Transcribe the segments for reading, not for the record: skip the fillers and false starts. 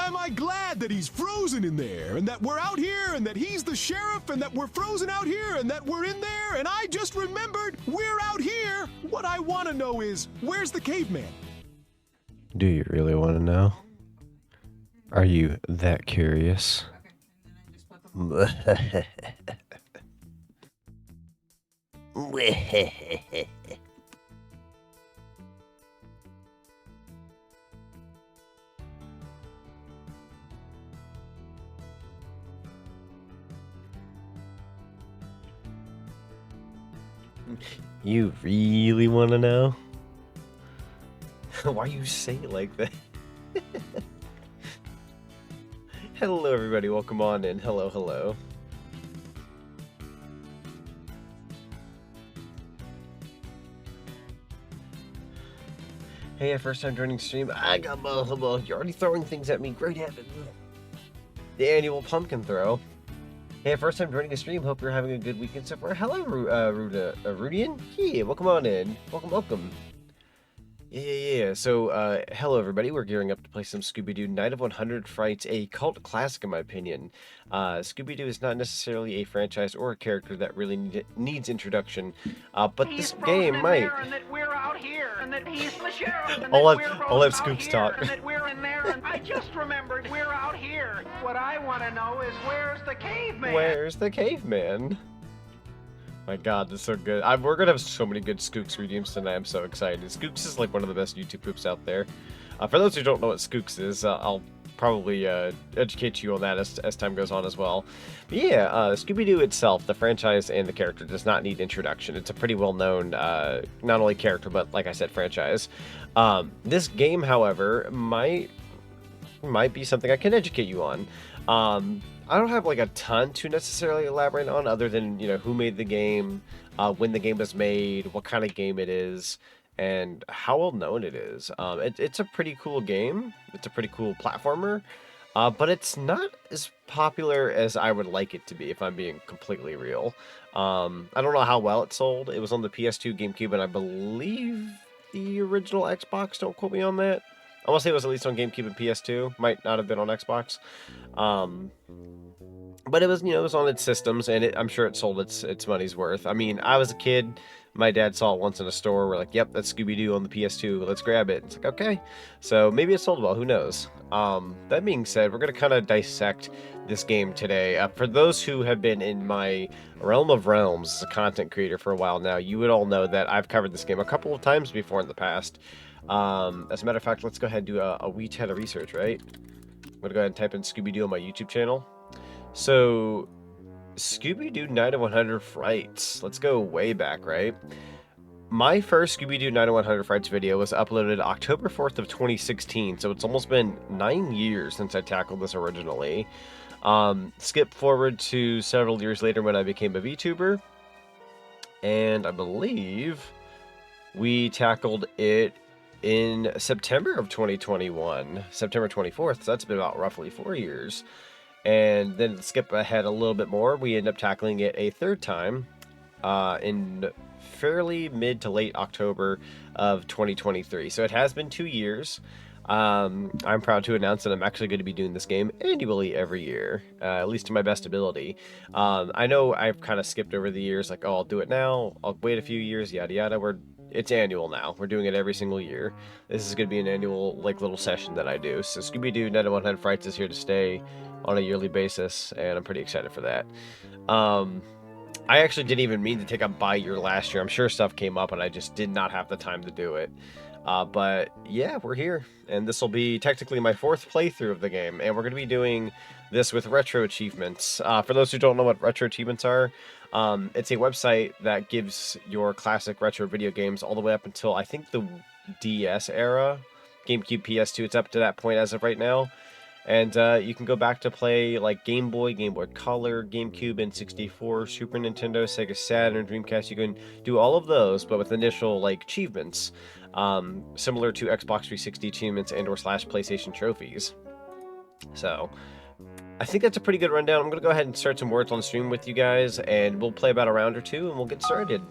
am I glad that he's frozen in there, and that we're out here, and that he's the sheriff, and that we're frozen out here, and that we're in there, and I just remembered we're out here. What I want to know is, where's the caveman? Do you really want to know? Are you that curious? You really want to know? Why you say it like that? Hello everybody, welcome on in. Hello. Hey, first time joining stream. I got multiple. You're already throwing things at me. Great heavens. The annual pumpkin throw. Hey, first time joining a stream. Hope you're having a good weekend so far. Hello, Rudian. Yeah, welcome on in. Welcome. Yeah. So, hello everybody. We're gearing up to play some Scooby-Doo Night of 100 Frights, a cult classic in my opinion. Scooby-Doo is not necessarily a franchise or a character that really needs introduction, but this game might. And that we're out here, and that he's the sheriff, and I'll let Scoops Scoops talk. And that we're in there, and I just remembered we're out here. What I want to know is where's the caveman? Where's the caveman? My god, this is so good. We're gonna have so many good Skooks redeems tonight. I'm so excited. Skooks is like one of the best YouTube poops out there. For those who don't know what Skooks is, I'll probably educate you on that as time goes on as well. But yeah, Scooby-Doo itself, the franchise and the character, does not need introduction. It's a pretty well-known, not only character, but like I said, franchise. This game, however, might be something I can educate you on. I don't have like a ton to necessarily elaborate on other than, you know, who made the game, when the game was made, what kind of game it is, and how well known it is. It's a pretty cool game. It's a pretty cool platformer, but it's not as popular as I would like it to be, if I'm being completely real. I don't know how well it sold. It was on the PS2, GameCube, and I believe the original Xbox. Don't quote me on that. I want to say it was at least on GameCube and PS2. Might not have been on Xbox. But it was, you know, it was on its systems, and I'm sure it sold its money's worth. I mean, I was a kid. My dad saw it once in a store. We're like, yep, that's Scooby-Doo on the PS2. Let's grab it. It's like, okay. So maybe it sold well. Who knows? That being said, we're going to kind of dissect this game today. For those who have been in my realm of realms as a content creator for a while now, you would all know that I've covered this game a couple of times before in the past. As a matter of fact, let's go ahead and do a wee tad of research, right? I'm going to go ahead and type in Scooby-Doo on my YouTube channel. So, Scooby-Doo Night of 100 Frights. Let's go way back, right? My first Scooby-Doo Night of 100 Frights video was uploaded October 4th of 2016, so it's almost been 9 years since I tackled this originally. Skip forward to several years later when I became a VTuber, and I believe we tackled it in September of 2021, September 24th, so that's been about roughly 4 years. And then skip ahead a little bit more, we end up tackling it a third time in fairly mid to late October of 2023. So it has been 2 years. I'm proud to announce that I'm actually going to be doing this game annually every year, at least to my best ability. I know I've kind of skipped over the years, like, oh, I'll do it now, I'll wait a few years, yada yada. It's annual now. We're doing it every single year. This is going to be an annual, like, little session that I do. So Scooby-Doo Night of 100 Frights is here to stay on a yearly basis, and I'm pretty excited for that. I actually didn't even mean to take a bye year last year. I'm sure stuff came up, and I just did not have the time to do it. But yeah, we're here, and this will be technically my 4th playthrough of the game, and we're going to be doing this with retro achievements. For those who don't know what retro achievements are, it's a website that gives your classic retro video games all the way up until, I think, the DS era, GameCube, PS2. It's up to that point as of right now. And you can go back to play like Game Boy, Game Boy Color, GameCube, N64, Super Nintendo, Sega Saturn, Dreamcast. You can do all of those, but with initial like achievements, similar to Xbox 360 achievements and/or / PlayStation trophies. So I think that's a pretty good rundown. I'm gonna go ahead and start some words on stream with you guys, and we'll play about a round or two, and we'll get started.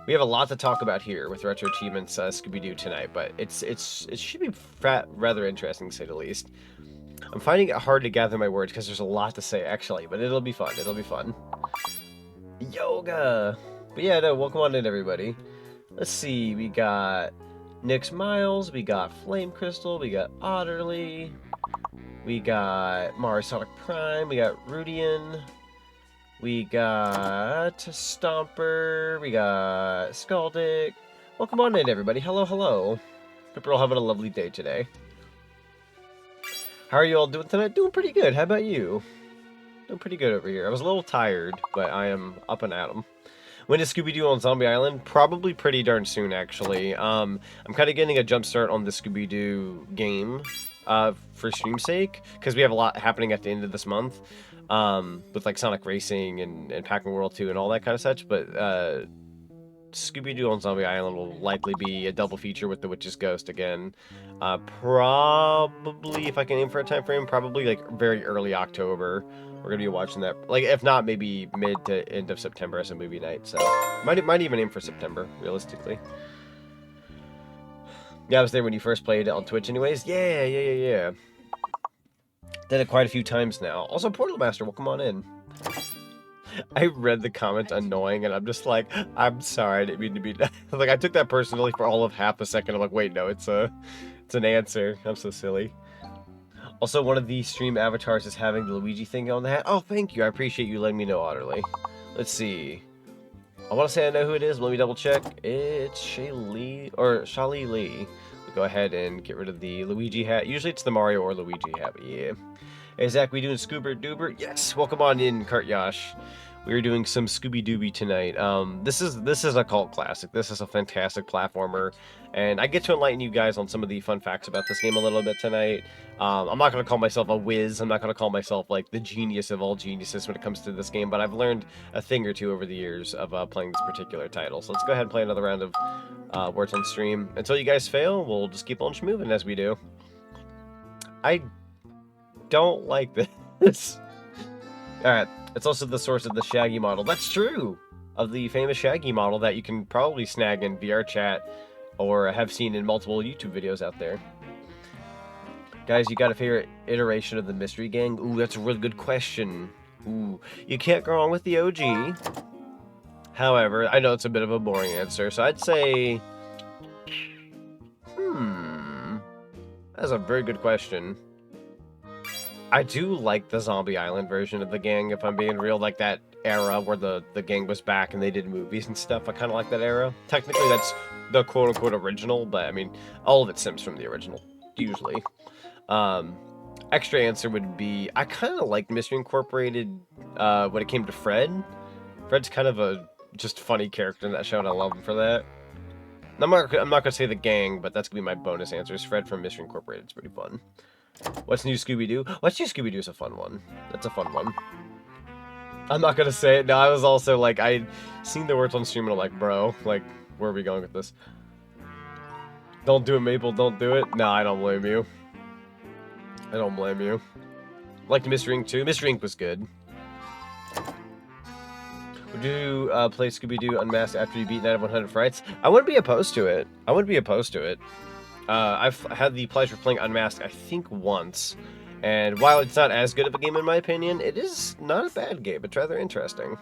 We have a lot to talk about here with retro achievements Scooby-Doo tonight, but it should be rather interesting to say the least. I'm finding it hard to gather my words because there's a lot to say, actually, but it'll be fun. It'll be fun. Yoga! But yeah, no, welcome on in, everybody. Let's see, we got Nyx Miles, we got Flame Crystal, we got Otterly, we got Mars Sonic Prime, we got Rudian, we got Stomper, we got Scaldic. Welcome on in, everybody. Hello, hello. Hope you're all having a lovely day today. How are you all doing tonight? Doing pretty good. How about you? Doing pretty good over here. I was a little tired, but I am up and at 'em. When is Scooby-Doo on Zombie Island? Probably pretty darn soon, actually. I'm kind of getting a jump start on the Scooby-Doo game for stream's sake, because we have a lot happening at the end of this month with like Sonic Racing and Pac-Man World 2 and all that kind of such, but Scooby-Doo on Zombie Island will likely be a double feature with the Witch's Ghost again. Probably, if I can aim for a time frame, probably like very early October. We're gonna be watching that, like, if not, maybe mid to end of September as a movie night. So might even aim for September, realistically. Yeah, I was there when you first played it on Twitch, anyways. Yeah. Did it quite a few times now. Also, Portal Master, welcome on in. I read the comment annoying, and I'm just like, I'm sorry, I didn't mean to be like, I took that personally for all of half a second. I'm like, wait, no, it's an answer. I'm so silly. Also, one of the stream avatars is having the Luigi thing on the hat. Oh, thank you. I appreciate you letting me know, Otterly. Let's see. I want to say I know who it is. Let me double check. It's Shaylee Lee. We'll go ahead and get rid of the Luigi hat. Usually it's the Mario or Luigi hat, but yeah. Hey, Zach, we doing Scoober-Doober? Yes, welcome on in, Kurt Yash. We're doing some Scooby-Dooby tonight. This is a cult classic. This is a fantastic platformer, and I get to enlighten you guys on some of the fun facts about this game a little bit tonight. I'm not going to call myself a whiz. I'm not going to call myself like the genius of all geniuses when it comes to this game, but I've learned a thing or two over the years of playing this particular title. So let's go ahead and play another round of Words on Stream. Until you guys fail, we'll just keep on moving as we do. I don't like this. Alright, it's also the source of the Shaggy model. That's true! Of the famous Shaggy model that you can probably snag in VR chat or have seen in multiple YouTube videos out there. Guys, you got a favorite iteration of the Mystery Gang? Ooh, that's a really good question. Ooh, you can't go wrong with the OG. However, I know it's a bit of a boring answer, so I'd say... That's a very good question. I do like the Zombie Island version of the gang, if I'm being real, like that era where the gang was back and they did movies and stuff. I kind of like that era. Technically, that's the quote-unquote original, but I mean, all of it stems from the original, usually. Extra answer would be, I kind of liked Mystery Incorporated when it came to Fred. Fred's kind of a just funny character in that show, and I love him for that. I'm not going to say the gang, but that's going to be my bonus answer. Is Fred from Mystery Incorporated. It's pretty fun. What's new Scooby-Doo? What's new Scooby-Doo is a fun one. That's a fun one. I'm not gonna say it. No, I was also like, I'd seen the words on stream and I'm like, bro, like, where are we going with this? Don't do it, Maple, don't do it. No, I don't blame you. I don't blame you. Liked Mystery Inc. too. Mystery Inc. was good. Would you play Scooby-Doo Unmasked after you beat Night of 100 Frights? I wouldn't be opposed to it. I wouldn't be opposed to it. I've had the pleasure of playing Unmasked, I think, once. And while it's not as good of a game in my opinion, it is not a bad game. It's rather interesting.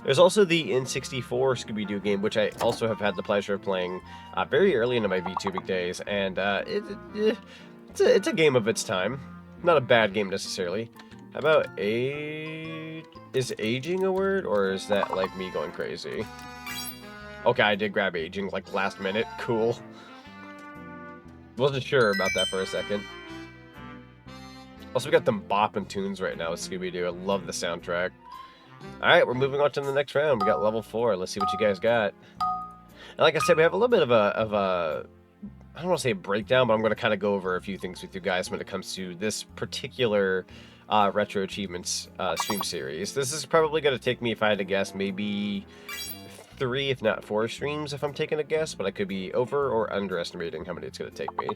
There's also the N64 Scooby-Doo game, which I also have had the pleasure of playing very early into my VTubing days. And it's a game of its time. Not a bad game necessarily. How about age? Is aging a word, or is that like me going crazy? Okay, I did grab aging like last minute. Cool. Wasn't sure about that for a second. Also, we got them bopping tunes right now with Scooby-Doo. I love the soundtrack. Alright, we're moving on to the next round. We got level 4. Let's see what you guys got. And like I said, we have a little bit of a I don't want to say a breakdown, but I'm going to kind of go over a few things with you guys when it comes to this particular Retro Achievements stream series. This is probably going to take me, if I had to guess, maybe 3, if not 4 streams, if I'm taking a guess, but I could be over or underestimating how many it's going to take me.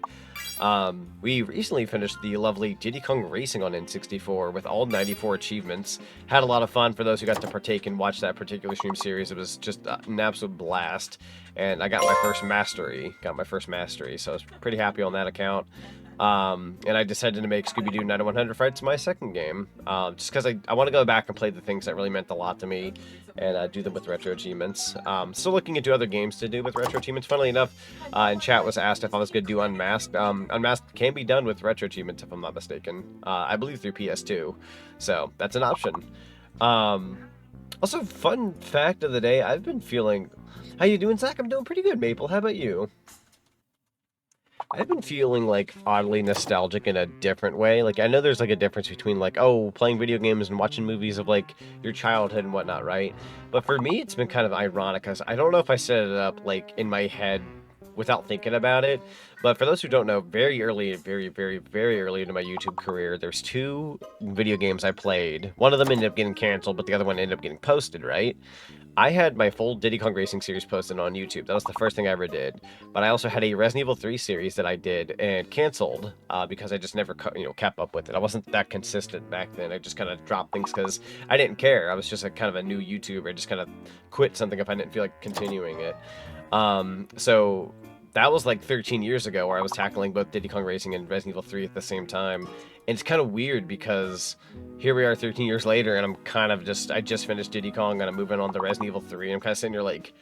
We recently finished the lovely Diddy Kong Racing on N64 with all 94 achievements. Had a lot of fun for those who got to partake and watch that particular stream series. It was just an absolute blast, and I got my first mastery. So I was pretty happy on that account. And I decided to make Scooby-Doo 9100 Frights my second game, just because I want to go back and play the things that really meant a lot to me, and do them with retro achievements. Still looking into other games to do with retro achievements. Funnily enough, in chat was asked if I was going to do Unmasked. Unmasked can be done with retro achievements, if I'm not mistaken. I believe through PS2, so that's an option. Also, fun fact of the day, I've been feeling... How you doing, Zach? I'm doing pretty good, Maple. How about you? I've been feeling, like, oddly nostalgic in a different way. Like, I know there's, like, a difference between, like, oh, playing video games and watching movies of, like, your childhood and whatnot, right? But for me, it's been kind of ironic, because I don't know if I set it up, like, in my head without thinking about it. But for those who don't know, very early, very early into my YouTube career, there's 2 video games I played. One of them ended up getting canceled, but the other one ended up getting posted, right? I had my full Diddy Kong Racing series posted on YouTube. That was the first thing I ever did. But I also had a Resident Evil 3 series that I did and canceled because I just never, kept up with it. I wasn't that consistent back then. I just kind of dropped things because I didn't care. I was just kind of a new YouTuber. I just kind of quit something if I didn't feel like continuing it. So that was like 13 years ago where I was tackling both Diddy Kong Racing and Resident Evil 3 at the same time. And it's kind of weird because here we are 13 years later and I'm kind of I just finished Diddy Kong and I'm moving on to Resident Evil 3 and I'm kind of sitting here like,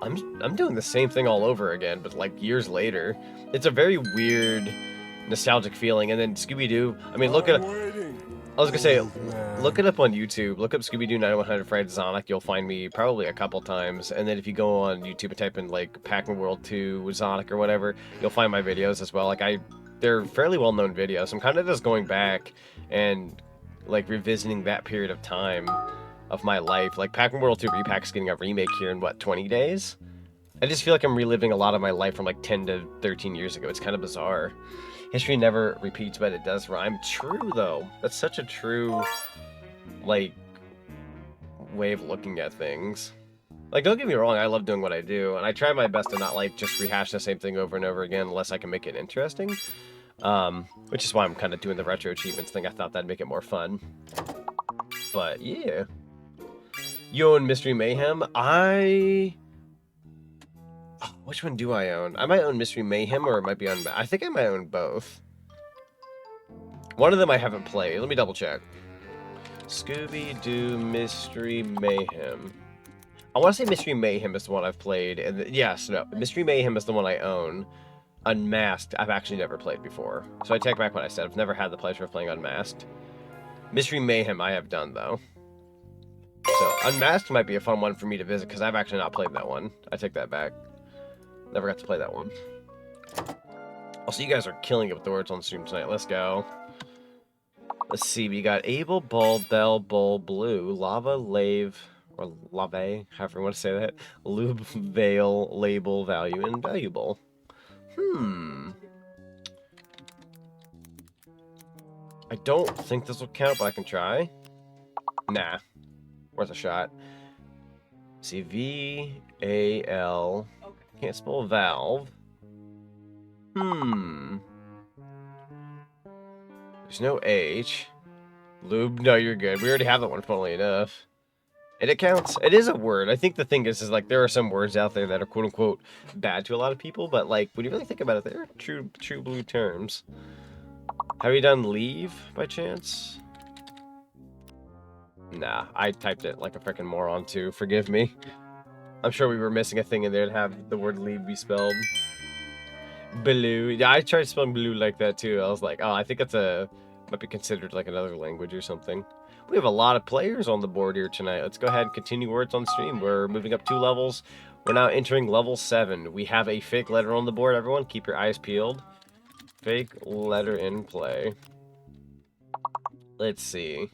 I'm doing the same thing all over again, but like years later. It's a very weird, nostalgic feeling. And then Scooby-Doo, I mean, look at... I was gonna say, look it up on YouTube. Look up Scooby-Doo 9100 Frights Sonic. You'll find me probably a couple times. And then if you go on YouTube and type in like Pac-Man World 2 Sonic or whatever, you'll find my videos as well. Like they're fairly well-known videos. I'm kind of just going back and like revisiting that period of time of my life. Like Pac-Man World 2 Repack's getting a remake here in what, 20 days? I just feel like I'm reliving a lot of my life from like 10 to 13 years ago. It's kind of bizarre. History never repeats, but it does rhyme. True, though. That's such a true, like, way of looking at things. Like, don't get me wrong, I love doing what I do, and I try my best to not, like, just rehash the same thing over and over again unless I can make it interesting. Which is why I'm kind of doing the retro achievements thing. I thought that'd make it more fun. But, yeah. You own Mystery Mayhem? Which one do I own? I might own Mystery Mayhem, or it might be on... I think I might own both. One of them I haven't played. Let me double check. Scooby-Doo Mystery Mayhem. I want to say Mystery Mayhem is the one I've played. And yes, no. Mystery Mayhem is the one I own. Unmasked, I've actually never played before. So I take back what I said. I've never had the pleasure of playing Unmasked. Mystery Mayhem I have done, though. So Unmasked might be a fun one for me to visit, because I've actually not played that one. I take that back. Never got to play that one. Also, you guys are killing it with the words on stream tonight. Let's go. Let's see. We got Able, Ball, Bell, Bull, Blue, Lava, Lave, or Lave, however you want to say that. Lube, Veil, Label, Value, and Valuable. I don't think this will count, but I can try. Nah. Worth a shot. See, V-A-L... Can't spell valve. There's no H. Lube, no, you're good. We already have that one, funnily enough. And it counts. It is a word. I think the thing is like, there are some words out there that are quote-unquote bad to a lot of people, but like, when you really think about it, they're true blue terms. Have you done leave, by chance? Nah, I typed it like a freaking moron, too. Forgive me. I'm sure we were missing a thing in there to have the word leave be spelled. Blue. Yeah, I tried spelling blue like that too. I was like, oh, I think it's might be considered like another language or something. We have a lot of players on the board here tonight. Let's go ahead and continue words on stream. We're moving up 2 levels. We're now entering level 7. We have a fake letter on the board, everyone. Keep your eyes peeled. Fake letter in play. Let's see.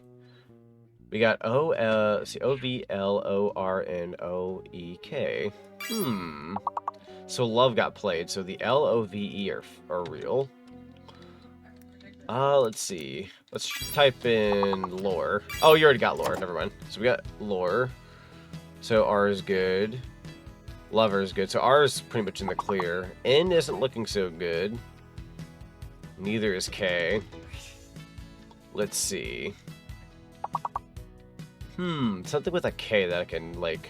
We got O-V-L-O-R-N-O-E-K. So love got played, so the L-O-V-E are real. Let's see. Let's type in lore. Oh, you already got lore. Never mind. So we got lore. So R is good. Lover is good. So R is pretty much in the clear. N isn't looking so good. Neither is K. Let's see. Something with a K that I can, like,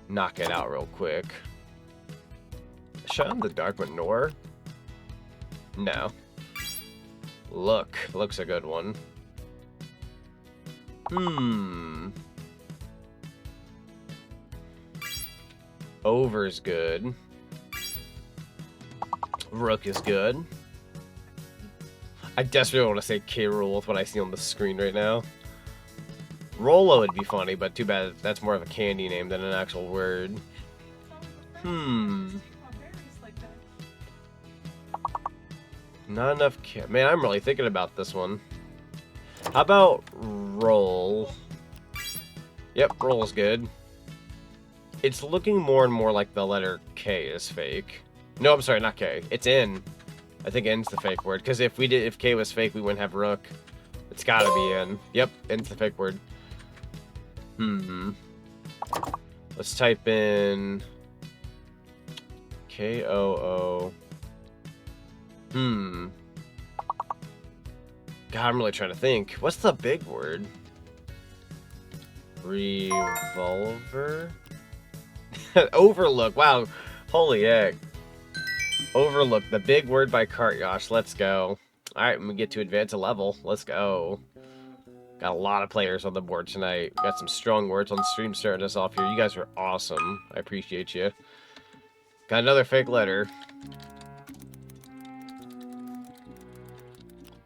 knock it out real quick. Shot in the dark with Nor. No. Looks a good one. Over's good. Rook is good. I desperately want to say K. Rool with what I see on the screen right now. Rolo would be funny, but too bad that's more of a candy name than an actual word. Not enough man, I'm really thinking about this one. How about roll? Yep, roll's good. It's looking more and more like the letter K is fake. No, I'm sorry, not K. It's N. I think N's the fake word. Because if K was fake, we wouldn't have rook. It's gotta be N. Yep, N's the fake word. Let's type in K-O-O. God, I'm really trying to think. What's the big word? Revolver? Overlook. Wow. Holy heck. Overlook. The big word by Kartyosh. Let's go. Alright, we get to advance a level. Let's go. Got a lot of players on the board tonight. Got some strong words on the stream starting us off here. You guys are awesome. I appreciate you. Got another fake letter.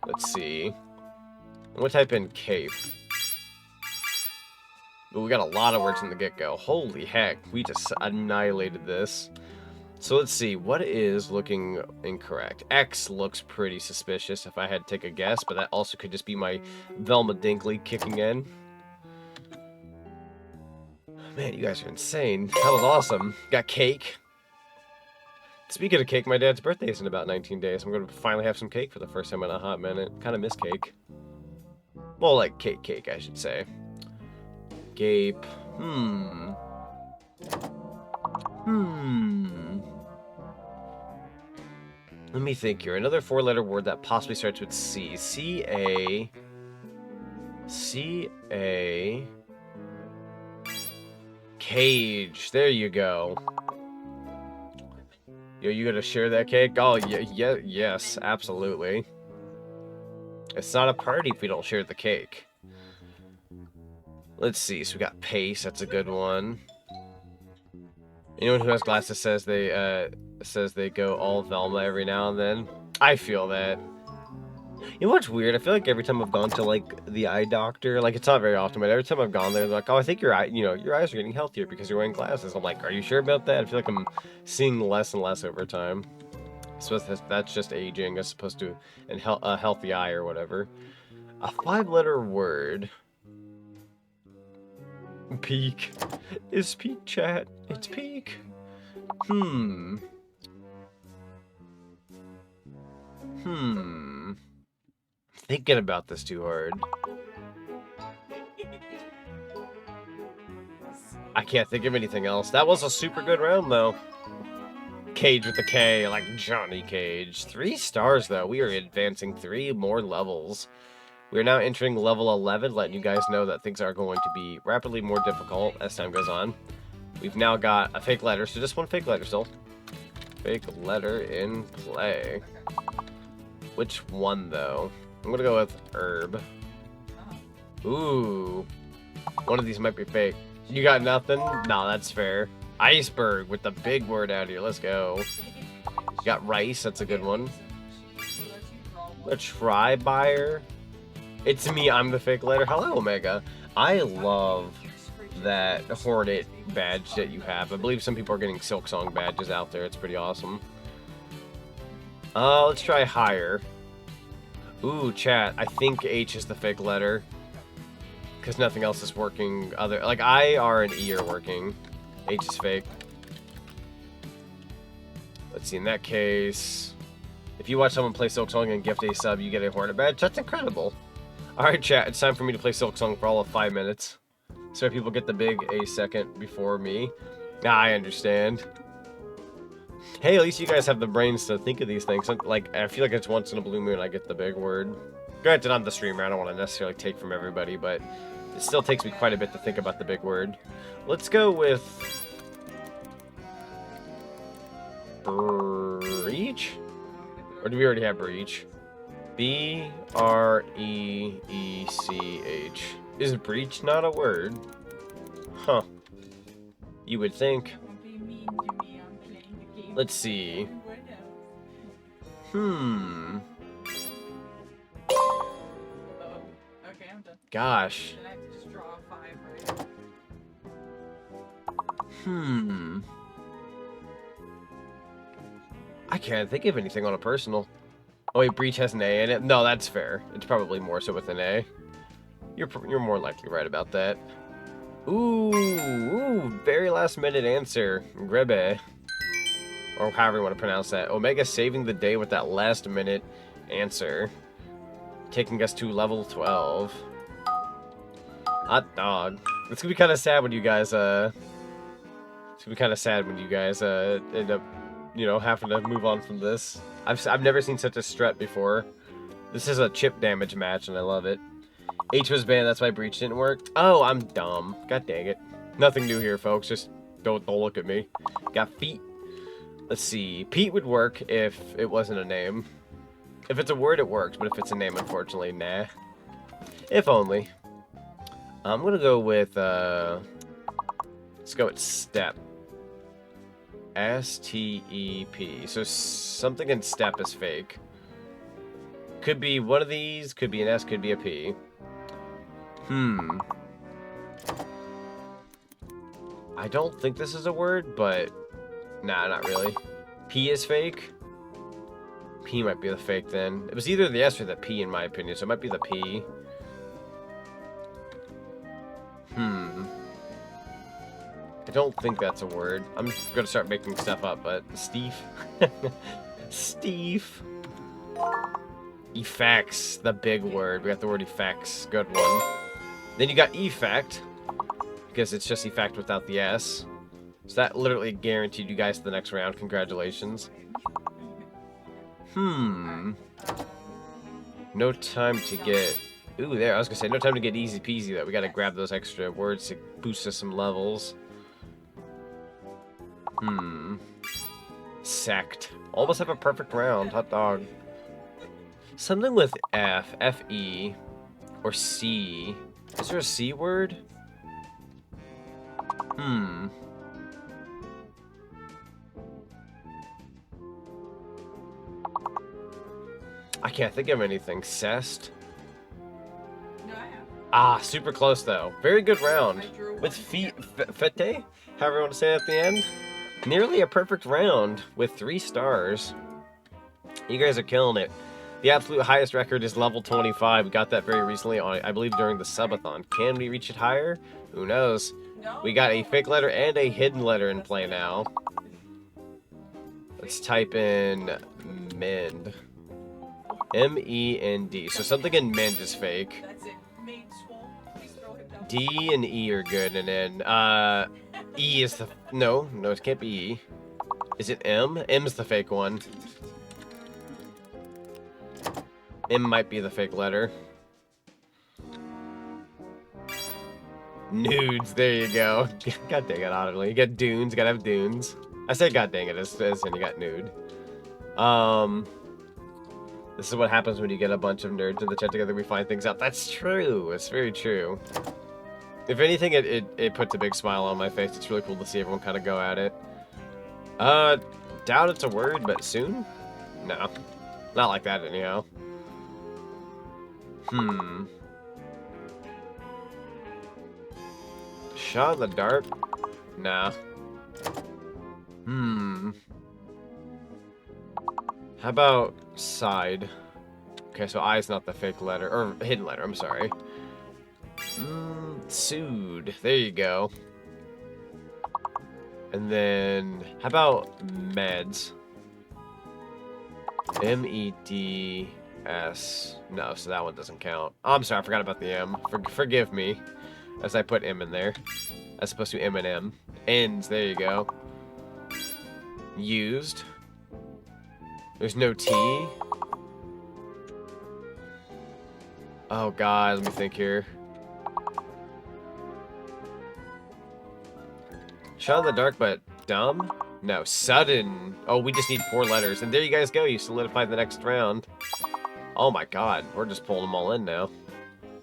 Let's see. I'm gonna type in cape. But we got a lot of words in the get-go. Holy heck, we just annihilated this. So let's see, what is looking incorrect? X looks pretty suspicious if I had to take a guess, but that also could just be my Velma Dinkley kicking in. Man, you guys are insane. That was awesome. Got cake. Speaking of cake, my dad's birthday is in about 19 days. I'm going to finally have some cake for the first time in a hot minute. Kind of miss cake. Well, like cake, I should say. Gape. Let me think here. Another four-letter word that possibly starts with C. C-A... C-A... Cage. There you go. Yo, you gonna share that cake? Oh, yeah, yes, absolutely. It's not a party if we don't share the cake. Let's see. So we got Pace. That's a good one. Anyone who has glasses says they go all Velma every now and then. I feel that. You know what's weird? I feel like every time I've gone to like the eye doctor, like it's not very often, but every time I've gone there, they're like, "Oh, I think your your eyes are getting healthier because you're wearing glasses." I'm like, "Are you sure about that?" I feel like I'm seeing less and less over time. So that's just aging as opposed to a healthy eye or whatever. A 5-letter word. Peak. Is peak, chat? It's peak. Thinking about this too hard. I can't think of anything else. That was a super good round, though. Cage with the K, like Johnny Cage. 3 stars, though. We are advancing 3 more levels. We are now entering level 11, letting you guys know that things are going to be rapidly more difficult as time goes on. We've now got a fake letter, so just one fake letter still. Fake letter in play. Which one, though? I'm gonna go with herb. Ooh. One of these might be fake. You got nothing? No, that's fair. Iceberg with the big word out here. Let's go. You got rice. That's a good one. A try buyer. It's me. I'm the fake letter. Hello, Omega. I love that Hornet badge that you have. I believe some people are getting Silk Song badges out there. It's pretty awesome. Let's try higher. Ooh, chat. I think H is the fake letter. Because nothing else is working. Like, I, R, and E are working. H is fake. Let's see, in that case... If you watch someone play Silk Song and gift a sub, you get a Hornet badge. That's incredible. Alright, chat. It's time for me to play Silk Song for all of 5 minutes. So people get the big A second before me. Nah, I understand. Hey, at least you guys have the brains to think of these things. Like, I feel like it's once in a blue moon I get the big word. Granted, I'm the streamer. I don't want to necessarily take from everybody, but it still takes me quite a bit to think about the big word. Let's go with... Breach? Or do we already have breach? B-R-E-E-C-H. Is breach not a word? Huh. You would think. Don't be mean to me. I'm playing the game. Let's see. What else? Hmm. Oh, okay, I'm done. Gosh. Then I have to just draw a 5, right? Hmm. I can't think of anything on a personal. Oh wait, breach has an A in it. No, that's fair. It's probably more so with an A. You're more likely right about that. Ooh, very last minute answer. Grebe. Or however you want to pronounce that. Omega saving the day with that last minute answer. Taking us to level 12. Hot dog. It's gonna be kind of sad when you guys, end up, you know, having to move on from this. I've never seen such a strut before. This is a chip damage match, and I love it. H was banned, that's why breach didn't work. Oh, I'm dumb. God dang it. Nothing new here, folks. Just don't look at me. Got feet. Let's see. Pete would work if it wasn't a name. If it's a word, it works, but if it's a name, unfortunately, nah. If only. I'm gonna go with, let's go with step. S-T-E-P. So something in step is fake. Could be one of these, could be an S, could be a P. I don't think this is a word, but nah, not really. P is fake. P might be the fake then. It was either the S or the P in my opinion, so it might be the P. I don't think that's a word. I'm just gonna start making stuff up, but Steve. Steve. Effects, the big word. We got the word effects. Good one. Then you got effect, because it's just effect without the S. So that literally guaranteed you guys to the next round. Congratulations. No time to get... Ooh, there. I was gonna say, no time to get easy peasy, though. We gotta grab those extra words to boost us some levels. Sect. Almost have a perfect round. Hot dog. Something with F, F-E, or C. Is there a C word? I can't think of anything. Cest? No, I have. Ah, super close though. Very good round. I drew With one. fete, however you want to say it at the end. Nearly a perfect round with 3 stars. You guys are killing it. The absolute highest record is level 25. We got that very recently on, I believe, during the subathon. Can we reach it higher? Who knows? No. We got a fake letter and a hidden letter in play now. Let's type in mend. M-E-N-D. So something in mend is fake. That's it. Main swole. Please throw him down. D and E are good, and then E is the... No, it can't be E. Is it M? M's the fake one. M might be the fake letter. Nudes, there you go. God dang it, audibly. You got dunes, you gotta have dunes. I said god dang it, as in you got nude. This is what happens when you get a bunch of nerds in the chat together, we find things out. That's true, it's very true. If anything, it puts a big smile on my face. It's really cool to see everyone kind of go at it. Doubt it's a word, but soon? No. Not like that, anyhow. Shot in the dark? Nah. How about side? Okay, so I is not the fake letter, or hidden letter, I'm sorry. Sued. There you go. And then, how about meds? M-E-D-S. No, so that one doesn't count. Oh, I'm sorry, I forgot about the M. Forgive me, as I put M in there. As opposed to M and M. Ends, there you go. Used. There's no T. Oh god, let me think here. Shot in the dark, but dumb? No, sudden. Oh, we just need 4 letters. And there you guys go. You solidified the next round. Oh my god. We're just pulling them all in now.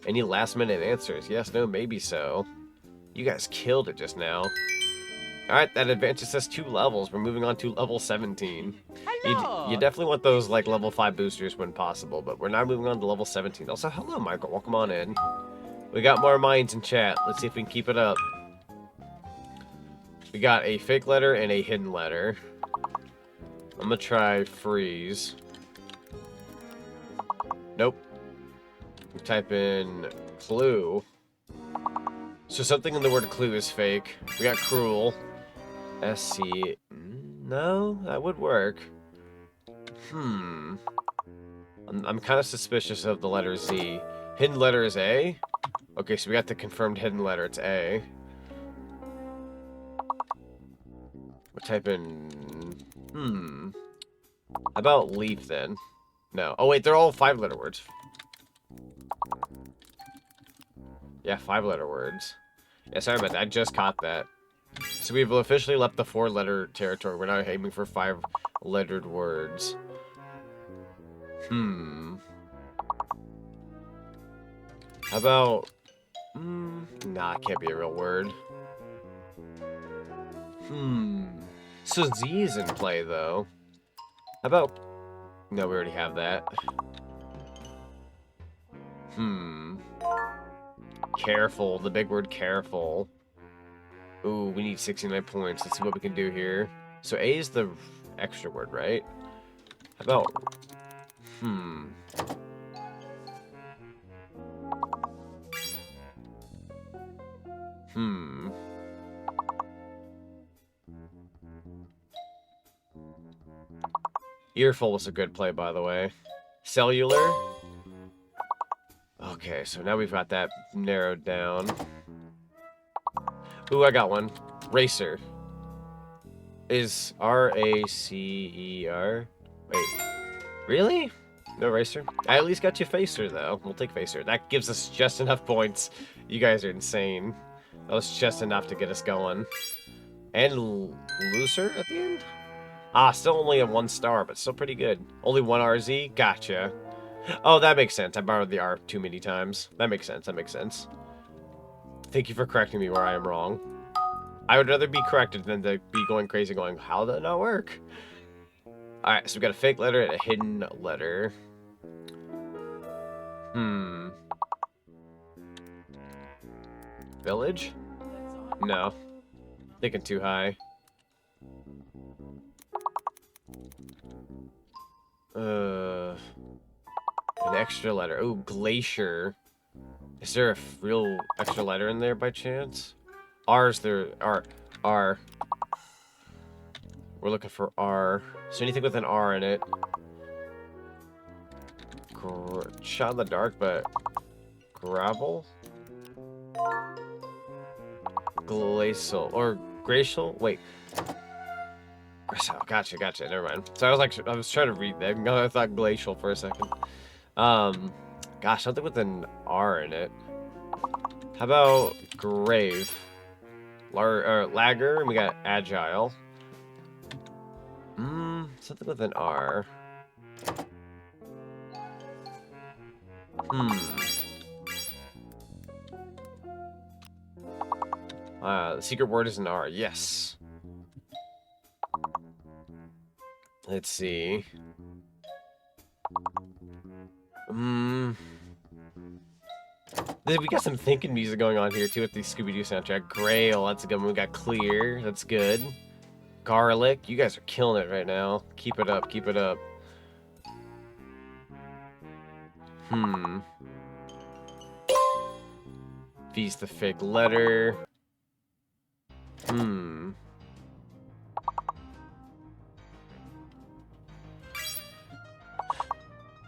Any last minute answers? Yes, no, maybe so. You guys killed it just now. Alright, that advances us 2 levels. We're moving on to level 17. You definitely want those like level 5 boosters when possible, but we're now moving on to level 17. Also, hello Michael, welcome on in. We got more minds in chat. Let's see if we can keep it up. We got a fake letter and a hidden letter. I'm gonna try freeze. Nope. We type in clue. So something in the word clue is fake. We got cruel. SC. No, that would work. I'm kind of suspicious of the letter Z. Hidden letter is A. Okay, so we got the confirmed hidden letter. It's A. We'll type in... How about leaf, then? No. Oh, wait, they're all 5-letter words. Yeah, 5-letter words. Yeah, sorry about that. I just caught that. So we've officially left the 4-letter territory. We're now aiming for 5-lettered words. How about... Nah, it can't be a real word. So Z is in play, though. How about... No, we already have that. Careful. The big word careful. Ooh, we need 69 points. Let's see what we can do here. So A is the extra word, right? How about... Earful was a good play, by the way. Cellular? Okay, so now we've got that narrowed down. Ooh, I got one. Racer. Is R-A-C-E-R? Wait. Really? No racer? I at least got you Facer, though. We'll take Facer. That gives us just enough points. You guys are insane. That was just enough to get us going. And Looser at the end? Ah, still only a 1 star, but still pretty good. Only 1 RZ? Gotcha. Oh, that makes sense. I borrowed the R too many times. That makes sense. That makes sense. Thank you for correcting me where I am wrong. I would rather be corrected than to be going crazy going, how did that not work? Alright, so we got a fake letter and a hidden letter. Village? No. Thinking too high. An extra letter. Oh, glacier. Is there a real extra letter in there by chance? R's there. R. We're looking for R. So anything with an R in it. Shot in the dark, but gravel? Glacial. Or glacial? Wait. Gotcha. Never mind. So I was trying to read that. I thought glacial for a second. Gosh, something with an R in it. How about grave? Lager, and we got agile. Something with an R. The secret word is an R. Yes. Let's see. We got some thinking music going on here too with the Scooby-Doo soundtrack. Grail, that's a good one. We got clear, that's good. Garlic, you guys are killing it right now. Keep it up, keep it up. V's the fake letter.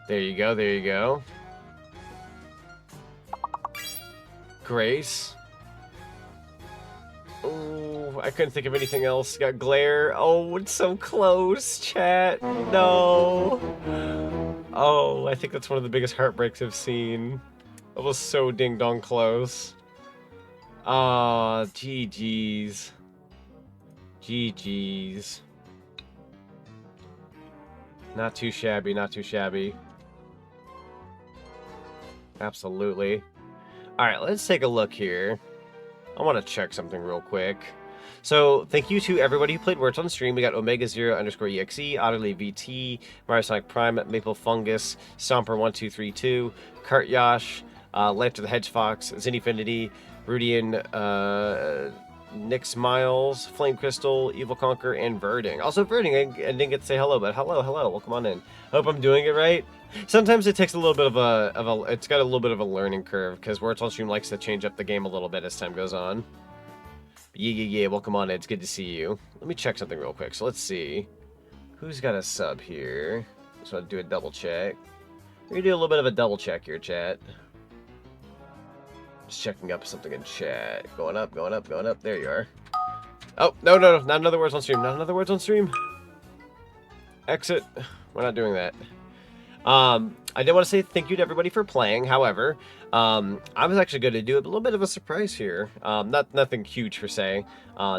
There you go, there you go. Grace. Oh, I couldn't think of anything else. Got glare. Oh, it's so close, chat. No. Oh, I think that's one of the biggest heartbreaks I've seen. That was so ding-dong close. Ah, GG's. GG's. Not too shabby, not too shabby. Absolutely. Alright, let's take a look here. I want to check something real quick. So, thank you to everybody who played Words on stream. We got Omega0_EXE, Otterly VT, Mario Sonic Prime, Maple Fungus, Stomper1232, Kurt Yash, Life to the Hedgefox, Zinfinity, Rudian, Nick Miles, Flame Crystal, Evil Conquer, and Verding. Also, Verding, I didn't get to say hello, but hello, welcome on in. Hope I'm doing it right. Sometimes it takes a little bit of a it's got a little bit of a learning curve, because Words on stream likes to change up the game a little bit as time goes on. But yeah, welcome on in. It's good to see you. Let me check something real quick. So let's see. Who's got a sub here? Just want to do a double check. We're going to do a little bit of a double check here, chat. Just checking up something in chat. Going up. There you are. Oh, no. Not another Words on stream. Not another Words on stream. Exit. We're not doing that. I did want to say thank you to everybody for playing. However, I was actually going to do a little bit of a surprise here. Nothing huge per se,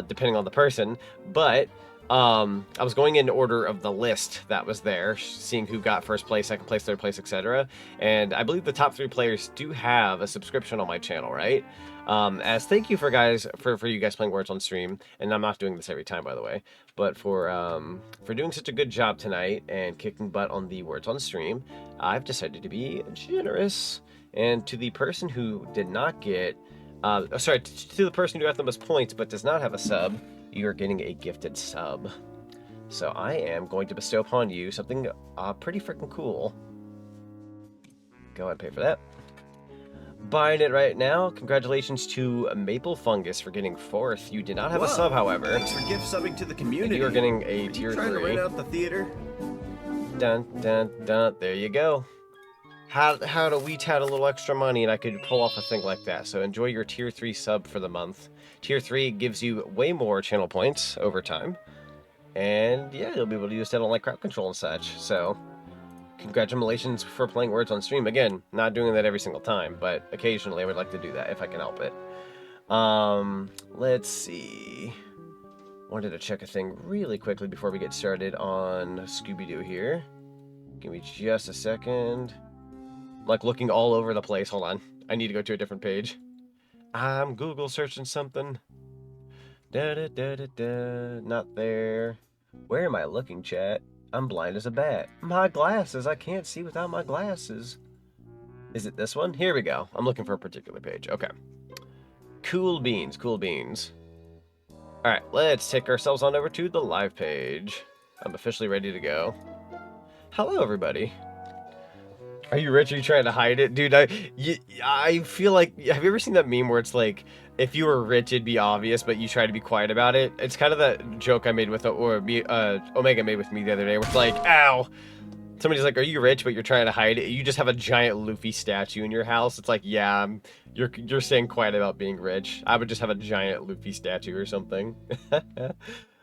depending on the person. But I was going in order of the list that was there, seeing who got first place, second place, third place, etc. And I believe the top 3 players do have a subscription on my channel, right? As thank you for you guys playing Words on stream, and I'm not doing this every time, by the way, but for doing such a good job tonight and kicking butt on the Words on stream, I've decided to be generous. And to the person who did not get, to the person who got the most points but does not have a sub, you are getting a gifted sub. So I am going to bestow upon you something pretty freaking cool. Go ahead and pay for that. Buying it right now. Congratulations to Maple Fungus for getting 4th. You did not have a sub, however. Thanks for gift subbing to the community. And you are getting a tier 3. Trying to rent out the theater? Dun. There you go. How do we tad a little extra money and I could pull off a thing like that? So enjoy your tier 3 sub for the month. Tier 3 gives you way more channel points over time. And yeah, you'll be able to use that on like crowd control and such. So congratulations for playing Words on stream. Again, not doing that every single time, but occasionally I would like to do that if I can help it. Let's see. Wanted to check a thing really quickly before we get started on Scooby-Doo here. Give me just a second. I'm like looking all over the place. Hold on. I need to go to a different page. I'm Google searching something. Not there. Where am I looking, chat? I'm blind as a bat. My glasses. I can't see without my glasses. Is it this one? Here we go. I'm looking for a particular page. Okay. Cool beans. Cool beans. Alright, let's take ourselves on over to the live page. I'm officially ready to go. Hello, everybody. Are you rich? Are you trying to hide it? Dude, I feel like... Have you ever seen that meme where it's like, if you were rich, it'd be obvious, but you try to be quiet about it? It's kind of that joke I made with... Omega made with me the other day, where it's like, ow! Somebody's like, are you rich, but you're trying to hide it? You just have a giant Luffy statue in your house. It's like, yeah, you're staying quiet about being rich. I would just have a giant Luffy statue or something.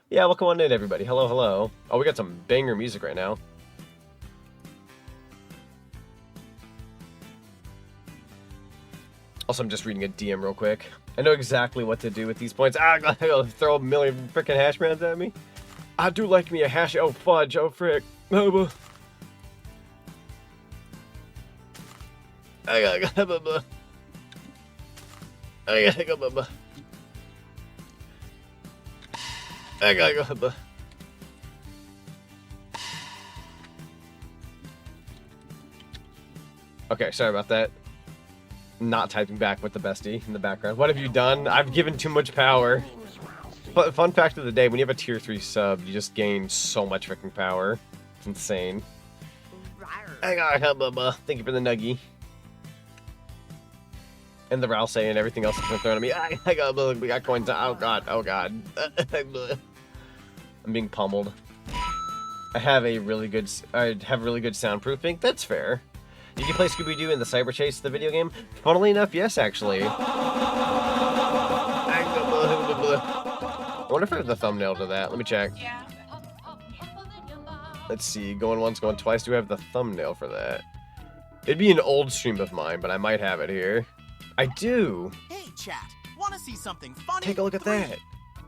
Yeah, welcome on in, everybody. Hello, hello. Oh, we got some banger music right now. Also, I'm just reading a DM real quick. I know exactly what to do with these points. Ah, I'm gonna throw a million freaking hash browns at me. I do like me a hash. Oh, fudge. Oh, frick. Oh, I gotta go. Okay, sorry about that. Not typing back with the bestie in the background. What have you done? I've given too much power. But fun fact of the day, when you have a tier 3 sub, you just gain so much freaking power. It's insane. Thank you for the nuggie. And the Ralsei and everything else that's been thrown at me. We got coins. Oh god, oh god. I'm being pummeled. I have really good soundproofing. That's fair. Did you play Scooby-Doo in the Cyber Chase, the video game? Funnily enough, yes, actually. I wonder if I have the thumbnail to that. Let me check. Yeah. Let's see. Going once, going twice. Do I have the thumbnail for that? It'd be an old stream of mine, but I might have it here. I do. Hey, chat. Want to see something funny? Take a look at that.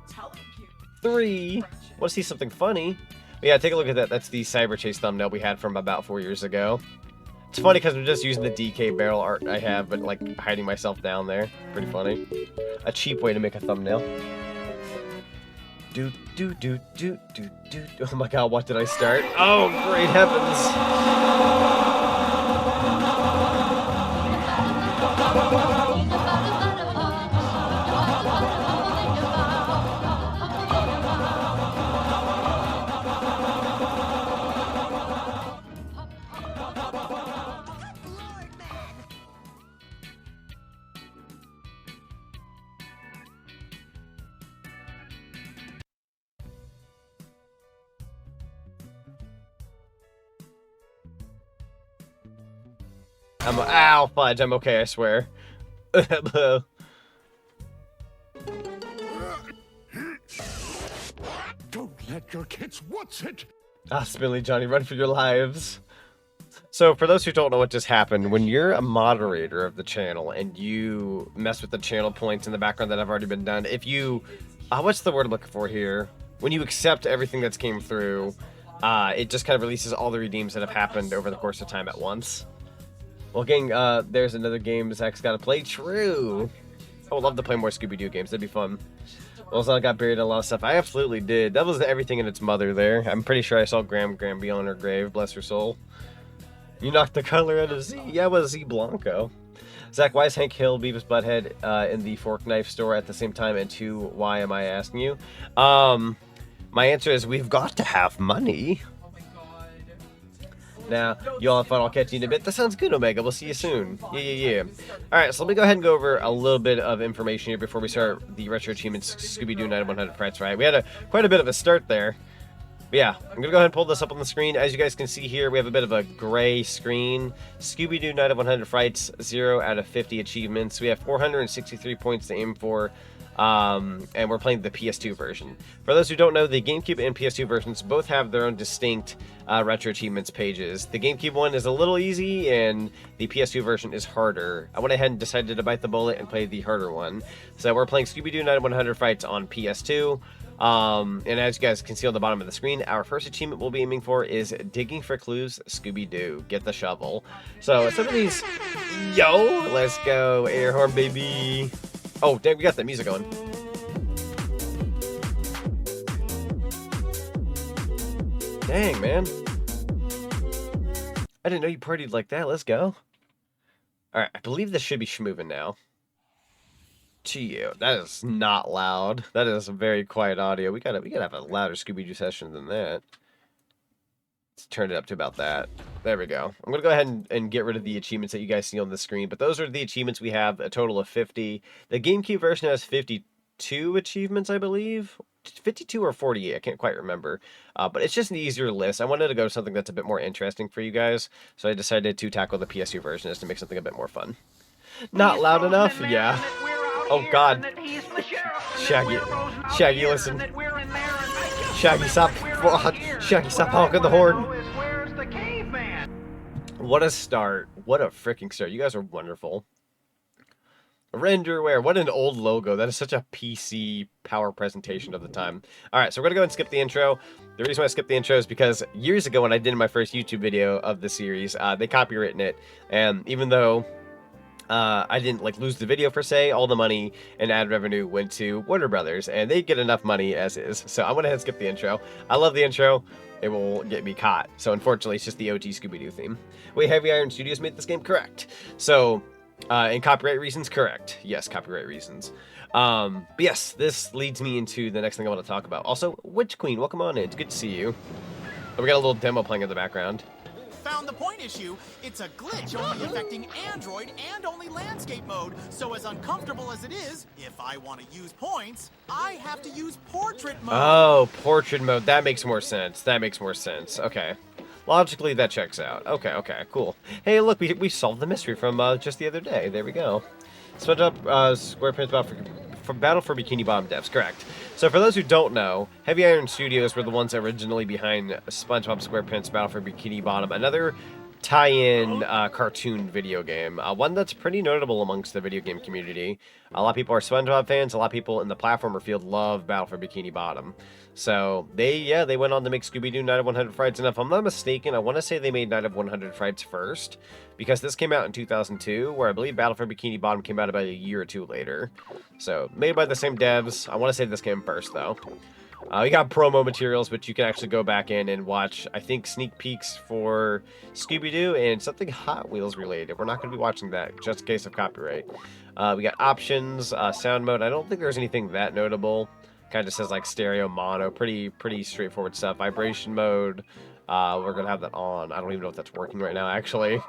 Tell him, 3. Want to see something funny? But yeah, take a look at that. That's the Cyber Chase thumbnail we had from about 4 years ago. It's funny because I'm just using the DK barrel art I have, but like hiding myself down there. Pretty funny. A cheap way to make a thumbnail. Do do do do do do. Oh my god, what did I start? Oh, great heavens! Ow, fudge, I'm okay, I swear. Don't let your kids watch it. Ah, Spilly Johnny, run for your lives. So, for those who don't know what just happened, when you're a moderator of the channel and you mess with the channel points in the background that have already been done, if you... what's the word I'm looking for here? When you accept everything that's came through, it just kind of releases all the redeems that have happened over the course of time at once. Well, gang, there's another game Zach's got to play. True. I would love to play more Scooby-Doo games. That'd be fun. Also, I got buried in a lot of stuff. I absolutely did. That was everything in its mother there. I'm pretty sure I saw Gramby on her grave. Bless her soul. You knocked the color out of Z. Yeah, it was Z Blanco. Zach, why is Hank Hill, Beavis Butthead in the fork knife store at the same time? And 2, why am I asking you? My answer is we've got to have money. Now, you all have fun. I'll catch you in a bit. That sounds good, Omega. We'll see you soon. Yeah. Alright, so let me go ahead and go over a little bit of information here before we start the Retro Achievements Scooby-Doo 9100 Frights, right? We had quite a bit of a start there. But yeah, I'm going to go ahead and pull this up on the screen. As you guys can see here, we have a bit of a gray screen. Scooby-Doo 9100 Frights, 0 out of 50 achievements. We have 463 points to aim for. And we're playing the PS2 version. For those who don't know, the GameCube and PS2 versions both have their own distinct Retro Achievements pages. The GameCube one is a little easy, and the PS2 version is harder. I went ahead and decided to bite the bullet and play the harder one. So we're playing Scooby-Doo 9100 Frights on PS2. And as you guys can see on the bottom of the screen, our first achievement we'll be aiming for is Digging for Clues Scooby-Doo. Get the shovel. So some of these... Yo! Let's go, air horn, baby! Oh, dang, we got that music going. Dang, man. I didn't know you partied like that. Let's go. Alright, I believe this should be schmoving now. Gee, that is not loud. That is very quiet audio. We gotta have a louder Scooby-Doo session than that. Let's turn it up to about that. There we go. I'm going to go ahead and get rid of the achievements that you guys see on the screen, but those are the achievements we have, a total of 50. The GameCube version has 52 achievements, I believe. 52 or 48, I can't quite remember. But it's just an easier list. I wanted to go to something that's a bit more interesting for you guys, so I decided to tackle the PS2 version just to make something a bit more fun. Not loud enough? Yeah. Oh, God. Shaggy, listen. Shaggy, stop. Shaggy, stop honking the horn. What a start. What a freaking start. You guys are wonderful. Renderware. What an old logo. That is such a PC power presentation of the time. Alright, so we're going to go ahead and skip the intro. The reason why I skipped the intro is because years ago when I did my first YouTube video of the series, they copywritten it. And even though I didn't lose the video per se, all the money and ad revenue went to Warner Brothers, and they get enough money as is. So I went ahead and skipped the intro. I love the intro. It will get me caught. So unfortunately, it's just the OG Scooby-Doo theme. Wait, Heavy Iron Studios made this game? Correct. So, in copyright reasons? Correct. Yes, copyright reasons. But yes, this leads me into the next thing I want to talk about. Also, Witch Queen, welcome on in. It's good to see you. Oh, we got a little demo playing in the background. Found the point issue. It's a glitch only affecting Android and only landscape mode. So as uncomfortable as it is, if I want to use points, I have to use portrait mode. Oh, portrait mode. That makes more sense. That makes more sense. Okay. Logically, that checks out. Okay, cool. Hey, look, we solved the mystery from just the other day. There we go. SpongeBob SquarePants Battle for Bikini Bottom devs, correct. So for those who don't know, Heavy Iron Studios were the ones originally behind SpongeBob SquarePants Battle for Bikini Bottom, another tie-in cartoon video game. One that's pretty notable amongst the video game community. A lot of people are SpongeBob fans. A lot of people in the platformer field love Battle for Bikini Bottom. So they went on to make Scooby-Doo Night of 100 Frights. And if I'm not mistaken, I want to say they made Night of 100 Frights first, because this came out in 2002, where I believe Battle for Bikini Bottom came out about a year or two later. So made by the same devs. I want to say this came first though. We got promo materials, but you can actually go back in and watch, I think, sneak peeks for Scooby-Doo and something Hot Wheels related. We're not going to be watching that, just in case of copyright. We got options, sound mode. I don't think there's anything that notable. Kind of says like stereo, mono, pretty straightforward stuff. Vibration mode, we're going to have that on. I don't even know if that's working right now, actually.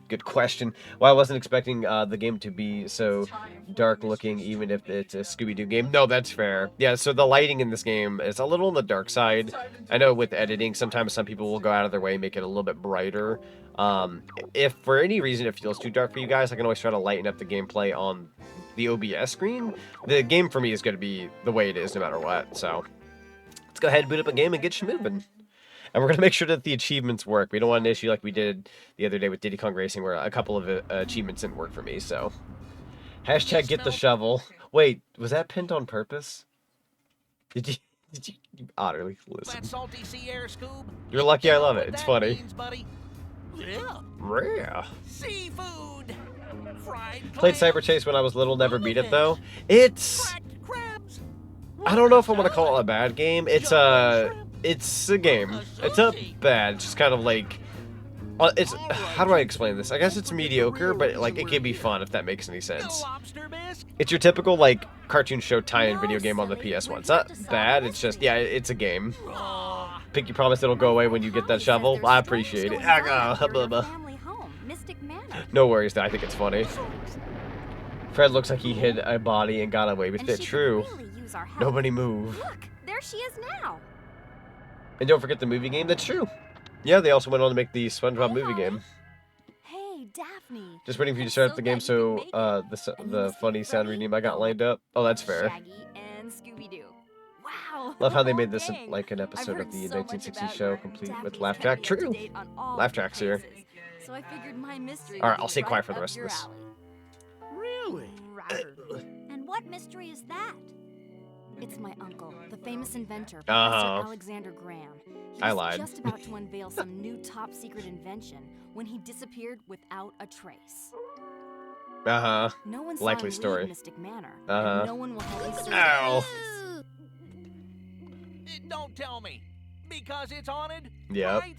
Good question. Well, I wasn't expecting the game to be so dark looking, even if it's a Scooby-Doo game. No, that's fair. Yeah, so the lighting in this game is a little on the dark side. I know with editing, sometimes some people will go out of their way and make it a little bit brighter. If for any reason it feels too dark for you guys, I can always try to lighten up the gameplay on the OBS screen. The game for me is going to be the way it is no matter what. So let's go ahead and boot up a game and get you moving. And we're going to make sure that the achievements work. We don't want an issue like we did the other day with Diddy Kong Racing, where a couple of achievements didn't work for me, so. Hashtag get the shovel. Wait, was that pinned on purpose? Did you utterly listen? That salty sea air, Scoob? You're lucky I love it. It's That funny. means, buddy. Yeah. Rare. Seafood. Fried Played clams, Cyber Chase when I was little, never beat it though. It's... cracked crabs. I don't know if I want to call it a bad game. It's a game. It's not bad. It's just kind of like... It's... How do I explain this? I guess it's mediocre, but like it can be fun if that makes any No sense. lobster bisque. It's your typical like cartoon show tie-in video game on the PS1. It's not bad. It's just, yeah, it's a game. Aw. Pinky promise it'll go away when you get that shovel. I appreciate it. No worries, though. I think it's funny. Fred looks like he hid a body and got away with it. True. Nobody move. Look, there she is now. And don't forget the movie game. That's true. Yeah, they also went on to make the SpongeBob movie game. Hey, Daphne. Just waiting for you to start up the game so the funny sound redeem I got lined up. Oh, that's fair. Shaggy and Scooby-Doo. Wow. Love how they the made whole this gang. like an episode I've of the heard so much 1960s about show, her. complete Daphne's with gotta laugh be track. up to True. date on all Laugh the tracks here. crazes. So I figured my mystery All right, would I'll be stay quiet right for the up rest of your this. alley. Really? And what mystery is that? It's my uncle, the famous inventor, Uh-huh. Professor Alexander Graham. He I was lied. just about to unveil some new top-secret invention when he disappeared without a trace. Uh-huh. No one saw Likely him story. leave Mystic Manor. Uh-huh. And no one will help me search Ow. Don't tell me. Because it's haunted? Yep. Right?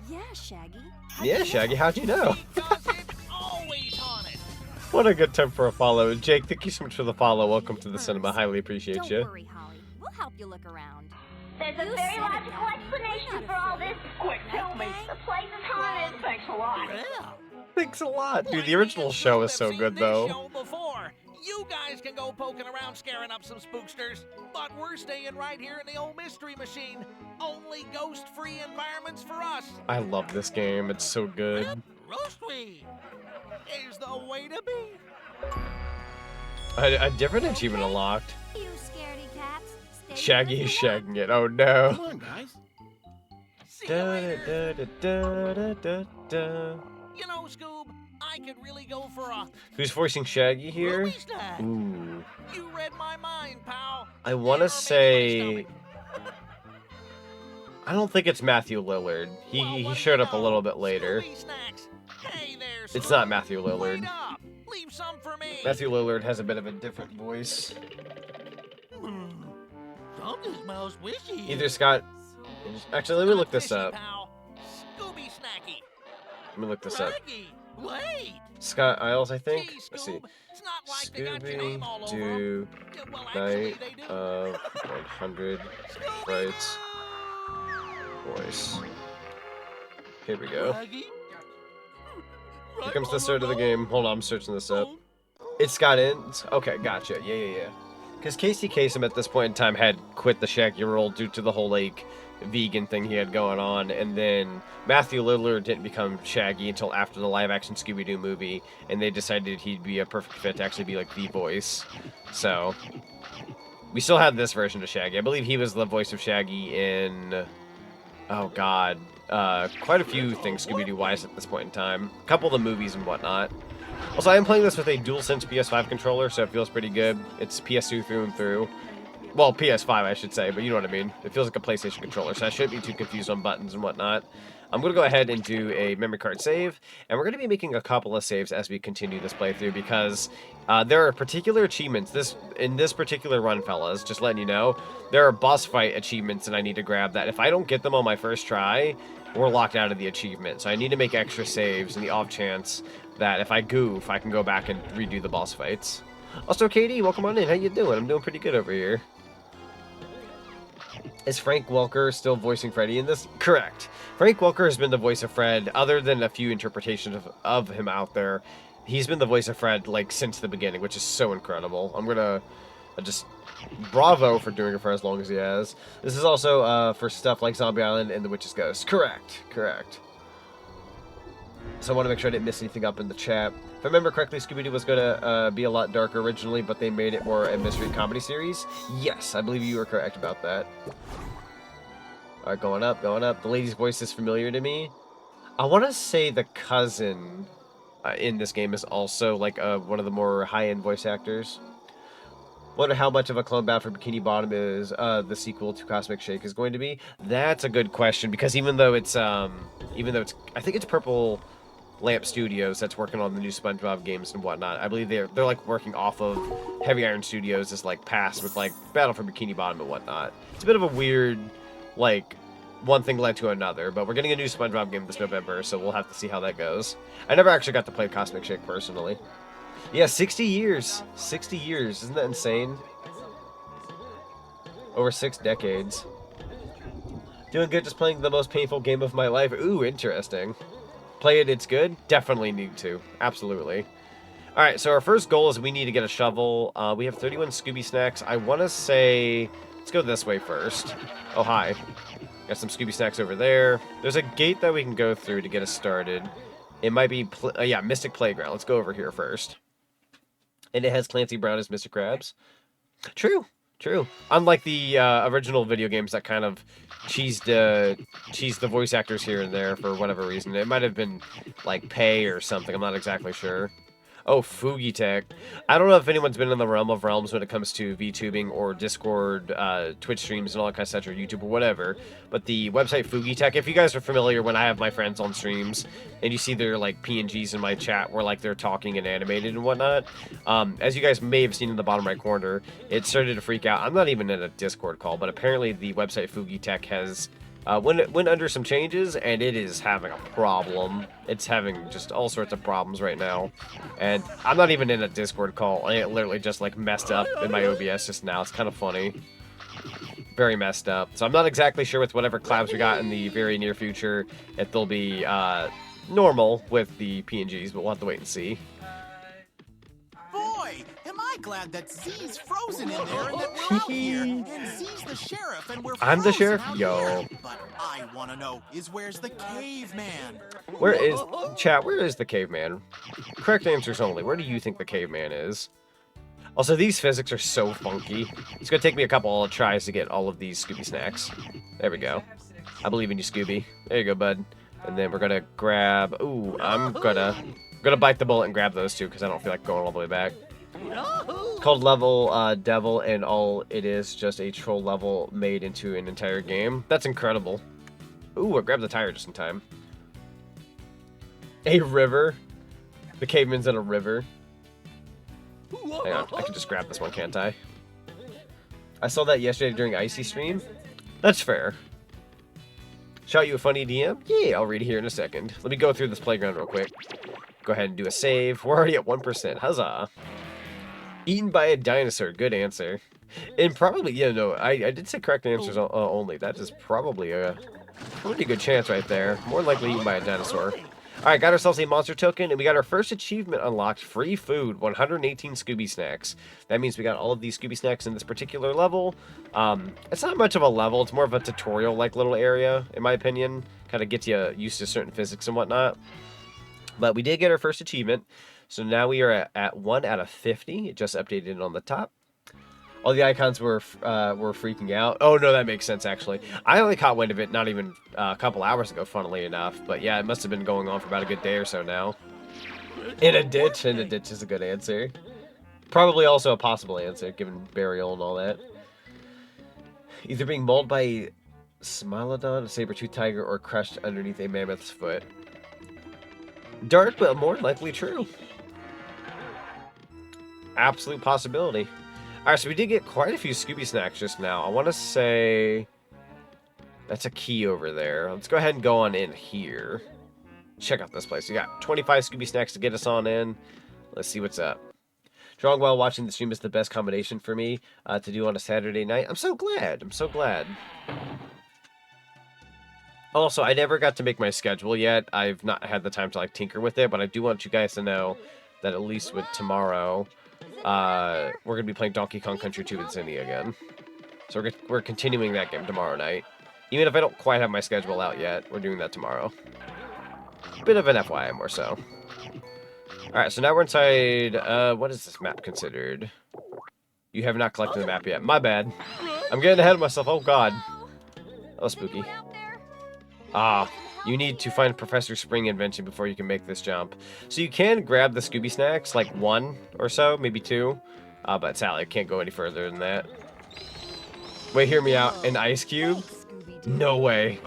Yeah, Shaggy. Yeah, Shaggy, how'd you know? Because it's always haunted. What a good time for a follow. Jake, thank you so much for the follow. Welcome to the cinema. Highly appreciate Don't you. worry, Holly. We'll help you look around. There's a You very said it, logical Daphne. explanation We're not for all afraid. this. Quick, tell me. The place is haunted. Thanks a lot. Yeah. Thanks a lot. Dude, Like the original me and show Scoob is have so seen good, this though. show before. You guys can go poking around scaring up some spooksters, but we're staying right here in the old mystery machine. Only ghost-free environments for us. I love this game. It's so good. Roast-free is the way to be. A different achievement unlocked. You scaredy cats. Stay Shaggy where is you shagging it. Oh, no. Come on, guys. See you Da, later. da, da, da, da, da. You know, Scoob, I could really go for a Who's voicing Shaggy here? movie snack. Ooh. You read my mind, pal. I want to Never made my say... stomach. I don't think it's Matthew Lillard. Well, He what do showed you up a know? little bit later. Scooby snacks. Hey there, It's Scoob. not Matthew Lillard. Wait up. Leave some for me. Matthew Lillard has a bit of a different voice. Something smells wishy. Either Scott... Actually, let me look this up. Scooby snacky. Let me look this up. Raggy. Wait. Scott Isles, I think. Gee, Let's see. Scoob, it's not like they got your name all over 'em. Scooby-Doo Yeah, well, actually, Night they do. of 100 Frights voice. Here we go. Raggy. Here comes the start of the game. Hold on, I'm searching this up. It's Scott Innes? Okay, gotcha. Yeah. Because Casey Kasem at this point in time had quit the Shaggy role due to the whole, like, vegan thing he had going on, and then Matthew Lillard didn't become Shaggy until after the live-action Scooby-Doo movie, and they decided he'd be a perfect fit to actually be, like, the voice. So, we still have this version of Shaggy. I believe he was the voice of Shaggy in... Oh, God. quite a few things Scooby-Doo wise at this point in time. A couple of the movies and whatnot. Also, I am playing this with a DualSense PS5 controller, so it feels pretty good. It's PS2 through and through. Well, PS5, I should say, but you know what I mean. It feels like a PlayStation controller, so I shouldn't be too confused on buttons and whatnot. I'm going to go ahead and do a memory card save, and we're going to be making a couple of saves as we continue this playthrough, because there are particular achievements. In this particular run, fellas, just letting you know, there are boss fight achievements that I need to grab that if I don't get them on my first try, we're locked out of the achievement. So I need to make extra saves in the off chance that if I goof, I can go back and redo the boss fights. Also, Katie, welcome on in. How you doing? I'm doing pretty good over here. Is Frank Welker still voicing Freddy in this? Correct. Frank Welker has been the voice of Fred, other than a few interpretations of him out there. He's been the voice of Fred, like, since the beginning, which is so incredible. I'm gonna just bravo for doing it for as long as he has. This is also for stuff like Zombie Island and The Witch's Ghost. Correct. Correct. So I want to make sure I didn't miss anything up in the chat. If I remember correctly, Scooby-Doo was going to be a lot darker originally, but they made it more a mystery comedy series. Yes, I believe you were correct about that. Alright, going up, going up. The lady's voice is familiar to me. I want to say the cousin in this game is also like one of the more high-end voice actors. Wonder how much of a clone Bound for Bikini Bottom is the sequel to Cosmic Shake is going to be. That's a good question, because even though it's I think it's Purple Lamp Studios that's working on the new SpongeBob games and whatnot. I believe they're like working off of Heavy Iron Studios' this like past with like Battle for Bikini Bottom and whatnot. It's a bit of a weird, like, one thing led to another, but we're getting a new SpongeBob game this November, so we'll have to see how that goes. I never actually got to play Cosmic Shake personally. Yeah, 60 years. 60 years. Isn't that insane? Over 6 decades. Doing good, just playing the most painful game of my life. Ooh, interesting. Play it, it's good? Definitely need to. Absolutely. Alright, so our first goal is we need to get a shovel. We have 31 Scooby Snacks. I want to say... Let's go this way first. Oh, hi. Got some Scooby Snacks over there. There's a gate that we can go through to get us started. It might be... yeah, Mystic Playground. Let's go over here first. And it has Clancy Brown as Mr. Krabs. True. True. Unlike the original video games that kind of cheesed the voice actors here and there for whatever reason. It might have been like pay or something. I'm not exactly sure. Oh, Foogie Tech. I don't know if anyone's been in the realm of realms when it comes to VTubing or Discord, Twitch streams and all that kind of stuff, or YouTube or whatever. But the website Foogie Tech, if you guys are familiar, when I have my friends on streams and you see their like PNGs in my chat where like they're talking and animated and whatnot, as you guys may have seen in the bottom right corner, it started to freak out. I'm not even in a Discord call, but apparently the website Foogie Tech has went under some changes, and it is having a problem. It's having just all sorts of problems right now. And I'm not even in a Discord call. I literally just like messed up in my OBS just now. It's kind of funny. Very messed up. So I'm not exactly sure with whatever collabs we got in the very near future if they'll be normal with the PNGs, but we'll have to wait and see. Boy, am I glad that Z's frozen in there and that we're out here. And Z's the sheriff and we're I'm the frozen sheriff? out Yo. here. But I want to know is where's the caveman? Where is... Chat, where is the caveman? Correct answers only. Where do you think the caveman is? Also, these physics are so funky. It's going to take me a couple of tries to get all of these Scooby Snacks. There we go. I believe in you, Scooby. There you go, bud. And then we're going to grab... Ooh, I'm gonna bite the bullet and grab those two because I don't feel like going all the way back. It's called Level Devil, and all it is just a troll level made into an entire game. That's incredible. Ooh, I grabbed the tire just in time. A river. The caveman's in a river. Hang on, I can just grab this one, can't I? I saw that yesterday during Icy stream. That's fair. Shot you a funny DM? Yeah, I'll read it here in a second. Let me go through this playground real quick. Go ahead and do a save. We're already at 1%. Huzzah. Eaten by a dinosaur. Good answer. And probably, yeah, no, I did say correct answers only. That is probably a pretty good chance right there. More likely eaten by a dinosaur. Alright, got ourselves a monster token, and we got our first achievement unlocked. Free food, 118 Scooby Snacks. That means we got all of these Scooby Snacks in this particular level. It's not much of a level. It's more of a tutorial-like little area, in my opinion. Kind of gets you used to certain physics and whatnot. But we did get our first achievement. So now we are at 1 out of 50. It just updated on the top. All the icons were freaking out. Oh no, that makes sense actually. I only caught wind of it not even a couple hours ago, funnily enough. But yeah, it must have been going on for about a good day or so now. In a ditch is a good answer. Probably also a possible answer, given burial and all that. Either being mauled by a Smilodon, a saber-toothed tiger, or crushed underneath a mammoth's foot. Dark, but more likely true. Absolute possibility. Alright, so we did get quite a few Scooby snacks just now. I want to say that's a key over there. Let's go ahead and go on in here. Check out this place. We got 25 Scooby snacks to get us on in. Let's see what's up. Drawing while watching the stream is the best combination for me to do on a Saturday night. I'm so glad. I'm so glad. Also, I never got to make my schedule yet. I've not had the time to like tinker with it, but I do want you guys to know that at least with tomorrow, we're going to be playing Donkey Kong Country 2 with Zinni again. So we're continuing that game tomorrow night. Even if I don't quite have my schedule out yet, we're doing that tomorrow. Bit of an FYI more so. Alright, so now we're inside, what is this map considered? You have not collected the map yet. My bad. I'm getting ahead of myself. Oh god. That was spooky. Ah, you need to find Professor Spring invention before you can make this jump. So you can grab the Scooby snacks, like 1 or so, maybe 2. But Sally, I can't go any further than that. Wait, hear me out. An ice cube? No way.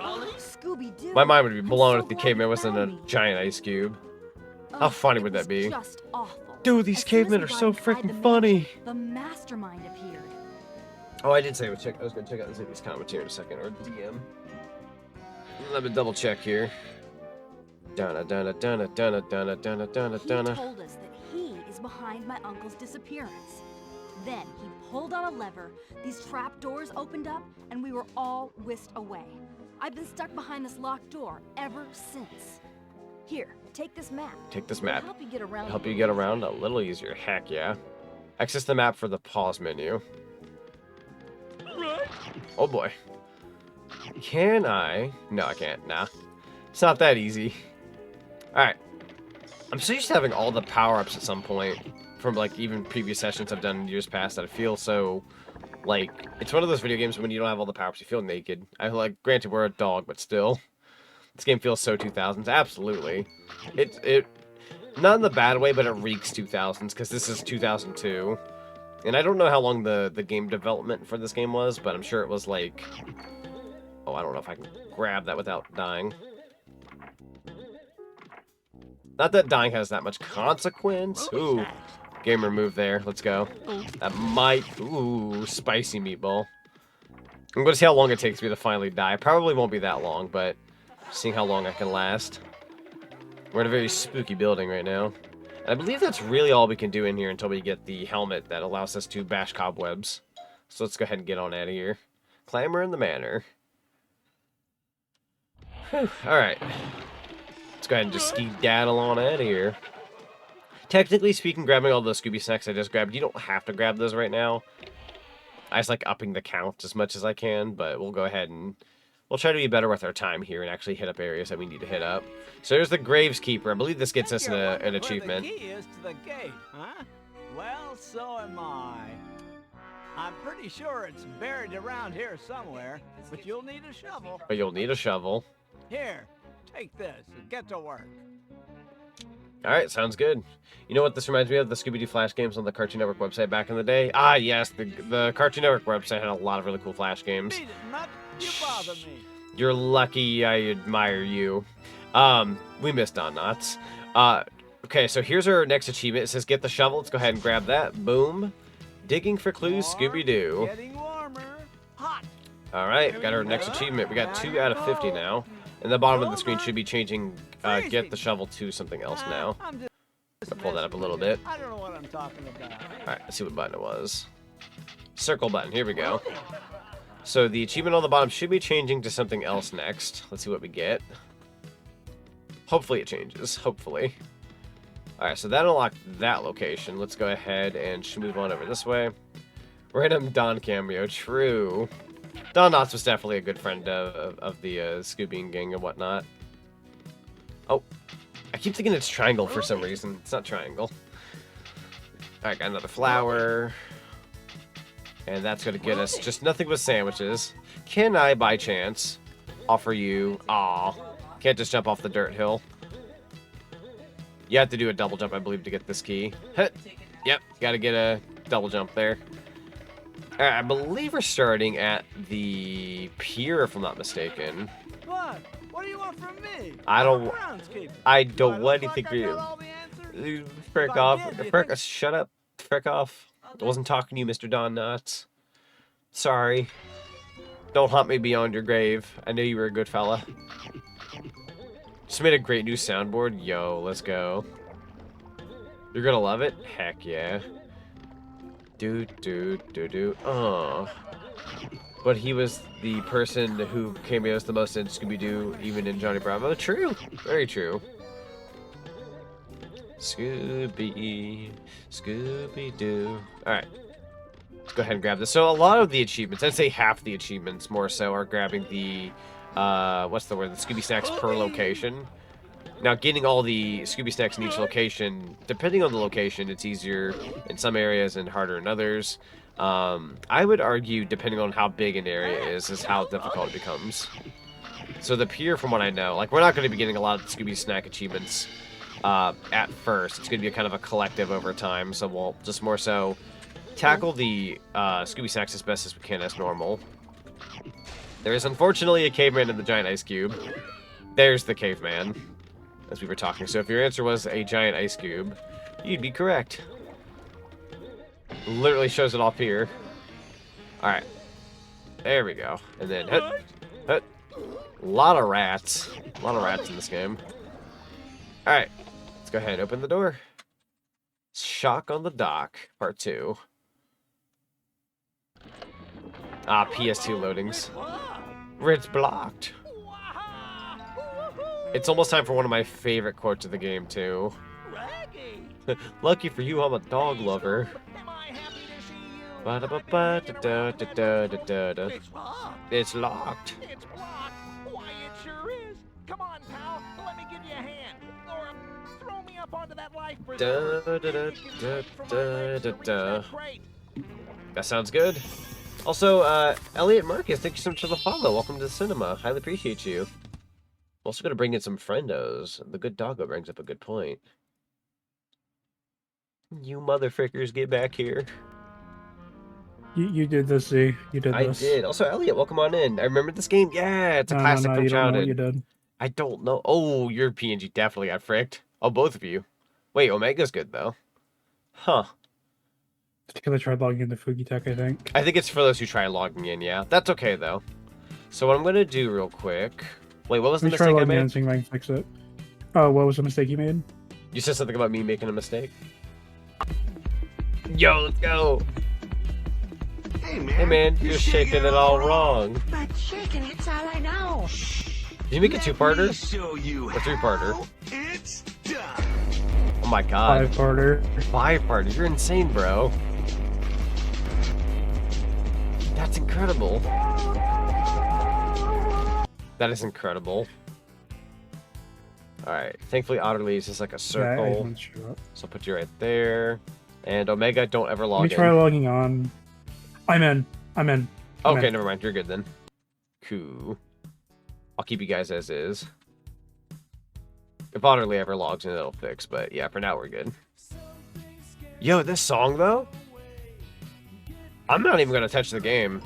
My mind would be blown if the caveman wasn't a giant ice cube. How funny would that be? Dude, these cavemen are so freaking funny. The mastermind appeared. Oh, I did say I was going to check out Ziggy's commentary in a second, or DM. Let me double check here. Donna. He told us that he is behind my uncle's disappearance. Then he pulled on a lever, these trap doors opened up, and we were all whisked away. I've been stuck behind this locked door ever since. Here, take this map. Take this map. It'll help you get around. Help you get around a little easier. Heck yeah. Access the map for the pause menu. Oh boy. Can I? No, I can't. Nah. It's not that easy. Alright. I'm so used to having all the power-ups at some point from like even previous sessions I've done in years past that I feel so like it's one of those video games when you don't have all the power-ups you feel naked. I like granted we're a dog, but still. This game feels so 2000s. Absolutely. It not in the bad way, but it reeks 2000s because this is 2002. And I don't know how long the game development for this game was, but I'm sure it was like... Oh, I don't know if I can grab that without dying. Not that dying has that much consequence. Ooh. Gamer move there. Let's go. That might... Ooh, spicy meatball. I'm going to see how long it takes me to finally die. Probably won't be that long, but... Seeing how long I can last. We're in a very spooky building right now. And I believe that's really all we can do in here until we get the helmet that allows us to bash cobwebs. So let's go ahead and get on out of here. Clamor in the manor. Alright. Let's go ahead and just skedaddle on out of here. Technically speaking, grabbing all those Scooby snacks I just grabbed, you don't have to grab those right now. I just like upping the count as much as I can, but we'll go ahead and... We'll try to be better with our time here and actually hit up areas that we need to hit up. So there's the Graves Keeper. I believe this gets us an achievement. The key is to the gate, huh? Well, so am I. I'm pretty sure it's buried around here somewhere, but you'll need a shovel. But you'll need a shovel. Here, take this and get to work. Alright, sounds good. You know what this reminds me of? The Scooby-Doo Flash games on the Cartoon Network website back in the day? Ah, yes, the Cartoon Network website had a lot of really cool Flash games. Beat it, Mutt. You bother me. You're lucky I admire you. We missed on Knots. Okay, so here's our next achievement. It says get the shovel. Let's go ahead and grab that. Boom. Digging for clues, Scooby-Doo. Getting warmer. Hot. Alright, got our next achievement. We got 2 out of 50 now. And the bottom of the screen should be changing get the shovel to something else now. I'll pull that up a little bit. I don't know what I'm talking about. Alright, let's see what button it was. Circle button. Here we go. So the achievement on the bottom should be changing to something else next. Let's see what we get. Hopefully it changes. Hopefully. Alright, so that unlocked that location. Let's go ahead and move on over this way. Random Don cameo. True. Don Knotts was definitely a good friend of the Scooby gang and whatnot. Oh. I keep thinking it's triangle for some reason. It's not triangle. Alright, got another flower. And that's going to get us just nothing but sandwiches. Can I, by chance, offer you... Aw. Can't just jump off the dirt hill. You have to do a double jump, I believe, to get this key. Yep, got to get a double jump there. Alright, I believe we're starting at the pier, if I'm not mistaken. What? What do you want from me? I don't want anything for you. you. Frick off. Frick, shut up. Frick off. I wasn't talking to you, Mr. Don Nuts. Sorry. Don't haunt me beyond your grave. I knew you were a good fella. Just made a great new soundboard. Yo, let's go. You're gonna love it? Heck yeah. Oh. But he was the person who came us the most in Scooby-Doo, even in Johnny Bravo. True. Very true. Scooby-Doo. Alright. Let's go ahead and grab this. So a lot of the achievements, I'd say half the achievements more so, are grabbing the, what's the word? The Scooby Snacks per location. Now, getting all the Scooby Snacks in each location, depending on the location, it's easier in some areas and harder in others. I would argue, depending on how big an area is how difficult it becomes. So the pier, from what I know, like, we're not going to be getting a lot of Scooby Snack achievements at first. It's going to be kind of a collective over time, so we'll just more so tackle the Scooby Snacks as best as we can as normal. There is unfortunately a caveman in the giant ice cube. There's the caveman, as we were talking. So if your answer was a giant ice cube, you'd be correct. Literally shows it off here. Alright. There we go. And then, hut. A lot of rats. A lot of rats in this game. Alright. Let's go ahead and open the door. Shock on the Dock, Part 2. Ah, PS2 loadings. It's blocked. It's almost time for one of my favorite quotes of the game, too. Lucky for you, I'm a dog lover. It's locked. It's blocked. Why, it sure is. Come on, pal. Let me give you a hand. Or throw me up onto that life preserver. That sounds good. Also, Elliot Marcus, thank you so much for the follow. Welcome to the cinema. Highly appreciate you. I'm also going to bring in some friendos. The good doggo brings up a good point. You motherfuckers, get back here. You did this, Z. You did this. I did. Also, Elliot, welcome on in. I remember this game. Yeah, it's a classic from you don't know childhood. what you did. I don't know. Oh, your PNG definitely got fricked. Oh, both of you. Wait, Omega's good, though. Huh. It's because I tried logging into Fugitech, I think. I think it's for those who try logging in, yeah. That's okay, though. So what I'm going to do real quick... Wait, what was the mistake I made? And see if I can fix it. Oh, what was the mistake you made? You said something about me making a mistake? Yo, let's go! Hey man, you're shaking it all wrong. But shaking it's all I know. Did you make a two-parter? Or three-parter? It's done. Oh my god. Five-parter. Five-parter. You're insane, bro. That's incredible. That is incredible. Alright. Thankfully, Otterly is just like a circle. Yeah, so I'll put you right there. And Omega, don't ever log in. Let me try logging on. I'm in. Okay, never mind. You're good then. Cool. I'll keep you guys as is. If Otterly ever logs in, it'll fix. But yeah, for now, we're good. Yo, this song, though? I'm not even going to touch the game.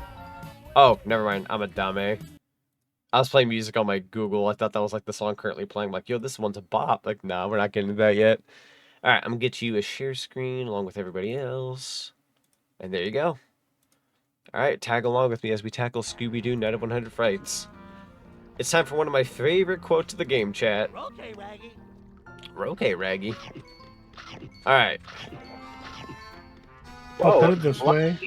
Oh, never mind. I'm a dummy. I was playing music on my Google. I thought that was like the song currently playing. I'm like, yo, this one's a bop. Like, nah, we're not getting to that yet. All right, I'm going to get you a share screen along with everybody else. And there you go. All right, tag along with me as we tackle Scooby-Doo Night of 100 Frights. It's time for one of my favorite quotes of the game, chat. Okay, Raggy. Okay, Raggy. All right. I'll put it this way.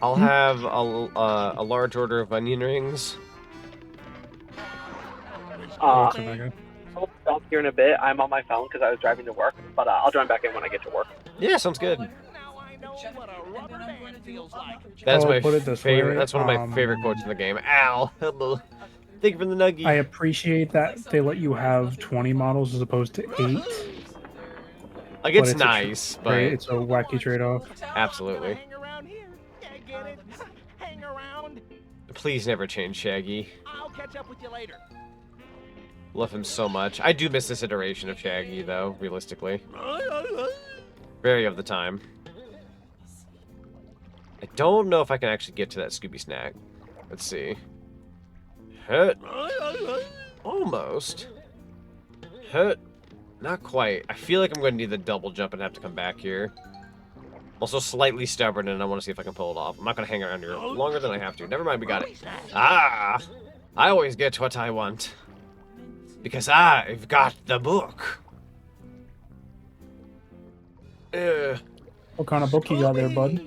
I'll have a large order of onion rings. I'll stop here in a bit. I'm on my phone because I was driving to work, but I'll join back in when I get to work. Yeah, sounds good. What a rubber band feels like. That's my put it this favorite. way, That's one of my favorite quotes in the game. Ow! Thank you for the nuggie. I appreciate that they let you have 20 models as opposed to 8. Like, it's nice, but it's a wacky trade-off. Absolutely. get it? Hang around. Please never change Shaggy. I'll catch up with you later. Love him so much. I do miss this iteration of Shaggy, though, realistically. Very of the time. I don't know if I can actually get to that Scooby snack. Let's see. Hit. Almost. Hit. Not quite. I feel like I'm going to need the double jump and have to come back here. Also slightly stubborn, and I want to see if I can pull it off. I'm not going to hang around here longer than I have to. Never mind, we got it. Ah! I always get what I want. Because I've got the book. What kind of book you got there, bud?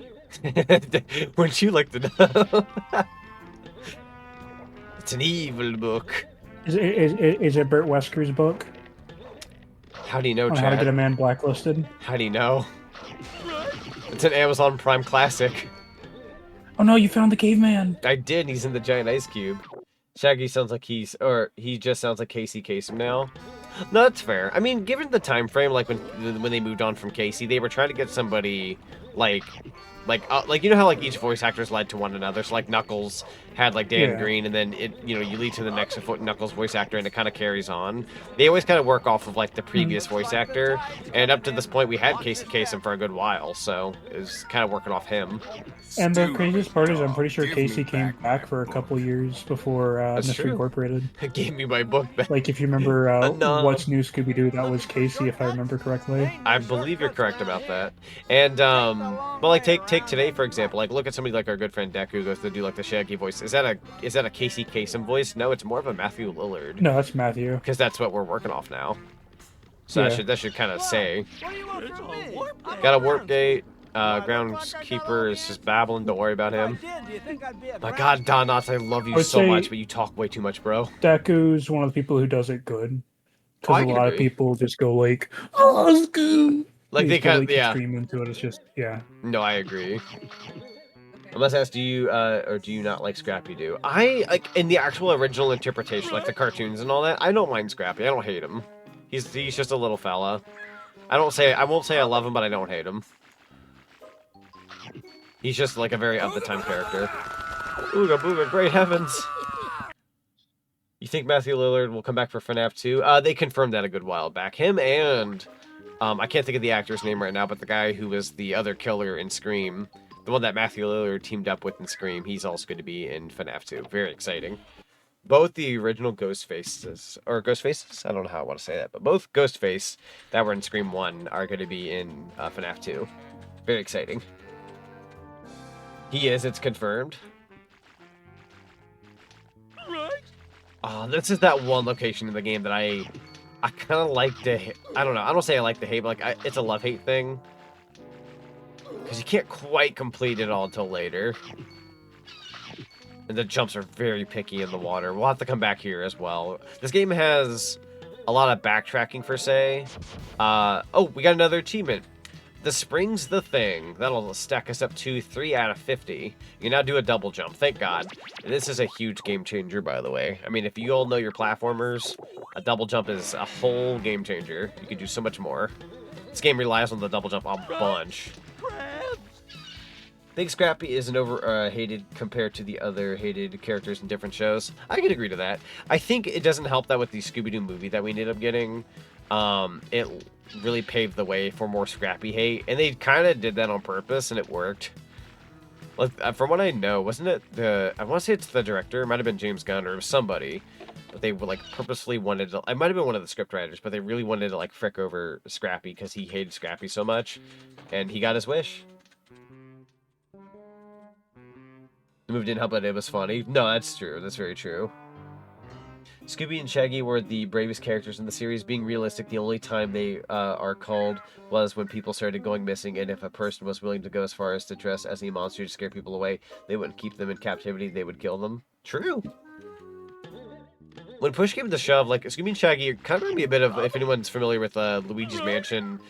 Wouldn't you like to know? It's an evil book. Is it Burt Wesker's book? How do you know, On Chad? how to get a man blacklisted? How do you know? It's an Amazon Prime classic. Oh no, you found the caveman! I did, he's in the giant ice cube. Shaggy sounds like he just sounds like Casey Kasem now. No, that's fair. I mean, given the time frame, like when they moved on from Casey, they were trying to get somebody like you know how like each voice actors led to one another. So like Knuckles had like Dan Green, and then you lead to the next Knuckles voice actor, and it kind of carries on. They always kind of work off of like the previous voice actor, and up to this point, we had Casey Kasem for a good while, so it was kind of working off him. And the craziest part is, I'm pretty sure Casey came back for a couple years before Mystery Incorporated. It gave me my book back. Like, if you remember What's New Scooby-Doo, that was Casey, if I remember correctly. I believe you're correct about that. And but like take today for example. Like look at somebody like our good friend Deck who goes to do like the Shaggy voice. Is that a Casey Kasem voice? No, it's more of a Matthew Lillard. No, that's Matthew. Because that's what we're working off now. So that should kind of say. Got a warp gate. Groundskeeper is just babbling. Don't worry about him. My God, Donuts, I love you so much, but you talk way too much, bro. Deku's one of the people who does it good. Because a lot of people just go like, "Oh, Scoob!" Like they kind of extreme into it. It's just No, I agree. I must ask, do you or do you not like Scrappy-Doo? I like in the actual original interpretation, like the cartoons and all that. I don't mind Scrappy. I don't hate him. He's just a little fella. I won't say I love him, but I don't hate him. He's just like a very of the time character. Ooga booga, great heavens! You think Matthew Lillard will come back for FNAF 2? They confirmed that a good while back. Him and I can't think of the actor's name right now, but the guy who was the other killer in Scream, the one that Matthew Lillard teamed up with in Scream, he's also going to be in FNAF 2. Very exciting. Both the original Ghostfaces, I don't know how I want to say that, but both Ghostface that were in Scream 1 are going to be in FNAF 2. Very exciting. He is, it's confirmed. Oh, this is that one location in the game that I kind of like to, I don't know, I don't say I like to hate, but like it's a love-hate thing. Because you can't quite complete it all until later. And the jumps are very picky in the water. We'll have to come back here as well. This game has a lot of backtracking per se. Oh, we got another achievement. The spring's the thing. That'll stack us up to 3 out of 50. You can now do a double jump, thank God. And this is a huge game changer, by the way. I mean, if you all know your platformers, a double jump is a whole game changer. You can do so much more. This game relies on the double jump a bunch. Think Scrappy isn't hated compared to the other hated characters in different shows? I can agree to that. I think it doesn't help that with the Scooby-Doo movie that we ended up getting, it really paved the way for more Scrappy hate, and they kind of did that on purpose, and it worked. Like, from what I know, wasn't it I want to say it's the director, it might have been James Gunn, or it was somebody, but they were, like, purposely wanted to, it might have been one of the script writers, but they really wanted to, like, frick over Scrappy, because he hated Scrappy so much, and he got his wish. The movie didn't help that it was funny. No, that's true. That's very true. Scooby and Shaggy were the bravest characters in the series. Being realistic, the only time they are called was when people started going missing, and if a person was willing to go as far as to dress as a monster to scare people away, they wouldn't keep them in captivity, they would kill them. True. When push came to shove, like, Scooby and Shaggy kind of remind me a bit of, if anyone's familiar with Luigi's Mansion,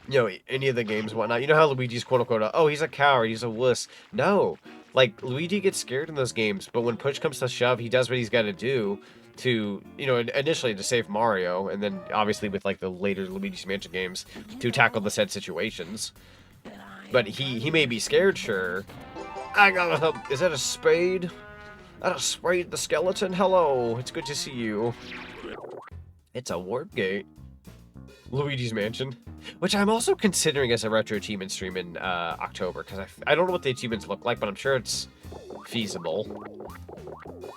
you know, any of the games and whatnot. You know how Luigi's quote-unquote, oh, he's a coward, he's a wuss. No. Like, Luigi gets scared in those games, but when push comes to shove, he does what he's got to do to, you know, initially to save Mario, and then obviously with, like, the later Luigi's Mansion games, to tackle the said situations. But he may be scared, sure, I got a... Is that a spade? That a spade the skeleton? Hello, it's good to see you. It's a warp gate. Luigi's Mansion. Which I'm also considering as a retro achievement stream in October, because I don't know what the achievements look like, but I'm sure it's feasible.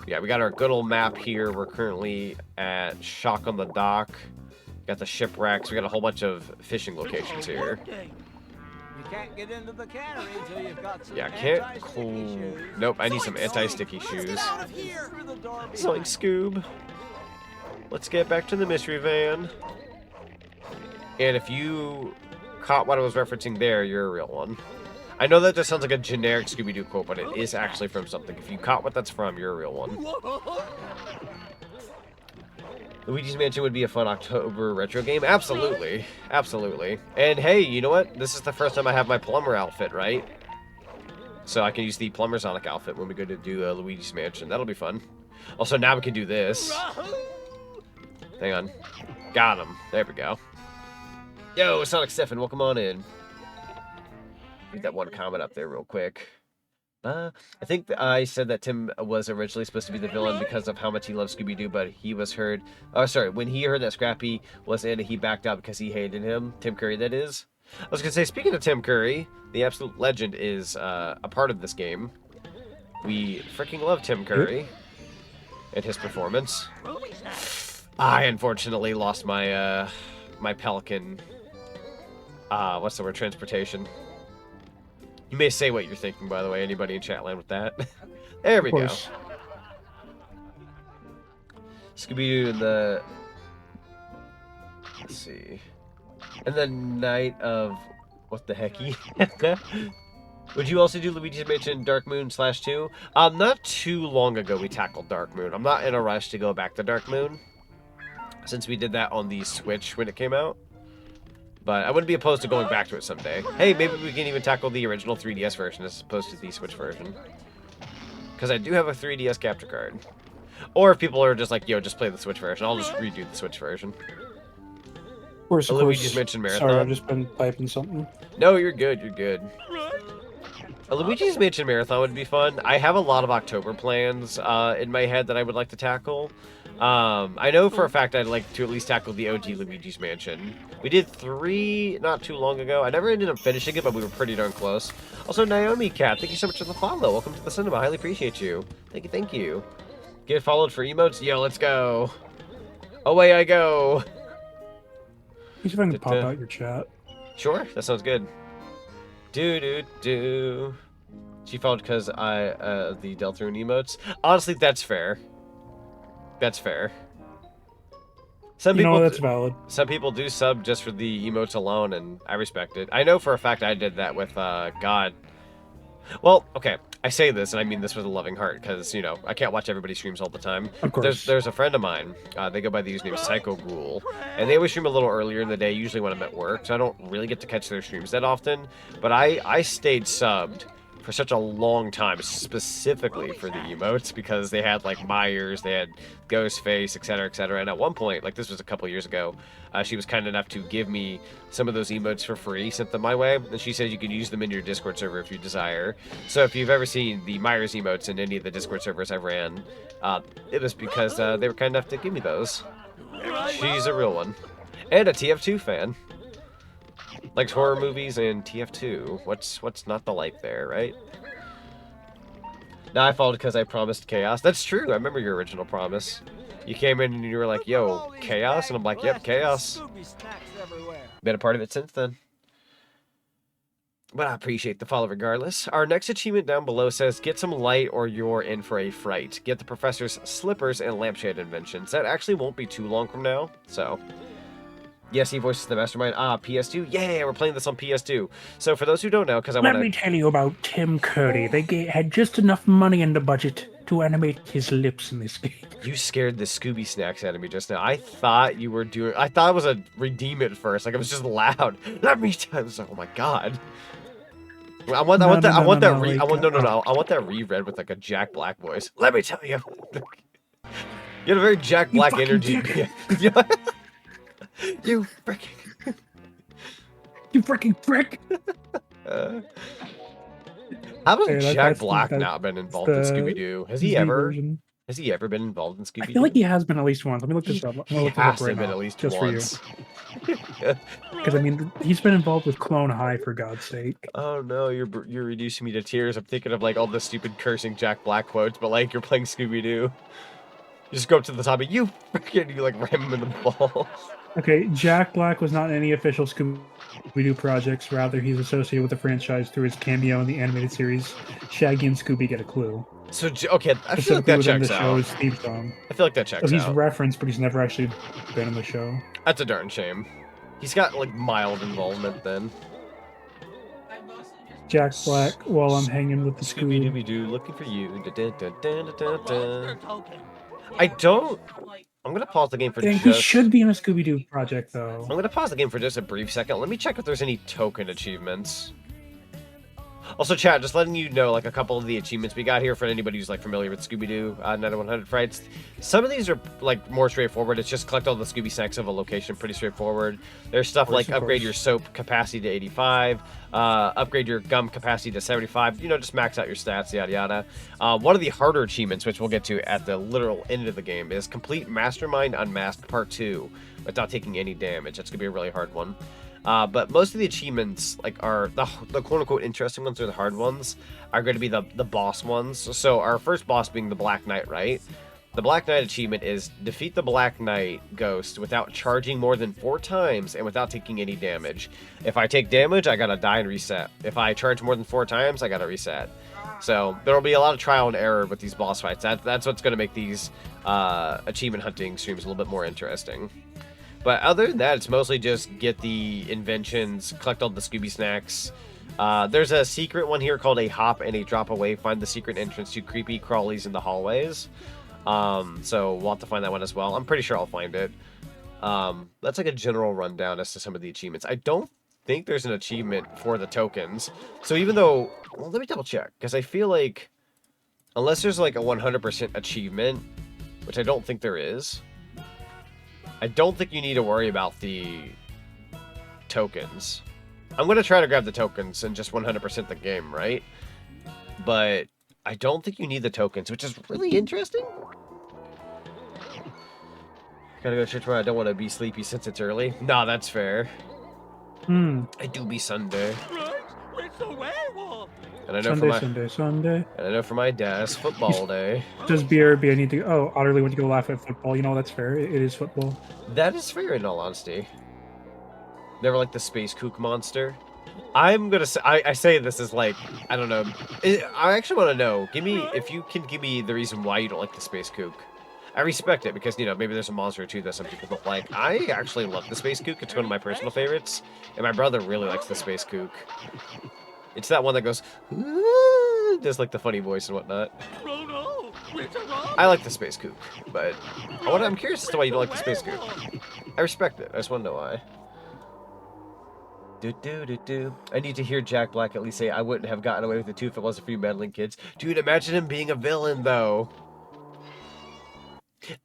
Yeah, we got our good old map here. We're currently at Shock on the Dock. We got the shipwrecks. We got a whole bunch of fishing locations here. You can't get into the cannery until you've got some Cool. Nope, I need some anti-sticky shoes. Zoink, Scoob. Let's get back to the mystery van. And if you caught what I was referencing there, you're a real one. I know that just sounds like a generic Scooby-Doo quote, but it is actually from something. If you caught what that's from, you're a real one. Luigi's Mansion would be a fun October retro game? Absolutely. Absolutely. And hey, you know what? This is the first time I have my plumber outfit, right? So I can use the plumber Sonic outfit when we go to do Luigi's Mansion. That'll be fun. Also, now we can do this. Hang on. Got him. There we go. Yo, Sonic Stefan, welcome on in. Read that one comment up there real quick. I think I said that Tim was originally supposed to be the villain because of how much he loves Scooby-Doo, but he was heard... Oh, sorry. When he heard that Scrappy was in it, he backed out because he hated him. Tim Curry, that is. I was going to say, speaking of Tim Curry, the absolute legend is a part of this game. We freaking love Tim Curry and his performance. I unfortunately lost my my Pelican... what's the word? Transportation. You may say what you're thinking, by the way. Anybody in chat land with that? There we go. Scooby-Doo and the... Let's see. And the night of... What the hecky? Would you also do Luigi's Mansion Dark Moon /2? Not too long ago we tackled Dark Moon. I'm not in a rush to go back to Dark Moon, since we did that on the Switch when it came out. But I wouldn't be opposed to going back to it someday. Hey, maybe we can even tackle the original 3DS version as opposed to the Switch version. Because I do have a 3DS capture card. Or if people are just like, yo, just play the Switch version, I'll just redo the Switch version. Of course. Luigi's Mansion Marathon. Sorry, I've just been typing something. No, you're good, you're good. A Luigi's Mansion Marathon would be fun. I have a lot of October plans in my head that I would like to tackle. I know for a fact I'd like to at least tackle the OG Luigi's Mansion. We did 3 not too long ago. I never ended up finishing it, but we were pretty darn close. Also, Naomi Cat, thank you so much for the follow. Welcome to the cinema. Highly appreciate you. Thank you, thank you. Get followed for emotes? Yo, let's go. Away I go. You see if I can pop out your chat. Sure, that sounds good. Do. She followed because the Deltarune emotes. Honestly, that's fair. That's fair. Some people, that's valid. Some people do sub just for the emotes alone, and I respect it. I know for a fact I did that with God. Well, okay, I say this, and I mean this with a loving heart, because, you know, I can't watch everybody's streams all the time. Of course. There's a friend of mine, they go by the username Psycho Ghoul, and they always stream a little earlier in the day, usually when I'm at work, so I don't really get to catch their streams that often, but I stayed subbed for such a long time, specifically for the emotes, because they had like Myers, they had Ghostface, etc., and at one point, like this was a couple years ago, she was kind enough to give me some of those emotes for free, sent them my way, and she said you can use them in your Discord server if you desire. So if you've ever seen the Myers emotes in any of the Discord servers I ran, it was because they were kind enough to give me those. She's a real one. And a TF2 fan. Likes horror movies and TF2. What's not the like there, right? Now I followed because I promised chaos. That's true. I remember your original promise. You came in and you were like, yo, chaos? And I'm like, yep, chaos. Been a part of it since then. But I appreciate the follow regardless. Our next achievement down below says, get some light or you're in for a fright. Get the professor's slippers and lampshade inventions. That actually won't be too long from now, so... Yes, he voices the mastermind. PS2? Yeah, we're playing this on PS2. So for those who don't know, because Let me tell you about Tim Curry. They had just enough money in the budget to animate his lips in this game. You scared the Scooby Snacks out of me just now. I thought you were doing... I thought it was a redeem at first. Like, it was just loud. Let me tell you... Oh, my God. I want that reread with, like, a Jack Black voice. Let me tell you. You had a very Jack Black energy. You freaking... You freaking prick! How has Yeah, Jack Black not been involved in Scooby-Doo? Has he ever? version. Has he ever been involved in I Scooby-Doo? feel like he has been at least once. Let me look this up. I'm He gonna look this has up to right have been now, at least just once. for you. Because I mean, he's been involved with Clone High for God's sake. Oh no, you're reducing me to tears. I'm thinking of like all the stupid cursing Jack Black quotes, but like you're playing Scooby-Doo. You just go up to the top of you freaking you like ram him in the balls. Okay, Jack Black was not in any official Scooby-Doo projects. Rather, he's associated with the franchise through his cameo in the animated series Shaggy and Scooby Get a Clue. So okay, I feel like Specifically that within checks the out. show's theme song. I feel like that checks So he's out. referenced, but he's never actually been in the show. That's a darn shame. He's got like mild involvement then. Jack Black, while I'm hanging with the Scooby-Doo, looking for you. I don't. I'm gonna pause the game for Dang, just. he should be in a Scooby-Doo project, though. I'm gonna pause the game for just a brief second. Let me check if there's any token achievements. Also, chat, just letting you know, like, a couple of the achievements we got here for anybody who's, like, familiar with Scooby-Doo, 9100 Frights. Some of these are, like, more straightforward. It's just collect all the Scooby snacks of a location. Pretty straightforward. There's stuff like upgrade your soap capacity to 85, upgrade your gum capacity to 75, you know, just max out your stats, yada, yada. One of the harder achievements, which we'll get to at the literal end of the game, is complete Mastermind Unmasked Part 2 without taking any damage. That's going to be a really hard one. But most of the achievements, like, are the quote-unquote interesting ones, or the hard ones, are going to be the boss ones. So our first boss being the Black Knight, right? The Black Knight achievement is defeat the Black Knight ghost without charging more than 4 times and without taking any damage. If I take damage, I gotta die and reset. If I charge more than 4 times, I gotta reset. So there will be a lot of trial and error with these boss fights. That's what's going to make these achievement hunting streams a little bit more interesting. But other than that, it's mostly just get the inventions, collect all the Scooby snacks. There's a secret one here called a hop and a drop away. Find the secret entrance to creepy crawlies in the hallways. So we'll have to find that one as well. I'm pretty sure I'll find it. That's like a general rundown as to some of the achievements. I don't think there's an achievement for the tokens. So even though, well, let me double check, because I feel like unless there's like a 100% achievement, which I don't think there is, I don't think you need to worry about the tokens. I'm going to try to grab the tokens and just 100% the game, right? But I don't think you need the tokens, which is really interesting. Gotta go to church where I don't want to be sleepy since it's early. Nah, that's fair. I do be Sunday. It's a werewolf. And I know Sunday. And I know for my dad, it's football day. Does BRB, I need to... Oh, utterly went to go laugh at football. You know, that's fair. It is football. That is fair, in all honesty. Never like the space kook monster. I'm gonna say... I say this as like... I don't know. I actually want to know. If you can give me the reason why you don't like the space kook. I respect it because, you know, maybe there's a monster or two that some people don't like. I actually love the space kook. It's one of my personal favorites. And my brother really likes the space kook. It's that one that goes, just like the funny voice and whatnot. I like the space kook, but I'm curious as to why you don't like the space kook. I respect it. I just want to know why. I need to hear Jack Black at least say, I wouldn't have gotten away with it too if it wasn't for you meddling kids. Dude, imagine him being a villain, though.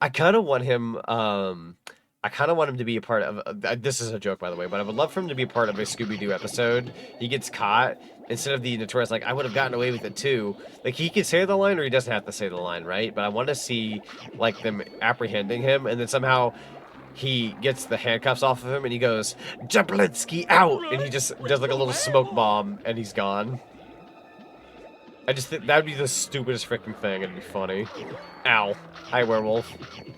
I kind of want him, to be a part of, this is a joke, by the way, but I would love for him to be a part of a Scooby-Doo episode. He gets caught, instead of the notorious, like, I would have gotten away with it too. Like, he can say the line, or he doesn't have to say the line, right? But I want to see, like, them apprehending him, and then somehow he gets the handcuffs off of him, and he goes, Jablinski, out! And he just does, like, a little smoke bomb, and he's gone. I just think that would be the stupidest freaking thing. It'd be funny. Ow. Hi, werewolf.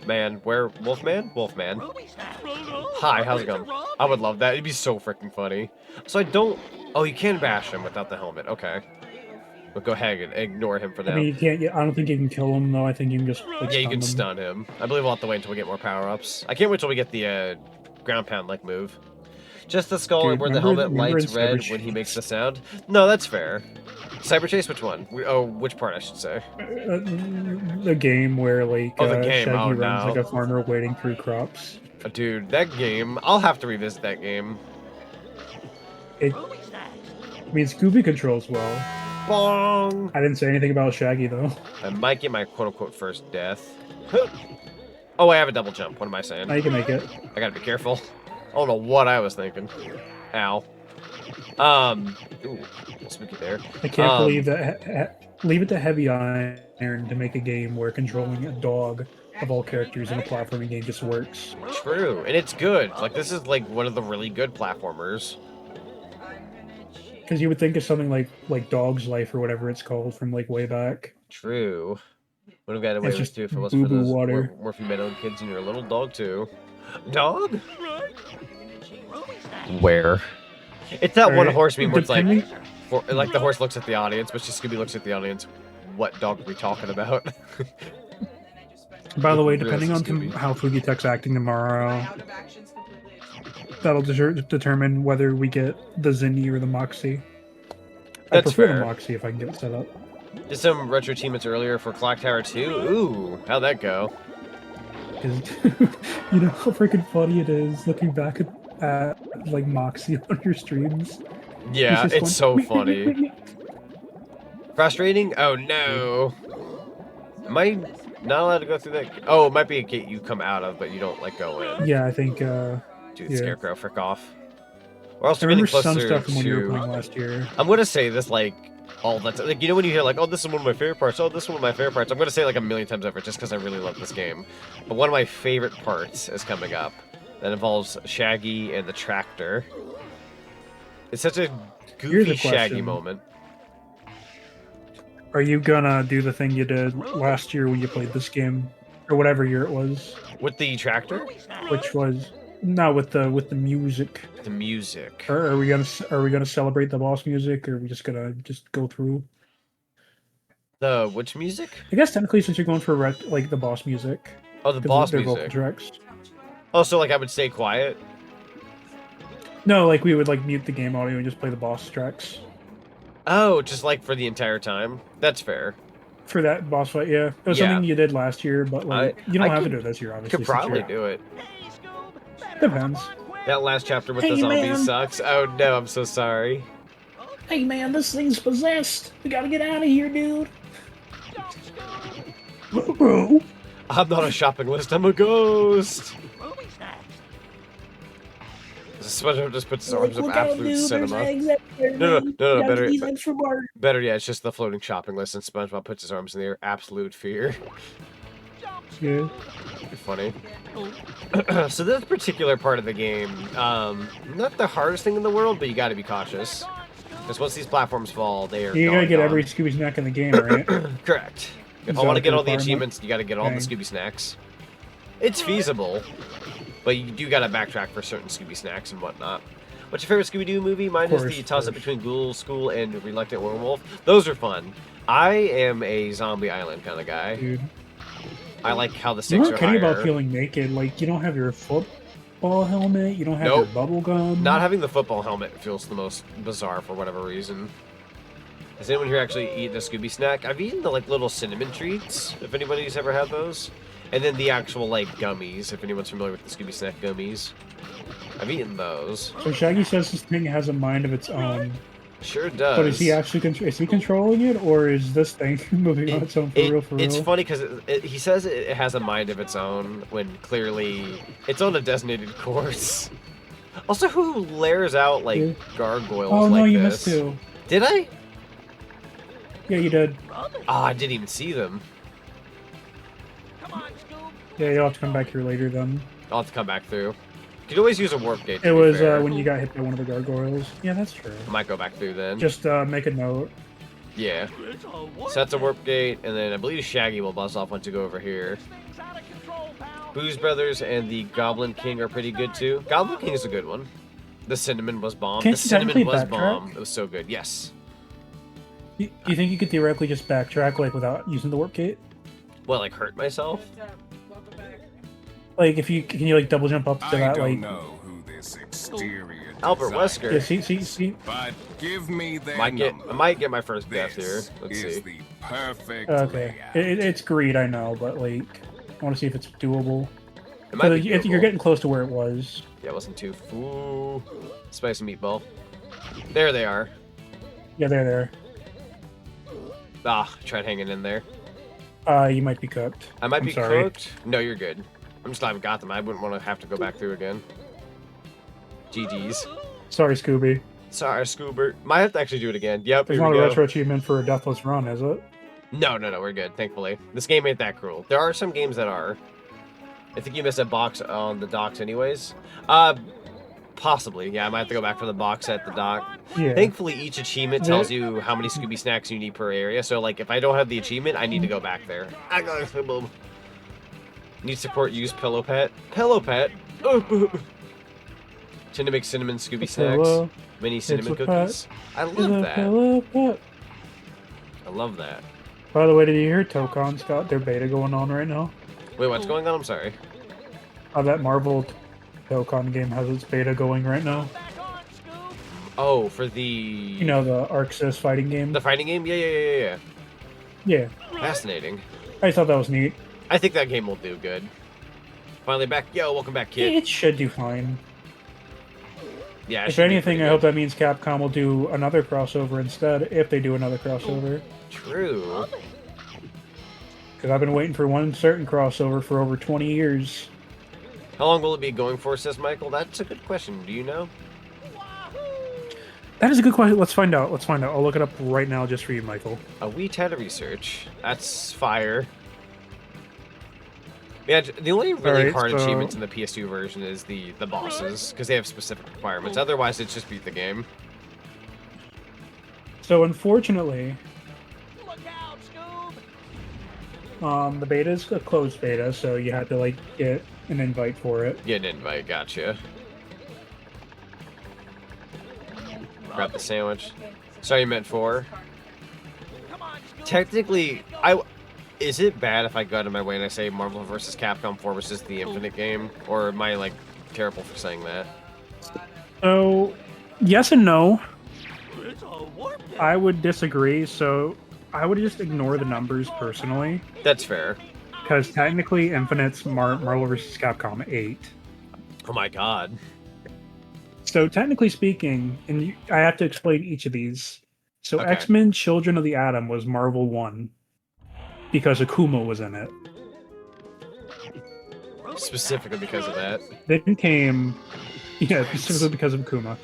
Man. Wolf man? Wolf man. Hi, how's it going? I would love that. It'd be so freaking funny. So I don't... Oh, you can bash him without the helmet. Okay. But go ahead and ignore him for now. I mean, you can't... I don't think you can kill him, though. I think you can just... Like, yeah, you can stun him. I believe we'll have to wait until we get more power-ups. I can't wait till we get the ground pound-like move. Just the skull. Dude, and where the helmet lights red when he makes the sound. No, that's fair. Cyber Chase, which one? Which part, I should say? The game where, like, the game. Shaggy Oh, runs no. like a farmer wading through crops. Dude, that game, I'll have to revisit that game. I mean, Scooby controls well. Bong! I didn't say anything about Shaggy, though. I might get my quote-unquote first death. Oh, I have a double jump. What am I saying? Now you can make it. I gotta be careful. I don't know what I was thinking. Ow. Ooh, spooky there. I can't believe that. Leave it to Heavy Iron to make a game where controlling a dog of all characters in a platforming game just works. True, and it's good. Like, this is like one of the really good platformers. Because you would think of something like Dog's Life or whatever it's called from like way back. True. Would have got away It's with just too if it wasn't for boo-boo those water. Murphy Meadow kids and your little dog too. Dog? Where? It's that one Alright, horse meme where it's like, depending- like the horse looks at the audience, but just Scooby looks at the audience. What dog are we talking about? By the way, Realistic depending on Scooby. how Fugitech's acting tomorrow, that'll determine whether we get the Zinni or the Moxie. I That's prefer fair. the Moxie if I can get it set up. Did some retro achievements earlier for Clock Tower 2. Ooh, how'd that go? Because you know how freaking funny it is looking back at like Moxie on your streams. Yeah, He's just it's so going, funny. Frustrating? Oh no. Am I not allowed to go through that? Oh, it might be a gate you come out of, but you don't like go in. Yeah, I think. Dude, yeah. Scarecrow, frick off. We're also I remember getting closer some stuff from when you were to- playing last year. I'm gonna say this like all the time. Like, you know when you hear like, oh, this is one of my favorite parts. Oh, this is one of my favorite parts. I'm gonna say it like a million times over just because I really love this game. But one of my favorite parts is coming up. That involves Shaggy and the tractor. It's such a Here's goofy a Shaggy question. moment. Are you gonna do the thing you did last year when you played this game, or whatever year it was? With the tractor? Which was no, with the music. The music. Or are we gonna celebrate the boss music, or are we just gonna go through? The which music? I guess technically, since you're going for like the boss music. Oh, the 'cause boss they're vocal music. tracks. Oh, so like I would stay quiet? No, like we would like mute the game audio and just play the boss tracks Oh, just like for the entire time? That's fair. for that boss fight. Yeah, it was Yeah. something you did last year, but like you don't have to do it this year. Obviously, Could since probably you're- do it. Depends. That last chapter with Hey, the zombies man. sucks. Oh no, I'm so sorry. Hey man, this thing's possessed. We gotta get out of here, dude. Bro. I'm not a shopping list, I'm a ghost. SpongeBob just puts his arms up, absolute cinema. No, better yet, it's just the floating shopping list, and SpongeBob puts his arms in the air, absolute fear. Yeah. Funny. So this particular part of the game, not the hardest thing in the world, but you gotta be cautious. Because once these platforms fall, they are You gotta get gone. every Scooby snack in the game, right? Correct. If I Is want to that get the all the requirement? achievements, you gotta get all the Dang. Scooby snacks. It's feasible, but you do gotta backtrack for certain Scooby snacks and whatnot. What's your favorite Scooby-Doo movie? Mine is the toss-up between Ghoul School and Reluctant Werewolf. Those are fun. I am a Zombie Island kind of guy. Dude. I like how the You stakes weren't are kidding higher. about feeling naked. Like you don't have your football helmet. You don't have your Nope. bubble gum. Not having the football helmet feels the most bizarre for whatever reason. Has anyone here actually eaten a Scooby snack? I've eaten the like little cinnamon treats, if anybody's ever had those. And then the actual like gummies, if anyone's familiar with the Scooby snack gummies. I've eaten those. So Shaggy says this thing has a mind of its own. Sure does. But is he actually is he controlling it, or is this thing moving on its own for real? It's funny because he says it has a mind of its own when clearly it's on a designated course. Also, who layers out like gargoyles Oh like no, you this? missed two. Did I? Yeah, you did. Ah, I didn't even see them. Yeah, you'll have to come back here later then. I'll have to come back through. You can always use a warp gate. It was when you got hit by one of the gargoyles. Yeah, that's true. I might go back through then. Just make a note. Yeah. So that's a warp gate, and then I believe Shaggy will buzz off once you go over here. Booze Brothers and the Goblin King are pretty good too. Goblin King is a good one. The cinnamon was bomb. Can't The you cinnamon technically was backtrack? bomb. It was so good. Yes. Do you think you could theoretically just backtrack like without using the warp gate? What, like hurt myself? Like if you can you like double jump up to that like Albert Wesker. Yeah, see. But give me their I number. might get my first death here. Let's is see. the perfect Okay, it's greed, I know, but like I want to see if it's doable. It might be You're doable. getting close to where it was. Yeah, it wasn't too. Ooh, spicy meatball. There they are. Yeah, there. Ah, tried hanging in there. You might be cooked. I might I'm be sorry. cooked. No, you're good. I'm just glad we got them. I wouldn't want to have to go back through again. GG's. Sorry, Scooby. Sorry, Scoobert. Might have to actually do it again. Yep, There's here not we a go. retro achievement for a deathless run, is it? No, we're good, thankfully. This game ain't that cruel. There are some games that are. I think you missed a box on the docks anyways. Possibly. Yeah, I might have to go back for the box at the dock. Yeah. Thankfully, each achievement tells you how many Scooby snacks you need per area. So, like, if I don't have the achievement, I need to go back there. I go. Need support, use Pillow Pet. Pillow Pet? Tend to make cinnamon Scooby snacks. Mini cinnamon cookies. I love that. I love that. By the way, did you hear Tokon's got their beta going on right now? Wait, what's going on? I'm sorry. That Marvel Tokon game has its beta going right now. Oh, for the... You know, the Arxis fighting game? The fighting game? Yeah. Yeah. Fascinating. I thought that was neat. I think that game will do good. Finally back. Yo, welcome back, kid. It should do fine. Yeah, if anything, I hope that means Capcom will do another crossover instead, if they do another crossover. True. Because I've been waiting for one certain crossover for over 20 years. How long will it be going for, says Michael? That's a good question. Do you know? That is a good question. Let's find out. I'll look it up right now just for you, Michael. A wee tad of research. That's fire. Yeah, the only really hard achievements in the PS2 version is the bosses, because they have specific requirements. Otherwise, it's just beat the game. So, unfortunately, the beta is a closed beta, so you have to, like, get an invite for it. Get an invite, gotcha. Grab the sandwich. Sorry, you meant 4. Technically, is it bad if I go out of my way and I say Marvel vs. Capcom 4 was just the Infinite game? Or am I, like, terrible for saying that? So, yes and no. I would disagree, so I would just ignore the numbers personally. That's fair. Because technically, Infinite's Marvel vs. Capcom 8. Oh my god. So, technically speaking, and I have to explain each of these. So, Okay. X-Men Children of the Atom was Marvel 1. Because Akuma was in it. Specifically because of that. Then came... Yeah, specifically because of Akuma.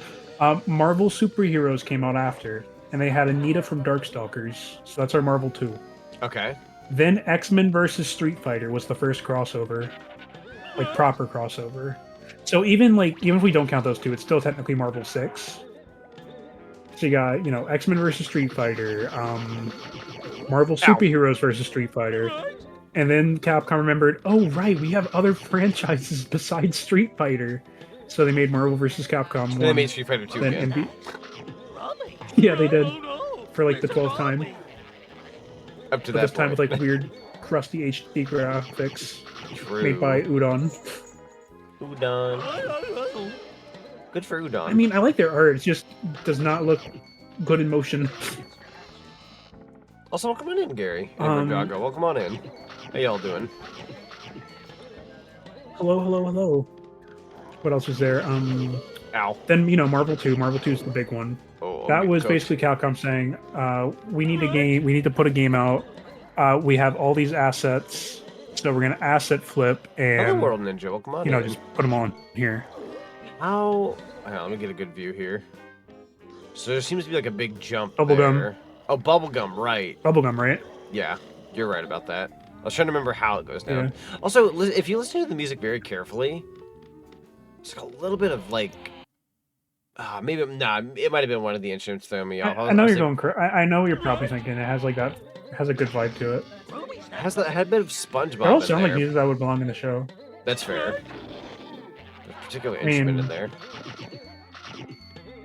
Marvel Superheroes came out after. And they had Anita from Darkstalkers. So that's our Marvel 2. Okay. Then X-Men vs. Street Fighter was the first crossover. Like, proper crossover. So even if we don't count those two, it's still technically Marvel 6. So you got, X-Men vs. Street Fighter, Marvel Superheroes vs. Street Fighter, and then Capcom remembered, oh right, we have other franchises besides Street Fighter. So they made Marvel vs. Capcom 1. They made Street Fighter 2 again. Yeah, they did. For like the 12th time. Up to but that this time point. with like weird, crusty HD graphics. True. Made by Udon. Udon. Good for Udon. I mean, I like their art. It just does not look good in motion. Also, welcome on in, Gary. And Gaga. Welcome on in. How y'all doing? Hello. What else was there? Ow. Then, Marvel 2. Marvel 2 is the big one. Oh, that was basically Capcom saying, we need a game, we need to put a game out. We have all these assets, so we're going to asset flip and... Hello, World Ninja. Welcome on in. just put them on here. How... Hang on, let me get a good view here. So there seems to be like a big jump Bubblegum. there. Oh, Bubblegum, right. Bubblegum, right? Yeah, you're right about that. I was trying to remember how it goes down. Yeah. Also, if you listen to the music very carefully, it's like a little bit of like... maybe it might have been one of the instruments throwing me off. I know you're going... I know you're probably thinking it has like that... It has a good vibe to it. Had a bit of SpongeBob They all in sound there. like music that would belong in the show. That's fair. There's a particular instrument in there.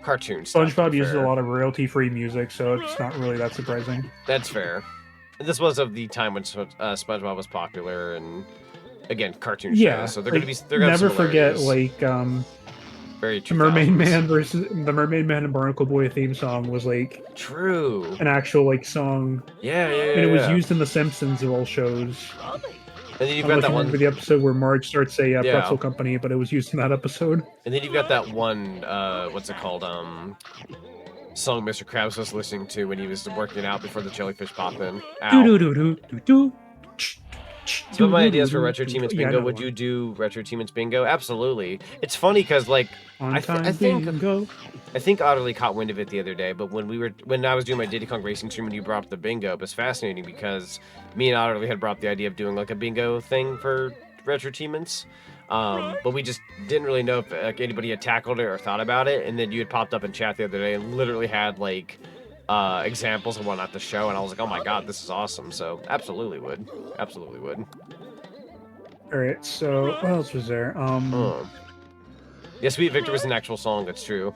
Cartoon stuff. SpongeBob uses a lot of royalty-free music, so it's not really that surprising. That's fair. And this was of the time when SpongeBob was popular, and again, cartoon shows. Yeah, So they're going to be. They're gonna have never forget similarities. Very the Mermaid Man versus the Mermaid Man and Barnacle Boy theme song was like true an actual like song. Yeah. And it was used in the Simpsons of all shows. And then you've got that one. Remember the episode where Marge starts a Yeah. pretzel company, but it was used in that episode. And then you've got that one. What's it called? Song Mr. Krabs was listening to when he was working out before the jellyfish pop in. Ow. Do do do do do do. Some of my ideas for Retro Achievements Yeah, I Bingo. know Would one. you do Retro Achievements Bingo? Absolutely. It's funny because like I think Otterly caught wind of it the other day. But when I was doing my Diddy Kong Racing stream and you brought up the bingo, it was fascinating because me and Otterly had brought up the idea of doing like a bingo thing for Retro Achievements. But we just didn't really know if like, anybody had tackled it or thought about it. And then you had popped up in chat the other day and literally had like examples of whatnot to show, and I was like, oh my god, this is awesome. So absolutely would. Alright, so what else was there? Yeah, Sweet Victor was an actual song, that's true.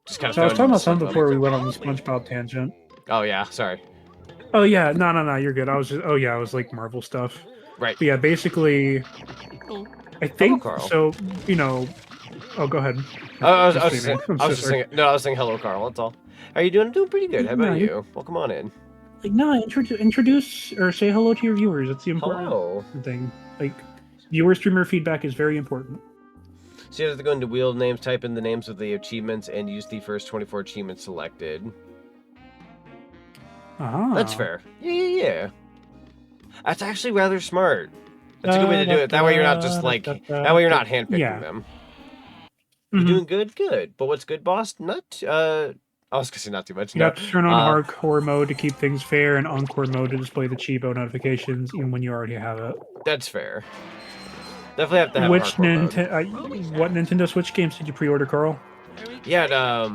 Just kind of So I was talking about something SpongeBob. before we went on the SpongeBob tangent. Oh yeah, sorry. Oh yeah, no, you're good. I was like Marvel stuff. Right. But yeah, basically, I think Carl. so. You know, oh, go ahead. I was just saying. No, I was saying hello, Carl. That's all. How you doing? I'm doing pretty good. How about you? Well, come on in. Like, no, introduce or say hello to your viewers. That's the important thing. Like, viewer streamer feedback is very important. So you have to go into wheel names, type in the names of the achievements, and use the first 24 achievements selected. Ah. That's fair. Yeah. That's actually rather smart. That's a good way to do it. That way you're not just like, that way you're not handpicking them. You're doing good? Good. But what's good, boss? Not, I was gonna say not too much. You have to turn on hardcore mode to keep things fair and encore mode to display the cheapo notifications even when you already have it. That's fair. Definitely have to have What Nintendo Switch games did you pre-order, Carl? Yeah,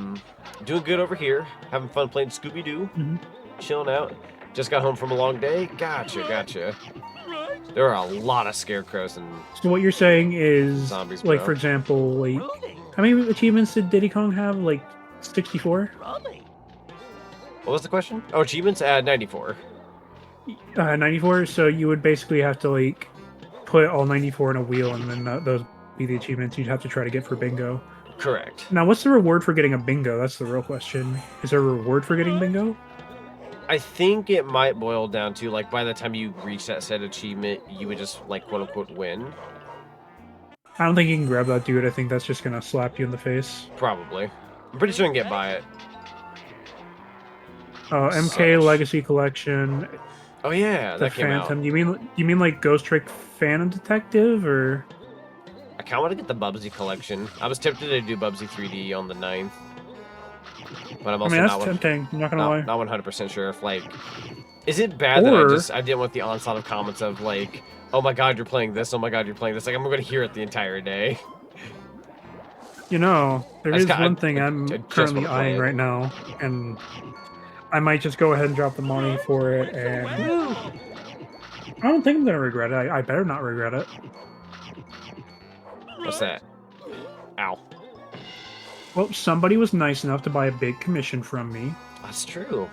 doing good over here. Having fun playing Scooby-Doo. Chilling out. Just got home from a long day. Gotcha. There are a lot of scarecrows and so what you're saying is, zombies, like, bro. for example, like, how many achievements did Diddy Kong have? Like, 64? What was the question? Oh, achievements? 94. 94, so you would basically have to, like, put all 94 in a wheel, and then those would be the achievements you'd have to try to get for bingo. Correct. Now, what's the reward for getting a bingo? That's the real question. Is there a reward for getting bingo? I think it might boil down to, like, by the time you reach that set achievement, you would just, like, quote-unquote, win. I don't think you can grab that dude. I think that's just gonna slap you in the face. Probably. I'm pretty sure I can get by it. Oh, MK Legacy Collection. Oh yeah, the that came Phantom. out. You mean like Ghost Trick Phantom Detective, or? I kind of want to get the Bubsy collection. I was tempted to do Bubsy 3D on the 9th. But I'm also that's tempting. I'm not gonna lie. Not 100% sure if, like, is it bad that I didn't want the onslaught of comments of, like, oh my god, you're playing this, oh my god, you're playing this. Like, I'm going to hear it the entire day. You know, there is one thing I I'm just currently wanna play eyeing it. right now, and I might just go ahead and drop the money for it, and I don't think I'm gonna regret it. I better not regret it. What's that? Ow. Well, somebody was nice enough to buy a big commission from me. That's true.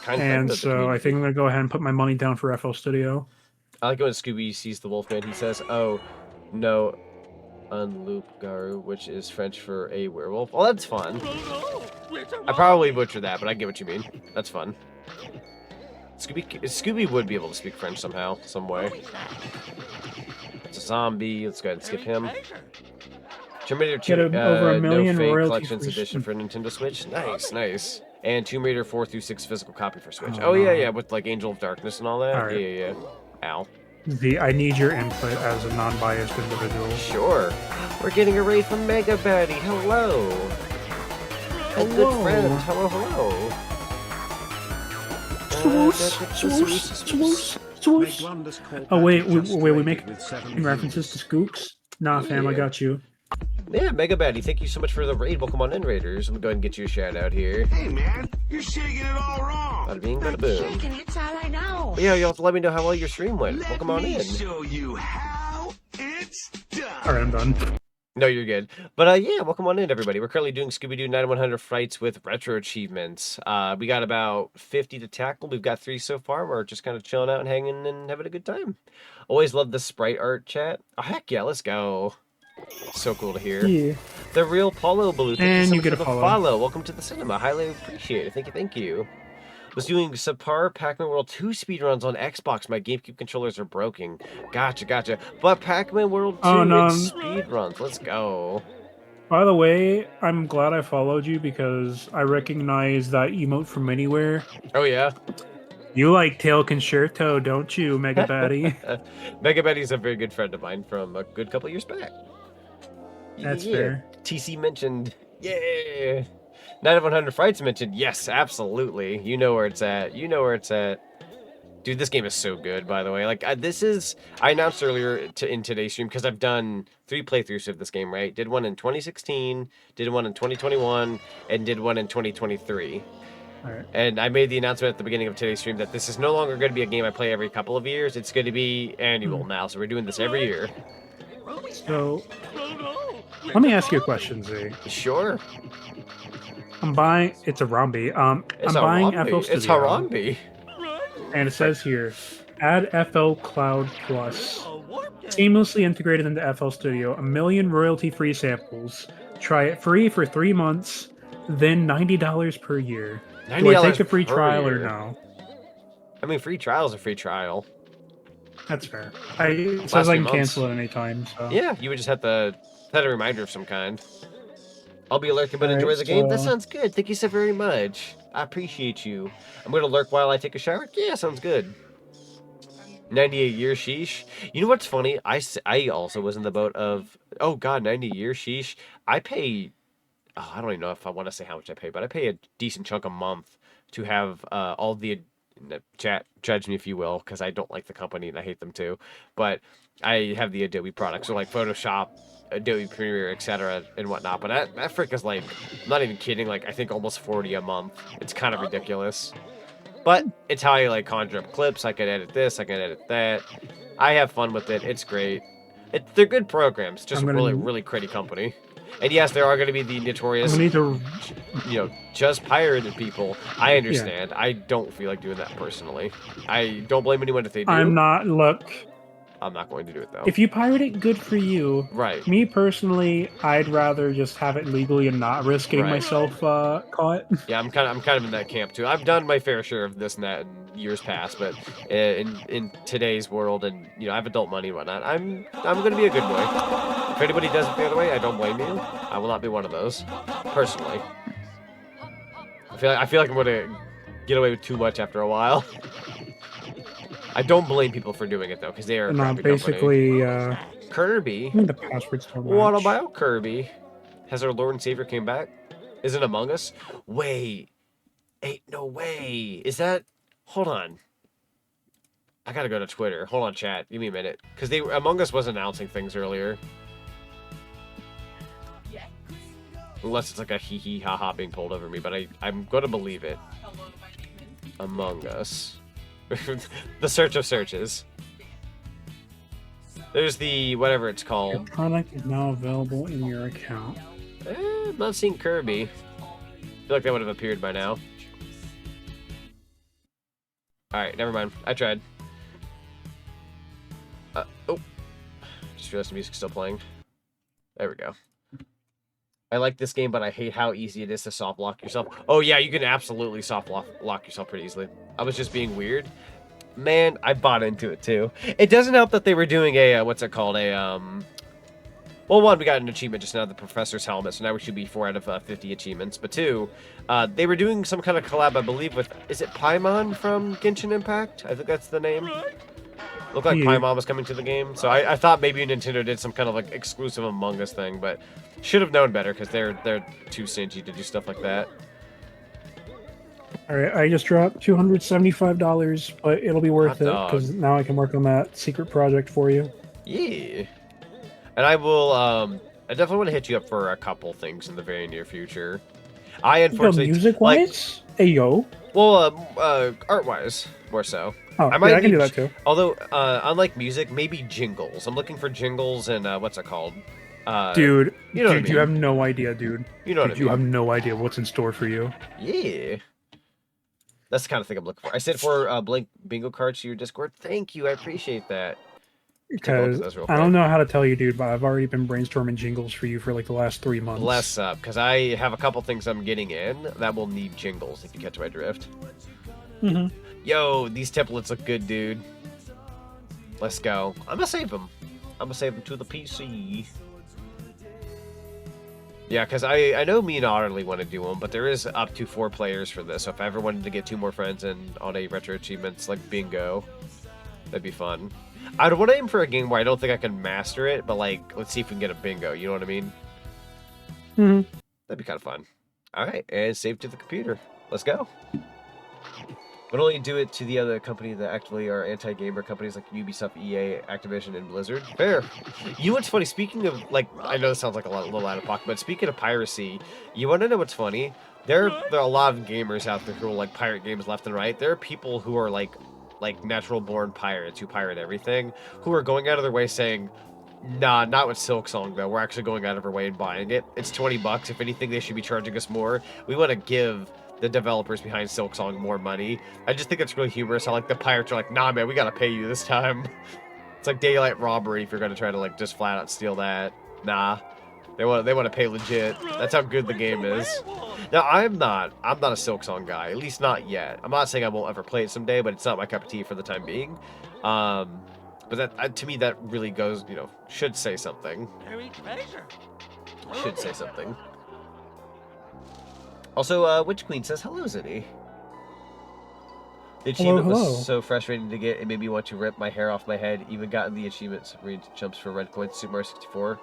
And so I think I'm gonna go ahead and put my money down for FL Studio. I like it when Scooby sees the Wolfman. He says, "Oh, no, unloop garu," which is French for a werewolf. Well, that's fun. I probably butchered that, but I get what you mean. That's fun. Scooby would be able to speak French somehow, some way. It's a zombie. Let's go ahead and skip him. Terminator 2, over a million no fake royalties collections for edition for Nintendo Switch. Nice. And Tomb Raider 4 through 6 physical copy for Switch. Oh yeah, with like Angel of Darkness and all that. All right. Yeah. Ow. I need your input as a non-biased individual. Sure. We're getting a raid from Mega Betty. Hello. A good friend. Hello. Oh wait, we make references to Scoops? Nah, fam, I got you. Yeah, Mega Betty, thank you so much for the raid. Welcome on in, Raiders. I'm gonna go ahead and get you a shout out here. Hey man, you're shaking it all wrong. Bada bing, bada boom. Shaking, it's all I know. But yeah, you'll have to let me know how well your stream went. Welcome on in. Show you how it's done. Alright, I'm done. No, you're good. But yeah, welcome on in, everybody. We're currently doing Scooby-Doo 9100 Frights with retro achievements. We got about 50 to tackle. We've got 3 so far. We're just kind of chilling out and hanging and having a good time. Always love the sprite art chat. Oh, heck yeah, let's go. So cool to hear. Yeah. The real Paulo Baloo. And you get a follow. Welcome to the cinema. Highly appreciate it. Thank you. Was doing Subpar Pac-Man World 2 speedruns on Xbox. My GameCube controllers are broken. Gotcha. But Pac-Man World 2 speedruns. Let's go. By the way, I'm glad I followed you because I recognize that emote from anywhere. Oh, yeah? You like Tail Concerto, don't you, Mega Betty? Mega Betty's a very good friend of mine from a good couple years back. That's fair. TC mentioned, yeah. 9100 Frights mentioned, yes, absolutely. You know where it's at. You know where it's at. Dude, this game is so good, by the way. Like, I announced earlier in today's stream, because I've done 3 playthroughs of this game, right? Did one in 2016, did one in 2021, and did one in 2023. Right. And I made the announcement at the beginning of today's stream that this is no longer going to be a game I play every couple of years. It's going to be annual now, so we're doing this every year. So, let me ask you a question, Z. Sure. I'm buying... It's a Harambe. I'm buying FL Studio. It's Harambe. And it says here, add FL Cloud Plus. Seamlessly integrated into FL Studio. 1 million royalty-free samples. Try it free for 3 months, then $90 per year. Do I take the free trial or no? I mean, free trial is a free trial. That's fair. It says I can cancel it anytime. So. Yeah, you would just have to set a reminder of some kind. I'll be lurking, but enjoy the game. That sounds good. Thank you so very much. I appreciate you. I'm going to lurk while I take a shower. Yeah, sounds good. 98 years, sheesh. You know what's funny? I also was in the boat of, oh god, 90 years, sheesh. I pay, I don't even know if I want to say how much I pay, but I pay a decent chunk a month to have all the, chat, judge me if you will, because I don't like the company and I hate them too, but I have the Adobe products, so like Photoshop, Adobe Premiere, etc. and whatnot, but that frick is like, I'm not even kidding, like I think almost 40 a month. It's kind of ridiculous. But it's how I like conjure up clips. I can edit this, I can edit that. I have fun with it. It's great. They're good programs, just really cruddy company. And yes, there are going to be the notorious, just pirated people. I understand. Yeah. I don't feel like doing that personally. I don't blame anyone if they do. I'm not going to do it though. If you pirate it, good for you. Right. Me personally, I'd rather just have it legally and not risk getting myself caught. Yeah, I'm kind of in that camp too. I've done my fair share of this and that in years past, but in today's world, and I have adult money and whatnot, I'm going to be a good boy. If anybody does it the other way, I don't blame you. I will not be one of those, personally. I feel like I'm going to get away with too much after a while. I don't blame people for doing it though, because they are basically Kirby. I mean the passwords don't match. What about Kirby? Has our Lord and Savior came back? Is it Among Us? Wait, ain't no way. Is that? Hold on. I gotta go to Twitter. Hold on, chat. Give me a minute, because Among Us was announcing things earlier. Unless it's like a hee hee ha ha being pulled over me, but I'm gonna believe it. Among Us. The search of searches. There's the whatever it's called. Your product is now available in your account. I'm not seeing Kirby. I feel like that would have appeared by now. Alright, never mind. I tried. Oh. Just realized the music's still playing. There we go. I like this game, but I hate how easy it is to soft lock yourself. Oh yeah, you can absolutely soft lock yourself pretty easily. I was just being weird. Man, I bought into it too. It doesn't help that they were doing a, what's it called? Well, one, we got an achievement just now, the Professor's Helmet, so now we should be 4 out of 50 achievements. But 2, they were doing some kind of collab, I believe, with, is it Paimon from Genshin Impact? I think that's the name. Looked like Paimon was coming to the game, so I thought maybe Nintendo did some kind of like exclusive Among Us thing, but should have known better because they're too stingy to do stuff like that. All right, I just dropped $275, but it'll be worth it because now I can work on that secret project for you. Yeah, and I will. I definitely want to hit you up for a couple things in the very near future. I unfortunately music-wise, ayo. Well, art-wise, more so. Oh, I can do that too. Although, unlike music, maybe jingles. I'm looking for jingles and what's it called? Dude, you know what I mean. You have no idea, dude. You know what I mean. You have no idea what's in store for you. Yeah. That's the kind of thing I'm looking for. I said for blank bingo cards to your Discord. Thank you. I appreciate that. Because I don't know how to tell you, dude, but I've already been brainstorming jingles for you for like the last 3 months. Bless up, because I have a couple things I'm getting in that will need jingles, if you catch my drift. Mm-hmm. Yo, these templates look good, dude. Let's go. I'm gonna save them. I'm gonna save them to the PC. Yeah, because I know me and Otterly want to do one, but there is up to 4 players for this. So if I ever wanted to get 2 more friends in on a retro achievements like bingo, that'd be fun. I'd want to aim for a game where I don't think I can master it, but like let's see if we can get a bingo. You know what I mean? Mm-hmm. That'd be kind of fun. All right, and save to the computer. Let's go. But only do it to the other company that actively are anti-gamer companies like Ubisoft, EA, Activision, and Blizzard. Fair. You know what's funny? Speaking of, like, I know this sounds like a little out of pocket, but speaking of piracy, you want to know what's funny? There are a lot of gamers out there who will, like, pirate games left and right. There are people who are, like natural-born pirates who pirate everything, who are going out of their way saying, nah, not with Silksong, though. We're actually going out of our way and buying it. It's $20. If anything, they should be charging us more. We want to give the developers behind Silksong more money. I just think it's really humorous how like the pirates are like, nah man, we gotta pay you this time. It's like daylight robbery if you're gonna try to like just flat out steal that. Nah. They want to pay legit. That's how good the game is. Now I'm not a Silksong guy, at least not yet. I'm not saying I won't ever play it someday, but it's not my cup of tea for the time being. But that to me that really goes, you know, should say something. Should say something. Also, Witch Queen says, hello, Zinni. The achievement was so frustrating to get, it made me want to rip my hair off my head. Even gotten the achievements, read jumps for red coins, Super Mario 64.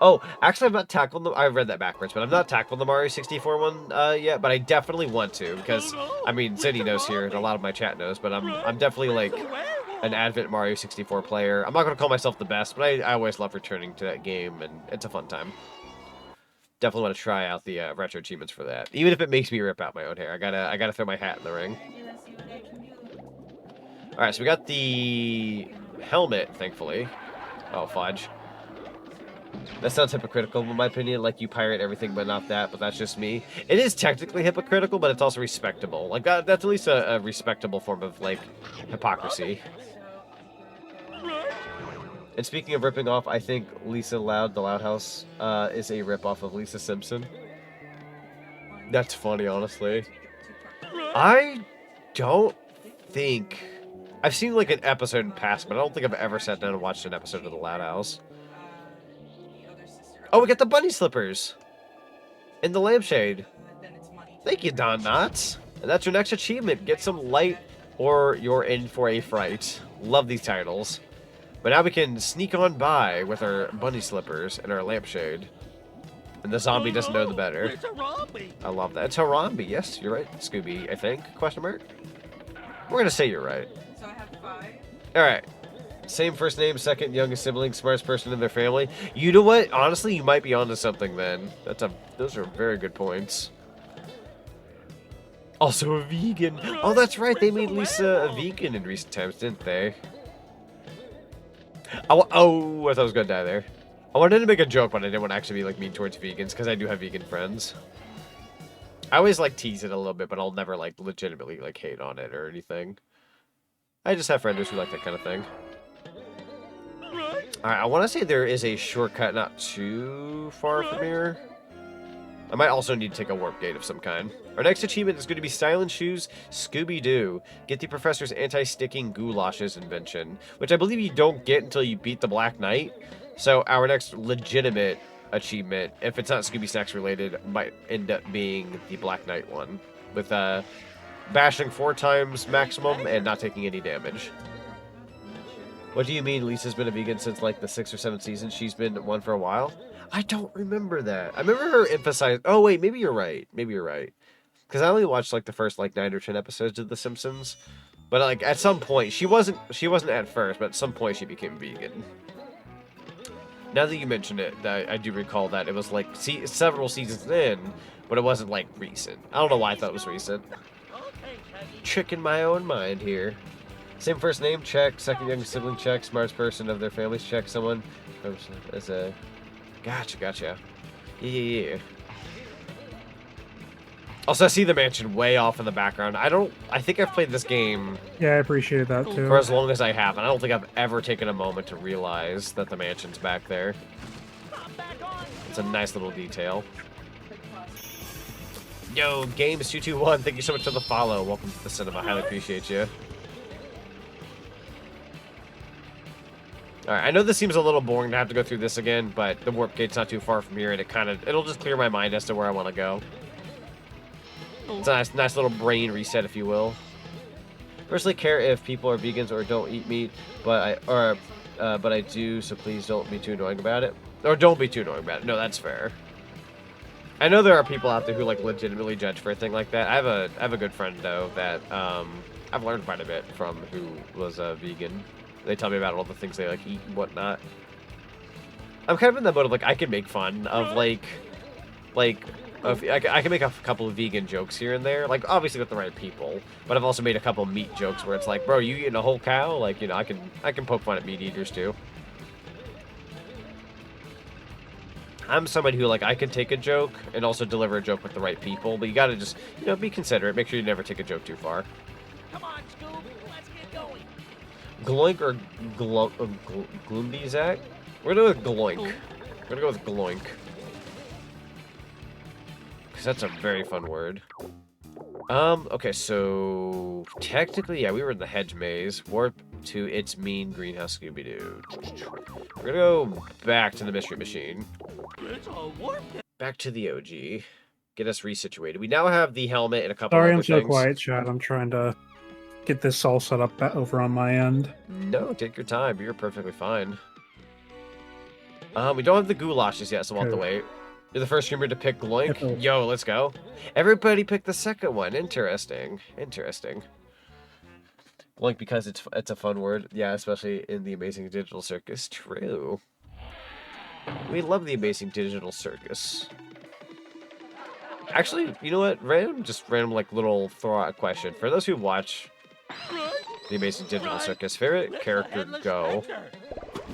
Oh, actually, I've not tackled them. I read that backwards, but I've not tackled the Mario 64 one yet, but I definitely want to, because, I mean, Zinni knows here, and a lot of my chat knows, but I'm definitely, like, an avid Mario 64 player. I'm not going to call myself the best, but I always love returning to that game, and it's a fun time. Definitely want to try out the retro achievements for that, even if it makes me rip out my own hair. I gotta throw my hat in the ring. All right, so we got the helmet, thankfully. Oh fudge! That sounds hypocritical in my opinion. Like you pirate everything, but not that. But that's just me. It is technically hypocritical, but it's also respectable. Like that's at least a respectable form of like hypocrisy. And speaking of ripping off, I think Lisa Loud, the Loud House, is a rip-off of Lisa Simpson. That's funny, honestly. I don't think... I've seen, like, an episode in past, but I don't think I've ever sat down and watched an episode of the Loud House. Oh, we got the bunny slippers! And the lampshade. Thank you, Don Knotts. And that's your next achievement. Get some light or you're in for a fright. Love these titles. But now we can sneak on by with our bunny slippers and our lampshade. And the zombie doesn't know the better. It's Harambe. I love that. It's Harambe. Yes, you're right. Scooby, I think. Question mark? We're going to say you're right. So I have 5. All right. Same first name, second youngest sibling, smartest person in their family. You know what? Honestly, you might be onto something then. Those are very good points. Also a vegan. Oh, that's right. They made Lisa a vegan in recent times, didn't they? Oh, I thought I was gonna die there. I wanted to make a joke, but I didn't want to actually be like mean towards vegans because I do have vegan friends. I always like tease it a little bit, but I'll never like legitimately like hate on it or anything. I just have friends who like that kind of thing. All right, I want to say there is a shortcut not too far from here. I might also need to take a warp gate of some kind. Our next achievement is going to be Silent Shoes Scooby-Doo. Get the professor's anti-sticking goulashes invention, which I believe you don't get until you beat the Black Knight. So our next legitimate achievement, if it's not Scooby Snacks related, might end up being the Black Knight one, with bashing 4 times maximum and not taking any damage. What do you mean Lisa's been a vegan since like the 6th or 7th season? She's been one for a while? I don't remember that. I remember her emphasizing... Oh, wait, maybe you're right. Maybe you're right. Because I only watched, like, the first, like, 9 or 10 episodes of The Simpsons. But, like, at some point... She wasn't at first, but at some point she became vegan. Now that you mentioned it, I do recall that it was, like, several seasons in, but it wasn't, like, recent. I don't know why I thought it was recent. Tricking my own mind here. Same first name, check. Second youngest sibling, check. Smartest person of their families, check. Someone as a... Gotcha. Yeah. Also, I see the mansion way off in the background. I think I've played this game... Yeah, I appreciate that, too. ...for as long as I have, and I don't think I've ever taken a moment to realize that the mansion's back there. It's a nice little detail. Yo, Games221, thank you so much for the follow. Welcome to the cinema. Highly appreciate you. Alright, I know this seems a little boring to have to go through this again, but the warp gate's not too far from here, and it'll just clear my mind as to where I want to go. It's a nice little brain reset, if you will. Personally care if people are vegans or don't eat meat, but I do, so please don't be too annoying about it. Or don't be too annoying about it. No, that's fair. I know there are people out there who like legitimately judge for a thing like that. I have a good friend though that I've learned quite a bit from, who was a vegan. They tell me about all the things they like eat and whatnot. I'm kind of in that mode of like I can make fun of I can make a couple of vegan jokes here and there, like obviously with the right people. But I've also made a couple of meat jokes where it's like, bro, you eating a whole cow? Like, you know, I can poke fun at meat eaters too. I'm somebody who like I can take a joke and also deliver a joke with the right people, but you gotta just, you know, be considerate. Make sure you never take a joke too far. Come on, Scoob, let's get going. Gloink or Gloomby Zach? We're gonna go with Gloink. We're gonna go with Gloink. Because that's a very fun word. Okay, so technically, yeah, we were in the hedge maze. Warp to its mean greenhouse Scooby-Doo. We're gonna go back to the mystery machine. Back to the OG. Get us resituated. We now have the helmet and a couple Sorry, other I'm so things. quiet, chat. I'm trying to get this all set up over on my end. No, take your time. You're perfectly fine. We don't have the goulashes yet, so we'll have to wait. You're the first streamer to pick Gloink? Yo, let's go. Everybody picked the second one. Interesting. Interesting. Gloink because it's a fun word. Yeah, especially in the Amazing Digital Circus. True. We love the Amazing Digital Circus. Actually, you know what? Random like little throw out question. For those who watch the Amazing Digital Circus, favorite character go.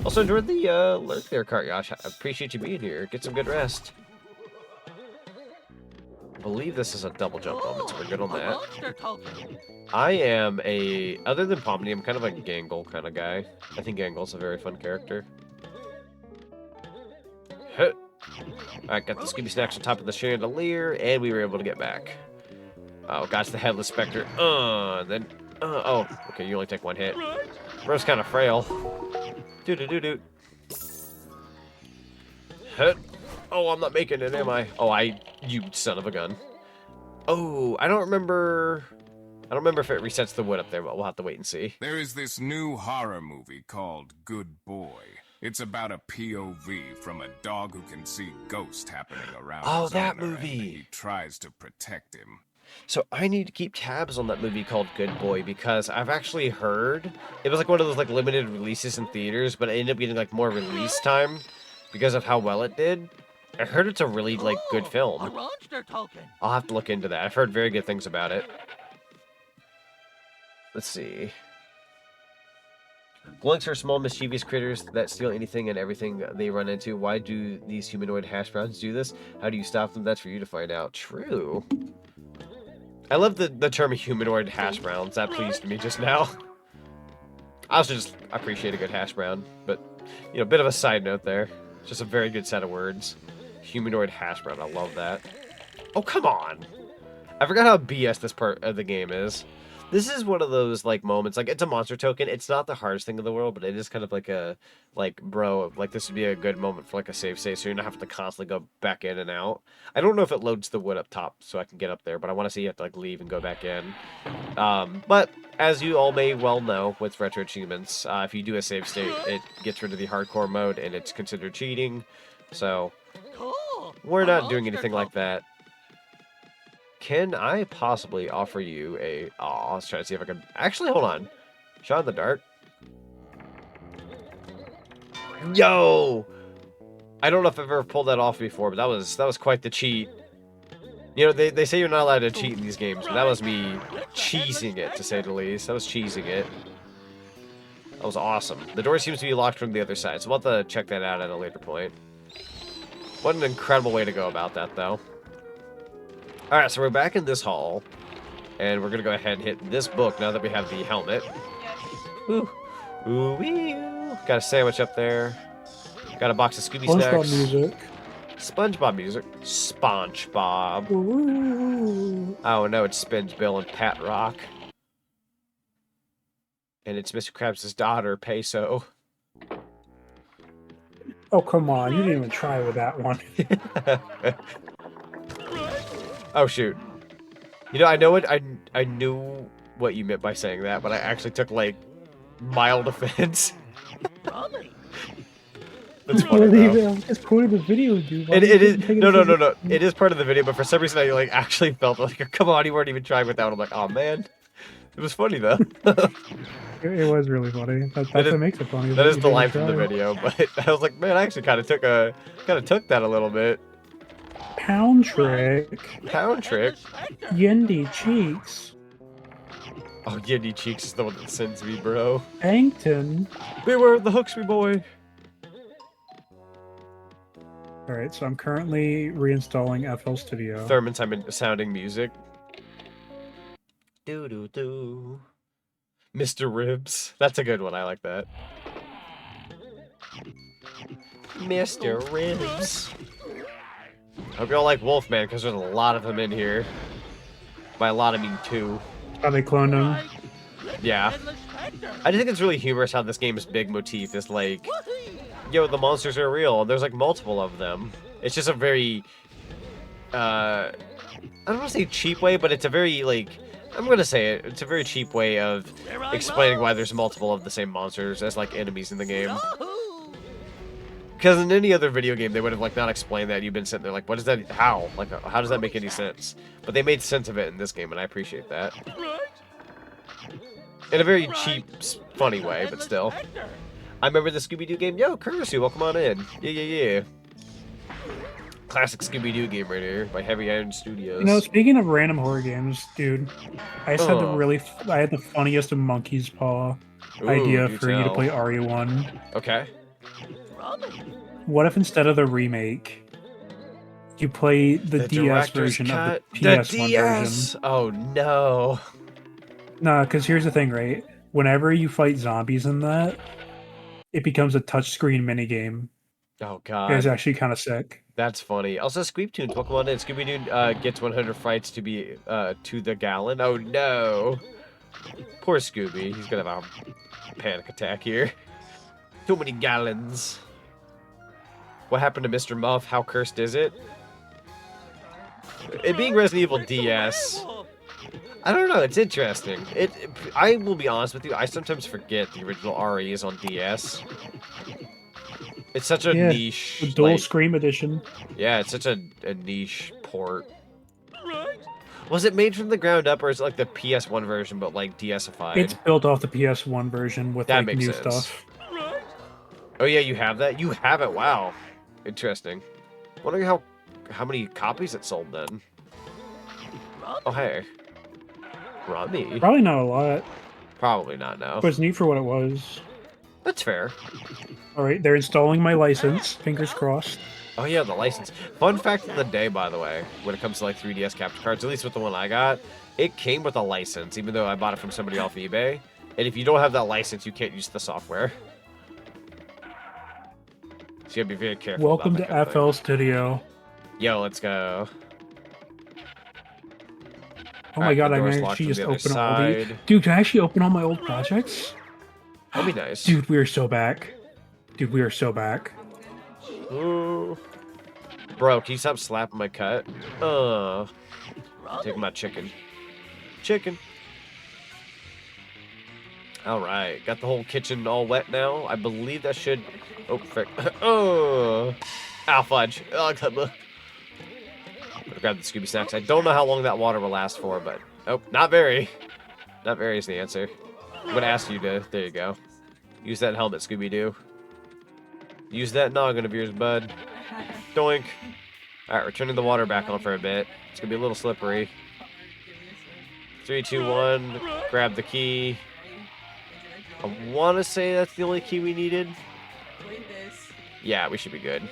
Also enjoyed the lurk there, Kartyash. I appreciate you being here. Get some good rest. I believe this is a double jump moment, so we're good on that. I am other than Pomni, I'm kind of a Gangle kind of guy. I think Gangle's a very fun character. Alright, got the Scooby Snacks on top of the chandelier, and we were able to get back. Oh, got the Headless Spectre. Then, oh, okay, you only take one hit. Bro's kind of frail. Doo-doo-doo-doo. Oh, I'm not making it, am I? Oh, you son of a gun. Oh, I don't remember if it resets the wood up there, but we'll have to wait and see. There is this new horror movie called Good Boy. It's about a POV from a dog who can see ghosts happening around his that owner, movie. and he tries to protect him. So I need to keep tabs on that movie called Good Boy, because I've actually heard it was like one of those like limited releases in theaters, but it ended up getting like more release time because of how well it did. I heard it's a really like good film. I'll have to look into that. I've heard very good things about it. Let's see. Gloinks are small mischievous critters that steal anything and everything they run into. Why do these humanoid hash browns do this? How do you stop them? That's for you to find out. True. I love the term humanoid hash browns. That pleased me just now. I also just appreciate a good hash brown. But, you know, a bit of a side note there. Just a very good set of words. Humanoid hash brown. I love that. Oh, come on. I forgot how BS this part of the game is. This is one of those, like, moments, like, it's a monster token. It's not the hardest thing in the world, but it is kind of like a, like, bro, like, this would be a good moment for, like, a save state, so you're not having to constantly go back in and out. I don't know if it loads the wood up top so I can get up there, but I want to see you have to, like, leave and go back in. But, as you all may well know, with retro achievements, if you do a save state, it gets rid of the hardcore mode, and it's considered cheating, so we're not doing anything like that. Can I possibly offer you a... Oh, let's try to see if I can... Actually, hold on. Shot in the dark. Yo! I don't know if I've ever pulled that off before, but that was quite the cheat. You know, they say you're not allowed to cheat in these games, but that was me cheesing it, to say the least. That was cheesing it. That was awesome. The door seems to be locked from the other side, so we'll have to check that out at a later point. What an incredible way to go about that, though. Alright, so we're back in this hall, and we're gonna go ahead and hit this book now that we have the helmet. Ooh. Ooh, wee. Got a sandwich up there. Got a box of Scooby Snacks. Music. SpongeBob music. SpongeBob. Ooh. Oh no, it's Spinge Bill and Pat Rock. And it's Mr. Krabs' daughter, Peso. Oh, come on. You didn't even try with that one. Oh, shoot. You know, I know what I knew what you meant by saying that, but I actually took, like, mild offense. That's funny, though. I'm just quoting the video, dude. It is no. It is part of the video, but for some reason I like actually felt like, come on, you weren't even trying with that one. I'm like, oh man, it was funny though. It was really funny. That's what makes it funny. That is you the didn't line from the try. video, but I was like, man, I actually kind of took that a little bit. Pound trick. Pound trick. Yendi cheeks. Oh, Yeti Cheeks is the one that sends me, bro. Angton. Beware of the Hooksby boy. Alright, so I'm currently reinstalling FL Studio. Thurman sounding music. Doo doo doo. Mr. Ribs. That's a good one. I like that. Mr. Ribs. Hope y'all like Wolfman, because there's a lot of them in here. By a lot, I mean 2. Oh, they cloned him? Yeah. I just think it's really humorous how this game's big motif is like, yo, the monsters are real. There's like multiple of them. It's just a very, I don't want to say cheap way, but it's a very, like, I'm going to say it. It's a very cheap way of explaining why there's multiple of the same monsters as, like, enemies in the game. Because in any other video game, they would have, like, not explained that. You've been sitting there like, what is that? How? Like, how does that make any sense? But they made sense of it in this game, and I appreciate that. In a very cheap, funny way, but still. I remember the Scooby-Doo game. Yo, Curse, welcome on in. Yeah. Classic Scooby-Doo game right here by Heavy Iron Studios. You know, speaking of random horror games, dude, I just had I had the funniest Monkey's Paw idea for you to play RE1. Okay. What if instead of the remake, you play the DS version of the PS1 version? Oh no. Nah, because here's the thing, right? Whenever you fight zombies in that, it becomes a touchscreen minigame. Oh god. It's actually kind of sick. That's funny. Also, Squeeptunes, welcome on in. Scooby-Doo gets 100 frights to be to the gallon. Oh no. Poor Scooby. He's gonna have a panic attack here. Too many gallons. What happened to Mr. Muff? How cursed is it? It being Resident Evil DS, I don't know. It's interesting. I will be honest with you. I sometimes forget the original RE is on DS. It's such a niche. The dual Scream edition. Yeah, it's such a niche port. Was it made from the ground up, or is it like the PS1 version, but like DS-ified? It's built off the PS1 version with that like makes new sense. stuff. Oh yeah, you have that? You have it. Wow. Interesting. Wondering how many copies it sold then. Oh hey. Robbie. Probably not a lot. Probably not, no. But it's neat for what it was. That's fair. Alright, they're installing my license. Fingers crossed. Oh yeah, the license. Fun fact of the day, by the way, when it comes to like 3DS capture cards, at least with the one I got, it came with a license, even though I bought it from somebody off eBay. And if you don't have that license, you can't use the software. So you gotta be very careful. Welcome to FL Studio. Yo, let's go. Oh my god, I can actually just open all these. Dude, can I actually open all my old projects? That'd be nice. Dude, we are so back. Dude, we are so back. Ooh. Bro, can you stop slapping my cut? Take my chicken. Chicken. Alright, got the whole kitchen all wet now. I believe that should... Oh, frick. Oh! Ow, fudge. Oh, grab the Scooby Snacks. I don't know how long that water will last for, but... Oh, not very. Not very is the answer. I'm gonna ask you to... There you go. Use that helmet, Scooby-Doo. Use that noggin of yours, bud. Doink. Alright, we're turning the water back on for a bit. It's gonna be a little slippery. 3, 2, 1. Grab the key. I want to say that's the only key we needed. Yeah, we should be good.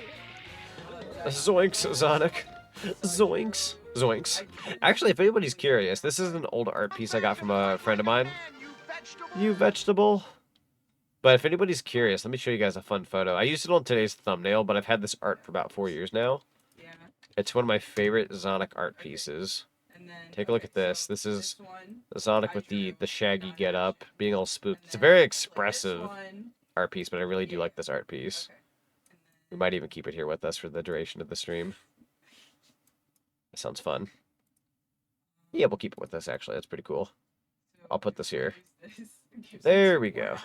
Zoinks, Sonic. Zoinks. Zoinks. Actually, if anybody's curious, this is an old art piece I got from a friend of mine. You vegetable. But if anybody's curious, let me show you guys a fun photo. I used it on today's thumbnail, but I've had this art for about 4 years now. Yeah. It's one of my favorite Sonic art pieces. Take a look at this. This is the Sonic with the shaggy getup, being all spooked. It's a very expressive art piece, but I really do like this art piece. We might even keep it here with us for the duration of the stream. That sounds fun. Yeah, we'll keep it with us, actually. That's pretty cool. I'll put this here. There we go.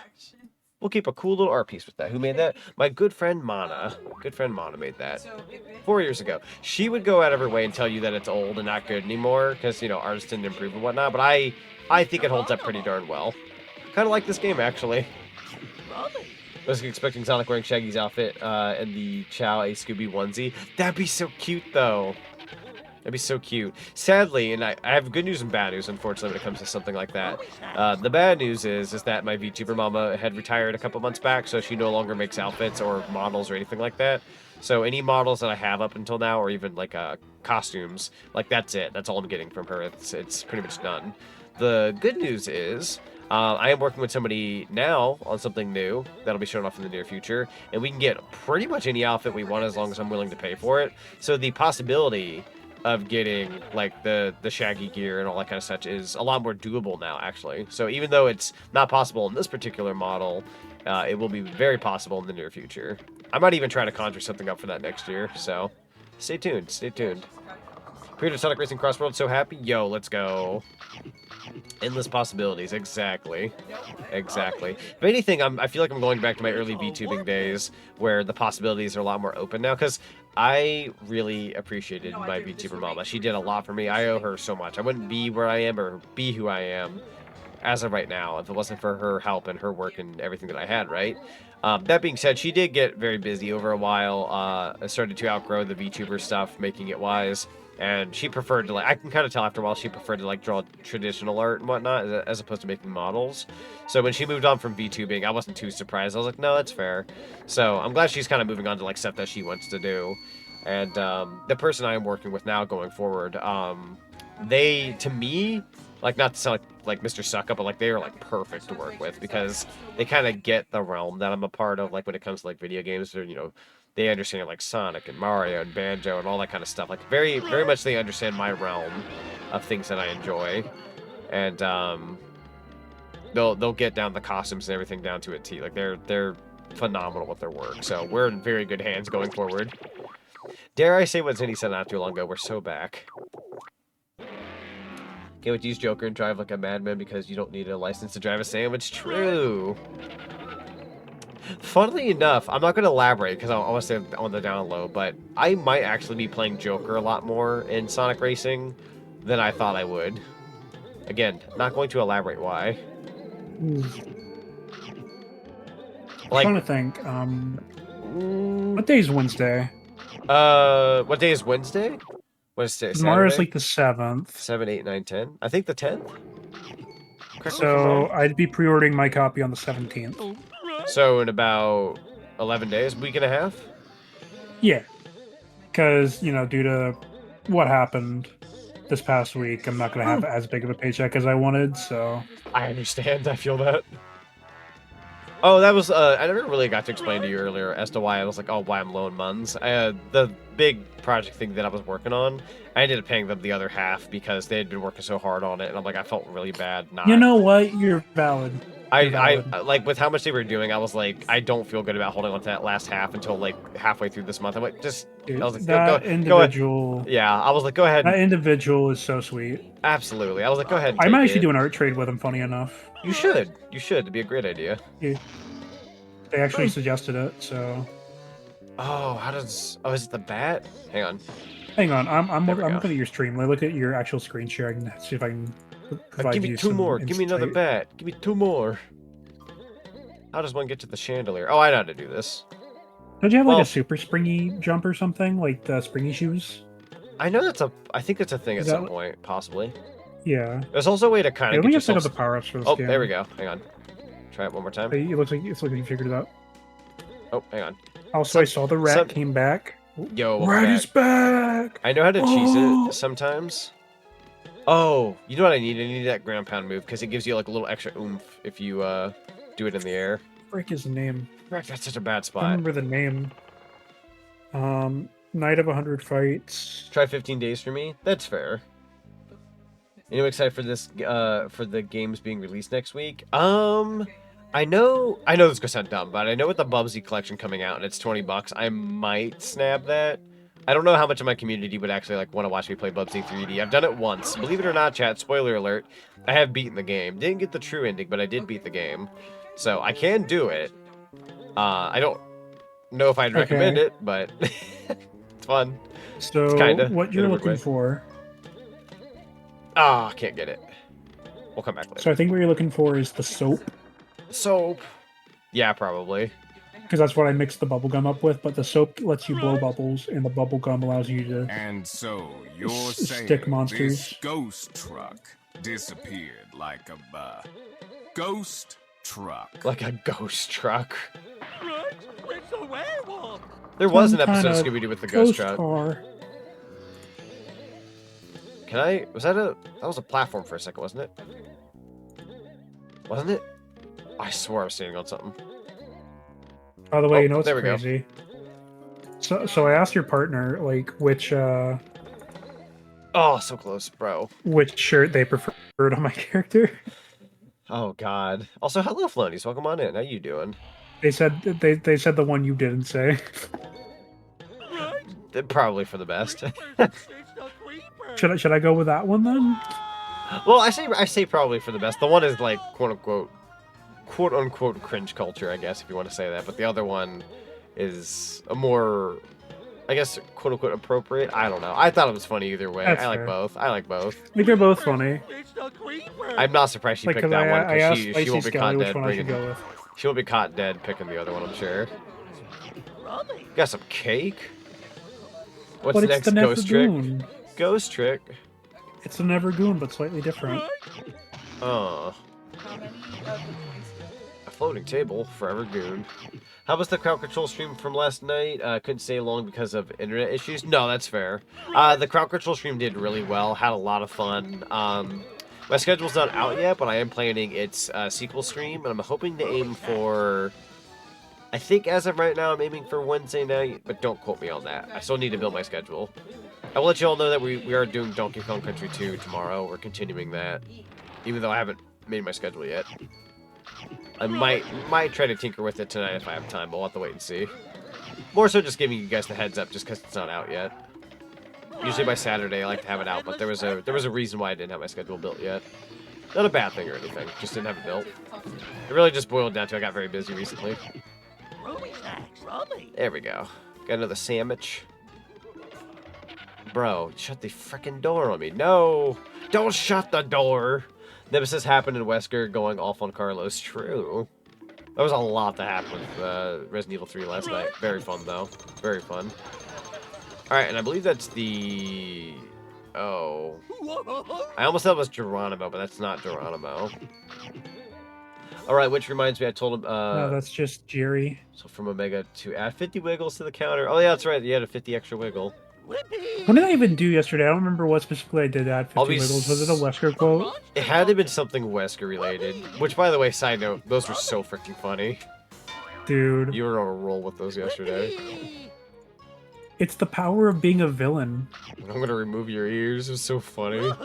We'll keep a cool little art piece with that. Who made that? My good friend Mana. Good friend Mana made that 4 years ago. She would go out of her way and tell you that it's old and not good anymore because, you know, artists didn't improve and whatnot. But I think it holds up pretty darn well. Kind of like this game, actually. I was expecting Sonic wearing Shaggy's outfit and the Chow a Scooby onesie. That'd be so cute, though. That'd be so cute. Sadly, and I have good news and bad news, unfortunately, when it comes to something like that. The bad news is that my VTuber mama had retired a couple months back, so she no longer makes outfits or models or anything like that. So any models that I have up until now, or even like costumes, like that's it. That's all I'm getting from her. It's pretty much done. The good news is I am working with somebody now on something new that'll be showing off in the near future, and we can get pretty much any outfit we want as long as I'm willing to pay for it. So the possibility of getting like the Shaggy gear and all that kind of stuff is a lot more doable now, actually. So even though it's not possible in this particular model, it will be very possible in the near future. I might even try to conjure something up for that next year, so stay tuned, stay tuned. Period of Sonic Racing Crossworld, so happy. Yo, let's go. Endless possibilities, exactly. Exactly. If anything, I feel like I'm going back to my early VTubing days where the possibilities are a lot more open now, because I really appreciated my VTuber mama. She did a lot for me. I owe her so much. I wouldn't be where I am or be who I am as of right now if it wasn't for her help and her work and everything that I had, right? That being said, she did get very busy over a while. I started to outgrow the VTuber stuff, making it wise. And she preferred to, like, I can kind of tell after a while she preferred to, like, draw traditional art and whatnot as opposed to making models. So when she moved on from VTubing, I wasn't too surprised. I was like, no, that's fair. So I'm glad she's kind of moving on to, like, stuff that she wants to do. And the person I am working with now going forward, they, to me, like, not to sound like Mr. Suckup, but, like, they are, like, perfect to work with because they kind of get the realm that I'm a part of, like, when it comes to, like, video games or, you know, they understand like Sonic and Mario and Banjo and all that kind of stuff. Like very, very much they understand my realm of things that I enjoy, and they'll get down the costumes and everything down to a T. Like they're phenomenal with their work. So we're in very good hands going forward. Dare I say what Zinni said not too long ago? We're so back. Can't wait to use Joker and drive like a madman because you don't need a license to drive a sandwich. True. Funnily enough, I'm not going to elaborate because I want to stay on the down low, but I might actually be playing Joker a lot more in Sonic Racing than I thought I would. Again, not going to elaborate why. I'm trying to think. What day is Wednesday? What day is Wednesday? Wednesday, Tomorrow's like the 7th. 7, 8, 9, 10. I think the 10th. So I'd be pre-ordering my copy on the 17th. So in about 11 days, week and a half? Yeah. Because, you know, due to what happened this past week, I'm not going to have as big of a paycheck as I wanted, so... I understand. I feel that. Oh, that was, I never really got to explain to you earlier as to why I was like, oh, why I'm low in months. The big project thing that I was working on, I ended up paying them the other half because they had been working so hard on it, and I'm like, I felt really bad not... You know what? You're valid. I like, with how much they were doing, I was like, I don't feel good about holding on to that last half until, like, halfway through this month. I'm like, just... Dude, I was like, that individual... Go ahead. Yeah, I was like, go ahead. That individual is so sweet. Absolutely. I was like, go ahead and I might actually it. do an art trade with him, funny enough. You should. You should. It'd be a great idea. Yeah. They actually suggested it, so... Oh, how does... Oh, is it the bat? Hang on. Hang on, I'm looking at your stream. Look at your actual screen share and see if I can provide give me you two some more. Give me another insight. bat. Give me 2 more. How does one get to the chandelier? Oh, I know how to do this. Don't you have like a super springy jump or something? Like the springy shoes? I know that's a... I think that's a thing at some point, possibly. Yeah. There's also a way to kind of let me get just set yourself... up the power-ups for this Oh, game. there we go. Hang on. Try it one more time. It looks like you figured it out. Oh, hang on. Also, I saw the rat came back. Yo, Rat is back! I know how to cheese it sometimes. Oh, you know what I need? I need that ground pound move because it gives you like a little extra oomph if you do it in the air. Frick is the name. Frick, that's such a bad I spot. don't remember the name. Night of 100 Fights. Try 15 days for me. That's fair. Anyone excited for this for the games being released next week? I know this is gonna sound dumb, but I know with the Bubsy collection coming out and it's $20, I might snap that. I don't know how much of my community would actually like want to watch me play Bubsy 3D. I've done it once. Believe it or not, chat, spoiler alert, I have beaten the game. Didn't get the true ending, but I did beat the game. So I can do it. I don't know if I'd recommend it, but it's fun. So it's kinda, what you're looking for? Ah, can't get it. We'll come back later. So I think what you're looking for is the soap. Soap. Yeah, probably. Because that's what I mixed the bubble gum up with, but the soap lets you blow bubbles, and the bubble gum allows you to. And so you're saying stick monsters. This ghost truck disappeared like a ghost truck. Like a ghost truck. Right? It's a werewolf. There was an Some episode of kind Scooby-Doo with the ghost truck. Car. Can I? Was that a? That was a platform for a second, wasn't it? Wasn't it? I swore I was standing on something. By the way, you know what's there we go. crazy? So I asked your partner like which Oh, so close, bro. which shirt they preferred on my character. Oh God. Also, hello, Floaties. Welcome on in. How you doing? They said the one you didn't say. Probably for the best. Should I go with that one then? Well, I say probably for the best. The one is like quote unquote cringe culture, I guess, if you want to say that. But the other one is a more, I guess, quote unquote appropriate. I don't know. I thought it was funny either way. That's I like fair. both. I like both. I think they're both funny. I'm not surprised she Like, picked 'cause that one I asked because she Spicy won't be Skelly caught which dead one I should bringing. go with. She won't be caught dead picking the other one, I'm sure. Got some cake. What's But the it's next the ghost trick? Nevergoon. Ghost trick. It's a Nevergoon, but slightly different. Oh. A floating table, forever goon. How was the crowd control stream from last night? Couldn't stay long because of internet issues. No, that's fair. The crowd control stream did really well. Had a lot of fun. My schedule's not out yet, but I am planning its sequel stream, and I'm hoping to aim for. I think as of right now, I'm aiming for Wednesday night, but don't quote me on that. I still need to build my schedule. I will let you all know that we are doing Donkey Kong Country 2 tomorrow. We're continuing that, even though I haven't made my schedule yet. I might try to tinker with it tonight if I have time, but we'll have to wait and see. More so just giving you guys the heads up just because it's not out yet. Usually by Saturday I like to have it out, but there was a reason why I didn't have my schedule built yet. Not a bad thing or anything, just didn't have it built. It really just boiled down to I got very busy recently. There we go. Got another sandwich. Bro, shut the frickin' door on me. No! Don't shut the door! Nemesis happened in Wesker going off on Carlos. True. That was a lot that happened with Resident Evil 3 last night. Very fun, though. Very fun. Alright, and I believe that's the... Oh. I almost thought it was Geronimo, but that's not Geronimo. Alright, which reminds me, I told him... No, that's just Jerry. So from Omega to add 50 wiggles to the counter. Oh, yeah, that's right. You had a 50 extra wiggle. What did I even do yesterday? I don't remember what specifically I did to add 50 wiggles. Was it a Wesker quote? It had to have been something Wesker related. Which, by the way, side note, those were so freaking funny. Dude. You were on a roll with those yesterday. It's the power of being a villain. I'm gonna remove your ears. It was so funny. It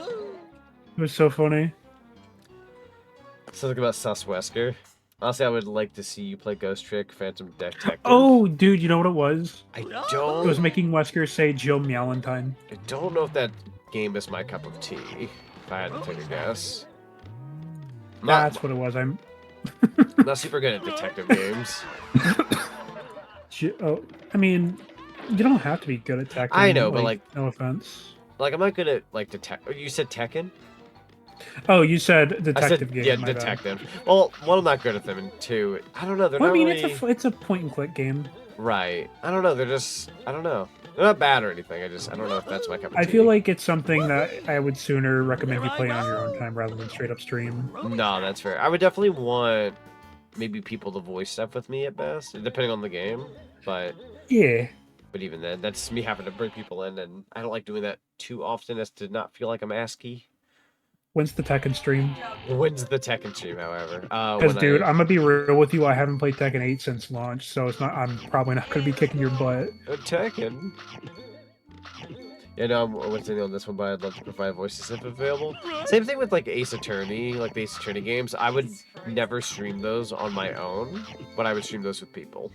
was so funny. Something about Sus Wesker. Honestly, I would like to see you play Ghost Trick, Phantom Detective. Oh, dude, you know what it was? I don't... It was making Wesker say Joe Meowentine. I don't know if that game is my cup of tea, if I had to take a guess. That's what it was. I'm not super good at detective games. Oh, I mean, you don't have to be good at Tekken. I know, but like... No offense. Like, I'm not good at, like, You said Tekken? Oh, you said detective game. Yeah, detective. Well, one, I'm not good at them, and two, I don't know. They're not really... it's a point and click game. Right. I don't know. They're just... I don't know. They're not bad or anything. I don't know if that's my cup of tea. I feel like it's something that I would sooner recommend you play on your own time rather than straight up stream. No, that's fair. I would definitely want maybe people to voice stuff with me at best, depending on the game. But yeah. But even then, that's me having to bring people in, and I don't like doing that too often as to not feel like I'm ASCII. When's the Tekken stream? When's the Tekken stream, however? Because, dude, I'm gonna be real with you. I haven't played Tekken 8 since launch, so it's not. I'm probably not gonna be kicking your butt. Tekken. Yeah, no, I'm with you on this one, but I'd love to provide voices if available. Same thing with like Ace Attorney, like the Ace Attorney games. I would never stream those on my own, but I would stream those with people.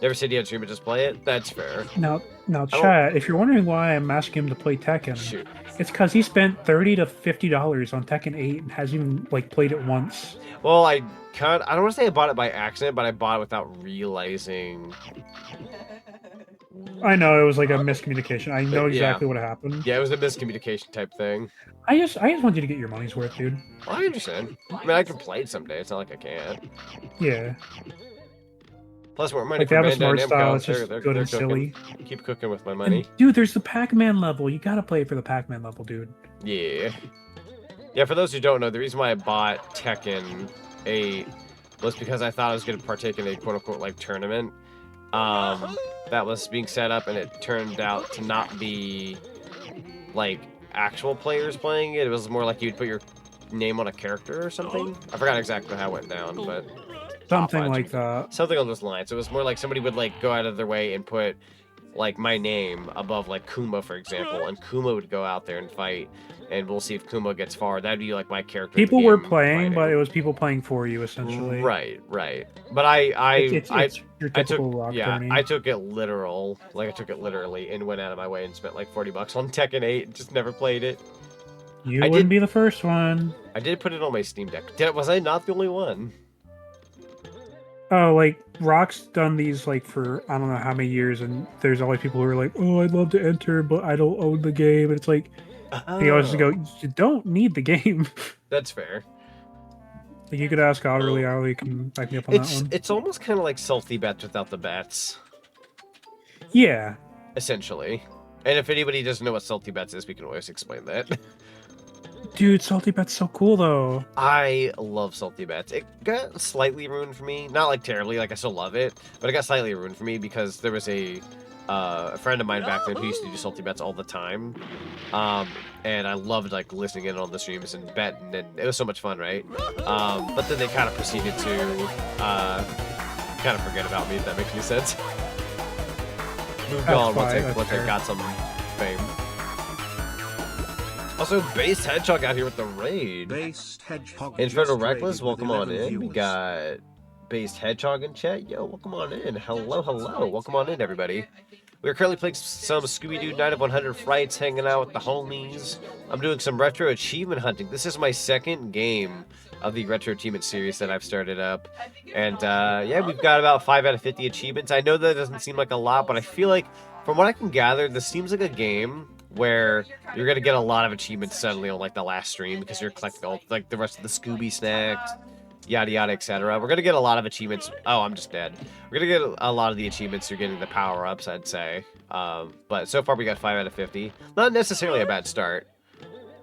Never said you had to stream it, just play it. That's fair. Now, chat. If you're wondering why I'm asking him to play Tekken, it's because he spent $30 to $50 on Tekken 8 and hasn't even like played it once. Well, I don't want to say I bought it by accident, but I bought it without realizing. I know it was like a miscommunication. I know exactly what happened. Yeah, it was a miscommunication type thing. I just want you to get your money's worth, dude. Well, I understand. I mean, I can play it someday. It's not like I can't. Yeah. Plus, more money Like, they for have a Bandai smart Namco. style, it's just They're good and cooking. silly. Keep cooking with my money. And, dude, there's the Pac-Man level. You gotta play it for the Pac-Man level, dude. Yeah. Yeah, for those who don't know, the reason why I bought Tekken 8 was because I thought I was going to partake in a quote-unquote, like, tournament that was being set up, and it turned out to not be, like, actual players playing it. It was more like you'd put your name on a character or something. I forgot exactly how it went down, but... Something like that. Something on those lines. It was more like somebody would, like, go out of their way and put, like, my name above, like, Kuma, for example, and Kuma would go out there and fight, and we'll see if Kuma gets far. That'd be, like, my character. People were playing, but it was people playing for you, essentially. Right. But I your typical rock tourney. I took it literal. Like, I took it literally and went out of my way and spent, like, $40 on Tekken 8 and just never played it. You wouldn't be the first one. I did put it on my Steam Deck. Was I not the only one? Oh, like, Rock's done these, like, for I don't know how many years, and there's always people who are like, oh, I'd love to enter, but I don't own the game. And it's like, they always go, you don't need the game. That's fair. Like, you could ask Otterly, Otterly can back me up on that one. It's almost kind of like Salty Bets without the bets. Yeah. Essentially. And if anybody doesn't know what Salty Bets is, we can always explain that. Dude, Salty Bet's so cool, though. I love Salty Bets. It got slightly ruined for me. Not, like, terribly. Like, I still love it. But it got slightly ruined for me because there was a friend of mine back then who used to do Salty Bets all the time. And I loved, like, listening in on the streams and betting. And it was so much fun, right? But then they kind of proceeded to kind of forget about me, if that makes any sense. Moved on once I got some fame. Also, Based Hedgehog out here with the raid. Based Hedgehog. Inferno Reckless, welcome on in. We got Based Hedgehog in chat. Yo, welcome on in. Hello. Welcome on in, everybody. We're currently playing some Scooby-Doo Night of 100 Frights, hanging out with the homies. I'm doing some retro achievement hunting. This is my second game of the retro achievement series that I've started up. And yeah, we've got about 5 out of 50 achievements. I know that doesn't seem like a lot, but I feel like, from what I can gather, this seems like a game where you're gonna get a lot of achievements suddenly on like the last stream because you're collecting all like the rest of the Scooby snacks, yada yada, etc. We're gonna get a lot of achievements. Oh, I'm just dead. We're gonna get a lot of the achievements. You're getting the power ups, I'd say. But so far we got 5 out of 50. Not necessarily a bad start,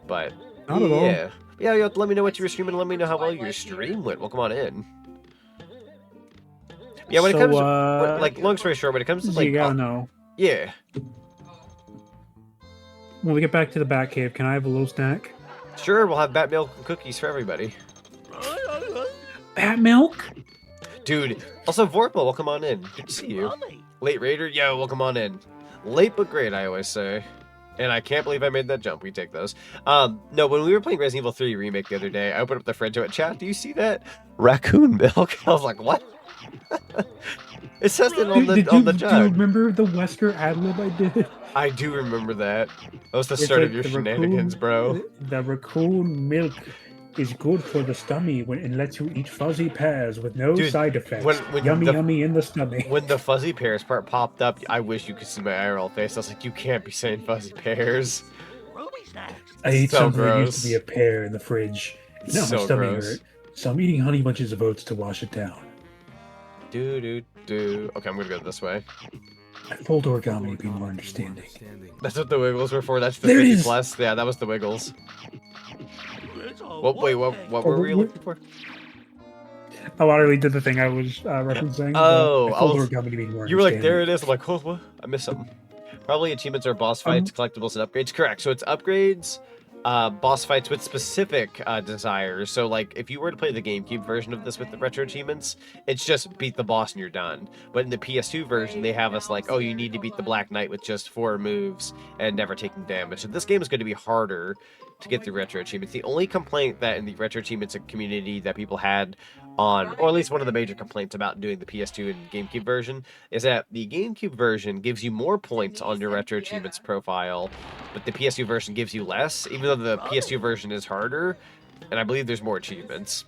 but not at all. Yeah. Let me know what you were streaming. Let me know how well your stream went. Welcome on in. Yeah, when it comes to, like, long story short, when it comes to like, you gotta know. Yeah. When we get back to the Batcave, can I have a little snack? Sure, we'll have bat milk and cookies for everybody. Bat milk? Dude. Also, Vorpal, welcome on in. Good to see you. Late Raider, yo, welcome on in. Late but great, I always say. And I can't believe I made that jump. We take those. No, when we were playing Resident Evil 3 Remake the other day, I opened up the fridge and went, chat, do you see that? Raccoon milk? I was like, what? It says it on the jug. Do you remember the Wesker ad-lib I did? I do remember that. That was the start of your shenanigans, bro. The raccoon milk is good for the stomach and lets you eat fuzzy pears with no side effects. When yummy in the stomach. When the fuzzy pears part popped up, I wish you could see my IRL face. I was like, you can't be saying fuzzy pears. I ate so something that gross. used to be a pear in the fridge. Now So my stomach gross. hurt. So I'm eating honey bunches of oats to wash it down. Okay, I'm gonna go this way. I fold origami to be more understanding. That's what the Wiggles were for. That's the There it 50 is. plus. Yeah, that was the Wiggles. Wait, what were we looking for? Oh, I already did the thing I was referencing. Oh, I fold origami to be more you were like, understanding. there it is. I'm like, what? I missed something. Probably achievements are boss fights, collectibles, and upgrades. Correct. So it's upgrades, boss fights with specific desires. So, like, if you were to play the GameCube version of this with the retro achievements, it's just beat the boss and you're done. But in the PS2 version, they have us like, oh, you need to beat the Black Knight with just 4 moves and never taking damage. So this game is going to be harder to get through retro achievements. The only complaint that in the retro achievements community that people had on, or at least one of the major complaints about doing the PS2 and GameCube version, is that the GameCube version gives you more points on your retro achievements profile, but the PS2 version gives you less, even though the PS2 version is harder, and I believe there's more achievements.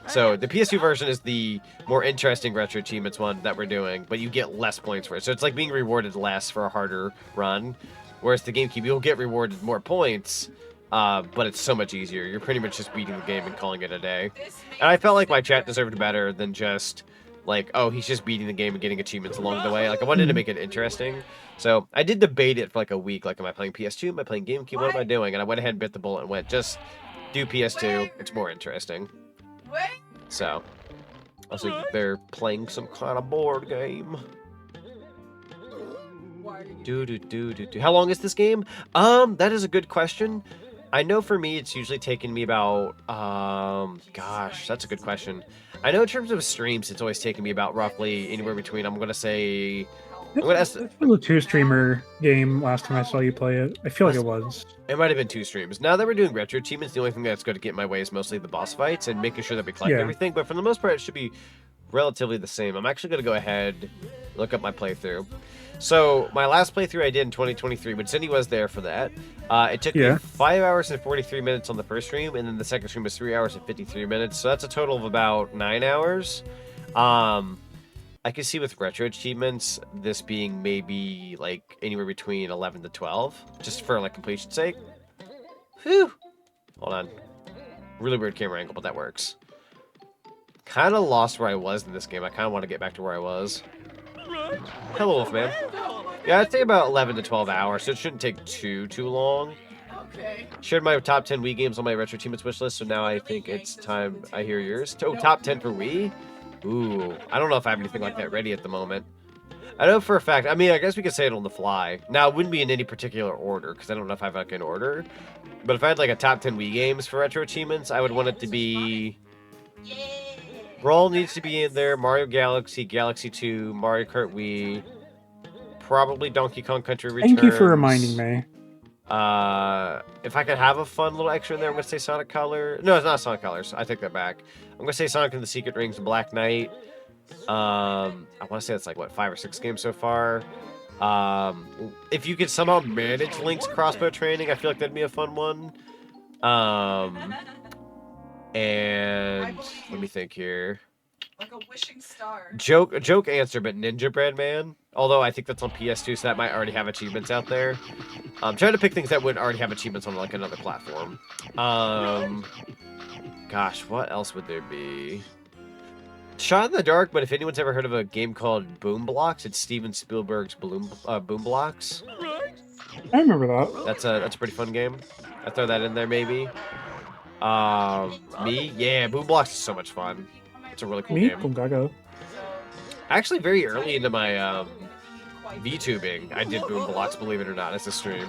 So the PS2 version is the more interesting retro achievements one that we're doing, but you get less points for it. So it's like being rewarded less for a harder run, whereas the GameCube, you'll get rewarded more points, but it's so much easier. You're pretty much just beating the game and calling it a day. And I felt like my chat deserved better than just like, oh, he's just beating the game and getting achievements along the way. Like, I wanted to make it interesting. So I did debate it for like a week. Like, am I playing PS2? Am I playing GameCube? What am I doing? And I went ahead and bit the bullet and went, just do PS2. It's more interesting. So, I was like, they're playing some kind of board game. How long is this game? That is a good question. I know for me, it's usually taken me about, gosh, that's a good question. I know in terms of streams, it's always taken me about roughly anywhere between, I'm going to say, It was a 2-streamer game last time I saw you play it. I feel like it was. It might have been 2 streams. Now that we're doing retro achievements, the only thing that's going to get in my way is mostly the boss fights and making sure that we collect everything. But for the most part, it should be relatively the same. I'm actually going to go ahead and look up my playthrough. So my last playthrough I did in 2023, but Cindy was there for that. It took me 5 hours and 43 minutes on the first stream, and then the second stream was 3 hours and 53 minutes. So that's a total of about 9 hours. I can see with retro achievements, this being maybe like anywhere between 11 to 12, just for like completion's sake. Whew. Hold on. Really weird camera angle, but that works. Kind of lost where I was in this game. I kind of want to get back to where I was. Hello, Wolfman. Yeah, I'd say about 11 to 12 hours, so it shouldn't take too long. Okay. Shared my top 10 Wii games on my retro achievements wish list, so now I think it's time I hear yours. Oh, top 10 for Wii? Ooh, I don't know if I have anything like that ready at the moment. I know for a fact, I mean, I guess we could say it on the fly. Now, it wouldn't be in any particular order, because I don't know if I have like an order. But if I had like a top 10 Wii games for retro achievements, I would want it to be... Brawl needs to be in there, Mario Galaxy, Galaxy 2, Mario Kart Wii, probably Donkey Kong Country Returns. Thank you for reminding me. If I could have a fun little extra in there, I'm going to say Sonic Color. No, it's not Sonic Colors. I take that back. I'm going to say Sonic and the Secret Rings, Black Knight. I want to say it's like, what, 5 or 6 games so far. If you could somehow manage Link's crossbow training, I feel like that'd be a fun one. And let me think here. Like a wishing star. Joke answer, but Ninja Bread Man. Although I think that's on PS2, so that might already have achievements out there. I'm trying to pick things that would already have achievements on like another platform. Gosh, what else would there be? Shot in the dark, but if anyone's ever heard of a game called Boom Blocks, it's Steven Spielberg's Boom Blocks. I remember that. That's a pretty fun game. I throw that in there maybe. Yeah, Boom Blocks is so much fun. It's a really cool game. Boom Gaga. Actually, very early into my VTubing, I did Boom Blocks, believe it or not, as a stream.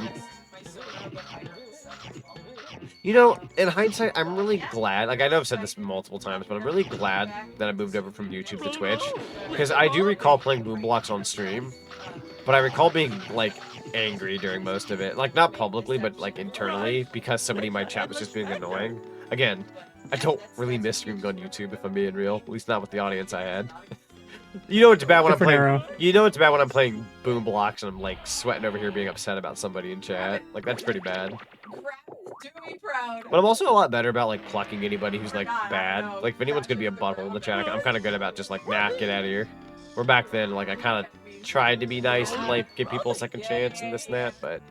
You know, in hindsight, I'm really glad, like I know I've said this multiple times, but I'm really glad that I moved over from YouTube to Twitch, because I do recall playing Boom Blocks on stream, but I recall being, like, angry during most of it. Like, not publicly, but, like, internally, because somebody in my chat was just being annoying. Again, I don't really miss streaming on YouTube, if I'm being real, at least not with the audience I had. You know it's bad when I'm playing. You know it's bad when I'm playing Boom Blocks and I'm like sweating over here being upset about somebody in chat. Like that's pretty bad. Do me proud. But I'm also a lot better about like plucking anybody who's like bad. Like if anyone's gonna be a butthole in the chat, I'm kind of good about just like nah, get out of here. Where back then, like I kind of tried to be nice and like give people a second chance and this and that, but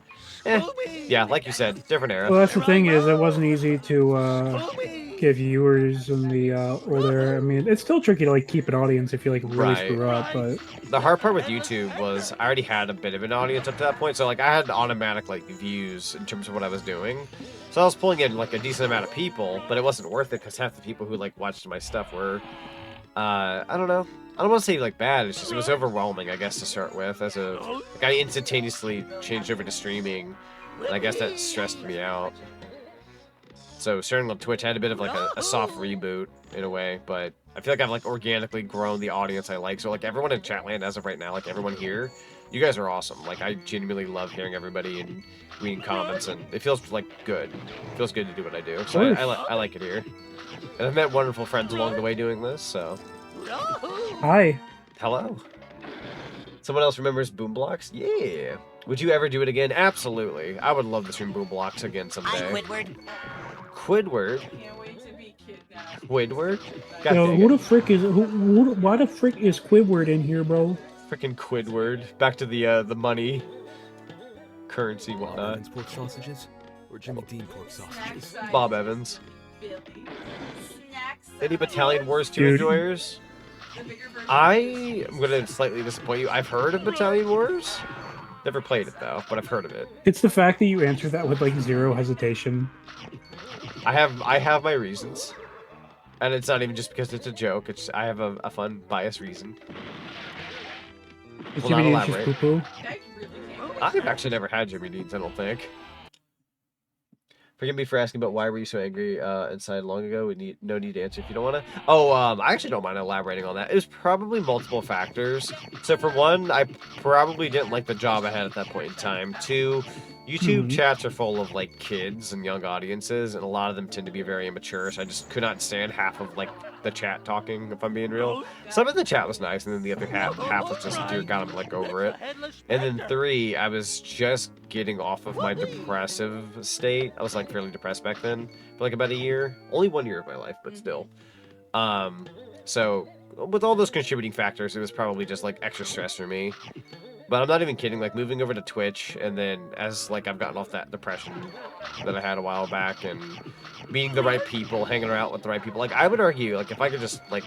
yeah, like you said, different era. Well, that's the thing is, it wasn't easy to get viewers in the older. I mean, it's still tricky to like keep an audience if you like really screw up. But the hard part with YouTube was I already had a bit of an audience up to that point, so like I had automatic like views in terms of what I was doing. So I was pulling in like a decent amount of people, but it wasn't worth it because half the people who like watched my stuff were, I don't know. I don't want to say like bad. It's just it was overwhelming, I guess, to start with. As a like, I instantaneously changed over to streaming, and I guess that stressed me out. So starting on Twitch, I had a bit of like a soft reboot in a way, but I feel like I've like organically grown the audience I like. So like everyone in Chatland as of right now, like everyone here, you guys are awesome. Like I genuinely love hearing everybody and reading comments, and it feels like good. It feels good to do what I do. So I like it here. And I've met wonderful friends along the way doing this, so. Hi. Hello. Someone else remembers Boom Blocks? Yeah. Would you ever do it again? Absolutely. I would love to stream Boom Blocks again someday. Squidward. Squidward? Can't wait to be kidnapped. Squidward? God Yo, dang who it. the frick is why the frick is Squidward in here, bro? Freaking Squidward. Back to the money. Currency, whatnot. Evans pork sausages or Jimmy Dean pork sausages? Bob Evans. Billy. Snacks. Any Battalion Wars 2 Dude. enjoyers? I am gonna slightly disappoint you. I've heard of Battalion Wars. Never played it though, but I've heard of it. It's the fact that you answer that with like zero hesitation. I have my reasons, and it's not even just because it's a joke. It's I have a fun, biased reason. It's Will not Jimmy Dean's just elaborate. poo-poo. I've actually never had Jimmy Dean's. I don't think. Forgive me for asking, but why were you so angry inside long ago? No need to answer if you don't want to. Oh, I actually don't mind elaborating on that. It was probably multiple factors. So for one, I probably didn't like the job I had at that point in time. Two, YouTube chats are full of like kids and young audiences, and a lot of them tend to be very immature. So I just could not stand half of like the chat talking, if I'm being real. Some of the chat was nice, and then the other half was just, dear God, I'm like over it. And then three, I was just getting off of my depressive state. I was like fairly depressed back then for like about a year. Only 1 year of my life, but still. So with all those contributing factors, it was probably just like extra stress for me. But I'm not even kidding, like moving over to Twitch, and then as like I've gotten off that depression that I had a while back, and meeting the right people, hanging out with the right people, like I would argue, like if I could just like,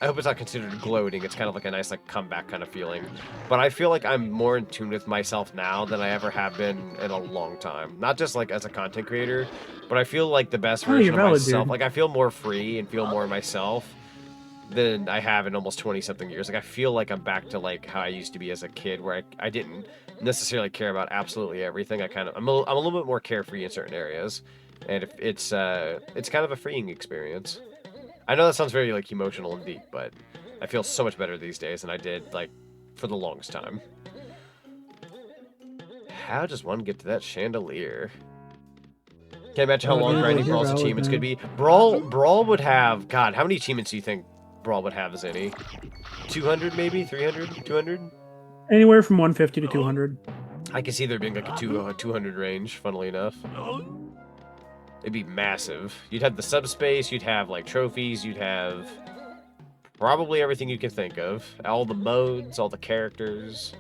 I hope it's not considered gloating, it's kind of like a nice like comeback kind of feeling. But I feel like I'm more in tune with myself now than I ever have been in a long time. Not just like as a content creator, but I feel like the best version of myself. Like I feel more free and feel more myself than I have in almost 20-something years. Like I feel like I'm back to like how I used to be as a kid, where I didn't necessarily care about absolutely everything. I'm a little bit more carefree in certain areas, and it's kind of a freeing experience. I know that sounds very like emotional and deep, but I feel so much better these days than I did like for the longest time. How does one get to that chandelier? Can't imagine how long grinding Brawl's achievements could be. Brawl would have, God, how many achievements do you think Brawl would have as any? 200 maybe? 300? 200? Anywhere from 150 to 200. I can see there being like a 200 range, funnily enough. It'd be massive. You'd have the subspace, you'd have like trophies, you'd have probably everything you can think of. All the modes, all the characters.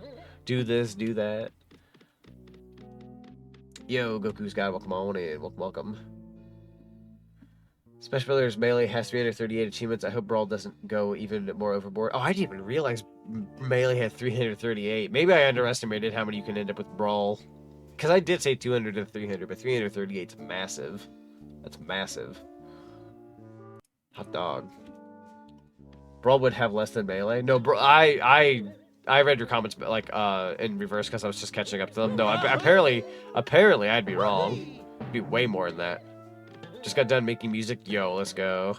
Do this, do that. Yo, Goku's God, welcome on in. Welcome. Special Pillars Melee has 338 achievements. I hope Brawl doesn't go even more overboard. Oh, I didn't even realize Melee had 338. Maybe I underestimated how many you can end up with Brawl. Because I did say 200 to 300, but 338 is massive. That's massive. Hot dog. Brawl would have less than Melee? No, bro, I read your comments like in reverse because I was just catching up to them. No, apparently I'd be wrong. It'd be way more than that. Just got done making music. Yo, let's go.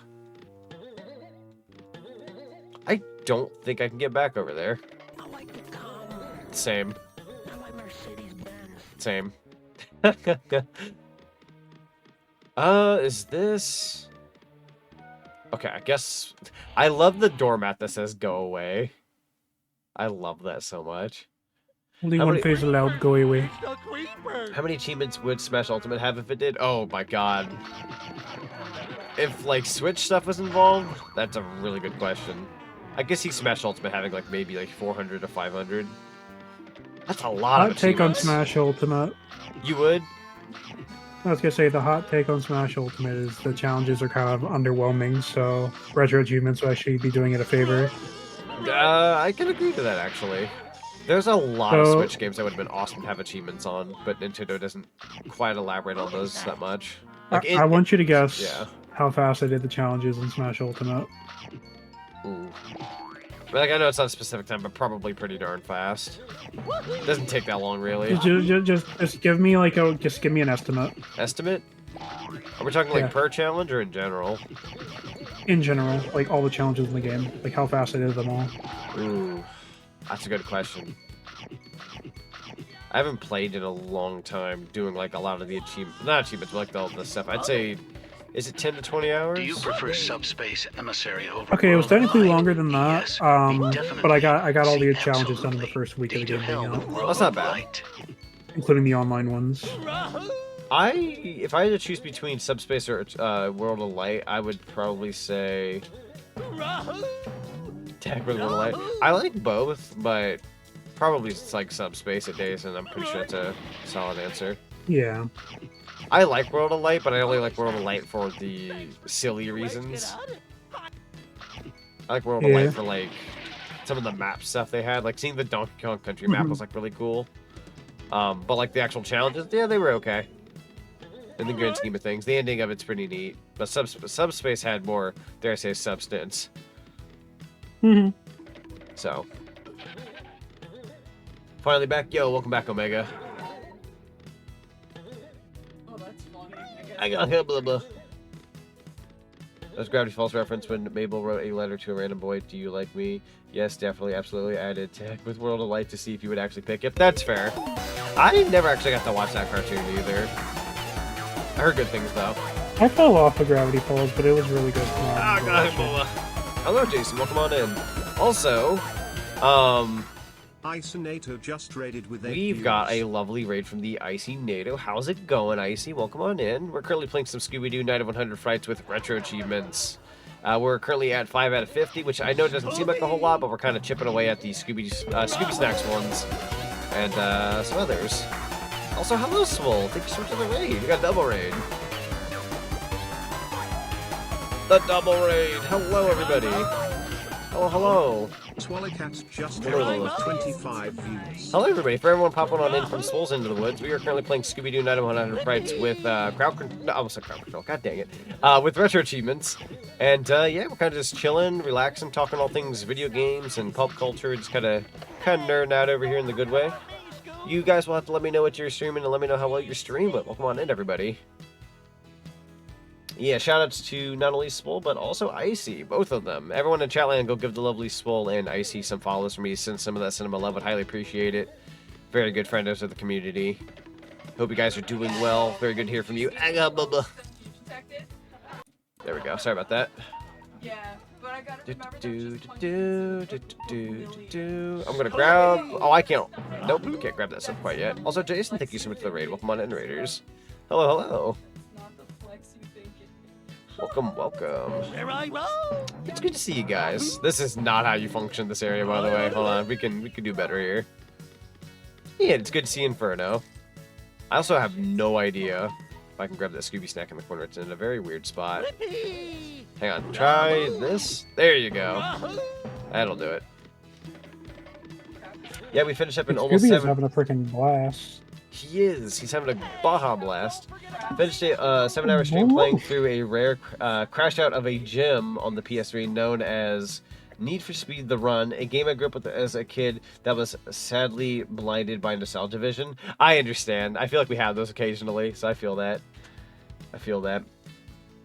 I don't think I can get back over there. Same. Same. Is this... Okay, I guess... I love the doormat that says go away. I love that so much. Only one phase allowed, go away. How many achievements would Smash Ultimate have if it did? Oh my god. If, like, Switch stuff was involved, that's a really good question. I could see Smash Ultimate having, like, maybe, like, 400 to 500. That's a lot of Hot take on achievements. Smash Ultimate. You would? I was gonna say the hot take on Smash Ultimate is the challenges are kind of underwhelming, so retro achievements will actually be doing it a favor. I can agree to that, actually. There's a lot of Switch games that would have been awesome to have achievements on, but Nintendo doesn't quite elaborate on those that much. Like I want you to guess yeah. how fast I did the challenges in Smash Ultimate. Ooh. Like, I know it's not a specific time, but probably pretty darn fast. Doesn't take that long, really. Just give me like just give me an estimate. Estimate? Are we talking like Yeah. per challenge or in general? In general, like all the challenges in the game, like how fast I did them all. Ooh, that's a good question. I haven't played in a long time doing like a lot of the not achievements, but like all the stuff. I'd say, is it 10 to 20 hours? Do you prefer subspace emissary over Okay, it was world technically light? longer than that, but I got all the challenges done in the first week of the game being out, That's not bad. including the online ones. If I had to choose between Subspace or World of Light, I would probably say Tag with World of Light. I like both, but probably it's like Subspace at days, and I'm pretty sure it's a solid answer. Yeah. I like World of Light, but I only like World of Light for the silly reasons. I like World of Light for like some of the map stuff they had, like seeing the Donkey Kong Country map was like really cool. But like the actual challenges, yeah, they were okay. In the grand scheme of things, the ending of it's pretty neat. But Subspace had more, dare I say, substance. So, finally back. Yo, welcome back, Omega. Oh, that's funny. I got blah blah blah. That's Gravity Falls reference when Mabel wrote a letter to a random boy. Do you like me? Yes, definitely, absolutely. I did tag with World of Light to see if you would actually pick it. That's fair. I never actually got to watch that cartoon either. I heard good things though. I fell off of Gravity Falls, but it was really good. Hello, Jason. Welcome on in. Also, Icy NATO just raided with 8 we've got a lovely raid from the Icy NATO. How's it going, Icy? Welcome on in. We're currently playing some Scooby-Doo Night of 100 Frights with retro achievements. We're currently at 5 out of 50, which I know doesn't seem like a whole lot, but we're kind of chipping away at the Scooby Snacks ones and some others. Also, hello, Swole. Thank you so much for the raid. We got a double raid. The double raid. Hello, everybody. Oh, hello. Swallycats just raided with 25 views. Hello, everybody. For everyone popping on in from Swoles into the Woods, we are currently playing Scooby-Doo Night of 100 Frights with crowd control. No, I almost said crowd control. God dang it. With retro achievements. And yeah, we're kind of just chilling, relaxing, talking all things video games and pop culture. Just kind of nerding out over here in the good way. You guys will have to let me know what you're streaming and let me know how well you're streaming. But welcome on in, everybody. Yeah, shoutouts to not only Swole, but also Icy, both of them. Everyone in chatland, go give the lovely Swole and Icy some follows for me. Send some of that cinema love. Would highly appreciate it. Very good friendos of the community. Hope you guys are doing well. Very good to hear from you. There we go. Sorry about that. Yeah, but I gotta I'm gonna grab. Oh, I can't. Nope, can't grab that stuff quite yet. Also, Jason, thank you so much for the raid. Welcome on in, Raiders. Hello, hello. Welcome, welcome. It's good to see you guys. This is not how you function this area, by the way. Hold on, we can do better here. Yeah, it's good to see Inferno. I also have no idea if I can grab that Scooby snack in the corner. It's in a very weird spot. Hang on, try this. There you go. That'll do it. Yeah, we finished up in almost 7. Scooby is having a freaking blast. He is. He's having a Baja Blast. Finished a 7-hour stream playing through a rare crash out of a gym on the PS3 known as Need for Speed The Run, a game I grew up with as a kid that was sadly blinded by nostalgia vision. I understand. I feel like we have those occasionally, so I feel that. I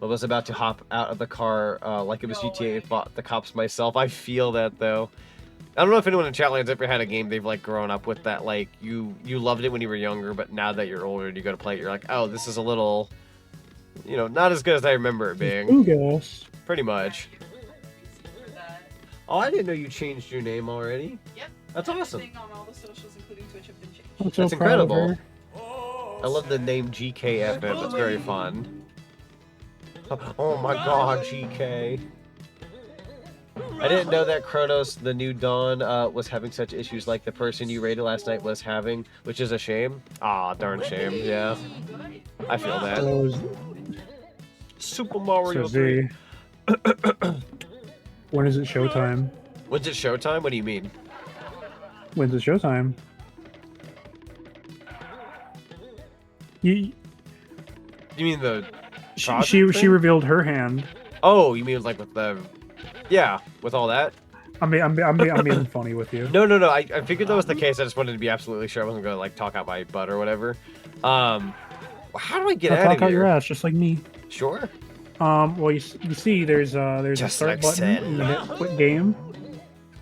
was about to hop out of the car like it was GTA and fought the cops myself. I feel that, though. I don't know if anyone in Chatland's ever had a game they've like grown up with that like you loved it when you were younger, but now that you're older and you go to play it, you're like, oh, this is a little, not as good as I remember it being. Gosh. Pretty much. Oh, I didn't know you changed your name already. Yep. That's awesome. On all the socials, including Twitch, have been changed. That's incredible. I love the name GKFM. That's very fun. Oh my God, GK. I didn't know that Kronos, the new Dawn, was having such issues like the person you raided last night was having, which is a shame. Ah, darn shame. Yeah, I feel that. Super Mario 3. When is it showtime? When's it showtime? What do you mean? When's it showtime? You mean the? She revealed her hand. Oh, you mean like with the? Yeah, with all that. I'm being funny with you. No. I figured that was the case. I just wanted to be absolutely sure I wasn't going to like talk out my butt or whatever. Wow, How do I get Now out talk of out your here? ass, just like me. Sure. Well, you see, there's a Just start like button said. and then hit quit game.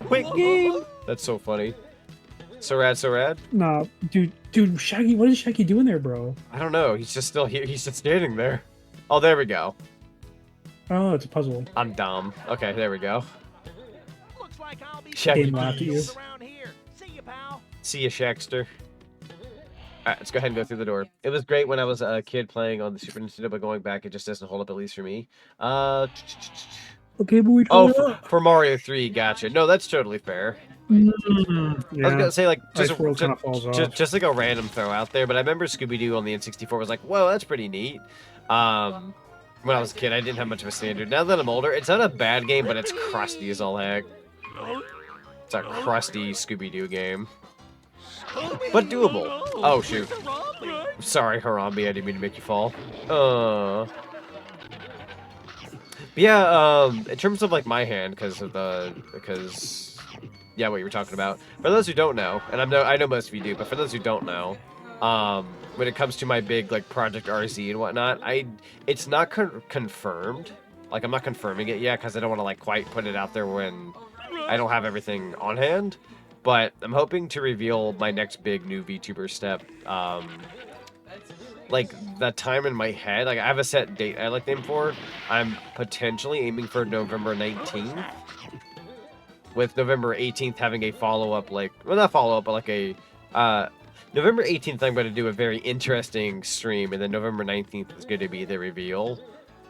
Quick game. That's so funny. So rad, so rad. No, dude, Shaggy, what is Shaggy doing there, bro? I don't know. He's just still here. He's just standing there. Oh, there we go. Oh, it's a puzzle. I'm dumb. Okay, there we go. Looks like I'll be Game laughed at you. around here. See you, pal. See ya, Shaxter. Alright, let's go ahead and go through the door. It was great when I was a kid playing on the Super Nintendo, but going back, it just doesn't hold up, at least for me. Okay, but we Oh, for Mario 3, gotcha. No, that's totally fair. Yeah. I was gonna say, like, Ice World kinda falls off. just like a random throw out there, but I remember Scooby-Doo on the N64 was like, whoa, that's pretty neat. When I was a kid, I didn't have much of a standard. Now that I'm older, it's not a bad game, but it's crusty as all heck. It's a crusty Scooby-Doo game. But doable. Oh, shoot. Sorry, Harambe, I didn't mean to make you fall. But yeah, in terms of, like, my hand, because yeah, what you were talking about. For those who don't know, and I know most of you do, but for those who don't know, when it comes to my big, like, Project RZ and whatnot, it's not confirmed. Like, I'm not confirming it yet, because I don't want to, like, quite put it out there when I don't have everything on hand. But I'm hoping to reveal my next big new VTuber step, like, the time in my head. Like, I have a set date I like to aim for. I'm potentially aiming for November 19th. With November 18th having a follow-up, like, well, not follow-up, but like a, November 18th I'm going to do a very interesting stream, and then November 19th is going to be the reveal.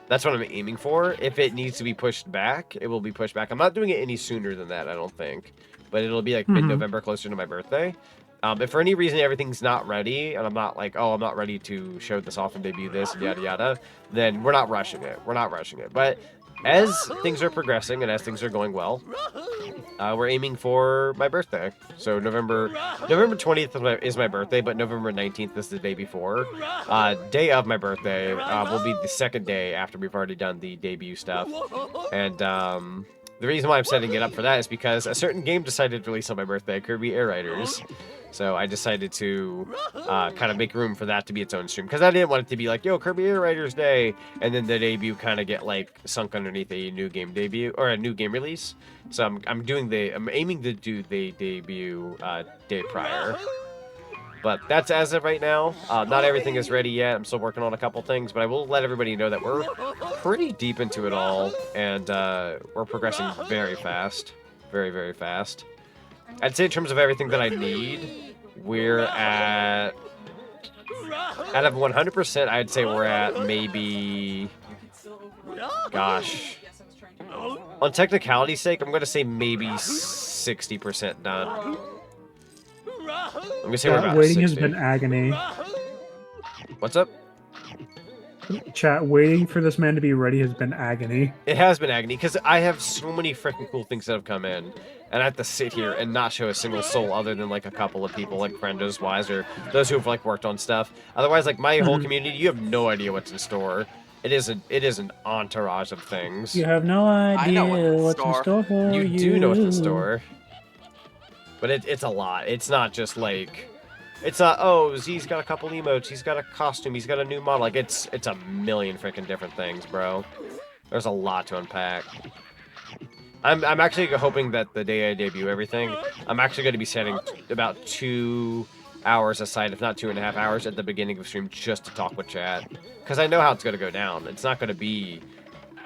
That's what I'm aiming for. If it needs to be pushed back, it will be pushed back. I'm not doing it any sooner than that, I don't think. But it'll be like mid-November, closer to my birthday. If for any reason everything's not ready, and I'm not like, oh, I'm not ready to show this off and debut this, and yada yada, then we're not rushing it. We're not rushing it. But as things are progressing and as things are going well, we're aiming for my birthday. So November 20th is my birthday, but November 19th is the day before. Day of my birthday will be the second day after we've already done the debut stuff. And the reason why I'm setting it up for that is because a certain game decided to release on my birthday, Kirby Air Riders. So I decided to kind of make room for that to be its own stream. Because I didn't want it to be like, yo, Kirby Air Riders Day, and then the debut kind of get like sunk underneath a new game debut, or a new game release. So I'm aiming to do the debut day prior. But that's as of right now. Not everything is ready yet. I'm still working on a couple things, but I will let everybody know that we're pretty deep into it all, and we're progressing very fast. Very, very fast. I'd say in terms of everything that I need, we're at... Out of 100%, I'd say we're at maybe... Gosh. On technicality's sake, I'm going to say maybe 60% done. I'm gonna say we're about waiting 60. has been agony. What's up? Chat, waiting for this man to be ready has been agony. It has been agony, because I have so many freaking cool things that have come in, and I have to sit here and not show a single soul other than, like, a couple of people, like Friendos Wise, or those who have, like, worked on stuff. Otherwise, like, my whole community, you have no idea what's in store. It is an entourage of things. You have no idea what's in store for you. You do know what's in store. But it's a lot. It's not just like... It's not, oh, Z's got a couple emotes, he's got a costume, he's got a new model. Like, it's a million freaking different things, bro. There's a lot to unpack. I'm actually hoping that the day I debut everything, I'm actually going to be setting about 2 hours aside, if not 2.5 hours, at the beginning of stream just to talk with chat. Because I know how it's going to go down. It's not going to be,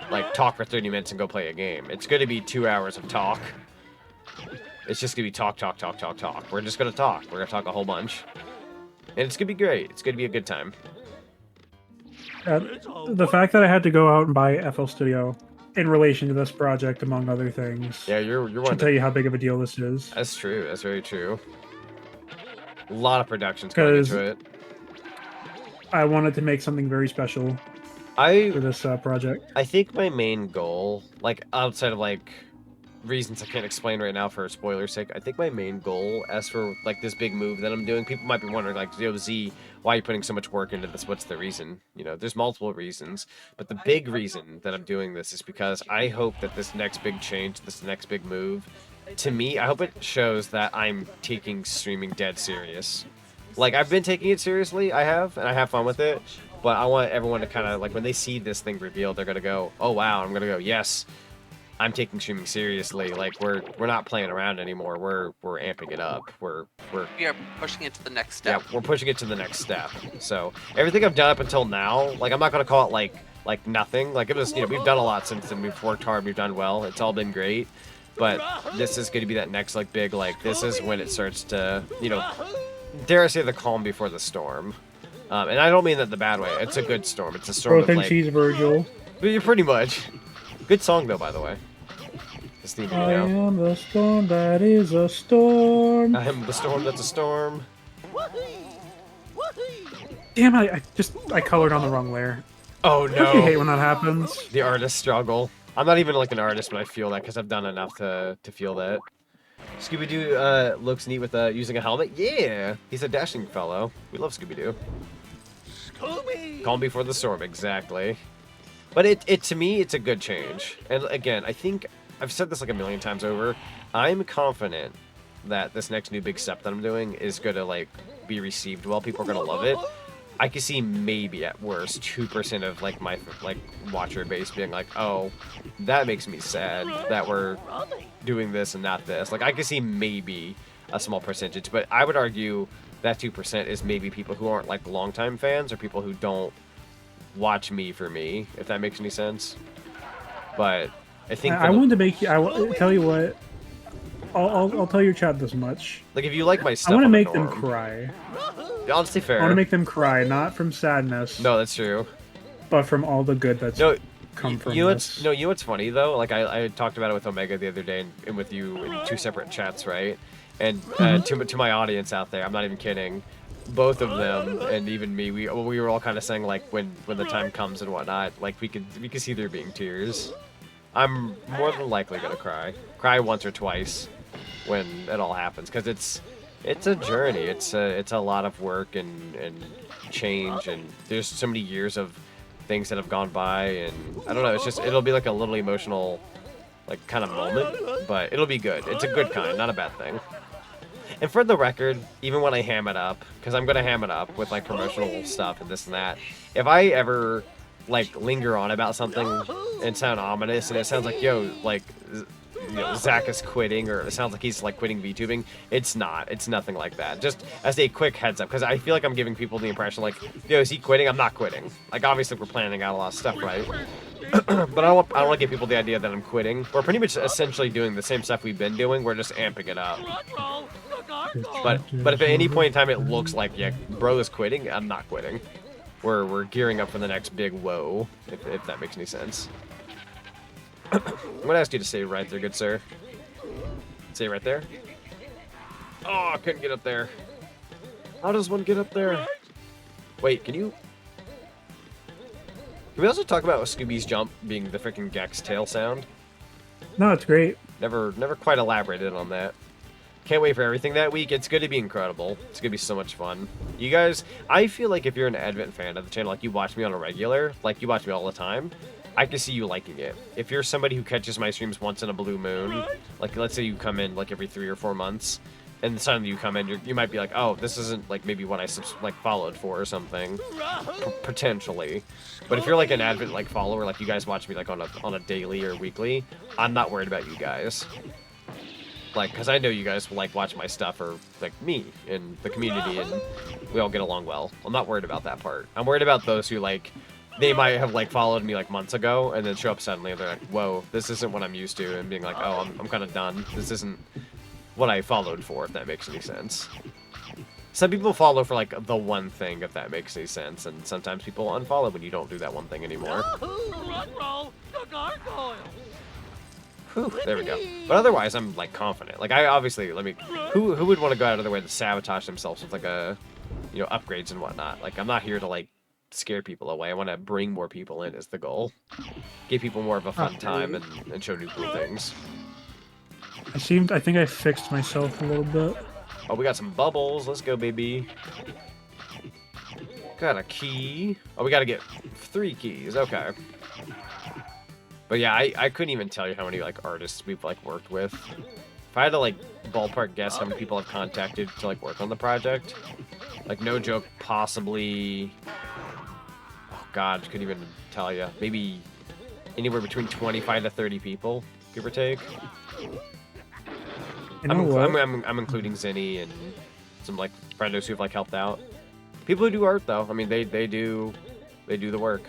like, talk for 30 minutes and go play a game. It's going to be 2 hours of talk. It's just going to be talk. We're just going to talk. We're going to talk a whole bunch. And it's going to be great. It's going to be a good time. The fact that I had to go out and buy FL Studio in relation to this project, among other things. Yeah, you're one. Should tell you how big of a deal this is. That's true. That's very true. A lot of productions going into it. I wanted to make something very special for this project. I think my main goal, like, outside of, like, reasons I can't explain right now for spoiler's sake, I think my main goal, as for, like, this big move that I'm doing, people might be wondering, like, yo, Z, why are you putting so much work into this? What's the reason? You know, there's multiple reasons, but the big reason that I'm doing this is because I hope that this next big change, this next big move, to me, I hope it shows that I'm taking streaming dead serious. Like, I've been taking it seriously, I have, and I have fun with it, but I want everyone to kind of like when they see this thing revealed, they're gonna go, "Oh wow!" I'm gonna go, "Yes, I'm taking streaming seriously. Like we're not playing around anymore. We're amping it up. We are pushing it to the next step. Yeah, we're pushing it to the next step." So everything I've done up until now, like I'm not gonna call it like nothing. Like it was, you know, we've done a lot since then. We've worked hard. We've done well. It's all been great. But this is going to be that next like big like this is when it starts to, you know, dare I say the calm before the storm. And I don't mean that the bad way. It's a good storm. It's a storm. Bro thinks he's Virgil. Pretty much. Good song though, by the way. This theme I am the storm that is a storm. I am the storm that's a storm. Damn, I colored on the wrong layer. Oh Don't you no. hate when that happens? The artist struggle. I'm not even like an artist, but I feel that because I've done enough to feel that. Scooby-Doo looks neat with using a helmet. Yeah, he's a dashing fellow. We love Scooby-Doo. Scooby! Calm before the storm, exactly. But it to me, it's a good change. And again, I think I've said this like a million times over. I'm confident that this next new big step that I'm doing is gonna like be received well. People are gonna love it. I could see maybe at worst 2% of like my like watcher base being like, oh, that makes me sad that we're doing this and not this. Like I could see maybe a small percentage, but I would argue that 2% is maybe people who aren't like longtime fans or people who don't watch me for me, if that makes any sense. But I think I wanted to make you. Tell you what. I'll tell your chat this much. Like if you like my stuff, I want to make them cry. Honestly, fair. I want to make them cry, not from sadness. No, that's true. But from all the good that's come from this. You know what's funny though? Like I talked about it with Omega the other day and with you in 2 separate chats, right? And to my audience out there, I'm not even kidding. Both of them and even me, we were all kind of saying like when the time comes and whatnot, like we could see there being tears. I'm more than likely gonna cry once or twice when it all happens because it's a journey. It's a lot of work and change, and there's so many years of things that have gone by, and I don't know. It's just it'll be like a little emotional, like kind of moment, but it'll be good. It's a good kind, not a bad thing. And for the record, even when I ham it up, because I'm gonna ham it up with like promotional stuff and this and that, if I ever like linger on about something and sound ominous and it sounds like like Zach is quitting, or it sounds like he's like quitting VTubing, it's not. It's nothing like that. Just as a quick heads up, because I feel like I'm giving people the impression like, is he quitting? I'm not quitting. Like obviously we're planning out a lot of stuff, right? But I don't want to give people the idea that I'm quitting. We're pretty much essentially doing the same stuff we've been doing. We're just amping it up. But if at any point in time it looks like bro is quitting, I'm not quitting. We're gearing up for the next big woe, if that makes any sense. I'm gonna ask you to stay right there, good sir. Stay right there. Oh, I couldn't get up there. How does one get up there? Wait, can you? Can we also talk about Scooby's jump being the freaking Gex tail sound? No, it's great. Never quite elaborated on that. Can't wait for everything that week. It's going to be incredible. It's going to be so much fun. You guys, I feel like if you're an Advent fan of the channel, like you watch me on a regular, like you watch me all the time, I can see you liking it. If you're somebody who catches my streams once in a blue moon, like let's say you come in like every 3 or 4 months, and suddenly you come in, you might be like, oh, this isn't like maybe what I like followed for or something, potentially. But if you're like an Advent like follower, like you guys watch me like on a daily or weekly, I'm not worried about you guys. Like, because I know you guys will like watch my stuff, or like me and the community, and we all get along well. I'm not worried about that part. I'm worried about those who like, they might have like followed me like months ago and then show up suddenly and they're like, whoa, this isn't what I'm used to, and being like, oh, I'm kind of done. This isn't what I followed for, if that makes any sense. Some people follow for like the one thing, if that makes any sense, and sometimes people unfollow when you don't do that one thing anymore. Whew, there we go. But otherwise, I'm like confident. Like I obviously, who would want to go out of their way to sabotage themselves with like upgrades and whatnot? Like I'm not here to like scare people away. I want to bring more people in is the goal. Give people more of a fun time and show new cool things. I think I fixed myself a little bit. Oh, we got some bubbles. Let's go, baby. Got a key. Oh, we got to get 3 keys. Okay. But yeah, I couldn't even tell you how many like artists we've like worked with. If I had to like ballpark guess how many people I've contacted to like work on the project, like no joke, possibly God, couldn't even tell you. Maybe anywhere between 25 to 30 people, give or take. You know what? I'm including Zinni and some like friendos who've like helped out. People who do art though, I mean they do the work.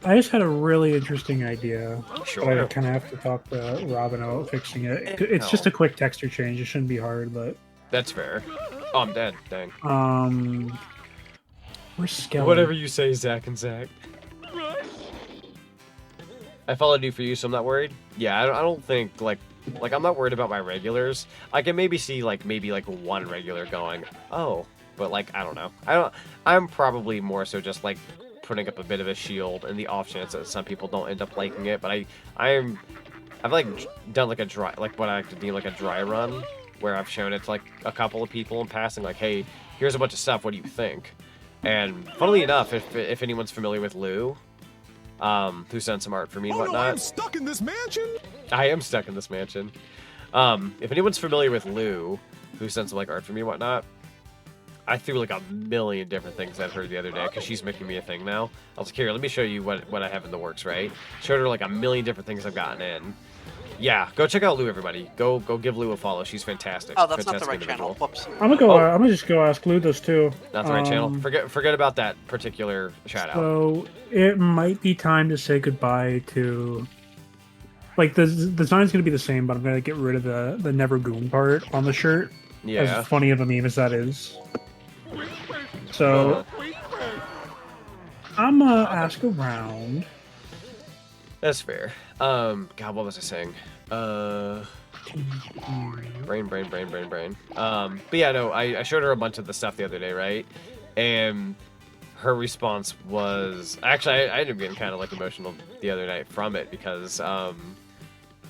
I just had a really interesting idea. Sure. But I kind of have to talk to Robin about fixing it. It's just a quick texture change. It shouldn't be hard, but That's fair. Oh, I'm dead. Dang. Where's Skelly? Whatever you say, Zach and Zach. I followed you for you, so I'm not worried. Yeah, I don't think like I'm not worried about my regulars. I can maybe see maybe one regular going, oh, but like I don't know. I'm probably more so just like putting up a bit of a shield in the off chance that some people don't end up liking it. But I've like done like a dry, like what I like to deem like a dry run, where I've shown it to like a couple of people in passing, like, hey, here's a bunch of stuff. What do you think? And funnily enough, if anyone's familiar with Lou, who sent some art for me and whatnot. No, I'm stuck in this mansion. I am stuck in this mansion. If anyone's familiar with Lou, who sent some like art for me and whatnot, I threw like a million different things at her the other day because she's making me a thing now. I was like, here, let me show you what I have in the works, right? Showed her like a million different things I've gotten in. Yeah, go check out Lou, everybody. Go give Lou a follow. She's fantastic. Oh, that's not the Fantastic right channel. individual. Whoops. I'm gonna just go ask Lou this too. Not the right channel. Forget about that particular shout out. So it might be time to say goodbye to. Like the design's gonna be the same, but I'm gonna get rid of the Never Goon part on the shirt. Yeah. As funny of a meme as that is. So I'm gonna ask around. That's fair. God, what was I saying? Brain. But yeah, no, I showed her a bunch of the stuff the other day, right? And her response was actually I ended up getting kind of like emotional the other night from it because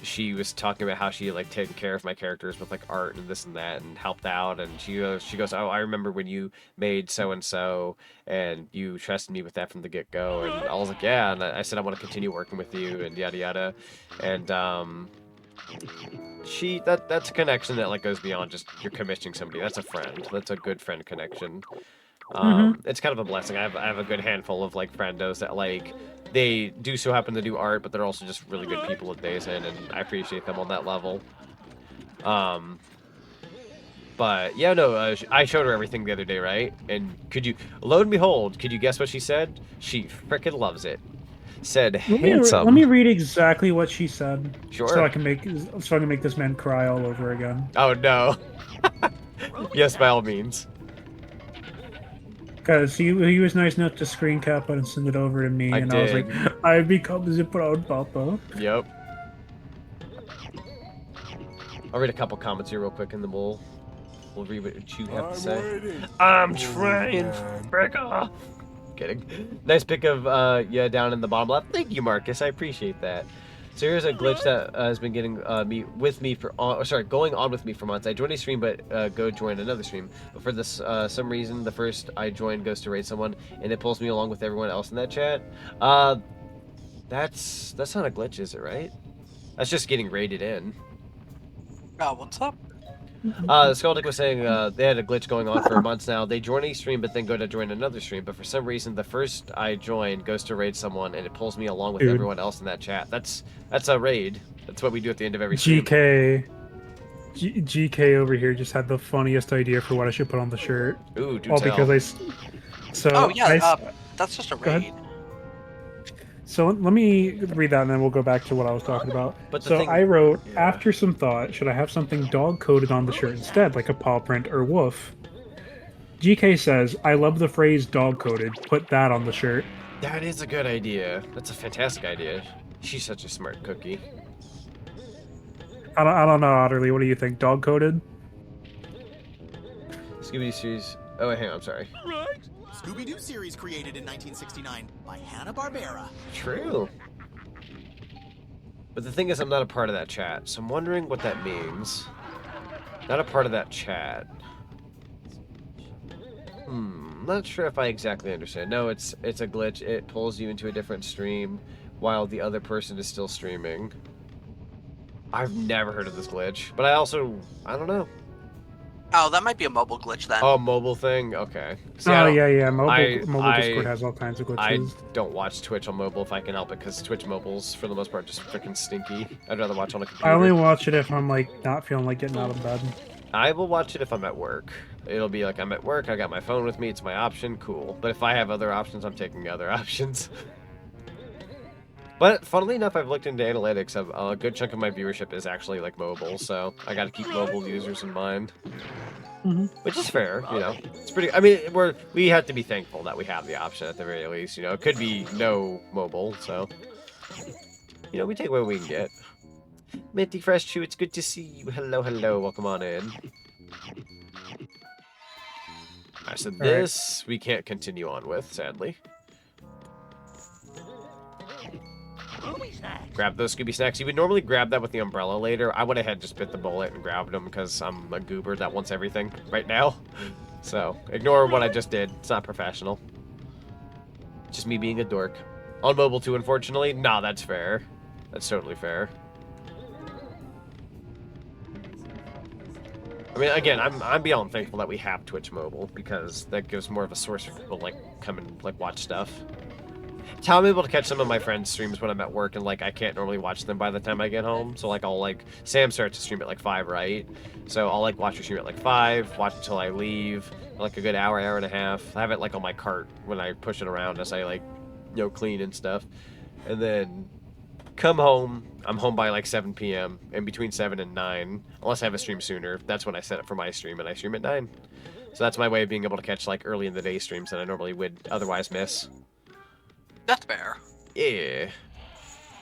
she was talking about how she like taken care of my characters with like art and this and that and helped out, and she goes, oh, I remember when you made so and so and you trusted me with that from the get-go. And I was like, yeah, and I said I want to continue working with you and yada yada. And that's a connection that like goes beyond just you're commissioning somebody. That's a friend. That's a good friend connection. It's kind of a blessing. I have a good handful of like friendos that like they do so happen to do art, but they're also just really good people at days in, and I appreciate them on that level. But yeah, no, I showed her everything the other day, right? And lo and behold, could you guess what she said? She frickin' loves it. Said handsome. Let me read exactly what she said. Sure. So I can make this man cry all over again. Oh no. Yes, by all means. Because he was nice enough to screen cap it and send it over to me, and I was like, I've become the proud papa. Yep. I'll read a couple comments here real quick, and then we'll read what you have to say. I'm trying, fricka. Kidding. Nice pic of yeah down in the bottom left. Thank you, Marcus. I appreciate that. So here's a glitch that has been getting going on with me for months. I joined a stream, but go join another stream. But for this some reason, the first I join goes to raid someone, and it pulls me along with everyone else in that chat. That's not a glitch, is it? Right? That's just getting raided in. What's up? Skaldic was saying they had a glitch going on for months now. They join a stream, but then go to join another stream. But for some reason, the first I join goes to raid someone, and it pulls me along with everyone else in that chat. That's a raid. That's what we do at the end of every stream. GK over here just had the funniest idea for what I should put on the shirt. Ooh, do all tell. Because that's just a raid. So let me read that, and then we'll go back to what I was talking about. But I wrote, after some thought, should I have something dog-coded on the shirt instead, like a paw print or woof? GK says, I love the phrase dog-coded. Put that on the shirt. That is a good idea. That's a fantastic idea. She's such a smart cookie. I don't know, Otterly. What do you think? Dog-coded? Scooby-Doo series. Oh, wait, hang on. I'm sorry. Scooby-Doo series created in 1969 by Hanna-Barbera. True. But the thing is, I'm not a part of that chat, so I'm wondering what that means. Not a part of that chat. Not sure if I exactly understand. No, it's a glitch. It pulls you into a different stream while the other person is still streaming. I've never heard of this glitch, but I don't know. Oh, that might be a mobile glitch then. Oh, mobile thing? Okay. See, yeah. Mobile I- Discord has all kinds of I glitches. don't watch Twitch on mobile if I can help it, because Twitch mobile's, for the most part, just freaking stinky. I'd rather watch on a computer. I only watch it if I'm like not feeling like getting out of bed. I will watch it if I'm at work. It'll be like I'm at work, I got my phone with me, it's my option, cool. But if I have other options, I'm taking other options. But funnily enough, I've looked into analytics. A good chunk of my viewership is actually like mobile, so I got to keep mobile users in mind. Which is fair, you know. It's pretty. I mean, we have to be thankful that we have the option at the very least. You know, it could be no mobile, so you know, we take what we can get. Minty Fresh Chew, it's good to see you. Hello, hello, welcome on in. Alright, so this we can't continue on with, sadly. Grab those Scooby snacks. You would normally grab that with the umbrella later. I went ahead and just bit the bullet and grabbed them because I'm a goober that wants everything right now. So, ignore what I just did. It's not professional. Just me being a dork. On mobile too, unfortunately? Nah, that's fair. That's totally fair. I mean, again, I'm beyond thankful that we have Twitch mobile because that gives more of a source for people to like come and like watch stuff. It's how I'm able to catch some of my friends' streams when I'm at work and like I can't normally watch them by the time I get home. So like I'll like Sam starts to stream at like 5, right? So I'll like watch her stream at like 5, watch until I leave, like a good hour, hour and a half. I have it like on my cart when I push it around as I like, you know, clean and stuff. And then come home. I'm home by like 7 p.m. and between 7 and 9, unless I have a stream sooner. That's when I set it for my stream, and I stream at 9. So that's my way of being able to catch like early in the day streams that I normally would otherwise miss. That's fair. Yeah.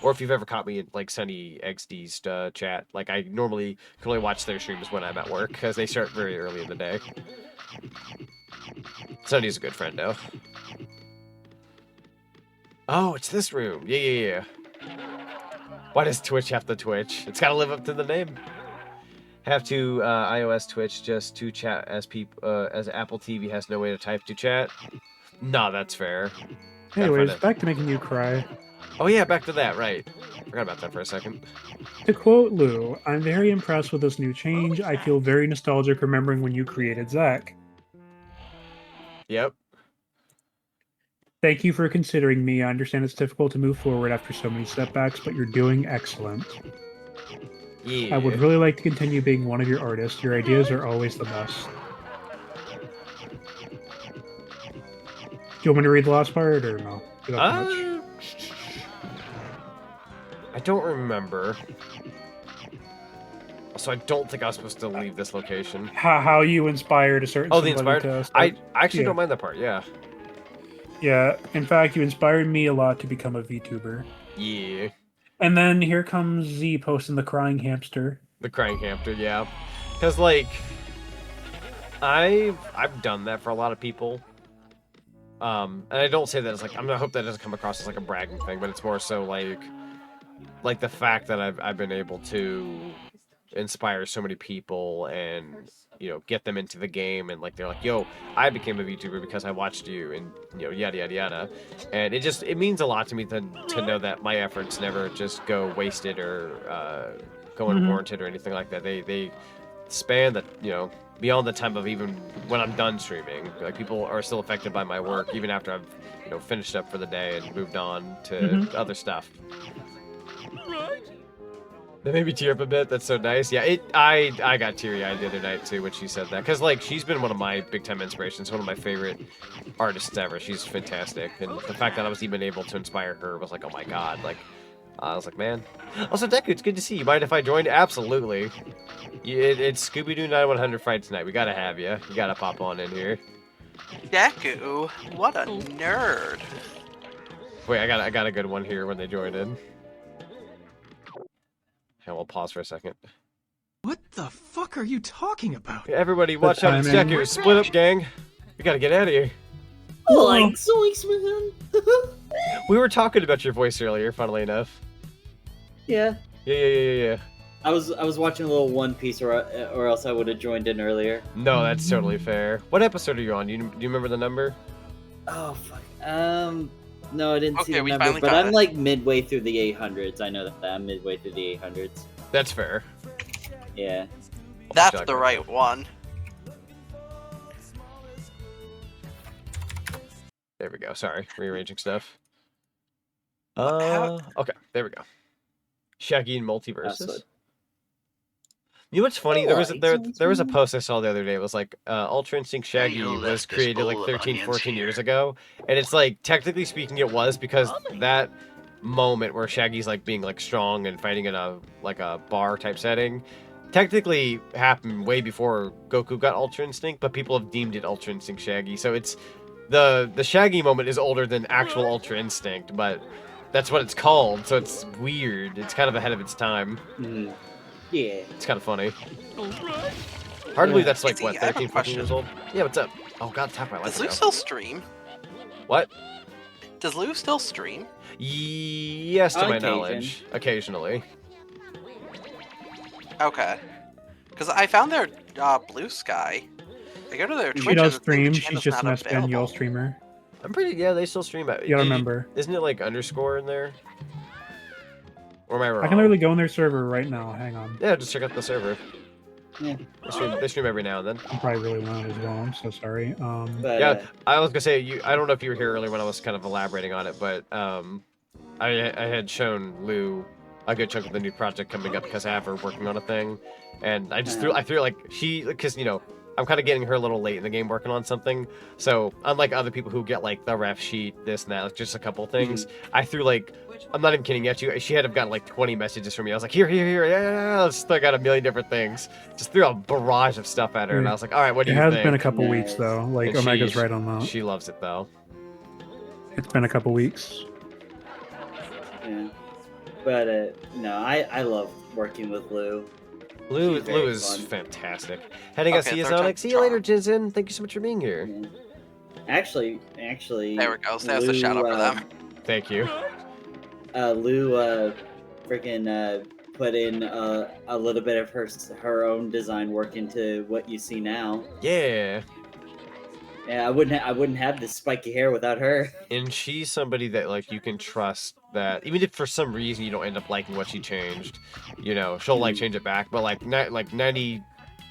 Or if you've ever caught me in like Sunny XD's chat, like I normally can only watch their streams when I'm at work because they start very early in the day. Sunny's a good friend though. Oh, it's this room. Yeah. Why does Twitch have to Twitch? It's got to live up to the name. Have to iOS Twitch just to chat as Apple TV has no way to type to chat. Nah, that's fair. Anyways, back to making you cry. Oh yeah, back to that, right. Forgot about that for a second. To quote Lou, I'm very impressed with this new change. I feel very nostalgic remembering when you created Zach. Yep. Thank you for considering me. I understand it's difficult to move forward after so many setbacks, but you're doing excellent. Yeah. I would really like to continue being one of your artists. Your ideas are always the best. Do you want me to read the last part, or no? I don't remember. So I don't think I was supposed to leave this location. How you inspired a certain... Oh, the inspired? I actually don't mind that part, yeah. Yeah, in fact, you inspired me a lot to become a VTuber. Yeah. And then here comes Z posting the crying hamster. The crying hamster, yeah. Because, like, I've done that for a lot of people. And I don't say that as, like, I hope that doesn't come across as, like, a bragging thing, but it's more so, like the fact that I've been able to inspire so many people and, you know, get them into the game, and like they're like, yo, I became a VTuber because I watched you, and you know, yada yada yada. And it means a lot to me to know that my efforts never just go wasted or go unwarranted or anything like that. They span that, you know, beyond the time of even when I'm done streaming. Like, people are still affected by my work even after I've, you know, finished up for the day and moved on to other stuff. That made me tear up a bit. That's so nice. Yeah, I got teary-eyed the other night, too, when she said that. Because, like, she's been one of my big-time inspirations, one of my favorite artists ever. She's fantastic. And the fact that I was even able to inspire her was like, oh my god. Like, I was like, man. Also, Deku, it's good to see you. Mind if I join? Absolutely. It's Scooby-Doo 9100 Frights tonight. We gotta have you. You gotta pop on in here. Deku, what a nerd. Wait, I got a good one here when they join in. And we'll pause for a second. What the fuck are you talking about? Everybody, watch out, it's Deku. Split up, gang. We gotta get out of here. Like zoinks, man. We were talking about your voice earlier, funnily enough. Yeah. Yeah. I was watching a little One Piece, or else I would have joined in earlier. No, that's totally fair. What episode are you on? Do you remember the number? Oh fuck. No, I didn't see the we number, finally but got I'm it. like midway through the 800s. I know that I'm midway through the 800s. That's fair. Yeah. That's the right one. There we go. Sorry, rearranging stuff. How- Okay, there we go. Shaggy and That's Multiverses. what- You know what's funny? There was Alright, there was a post I saw the other day. It was like Ultra Instinct Shaggy who was left this created like bowl of 13, onions 14 years here? ago, and it's like technically speaking it was because that moment where Shaggy's like being like strong and fighting in a like a bar type setting technically happened way before Goku got Ultra Instinct, but people have deemed it Ultra Instinct Shaggy. So it's the Shaggy moment is older than actual Ultra Instinct, but that's what it's called. So it's weird. It's kind of ahead of its time. Yeah. It's kind of funny. Hard to believe that's like, Izzy, what, I have a 13, 14 years old? Yeah, what's up? Oh, God, tap my life Does Lou ago. still stream? What? Does Lou still stream? Yes, to On my occasion. knowledge. Occasionally. Okay. Because I found their Blue Sky. I go to their Twitch. She does and the stream. channel's She's just an not SPN available. streamer. I'm pretty, yeah, they still stream. You gotta remember. Isn't it like underscore in there? Or am I wrong? I can literally go in their server right now. Hang on. Yeah, just check out the server. Yeah. They stream every now and then. I'm probably really loud as well. I'm so sorry. But, Yeah, I was gonna say I don't know if you were here earlier when I was kind of elaborating on it, but I had shown Lou a good chunk of the new project coming up because I have her working on a thing, and I just threw like because I'm kind of getting her a little late in the game working on something. So unlike other people who get like the ref sheet, this and that, like just a couple things, I threw like, I'm not even kidding at you. She had to have gotten like 20 messages from me. I was like, here, yeah. I got a million different things. Just threw a barrage of stuff at her, and I was like, all right, what do you think? It has been a couple weeks though. Like And Omega's she- right on that. She loves it though. It's been a couple weeks. Yeah. But no, I love working with Lou. Lou She's very is fun. fantastic. Heading out, Okay, see you, third Sonic. time's See you later, Jinsen. Thank you so much for being here. Actually. There we go. There's the shout out for them. Thank you. Lou freaking put in a little bit of her own design work into what you see now. Yeah. Yeah, I wouldn't have this spiky hair without her. And she's somebody that like you can trust that even if for some reason you don't end up liking what she changed, she'll like change it back. But like 99%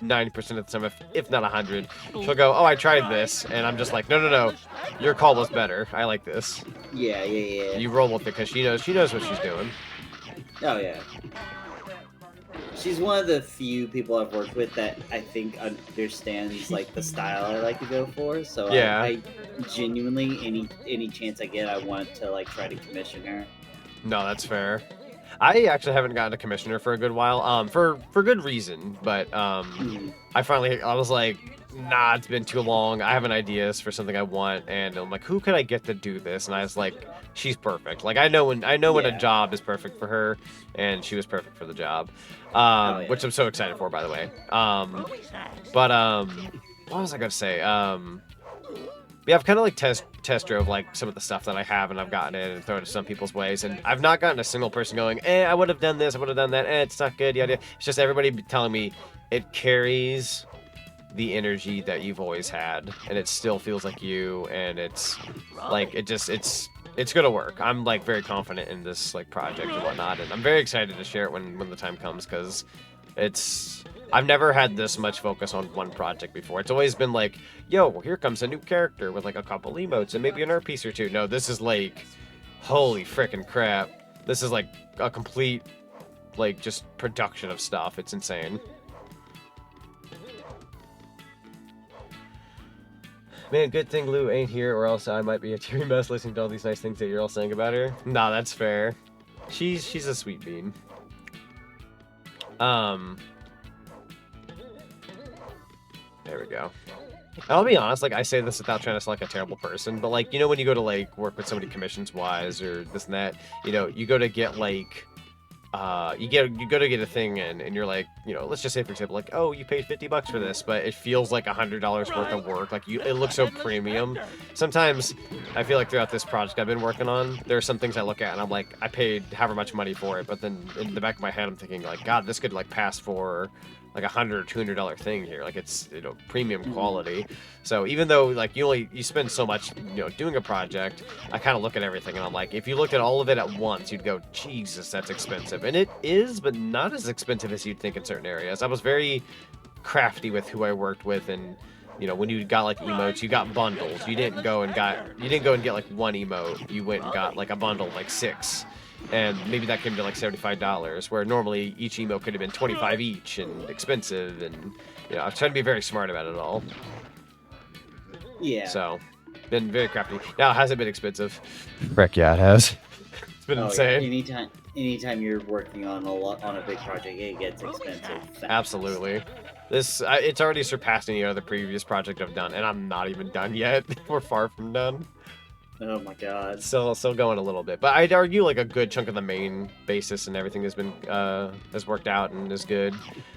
of the time, if not 100, she'll go, "Oh, I tried this," and I'm just like, "No, your call was better. I like this." Yeah. You roll with it because she knows what she's doing. Oh yeah. She's one of the few people I've worked with that I think understands like the style I like to go for. So Yeah. I genuinely any chance I get, I want to like try to commission her. No, that's fair. I actually haven't gotten a commissioner for a good while. For good reason, but I was like, nah, it's been too long. I have an ideas for something I want, and I'm like, who could I get to do this? And I was like, she's perfect. Like I know when a job is perfect for her, and she was perfect for the job. Which I'm so excited for, by the way. What was I gonna say? Yeah, I've kind of like test drove like some of the stuff that I have, and I've gotten it and thrown it some people's ways, and I've not gotten a single person going, I would have done this, I would have done that, it's not good, yada. It's just everybody telling me it carries the energy that you've always had, and it still feels like you, and it's like it's gonna work. I'm like very confident in this like project and whatnot, and I'm very excited to share it when the time comes, because I've never had this much focus on one project before. It's always been like, yo, here comes a new character with like a couple emotes and maybe an art piece or two. No, this is like, holy frickin' crap. This is like a complete, like, just production of stuff. It's insane. Man, good thing Lou ain't here, or else I might be a teary mess listening to all these nice things that you're all saying about her. Nah, that's fair. She's a sweet bean. There we go. And I'll be honest, like, I say this without trying to sound like a terrible person, but like, when you go to like work with somebody commissions wise or this and that, you go to get like, you go to get a thing in, and you're like, let's just say for example, like, oh, you paid $50 for this, but it feels like $100 worth of work. Like it looks so premium. Sometimes I feel like throughout this project I've been working on, there are some things I look at and I'm like, I paid however much money for it, but then in the back of my head I'm thinking like, God, this could like pass for like $100 or $200 thing here. Like it's premium quality. So even though like you spend so much doing a project, I kind of look at everything and I'm like, if you looked at all of it at once, you'd go, Jesus, that's expensive. And it is, but not as expensive as you'd think in certain areas. I was very crafty with who I worked with and you know, when you got like emotes, you got bundles. You didn't go and get like one emote. You went and got like a bundle, like 6. And maybe that came to like $75, where normally each emote could have been 25 each and expensive. And you know, I was trying to be very smart about it all. Yeah. So, been very crafty. Now, has it been expensive? Heck yeah, it has. It's been insane. Yeah. Anytime you're working on a big project, it gets expensive. Fast. Absolutely. It's already surpassed any other previous project I've done, and I'm not even done yet. We're far from done. Oh my god. Still going a little bit, but I'd argue like a good chunk of the main basis and everything has been has worked out and is good.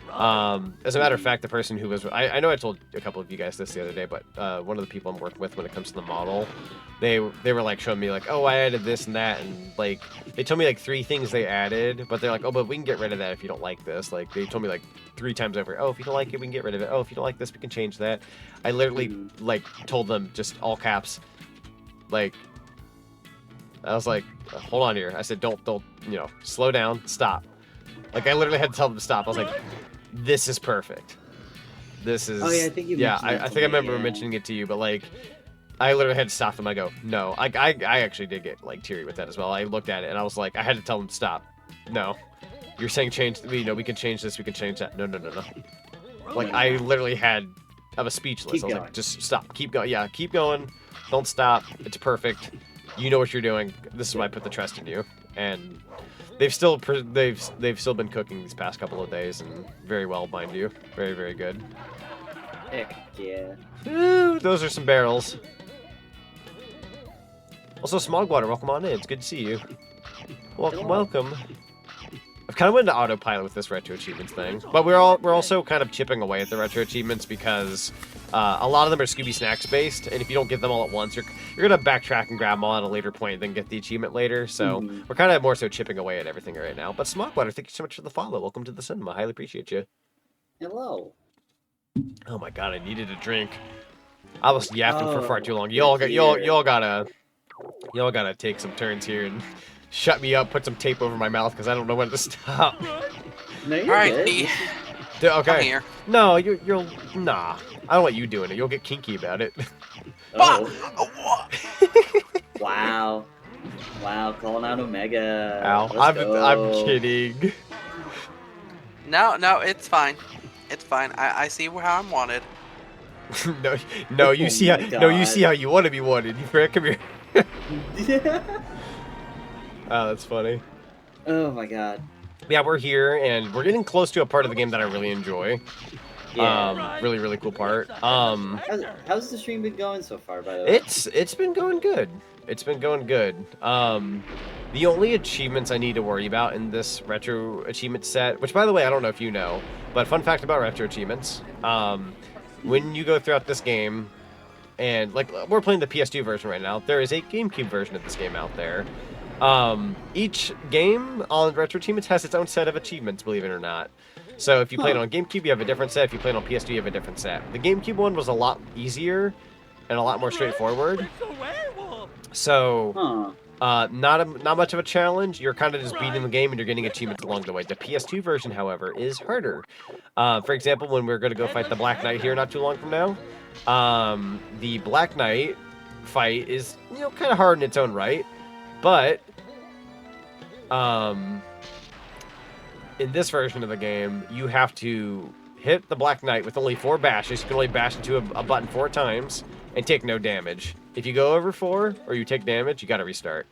As a matter of fact, the person who was I know I told a couple of you guys this the other day, but one of the people I'm working with when it comes to the model, they were like showing me like, oh, I added this and that, and like they told me like 3 things they added, but they're like, oh, but we can get rid of that if you don't like this. Like they told me like 3 times over, oh, if you don't like it, we can get rid of it. Oh, if you don't like this, we can change that. I literally like told them just all caps. Like, I was like, hold on here. I said, don't, you know, slow down, stop. Like, I literally had to tell them to stop. I was like, this is perfect. This is. Oh yeah, I think you. Yeah, I think I remember mentioning it to you, but like, I literally had to stop them. I go, no. I actually did get like teary with that as well. I looked at it and I was like, I had to tell them to stop. No, you're saying change. You know, we can change this. We can change that. No. Like, I literally I was speechless. I was like, just stop. Keep going. Yeah, keep going. Don't stop. It's perfect. You know what you're doing. This is why I put the trust in you. And they've still been cooking these past couple of days, and very well, mind you. Very, very good. Heck yeah. Ooh, those are some barrels. Also, Smogwater, welcome on in. It's good to see you. Welcome. I've kind of went into autopilot with this retro achievements thing, but we're also kind of chipping away at the retro achievements because a lot of them are Scooby Snacks based, and if you don't get them all at once, you're gonna backtrack and grab them all at a later point, and then get the achievement later. So we're kind of more so chipping away at everything right now. But Smogwater, thank you so much for the follow. Welcome to the cinema. Highly appreciate you. Hello. Oh my god, I needed a drink. I was yapping for far too long. Y'all gotta take some turns here and shut me up, put some tape over my mouth because I don't know when to stop. No, you're All right, good. D. Okay. I'm here. No, you'll nah. I don't want you doing it. You'll get kinky about it. Oh. Wow. Wow, calling out Omega. Ow. I'm kidding. No, it's fine. It's fine. I see how I'm wanted. no, you see how you want to be wanted. You come here. Oh, that's funny. Oh my god. Yeah, we're here, and we're getting close to a part of the game that I really enjoy. Yeah. Really, really cool part. How's the stream been going so far, by the way? It's been going good. It's been going good. The only achievements I need to worry about in this retro achievement set, which by the way, I don't know if you know, but fun fact about retro achievements, when you go throughout this game, and like we're playing the PS2 version right now, there is a GameCube version of this game out there. Each game on retro achievements has its own set of achievements, believe it or not. So if you play it on GameCube, you have a different set. If you play it on PS2, you have a different set. The GameCube one was a lot easier and a lot more straightforward. So, not much of a challenge. You're kind of just beating the game and you're getting achievements along the way. The PS2 version, however, is harder. For example, when we're going to go fight the Black Knight here not too long from now, the Black Knight fight is, you know, kind of hard in its own right. But, in this version of the game, you have to hit the Black Knight with only 4 bashes. You can only bash into a button 4 times and take no damage. If you go over 4 or you take damage, you gotta restart.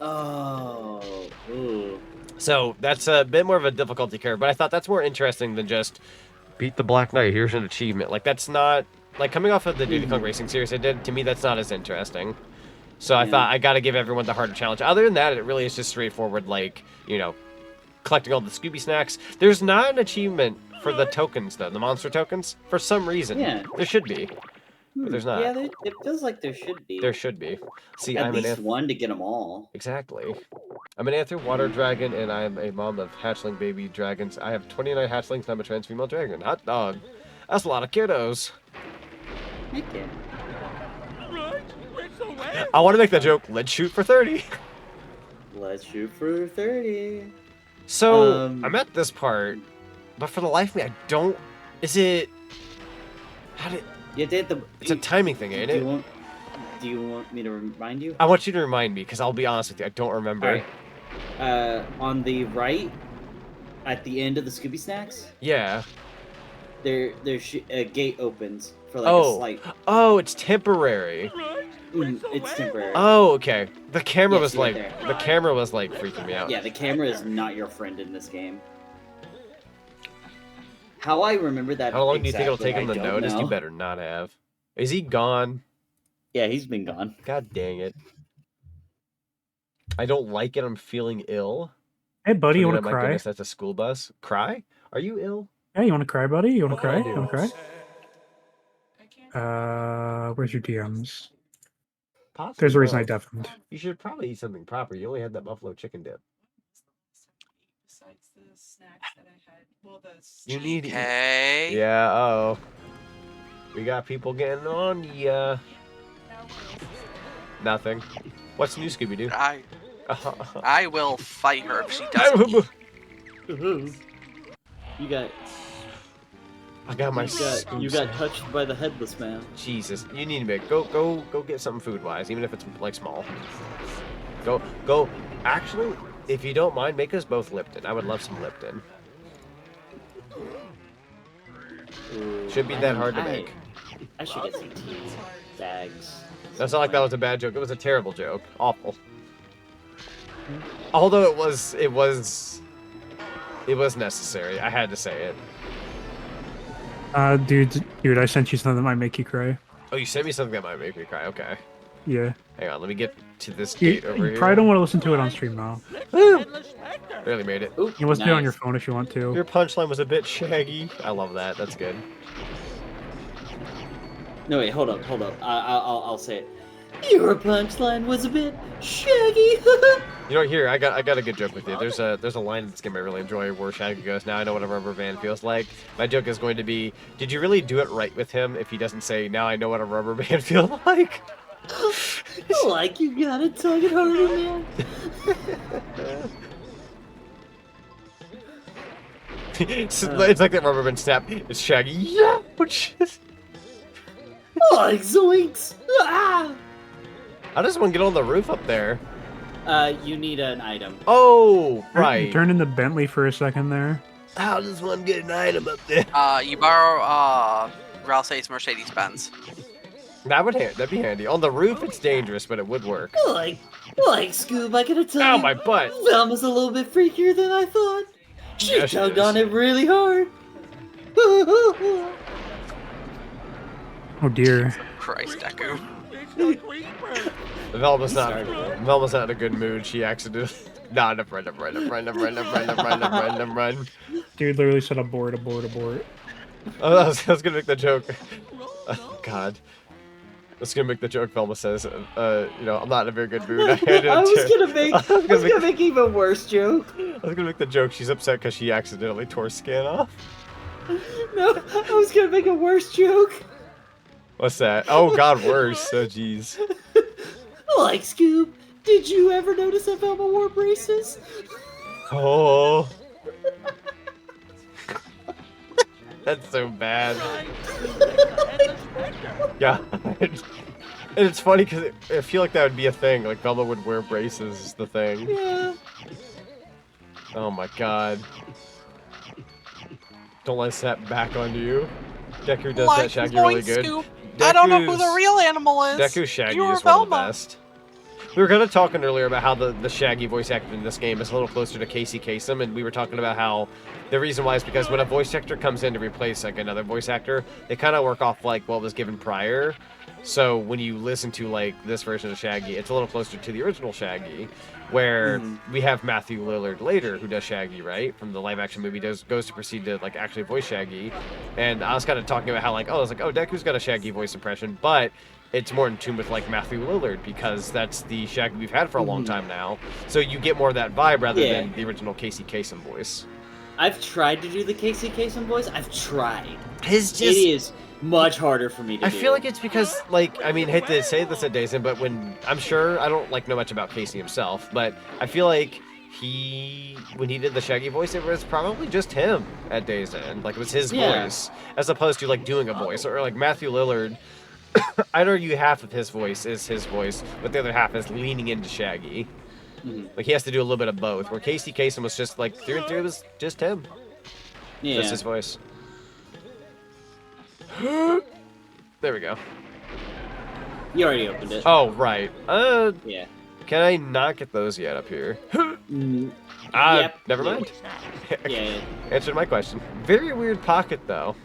Oh. Ooh. So that's a bit more of a difficulty curve, but I thought that's more interesting than just beat the Black Knight, here's an achievement. Like, that's not, like, coming off of the Diddy Kong Racing series I did, to me that's not as interesting. So I thought I gotta give everyone the harder challenge. Other than that, it really is just straightforward, like, you know, collecting all the Scooby Snacks. There's not an achievement for the tokens, though, the monster tokens, for some reason. Yeah. There should be, but there's not. Yeah, it feels like there should be. There should be. See, At I'm least an one to get them all. Exactly. I'm an Anther Water Dragon, and I'm a mom of hatchling baby dragons. I have 29 hatchlings, and I'm a trans female dragon. Hot dog. That's a lot of kiddos. Okay. I want to make that joke. Let's shoot for 30. Let's shoot for 30. So, I'm at this part, but for the life of me, I don't... Is it... You have to hit the. It's a timing thing, ain't it? Do you want me to remind you? I want you to remind me, because I'll be honest with you, I don't remember. Alright. On the right, at the end of the Scooby Snacks, Yeah. there's a gate opens for like a slight. Oh, it's temporary. It's temporary. Oh, okay. The camera Yeah, was see like, right there. the camera was like freaking me out. Yeah, the camera is not your friend in this game. How I remember that. How long do you think it'll take him to I don't notice? know. You better not have. Is he gone? Yeah, he's been gone. God dang it. I don't like it. I'm feeling ill. Hey, buddy, you Forget want it, to my cry? goodness, that's a school bus. Cry? Are you ill? Yeah, you want to cry, buddy? You want to cry? I You do. want to cry? Where's your DMs? Possibly There's a reason I not. deafened. You should probably eat something proper. You only had that buffalo chicken dip. Besides the snacks that I had. Well, the You need Okay. Yeah, uh-oh. We got people getting on ya. Nothing. What's new, Scooby-Doo? I will fight her if she doesn't. You got. I got my You got touched by the headless man. Jesus, you need to go get something food-wise, even if it's like small. Go. Actually, if you don't mind, make us both Lipton. I would love some Lipton. Should be that hard to make. I should get some tea bags. That's not like that was a bad joke. It was a terrible joke. Awful. Although it was necessary. I had to say it. Dude, I sent you something that might make you cry. Oh, you sent me something that might make me cry. Okay. Yeah. Hang on, let me get to this You, gate over you here. probably don't want to listen to it on stream now. Barely made it. You can listen to it on your phone if you want to. Your punchline was a bit shaggy. I love that. That's good. No, wait, hold up. I'll say it. Your punchline was a bit shaggy. You know, here I got a good joke with you. There's a line in this game I really enjoy where Shaggy goes, "Now I know what a rubber band feels like." My joke is going to be, did you really do it right with him if he doesn't say, "Now I know what a rubber band feels like"? Like you gotta tug it harder, man. It's like that rubber band snap. It's Shaggy. Yeah. Like zoinks. Ah! How does one get on the roof up there? You need an item. Oh, right. Turn into Bentley for a second there. How does one get an item up there? You borrow Ralph's Mercedes-Benz. That'd be handy. On the roof, it's dangerous, but it would work. Like Scoob, I gotta tell Ow, you. my butt. Velma's a little bit freakier than I thought. She Yeah, she tugged is. on it really hard. Oh dear. Christ, Deku. Velma's not in a good mood. She accidentally. Nah, run. Dude literally said abort. Oh, I was gonna make the joke. Oh, God. I was gonna make the joke. Velma says, I'm not in a very good mood. I was gonna make even worse joke. I was gonna make the joke. She's upset because she accidentally tore skin off. No, I was gonna make a worse joke. What's that? Oh, God, worse. Oh, jeez. Like Scoob, did you ever notice that Velma wore braces? Oh. That's so bad. Yeah. And it's funny because I feel like that would be a thing. Like, Velma would wear braces is the thing. Yeah. Oh my God. Don't let that back onto you. Deku does that Shaggy really good. I don't know who the real animal is. Deku Shaggy You were is one of the Velma. best. We were kind of talking earlier about how the Shaggy voice actor in this game is a little closer to Casey Kasem, and we were talking about how the reason why is because when a voice actor comes in to replace like another voice actor, they kind of work off like what was given prior. So when you listen to like this version of Shaggy, it's a little closer to the original Shaggy, where we have Matthew Lillard later who does Shaggy, right? From the live action movie goes to proceed to like actually voice Shaggy. And I was kind of talking about how like, Deku's got a Shaggy voice impression, but it's more in tune with like Matthew Lillard because that's the Shaggy we've had for a long time now. So you get more of that vibe rather than the original Casey Kasem voice. I've tried to do the Casey Kasem voice. I've tried. It is much harder for me to do. I feel like it's because, like, I mean, hate to say this at Dazen, but when, I'm sure, I don't, like, know much about Casey himself, but I feel like when he did the Shaggy voice, it was probably just him at Days End. Like, it was his voice, as opposed to, like, doing a voice. Or, like, Matthew Lillard, I'd argue half of his voice is his voice, but the other half is leaning into Shaggy. Like, he has to do a little bit of both, where Casey Kasem was just, like, through and through, it was just him. Yeah. Just his voice. There we go. You already opened it. Oh, right. Yeah. Can I not get those yet up here? Yep. Never mind. Yeah. Answered my question. Very weird pocket, though.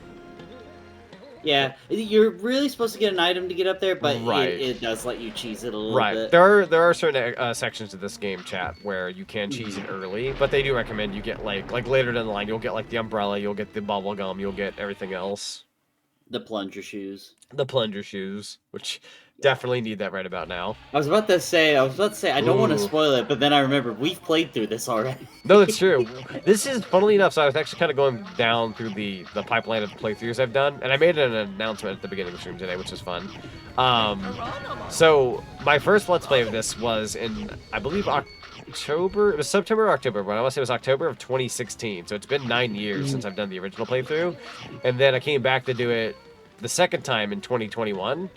Yeah, you're really supposed to get an item to get up there, but Right. it does let you cheese it a little bit. There are certain sections of this game, chat, where you can cheese it early, but they do recommend you get like later down the line, you'll get like the umbrella, you'll get the bubble gum, you'll get everything else. The plunger shoes. The plunger shoes, which definitely need that right about now. I was about to say, I don't want to spoil it, but then I remembered we've played through this already. No, it's true. This is, funnily enough, so I was actually kind of going down through the pipeline of playthroughs I've done, and I made an announcement at the beginning of the stream today, which was fun. So, my first Let's Play of this was in, I believe, October, it was September or October, but I want to say it was October of 2016, so it's been 9 years since I've done the original playthrough, and then I came back to do it the second time in 2021,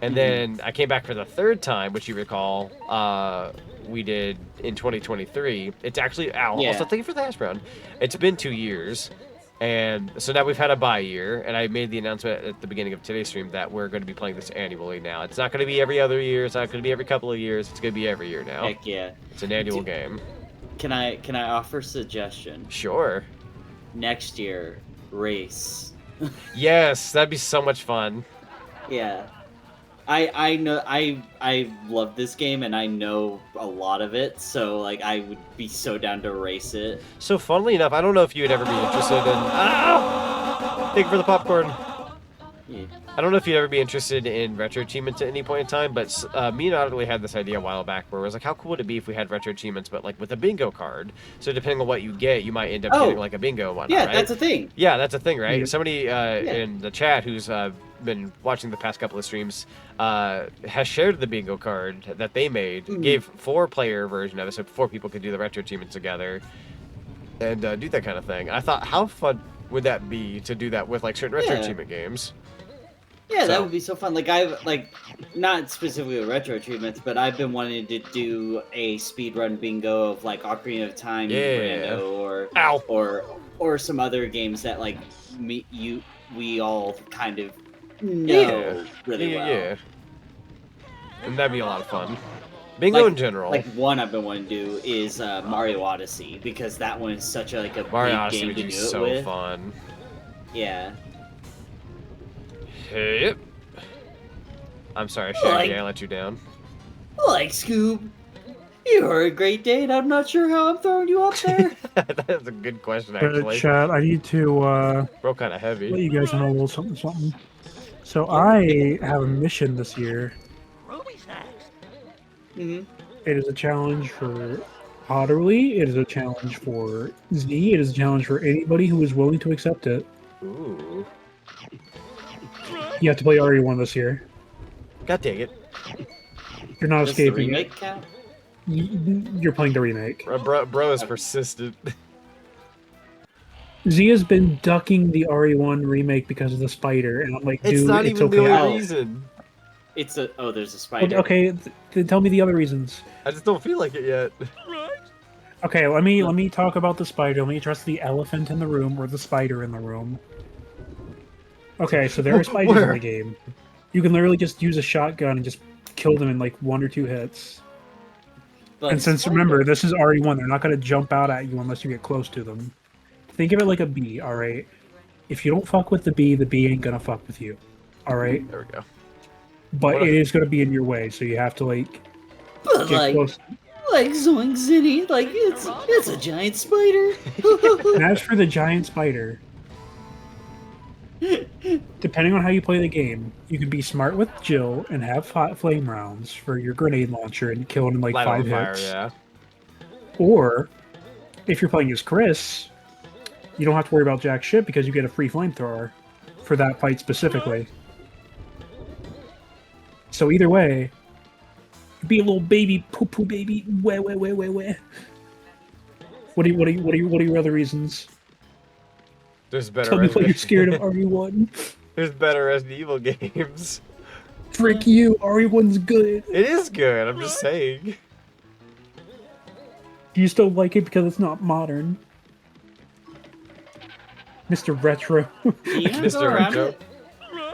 and then I came back for the third time, which you recall, we did in 2023. It's actually, also thank you for the hash brown. It's been 2 years, and so now we've had a bye year, and I made the announcement at the beginning of today's stream that we're going to be playing this annually now. It's not going to be every other year, it's not going to be every couple of years, it's going to be every year now. Heck yeah. It's an annual game. Can I offer a suggestion? Sure. Next year, race. Yes, that'd be so much fun. Yeah. I know I love this game and I know a lot of it, so like I would be so down to race it. So funnily enough, I don't know if you'd ever be interested in thank you for the popcorn. Yeah. I don't know if you'd ever be interested in retro achievements at any point in time, but me and Otterly had this idea a while back where it was like, how cool would it be if we had retro achievements, but like with a bingo card? So depending on what you get, you might end up getting like a bingo and whatnot, yeah, right? that's a thing. Yeah, that's a thing, right? Somebody in the chat who's been watching the past couple of streams has shared the bingo card that they made, gave 4-player version of it, so 4 people could do the retro achievements together and do that kind of thing. I thought, how fun would that be to do that with like certain retro achievement games? Yeah, that would be so fun. Like I've not specifically with retro achievements, but I've been wanting to do a speedrun bingo of like Ocarina of Time, Brando, or some other games that like we all kind of know really well. Yeah. And that'd be a lot of fun. Bingo in general. Like one I've been wanting to do is Mario Odyssey, because that one is such a Mario big Odyssey game would to be do so it with. fun. Yeah. Yep. I'm sorry, Shaggy, I let you down. Like Scoob, you are a great date. I'm not sure how I'm throwing you up there. That's a good question, actually. Chat, I need to Broke kind of heavy. let you guys know a little something. So I have a mission this year. It is a challenge for Otterly. It is a challenge for Z. It is a challenge for anybody who is willing to accept it. Ooh. You have to play RE1 this year. God dang it. You're not Does the escaping remake it. count? You're playing the remake. Bro is persistent. Z has been ducking the RE1 remake because of the spider, and I'm like, dude, It's not it's even okay. the only reason. It's there's a spider. Okay, then tell me the other reasons. I just don't feel like it yet. Okay, let me talk about the spider. Let me address the elephant in the room or the spider in the room. Okay, so there are spiders in the game. You can literally just use a shotgun and just kill them in like 1 or 2 hits. But and since remember, this is RE1, they're not going to jump out at you unless you get close to them. Think of it like a bee, alright? If you don't fuck with the bee ain't gonna fuck with you. Alright? There we go. But it is gonna be in your way, so you have to like But get close. like Zoink Zinny, like it's a giant spider. And as for the giant spider, depending on how you play the game, you can be smart with Jill and have hot flame rounds for your grenade launcher and kill it in like Light 5 on fire, hits. yeah. Or if you're playing as Chris, you don't have to worry about jack shit because you get a free flamethrower for that fight specifically. So either way, be a little baby poo-poo baby, weh. What are your other reasons? There's better. Tell me why you're scared of RE1. There's better Resident Evil games. Frick you, RE1's good. It is good. I'm just saying. You just don't like it because it's not modern. Mr. Retro. Mr. Retro.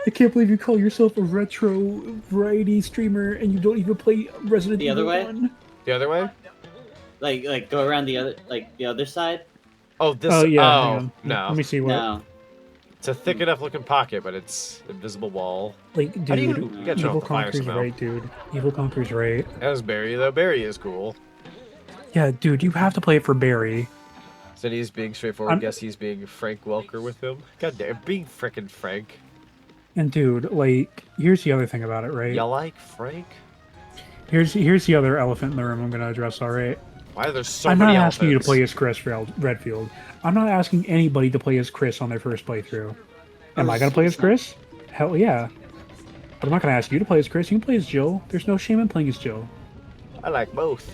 I can't believe you call yourself a retro variety streamer and you don't even play Resident Evil. The other way? 1. The other way? Like go around the other side? Oh, this. Oh, yeah. Oh, hang on. no. Let me see what. No. It's a thick enough looking pocket, but it's invisible wall. Like, How do dude, you gotta turn Evil off the fire Conquer's somehow. right, dude. Evil Conquer's right. How's Barry though? Barry is cool. Yeah, dude, you have to play it for Barry. So he's being straightforward. Guess he's being Frank Welker with him. God damn, being frickin' Frank. And dude, like, here's the other thing about it, right? You like Frank? Here's the other elephant in the room I'm gonna address. All right. Why are there so I'm many not asking you to elephants? play as Chris Redfield. I'm not asking anybody to play as Chris on their first playthrough. Am I gonna play as Chris? Hell yeah. But I'm not gonna ask you to play as Chris. You can play as Jill. There's no shame in playing as Jill. I like both.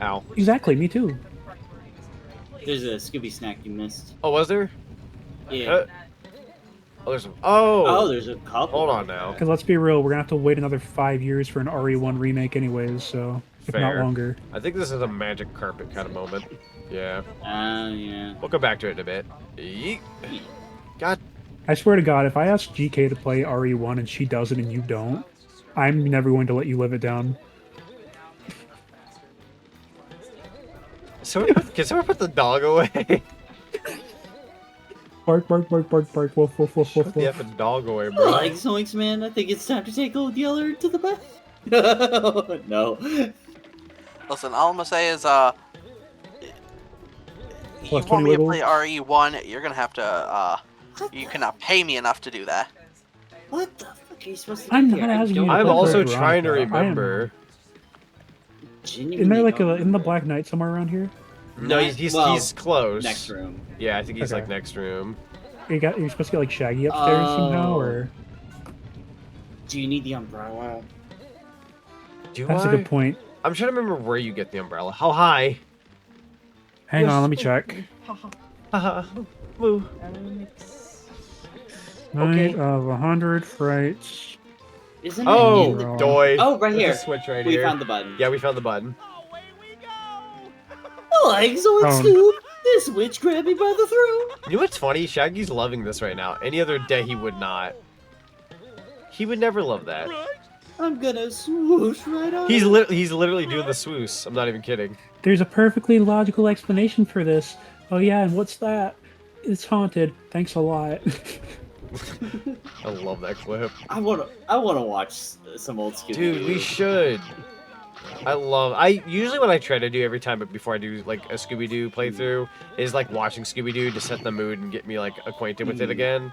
Ow. Exactly, me too. There's a Scooby snack you missed. Oh, was there? Yeah. Oh, there's. Oh. There's a couple. Hold on now. Because let's be real, we're gonna have to wait another 5 years for an RE1 remake, anyways. So if not Fair. longer. I think this is a magic carpet kind of moment. Yeah. Yeah. We'll come back to it in a bit. Yeet. God. I swear to God, if I ask GK to play RE1 and she does it and you don't, I'm never going to let you live it down. So can someone put the dog away? Bark, bark, bark, bark, bark, woof, woof, woof, woof, Yeah, woof. the dog away, bro. Like Zoinks, man, I think it's time to take Old Yeller to the back. No. Listen, all I'm gonna say is, you Plus want 20 me to wiggle? play RE1, you're gonna have to, you cannot pay me enough to do that. What the fuck are you supposed to do I'm here? not asking you to I'm play also Veronica. trying to I am- remember. Isn't there like in the Black Knight somewhere around here? No, he's close. Next room. Yeah, I think he's Okay. like next room. You're supposed to get like Shaggy upstairs somehow, or Do you need the umbrella? Do that's a I? good point. I'm trying to remember where you get the umbrella. How high? Hang on, let me check. Haha. Woo. Night of 100 Frights. Isn't it Oh, in the... doy. Oh, right There's here. a switch right We here. found the button. Yeah, we found the button. Like Zoid Scoop, this witch grabbed me by the throat. You know what's funny? Shaggy's loving this right now. Any other day he would not. He would never love that. I'm gonna swoosh right on. He's literally doing the swoosh. I'm not even kidding. There's a perfectly logical explanation for this. Oh yeah, and what's that? It's haunted. Thanks a lot. I love that clip. I wanna watch some old Scooby. Dude, we should. I usually what I try to do every time, but before I do like a Scooby-Doo playthrough, is like watching Scooby-Doo to set the mood and get me like acquainted with it again.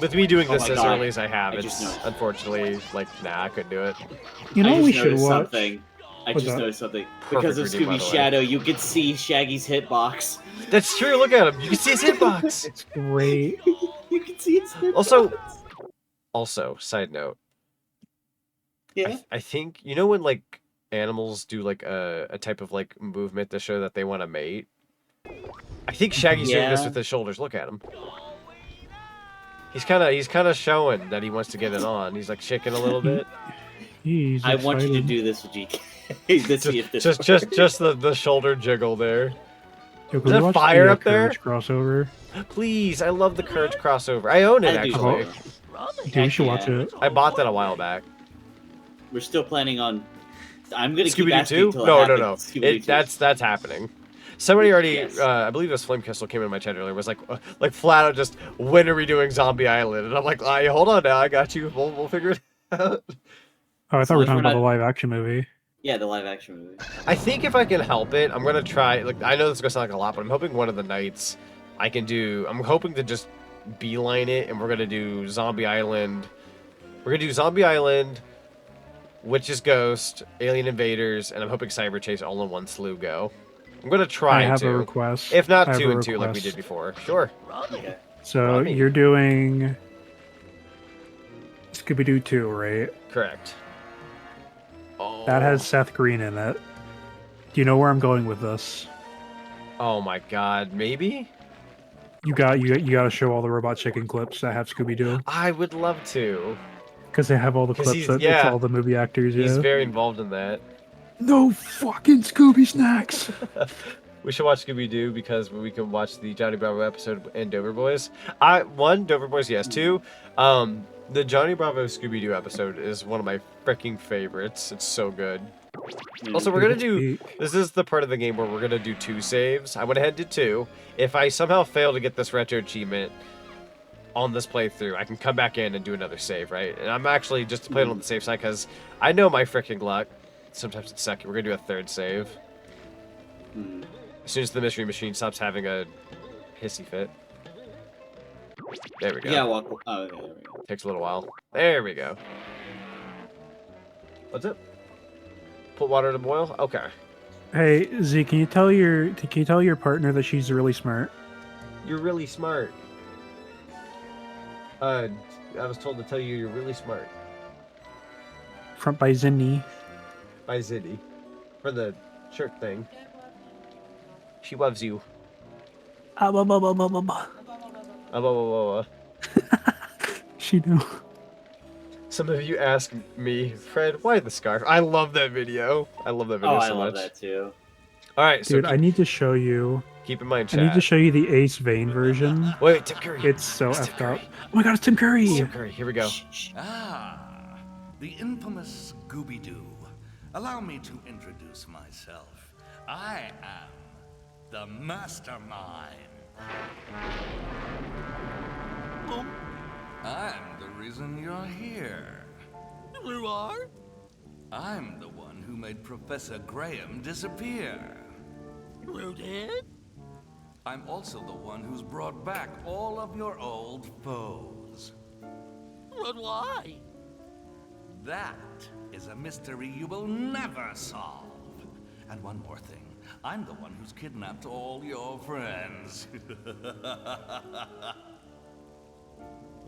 With me doing this my as God. early as I have, I it's just noticed. unfortunately like nah, I couldn't do it. You know I what we just should noticed watch? something. I What's just that? noticed something. Perfect Because of redeem, by Scooby's the way. shadow, you could see Shaggy's hitbox. That's true. Look at him. You can see his hitbox. It's great. You can see his hitbox. Also, side note. Yeah. I think you know when like animals do like a type of like movement to show that they want to mate. I think Shaggy's doing this Yeah. with his shoulders. Look at him. He's kind of showing that he wants to get it on. He's like shaking a little bit. He's I want you to excited. do this with GK. Let's see if this Just works. the shoulder jiggle there. Yo, can Is we that watch fire the, up there? Courage crossover? Please, I love the Courage crossover. I own it I do actually. too. Dude, we should watch Yeah. it. I bought that a while back. We're still planning on. I'm gonna keep Scooby-Doo asking 2? until it No. happens. Scooby-Doo 2. That's happening. Somebody already, Yes. I believe this Flame Crystal came in my chat earlier, was like flat out just, when are we doing Zombie Island? And I'm like, hold on now, I got you. We'll figure it out. Oh, I thought we were long as talking we're about not- the live action movie. Yeah, the live action movie. I think if I can help it, I'm gonna try. Like, I know this is gonna sound like a lot, but I'm hoping one of the nights I can do. I'm hoping to just beeline it, and we're gonna do Zombie Island. We're gonna do Zombie Island, Witch's Ghost, Alien Invaders, and I'm hoping Cyber Chase all in one slew go. I'm gonna try I have to. a request. If not I have 2 a and 2 like we request. did before. Sure. Okay. So Ronnie. you're doing Scooby-Doo 2, right? Correct. Oh. That has Seth Green in it. Do you know where I'm going with this? Oh my god, maybe? You got to show all the Robot Chicken clips that have Scooby-Doo. I would love to. Because they have all the clips that it's all the movie actors. He's yeah. very involved in that. No fucking Scooby snacks. We should watch Scooby-Doo because we can watch the Johnny Bravo episode and Dover Boys. Dover Boys, yes. 2, the Johnny Bravo Scooby-Doo episode is one of my freaking favorites. It's so good. Also, we're gonna do. This is the part of the game where we're gonna do 2 saves. I went ahead and did 2. If I somehow fail to get this retro achievement on this playthrough, I can come back in and do another save, right? And I'm actually just to play it on the safe side because I know my freaking luck. Sometimes it's second. We're gonna do a 3rd save. As soon as the mystery machine stops having a hissy fit. There we go. Yeah, there we go. Takes a little while. There we go. What's it? Put water to boil? Okay. Hey, Z, can you tell your partner that she's really smart? You're really smart. I was told to tell you you're really smart. Front by Zinni. By Ziddy. For the shirt thing. She loves you. She knew. Some of you ask me, Fred, why the scarf? I love that video. I love that video so much. I love that too. All right, so dude, I need to show you. Keep in mind, chat. I need to show you the Ace Vane version. Wait, Tim Curry. It's so effed up. Oh my god, it's Tim Curry. Tim Curry. Here we go. The infamous Scooby-Doo. Allow me to introduce myself. I am the mastermind. I'm the reason you're here. You are? I'm the one who made Professor Graham disappear. You did? I'm also the one who's brought back all of your old foes. But why? That is a mystery you will never solve. And one more thing. I'm the one who's kidnapped all your friends.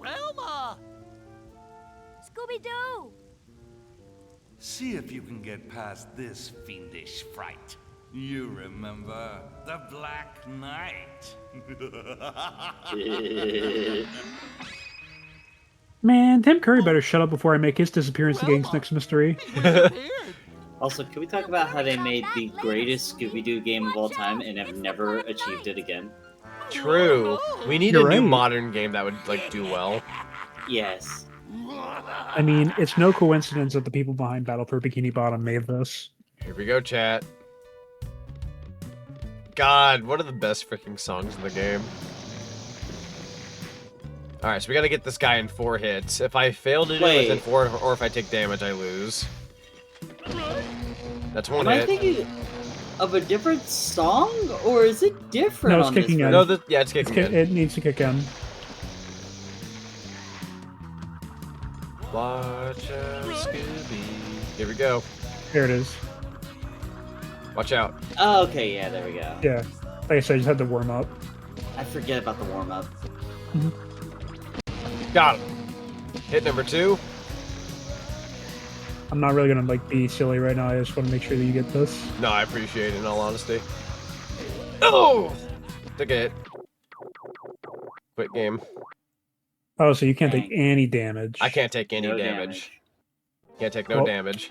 Wilma! Scooby-Doo! See if you can get past this fiendish fright. You remember the Black Knight. Man, Tim Curry better shut up before I make his disappearance the game's next mystery. Also, can we talk about how they made the greatest Scooby-Doo game of all time and have never achieved it again? True. We need a new modern game that would do well. Yes. I mean, it's no coincidence that the people behind Battle for Bikini Bottom made this. Here we go, chat. God, one of the best freaking songs in the game. Alright, so we gotta get this guy in 4 hits. If I fail to do it within 4, or if I take damage, I lose. That's 1 hit. Am I thinking of a different song, or is it different? No, it's kicking in. No, yeah, it's kicking in. It needs to kick in. Watch out, Scooby. Here we go. There it is. Watch out. Oh, okay, yeah, there we go. Yeah. Like I said, I just had to warm up. I forget about the warm-up. Got him. Hit number 2. I'm not really gonna be silly right now. I just want to make sure that you get this. No, I appreciate it in all honesty. Oh! Took a hit. Quit game. Oh, so you can't take any damage. I can't take any No damage. Can't take no Well- damage.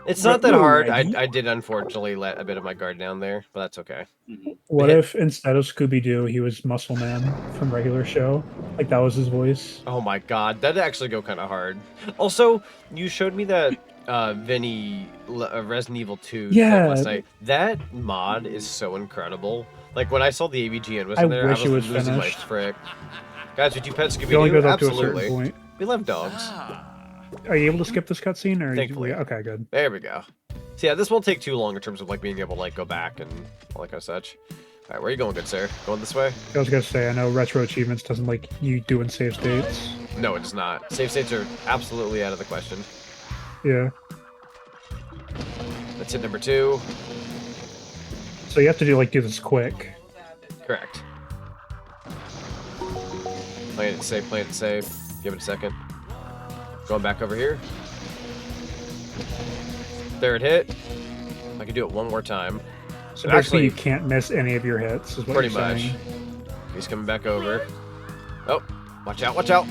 It's not that hard. I did unfortunately let a bit of my guard down there, but that's okay. What if instead of Scooby-Doo, he was Muscle Man from regular show? Like that was his voice. Oh my god, that'd actually go kind of hard. Also, you showed me that Vinny Resident Evil 2 Yeah. last night. That mod is so incredible. Like when I saw the AVGN was I in there, wish I it was was losing my finished. frick. Guys, would you pet It only Scooby-Doo? goes up to a certain Absolutely. point. We love dogs. Are you able to skip this cutscene, or Thankfully. okay, good. There we go. So yeah, this won't take too long in terms of being able to go back and all that kind of such. All right, where are you going, good sir? Going this way? I was gonna say, I know Retro Achievements doesn't like you doing save states. No, it does not. Save states are absolutely out of the question. Yeah. That's hit number 2. So you have to do this quick. Correct. Playing it safe, playing it safe. Give it a second. Going back over here. 3rd hit. I can do it one more time. So basically, you can't miss any of your hits. Is what Pretty you're much. saying. He's coming back over. Oh, watch out! Watch out!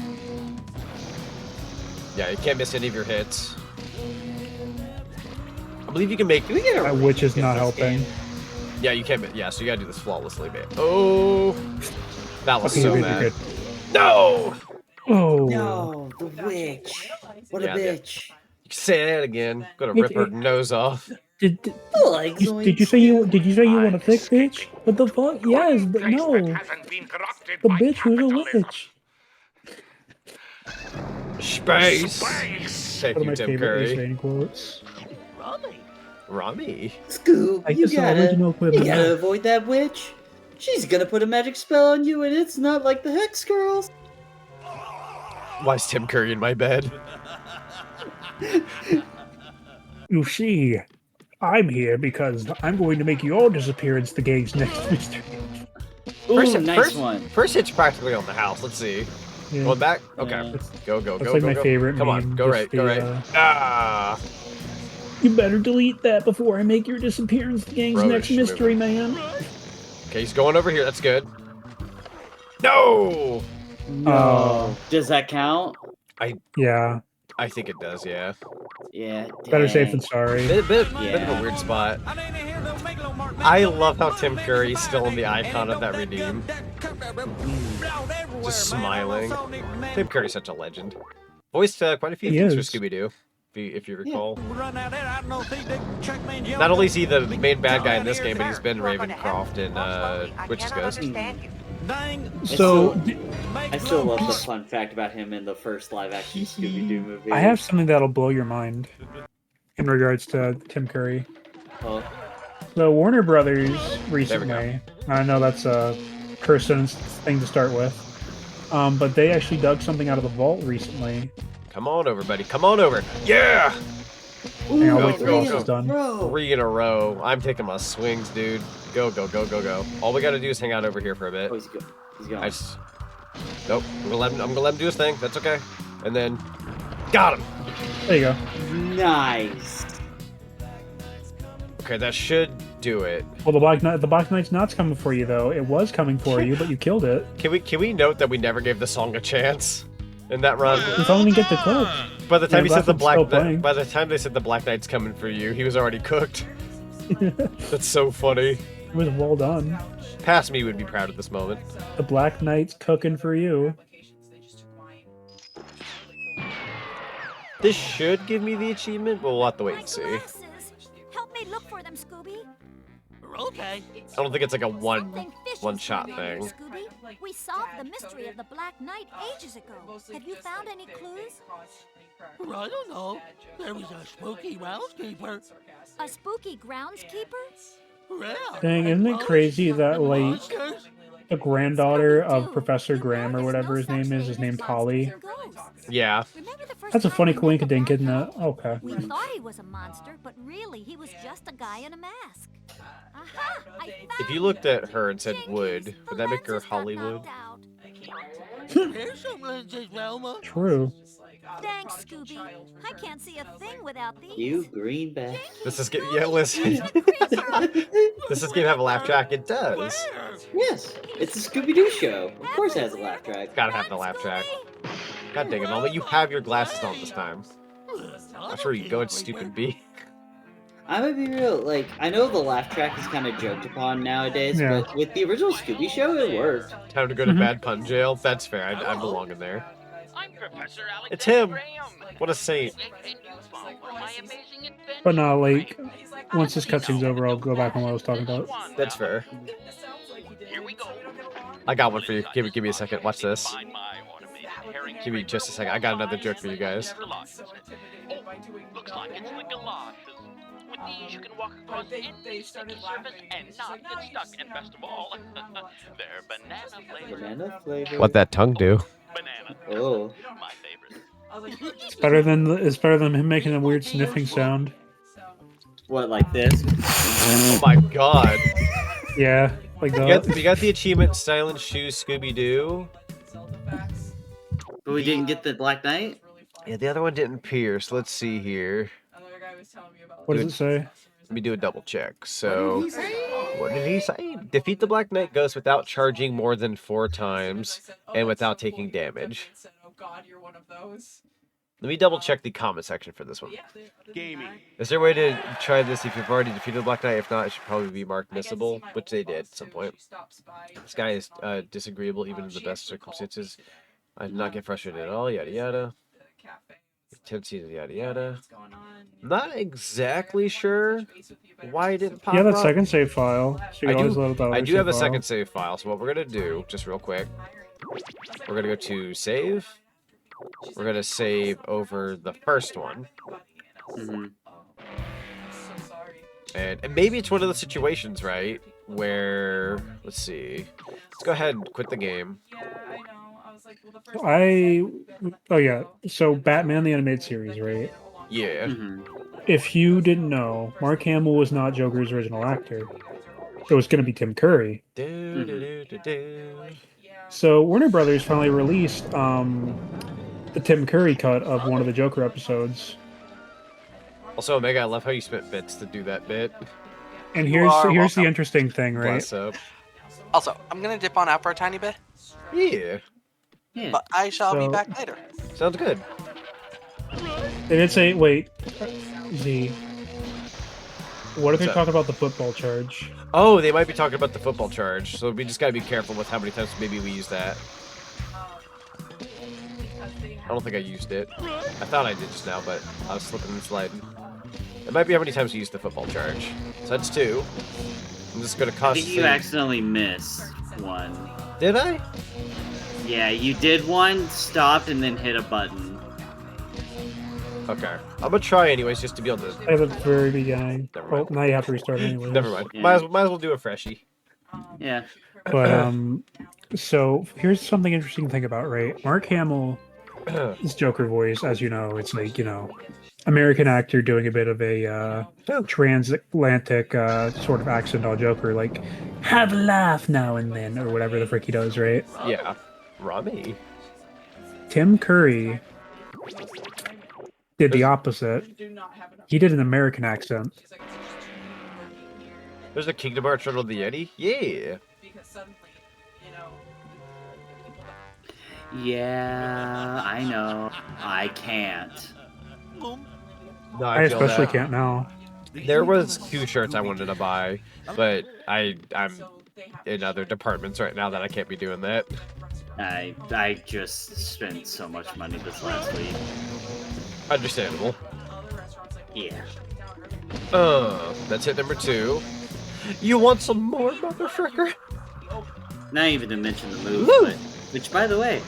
Yeah, you can't miss any of your hits. I believe you can make. That witch is not helping. Yeah, you can't. Yeah, so you gotta do this flawlessly, man. Oh, that was Okay, so you're bad. good. No. Oh. No, the witch. What a bitch. You can say that again. Gonna It- rip her it- nose off. Did you say you want a thick bitch? What the fuck? Yes, but no. The bitch who's a witch. Space. Thank One of you, my Tim favorite Ace Curry. Rain quotes. Rami. Scoop, Like you this original gotta equipment. avoid that witch. She's gonna put a magic spell on you, and it's not like the Hex Girls. Why is Tim Curry in my bed? You see, I'm here because I'm going to make your disappearance the game's next mystery. Ooh, nice one. First hit's practically on the house. Let's see. Yeah. Going back? Okay. Go, go, That's go, like go, my go. favorite Come on, meme, go just right, go the, right. Ah! You better delete that before I make your disappearance the game's Rubbish next mystery, man. Okay, he's going over here. That's good. No! No. Does that count? Yeah. I think it does, yeah. Yeah. Better safe dang. than sorry. Bit of a weird spot. I love how Tim Curry's still in the icon of that redeem. Just smiling. Tim Curry's such a legend. Voiced quite a few He things for is. Scooby-Doo, if you recall. Not only is he the main bad guy in this game, but he's been Ravencroft in Witch's Ghost. So, I still love the fun fact about him in the first live-action Scooby-Doo movie. I have something that'll blow your mind in regards to Tim Curry. Oh. So Warner Brothers recently, I know that's a person's thing to start with, but they actually dug something out of the vault recently. Come on over, buddy. Come on over. Yeah! Hang on, Go, wait till go, this is done. Bro. 3 in a row. I'm taking my swings, dude. Go, go, go, go, go. All we gotta do is hang out over here for a bit. Oh, he's good. He's gone. I just... Nope. I'm gonna let him do his thing. That's okay. And then... Got him! There you go. Nice. Okay, that should do it. Well, the Black Knight's not coming for you though. It was coming for you, but you killed it. Can we note that we never gave the song a chance in that run? You don't even get the clip. By the time Yeah, he said still playing. by the time they said the Black Knight's coming for you, he was already cooked. That's so funny. It was well done. Past me would be proud of this moment. The Black Knight's cooking for you. This should give me the achievement, but we'll have to wait and see. Help me look for them, Scooby. Okay. I don't think it's like a one-shot thing. Scooby, we solved the mystery of the Black Knight ages ago. Have you found any clues? I don't know. There was a spooky groundskeeper. A spooky groundskeeper? Yeah. Dang, isn't it crazy that like the granddaughter of Professor Graham or whatever his name is named Holly? Yeah. That's a funny coinkydink, isn't it? Okay. We thought he was a monster, but really he was just a guy in a mask. Aha! If you looked at her and said wood, would that make her Hollywood? Here's some lenses, Velma. True. Thanks, Scooby. I can't see a thing without these. You greenback. Does this game? Yeah, listen. Does this game have a laugh track? It does. Yes, it's a Scooby-Doo show. Of course it has a laugh track. Gotta have the laugh track. God dang it, Mama, you have your glasses on this time. That's where you go, it's stupid B. I'm gonna be real, like, I know the laugh track is kind of joked upon nowadays, Yeah. but with the original Scooby show, it worked. Time to go to bad pun jail? That's fair, I belong in there. It's him! What a saint. But no, like, once this cutscene's over, I'll go back on what I was talking about. That's fair. I got one for you. Give me a second. Watch this. Give me just a second. I got another joke for you guys. Looks like it's the galoshes. With these, you can walk across any sticky surface and not get stuck. And best of all, they're banana flavored. Banana flavor. What that tongue do? Oh. My favorite. It's better than him making a weird sniffing sound. What, like this? Oh my god. Yeah, like that. We got the achievement Silent Shoes Scooby-Doo. But we didn't get the Black Knight? Yeah, the other one didn't appear, so let's see here. What does it say? Let me do a double check. So, What did he say? Defeat the Black Knight Ghost without charging more than 4 times and without taking damage. Oh God, you're one of those. Let me double check the comment section for this one. Gaming. Is there a way to try this if you've already defeated the Black Knight? If not, it should probably be marked missable, which they did at some point. This guy is disagreeable even in the best circumstances. I did not get frustrated at all, yada yada. Tendencies, yada yada. Not exactly sure why it didn't pop Yeah, that up. second save file. So you can always load that I other do have a save second file. save file, so what we're gonna do, just real quick, we're gonna go to save. We're gonna save over the first one. And maybe it's one of the situations, right, where, let's see, let's go ahead and quit the game. Oh yeah, so Batman the Animated Series, right? Yeah. If you didn't know, Mark Hamill was not Joker's original actor. It was going to be Tim Curry. So Warner Brothers finally released the Tim Curry cut of one of the Joker episodes. Also, Omega, I love how you spent bits to do that bit. And here's the interesting thing, right? Bless up. Also, I'm gonna dip on out for a tiny bit. Yeah. But I shall be So- back later. Sounds good. They did say, wait, Z. What if they What's talk about the football charge? Oh, they might be talking about the football charge, so we just gotta be careful with how many times maybe we use that. I don't think I used it. I thought I did just now, but I was slipping and sliding. It might be how many times you used the football charge. So that's 2. I'm just gonna I cost. think you accidentally missed one. Did I? Yeah, you did one, stopped, and then hit a button. Okay. I'm gonna try anyways, just to be able to. At the very beginning. Well, now you have to restart anyway. Never mind. Yeah. Might as well do a freshie. Yeah. But so here's something interesting to think about, right? Mark Hamill, his Joker voice, as you know, it's like, you know, American actor doing a bit of a transatlantic sort of accent on Joker, like have a laugh now and then, or whatever the frick he does, right? Yeah. Rami. Tim Curry did the opposite. He did an American accent. There's a Kingdom Hearts Turtle of the Yeti? Yeah. Yeah, I know. I can't. No, I feel especially that. can't now. There was 2 shirts I wanted to buy, but I'm in other departments right now that I can't be doing that. I just spent so much money this last week. Understandable. Yeah. That's hit number 2. You want some more, motherfucker? Not even to mention the move, but, which, by the way,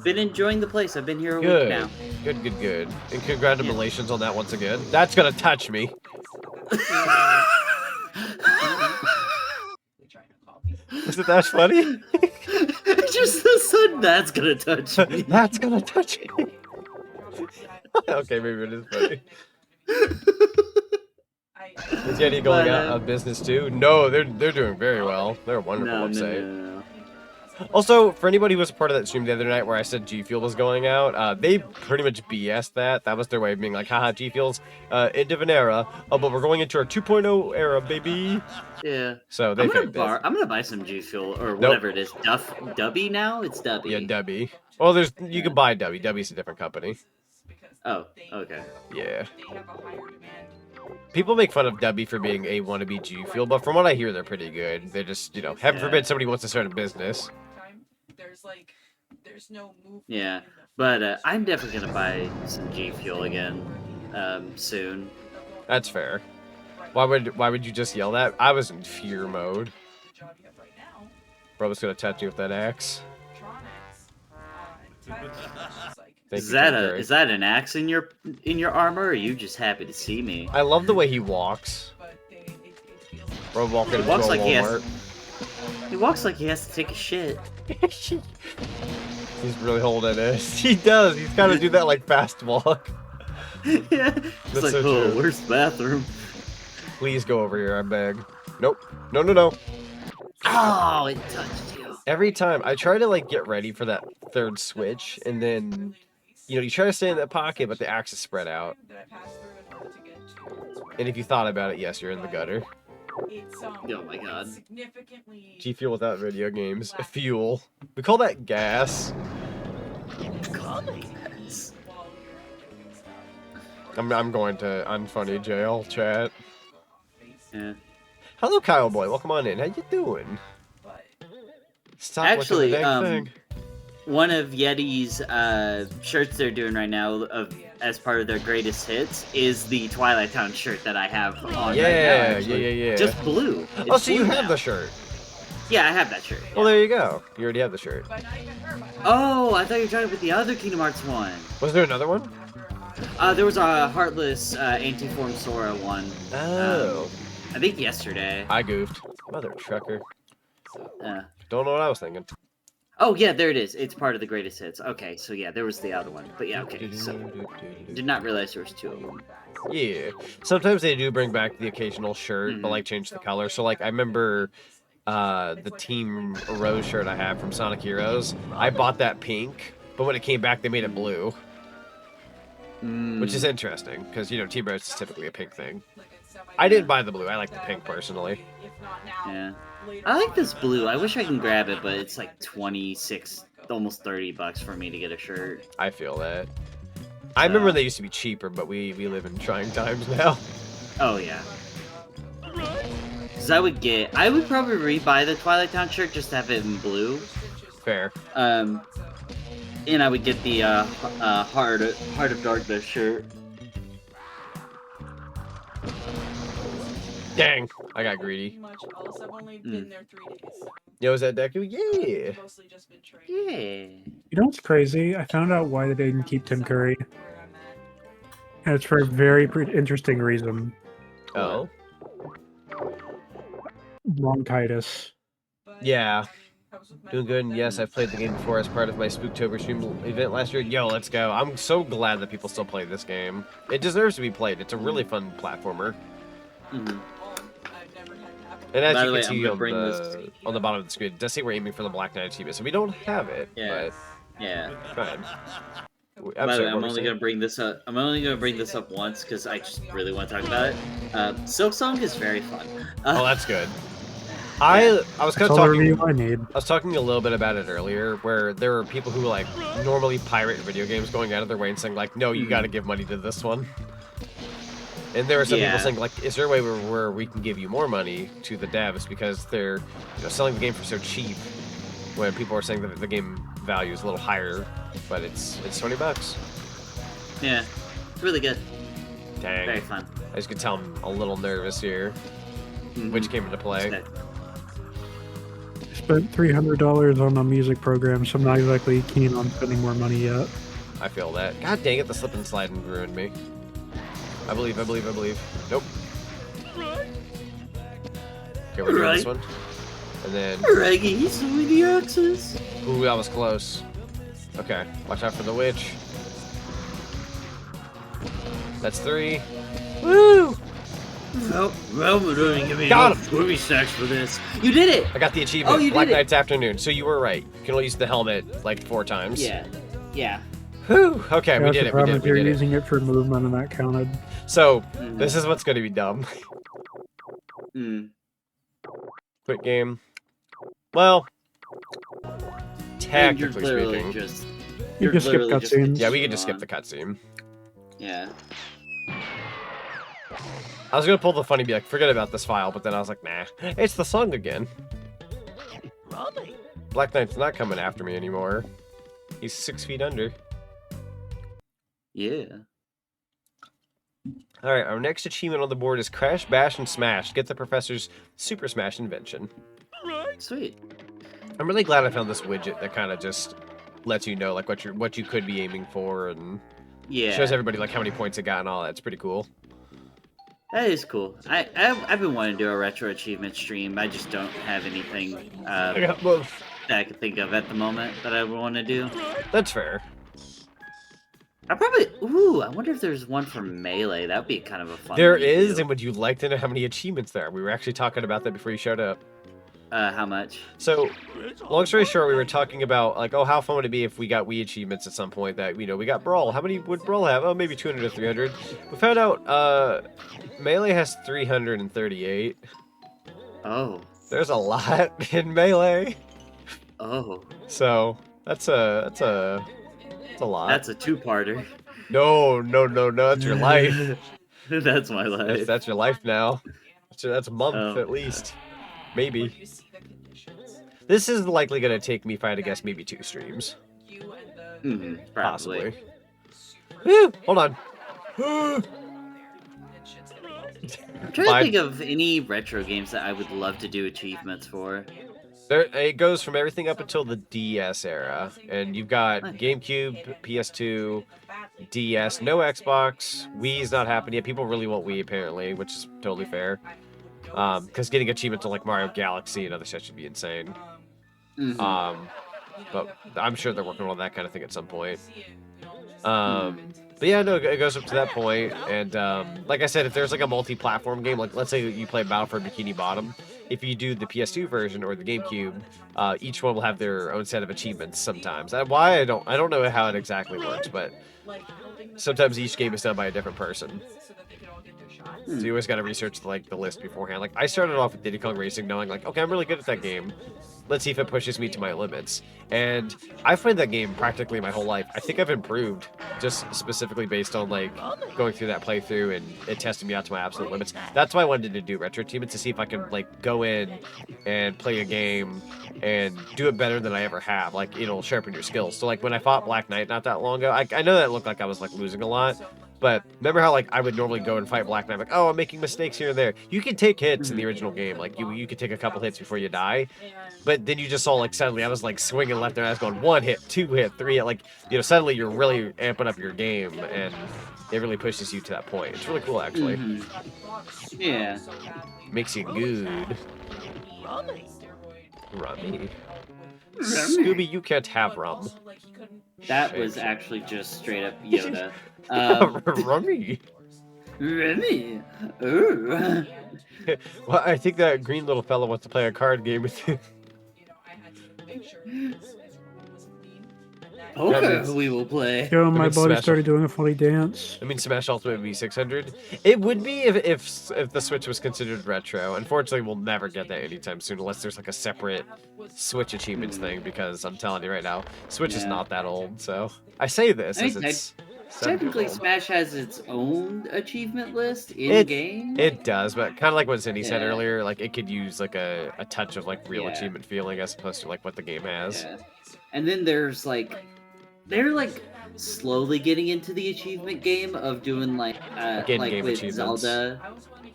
been enjoying the place. I've been here a week now. Good. And congratulations on that once again. That's gonna touch me. Is it that funny? Just the sudden, that's gonna touch me. That's gonna touch me. Okay, maybe it is funny. Is Yeti going out of business too? No, they're doing very well. They're a wonderful website. No. Also, for anybody who was a part of that stream the other night where I said G Fuel was going out, they pretty much BS'd that. That was their way of being like, haha, G Fuel's end of an era. Oh, but we're going into our 2.0 era, baby. Yeah. So they faked it. I'm gonna buy some G Fuel or whatever it is. Dubby now? It's Dubby. Yeah, Dubby. Well, you can buy Dubby. Dubby's a different company. Oh, okay. Yeah. People make fun of Dubby for being a wannabe G Fuel, but from what I hear, they're pretty good. They're just, you know, heaven forbid somebody wants to start a business. Yeah, but I'm definitely gonna buy some G Fuel again soon. That's fair. Why would you just yell that? I was in fear mode. Bro was gonna touch you with that axe. Is that an axe in your armor, or are you just happy to see me? I love the way he walks. Bro walking into a Walmart. He walks like he has to take a shit. He's really holding it. He does. He's got to do that like fast walk. Yeah. It's like, oh, where's the bathroom? Please go over here, I beg. Nope. No. Oh, it touched you. Every time I try to like get ready for that third switch, and then you try to stay in that pocket, but the axe is spread out. And if you thought about it, yes, you're in the gutter. It's Oh my god. significantly. G Fuel without video games. Fuel. We call that gas. I'm going to unfunny jail chat. Yeah. Hello, Kyle boy. Welcome on in. How you doing? Stop Actually, looking at the dang thing. one of Yeti's shirts they're doing right now as part of their greatest hits is the Twilight Town shirt that I have on right now. Yeah. Just blue. Oh, It's so you blue have now. the shirt. Yeah, I have that shirt. Well, there you go. You already have the shirt. Oh, I thought you were talking about the other Kingdom Hearts one. Was there another one? There was a Heartless Anti-Form Sora one. Oh. I think yesterday. I goofed. Mother trucker. Yeah. Don't know what I was thinking. Oh, yeah, there it is. It's part of the greatest hits. Okay, so yeah, there was the other one. But yeah, okay, so... Did not realize there was two of them. Yeah. Sometimes they do bring back the occasional shirt, but, like, change the color. So, like, I remember the Team Rose shirt I have from Sonic Heroes. I bought that pink, but when it came back, they made it blue. Which is interesting, because, you know, Team Rose is typically a pink thing. I didn't buy the blue. I like the pink, personally. Yeah. I like this blue. I wish I can grab it, but it's like 26, almost $30 for me to get a shirt. I feel that. I remember they used to be cheaper, but we live in trying times now. Oh, yeah. Because I would probably rebuy the Twilight Town shirt just to have it in blue. Fair. And I would get the Heart of Darkness shirt. Dang, I got greedy. I've only been there 3 days. Yo, is that Deku? Yeah. Yeah. You know what's crazy? I found out why they didn't keep Tim Curry. And it's for a very interesting reason. Oh. Bronchitis. Yeah. Doing good, and yes, I've played the game before as part of my Spooktober stream event last year. Yo, let's go. I'm so glad that people still play this game. It deserves to be played. It's a really fun platformer. And as you can see on the bottom of the screen, it does say we're aiming for the Black Knight achievement, so we don't have it. Yeah. But Yeah. go ahead. By the way, I'm only gonna bring this up. I'm only gonna bring this up once because I just really want to talk about it. Silk Song is very fun. Oh, that's good. I was kind of talking. I was talking a little bit about it earlier, where there are people who like normally pirate video games going out of their way and saying like, "No, you got to give money to this one." And there are some people saying like, "Is there a way where we can give you more money to the devs because they're selling the game for so cheap?" When people are saying that the game value is a little higher, but it's $20. Yeah, it's really good. Dang. Very fun. I just could tell I'm a little nervous here. Which came into play. Spent $300 on a music program, so I'm not exactly keen on spending more money yet. I feel that. God dang it, the slip and slide ruined me. I believe. Nope. Okay, we're doing this one. And then... Reggie, so many axes. Ooh, that was close. Okay, watch out for the witch. That's 3. Woo! Well, we're doing give me Got enough Scooby stacks for this. You did it! I got the achievement. Oh, you Black did it! Knight's Afternoon. So you were right. You can only use the helmet like 4 times. Yeah. Yeah. Whew. Okay, we did it. We did it. You're using it for movement, and that counted. So this is what's going to be dumb. Quick game. Well, technically speaking, you just skip cutscenes. Yeah, we could just skip the cutscene. Yeah. I was gonna pull the funny, be like, forget about this file, but then I was like, nah, it's the song again. Black Knight's not coming after me anymore. He's 6 feet under. Yeah. Alright, our next achievement on the board is Crash, Bash, and Smash. Get the professor's Super Smash invention. Sweet. I'm really glad I found this widget that kind of just lets you know like what you could be aiming for and shows everybody like how many points it got and all that. It's pretty cool. That is cool. I've been wanting to do a retro achievement stream. I just don't have anything that I can think of at the moment that I would want to do. That's fair. I probably... Ooh, I wonder if there's one for Melee. That would be kind of a fun There one to is, do. and would you like to know how many achievements there are? We were actually talking about that before you showed up. How much? So, long story short, we were talking about, like, oh, how fun would it be if we got Wii achievements at some point that, you know, we got Brawl. How many would Brawl have? Oh, maybe 200 or 300. We found out, Melee has 338. Oh. There's a lot in Melee. Oh. So that's a lot. That's a two-parter. No, that's your life. That's my life. That's your life now. That's a month Oh, at least. Maybe. This is likely going to take me, if I had to guess, maybe 2 streams. Possibly. Woo! Hold on. I'm trying to think of any retro games that I would love to do achievements for. It goes from everything up until the DS era, and you've got GameCube, PS2, DS, no Xbox, Wii's not happening yet. People really want Wii apparently, which is totally fair. Because getting achievements on like Mario Galaxy and other stuff should be insane. But I'm sure they're working on that kind of thing at some point. But yeah, no, it goes up to that point, and like I said, if there's like a multi-platform game, like let's say you play Battle for Bikini Bottom, if you do the PS2 version or the GameCube, each one will have their own set of achievements sometimes. Why I don't know how it exactly works, but sometimes each game is done by a different person. So you always got to research like the list beforehand. Like I started off with Diddy Kong Racing knowing like, okay, I'm really good at that game. Let's see if it pushes me to my limits. And I played that game practically my whole life. I think I've improved just specifically based on like going through that playthrough and it tested me out to my absolute limits. That's why I wanted to do Retro Achievements, to see if I can like go in and play a game and do it better than I ever have. Like it'll sharpen your skills. So like when I fought Black Knight not that long ago, I know that looked like I was like losing a lot. But remember how like I would normally go and fight Black Knight, like, oh, I'm making mistakes here and there. You can take hits in the original game, like you could take a couple hits before you die. But then you just saw like suddenly I was like swinging left and I was going 1 hit, 2 hit, 3 hit, like suddenly you're really amping up your game and it really pushes you to that point. It's really cool actually. Yeah. Makes you good. Rummy. Scooby, you can't have rum. That was actually just straight up Yoda. Rummy. Rummy. Ooh. Well, I think that green little fella wants to play a card game with you. Poker, we will play. Yo, my body started doing a funny dance. I mean, Smash Ultimate would be 600. It would be if the Switch was considered retro. Unfortunately, we'll never get that anytime soon unless there's like a separate Switch achievements thing, because I'm telling you right now, Switch is not that old. So I say this as it's technically Smash has its own achievement list in game. It does, but kind of like what Cindy said earlier, like it could use like a touch of like real achievement feeling as opposed to like what the game has. Yeah. And then there's like they're like slowly getting into the achievement game of doing like with Zelda,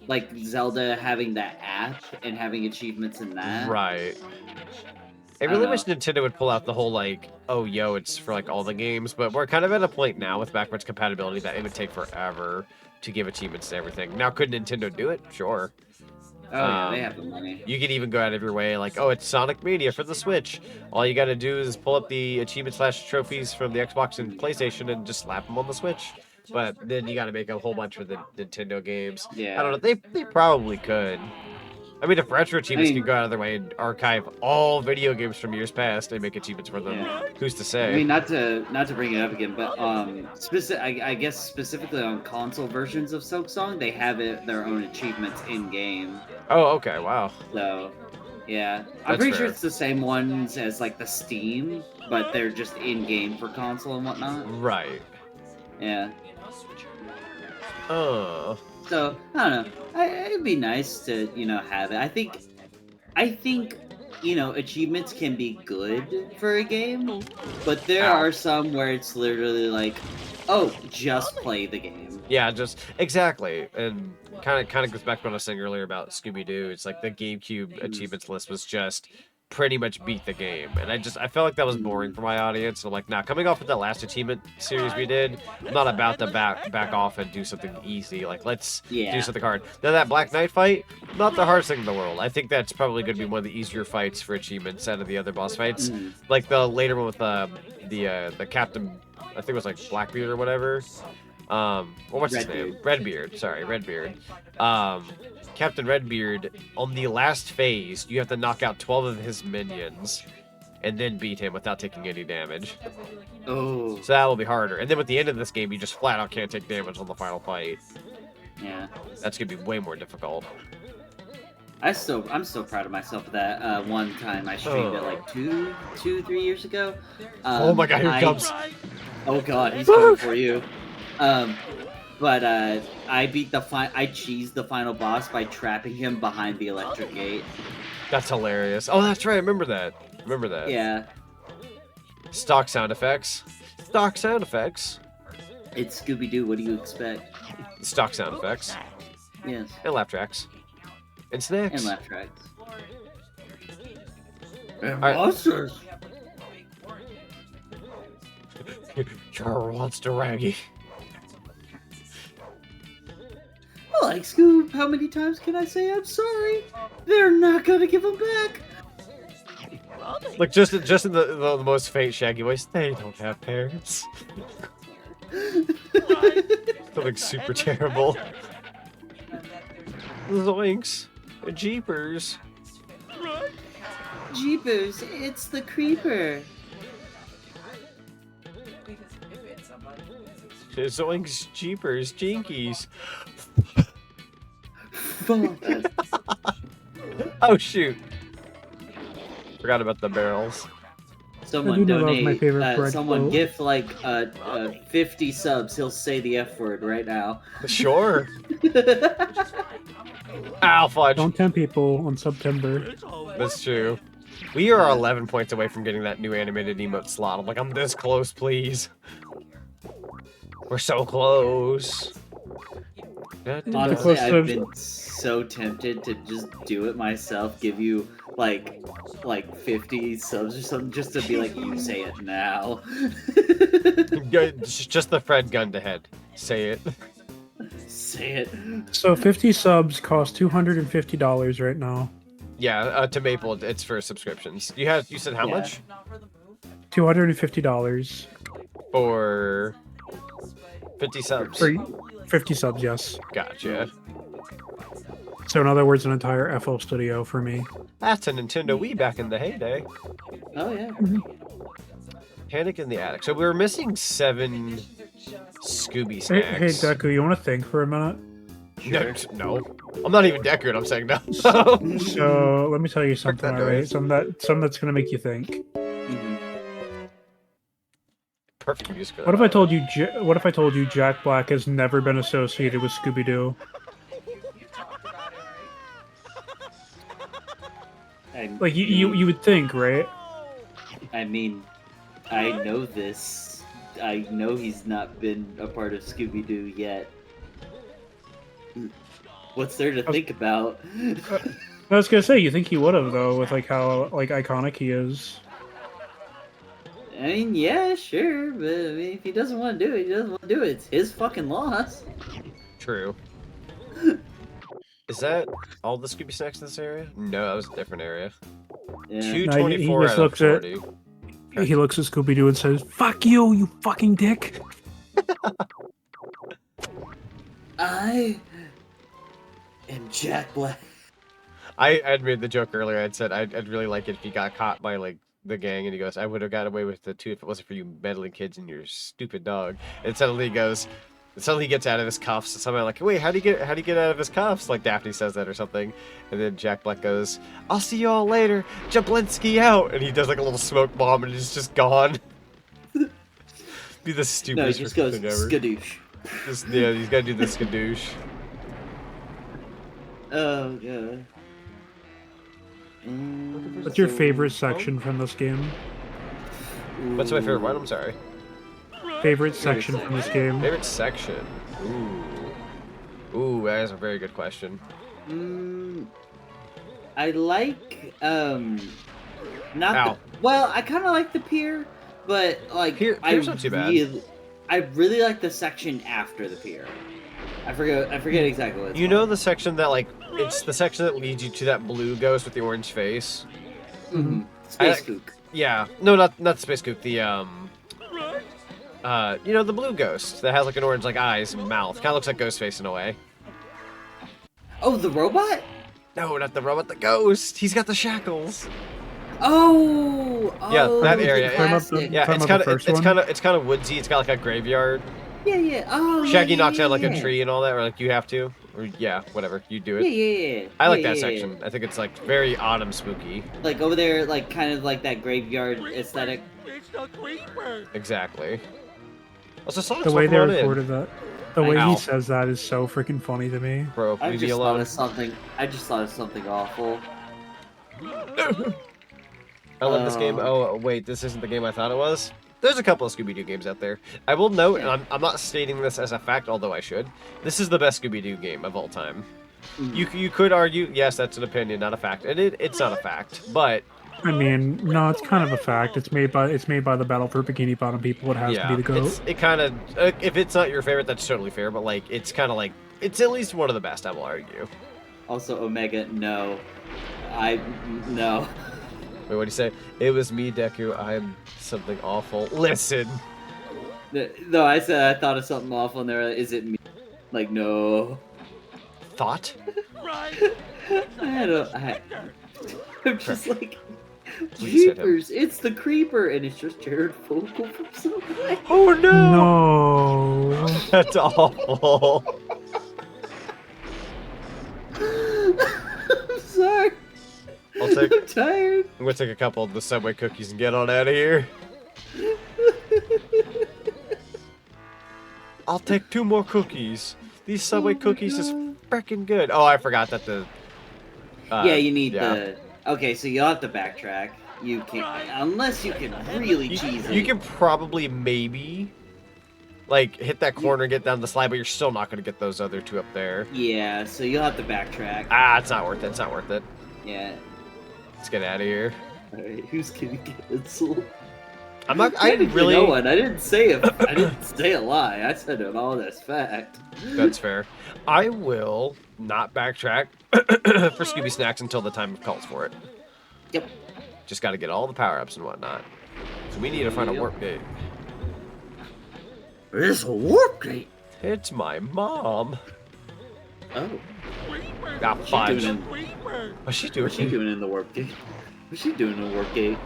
like Zelda having that app and having achievements in that. Right. I really wish Nintendo would pull out the whole like, oh yo, it's for like all the games, but we're kind of at a point now with backwards compatibility that it would take forever to give achievements to everything. Now, could Nintendo do it? Sure. Oh yeah, they have the money. You could even go out of your way, like, oh, it's Sonic Mania for the Switch. All you got to do is pull up the achievement/trophies from the Xbox and PlayStation and just slap them on the Switch. But then you got to make a whole bunch of the Nintendo games. Yeah. I don't know. They probably could. I mean, if Retro Achievements could go out of their way and archive all video games from years past and make achievements for them, who's to say? I mean, not to bring it up again, but I guess specifically on console versions of Silksong, they have their own achievements in game. Oh, okay, wow. So, yeah, I'm That's pretty sure fair. it's the same ones as like the Steam, but they're just in game for console and whatnot. Right. Yeah. Oh. So I don't know. It'd be nice to have it. I think achievements can be good for a game, but there are some where it's literally like, oh, just play the game. Yeah, just exactly, and kind of goes back to what I was saying earlier about Scooby-Doo. It's like the GameCube achievements list was just pretty much beat the game, and I felt like that was boring for my audience. So I'm like, nah, coming off of that last achievement series we did, I'm not about to back off and do something easy. Like, let's do something hard. Now that Black Knight fight, not the hardest thing in the world. I think that's probably going to be one of the easier fights for achievements out of the other boss fights. Like the later one with the Captain, I think it was like Blackbeard or whatever. What's his name? Redbeard. Sorry, Redbeard. Captain Redbeard, on the last phase, you have to knock out 12 of his minions and then beat him without taking any damage. Oh. So that will be harder. And then with the end of this game, you just flat out can't take damage on the final fight. Yeah. That's going to be way more difficult. I'm still proud of myself for that one time I streamed it like 3 years ago. Oh my god, here it comes. Oh god, he's coming for you. But I cheesed the final boss by trapping him behind the electric gate. That's hilarious. Oh, that's right. I remember that. Yeah. Stock sound effects. Stock sound effects. It's Scooby-Doo. What do you expect? Stock sound effects. Yes. And laugh tracks. And snacks. And laugh tracks. And monsters. Char wants to raggy. Like Scoob, how many times can I say I'm sorry? They're not gonna give them back. Like just in the most faint Shaggy voice, they don't have parents. Something super terrible. Zoinks. Jeepers. Jeepers, it's the creeper. Zoinks, jeepers, jinkies. Oh shoot. Forgot about the barrels. Someone donate, someone gift like 50 subs, he'll say the F word right now. Sure. Ow, fudge. Don't tempt people on September. That's true. We are 11 points away from getting that new animated emote slot. I'm like, I'm this close, please. We're so close. Honestly, I've been so tempted to just do it myself, give you like 50 subs or something, just to be like, you say it now. Just the Fred gun to head. Say it. Say it. So 50 subs cost $250 right now. Yeah, to Maple, it's for subscriptions. You said how much? $250. For 50 subs. For 50 subs, yes. Gotcha. So in other words, an entire FL Studio for me. That's a Nintendo Wii back in the heyday. Oh yeah. Panic in the Attic. So we were missing 7 Scooby snacks. Hey Deku, you want to think for a minute? Sure. No. I'm not even Deku and I'm saying no. So let me tell you something, alright? Something that's gonna make you think. Perfect music. What if I told you Jack Black has never been associated with Scooby-Doo? Like you would think, right? I mean, I know this. I know he's not been a part of Scooby-Doo yet. What's there to think about? I was gonna say, you think he would have though, with like how like iconic he is. I mean, yeah, sure, but I mean, if he doesn't want to do it, he doesn't want to do it. It's his fucking loss. True. Is that all the Scooby snacks in this area? No, that was a different area. Yeah. 224 out of 40. He looks at Scooby-Doo and says, "Fuck you, you fucking dick." I am Jack Black. I'd made the joke earlier. I'd said I'd really like it if he got caught by like the gang, and he goes, "I would have got away with the 2 if it wasn't for you meddling kids and your stupid dog." And suddenly he goes, suddenly he gets out of his cuffs. And someone like, "Wait, how do you get out of his cuffs?" Like Daphne says that or something, and then Jack Black goes, "I'll see you all later, Jablinski out," and he does like a little smoke bomb, and it's just gone. Be the stupidest no, he just goes thing ever. skadoosh. Yeah, he's gotta do the skadoosh. Oh god. What's your favorite section from this game? What's my favorite one? I'm sorry. Favorite section from this game? Favorite section? Ooh, that is a very good question. I like not the, well, I kind of like the pier, but like Pier's not too bad. I really like the section after the pier. I forget exactly what it's You know the section that like it's the section that leads you to that blue ghost with the orange face. Mm-hmm. Space Kook. Yeah, no, not Space Kook. The you know the blue ghost that has like an orange like eyes and mouth. Kind of looks like Ghostface in a way. Oh, the robot? No, not the robot. The ghost. He's got the shackles. Oh, yeah, that area. Classic. Yeah, it's kind of woodsy. It's got like a graveyard. Yeah. Oh, Shaggy knocks out like a tree and all that, or like you have to. Or, yeah, whatever. You do it. Yeah. I like Yeah, that yeah, section. I think it's like very autumn spooky. Like over there, like kind of like that graveyard aesthetic. It's the creeper. Exactly. Also, Sonic's The way they welcome on in. recorded that, the way Ow. he says that is so freaking funny to me. Bro, I leave me just alone. thought of something. I just thought of something awful. I love this game. Oh, wait, this isn't the game I thought it was? There's a couple of Scooby-Doo games out there. I will note, and I'm not stating this as a fact, although I should, this is the best Scooby-Doo game of all time. You could argue, yes, that's an opinion, not a fact. And it's not a fact, but... I mean, no, it's kind of a fact. It's made by the Battle for Bikini Bottom people. It has to be the GOAT. It kind of... if it's not your favorite, that's totally fair, but, like, it's kind of like... It's at least one of the best, I will argue. Also, Omega, no. No. Wait, what do you say? It was me, Deku. I'm something awful. Listen. No, I said I thought of something awful, and there. Is it me? Like, no. Thought? I'm just like, Please hit him. Jeepers, it's the creeper, and it's just Jared Fogle from somewhere. Oh no! No. That's awful. I'm sorry. I'm tired. I'm gonna take a couple of the Subway cookies and get on out of here. I'll take 2 more cookies. These Subway cookies is freaking good. Oh, I forgot that the... yeah, you need the... Okay, so you'll have to backtrack. You can't... Unless you can really cheese it. You can probably maybe... like, hit that corner and get down the slide, but you're still not gonna get those other 2 up there. Yeah, so you'll have to backtrack. Ah, it's not worth it. It's not worth it. Yeah. Let's get out of here. Alright, who's getting canceled? I'm not... I really... No one. I didn't say a lie. I said an honest fact. That's fair. I will not backtrack for Scooby Snacks until the time calls for it. Yep. Just got to get all the power-ups and whatnot. So we need to find a warp gate. There's a warp gate? It's my mom. Oh. Got fudge. What's she doing in the warp gate? What's she doing in the warp gate?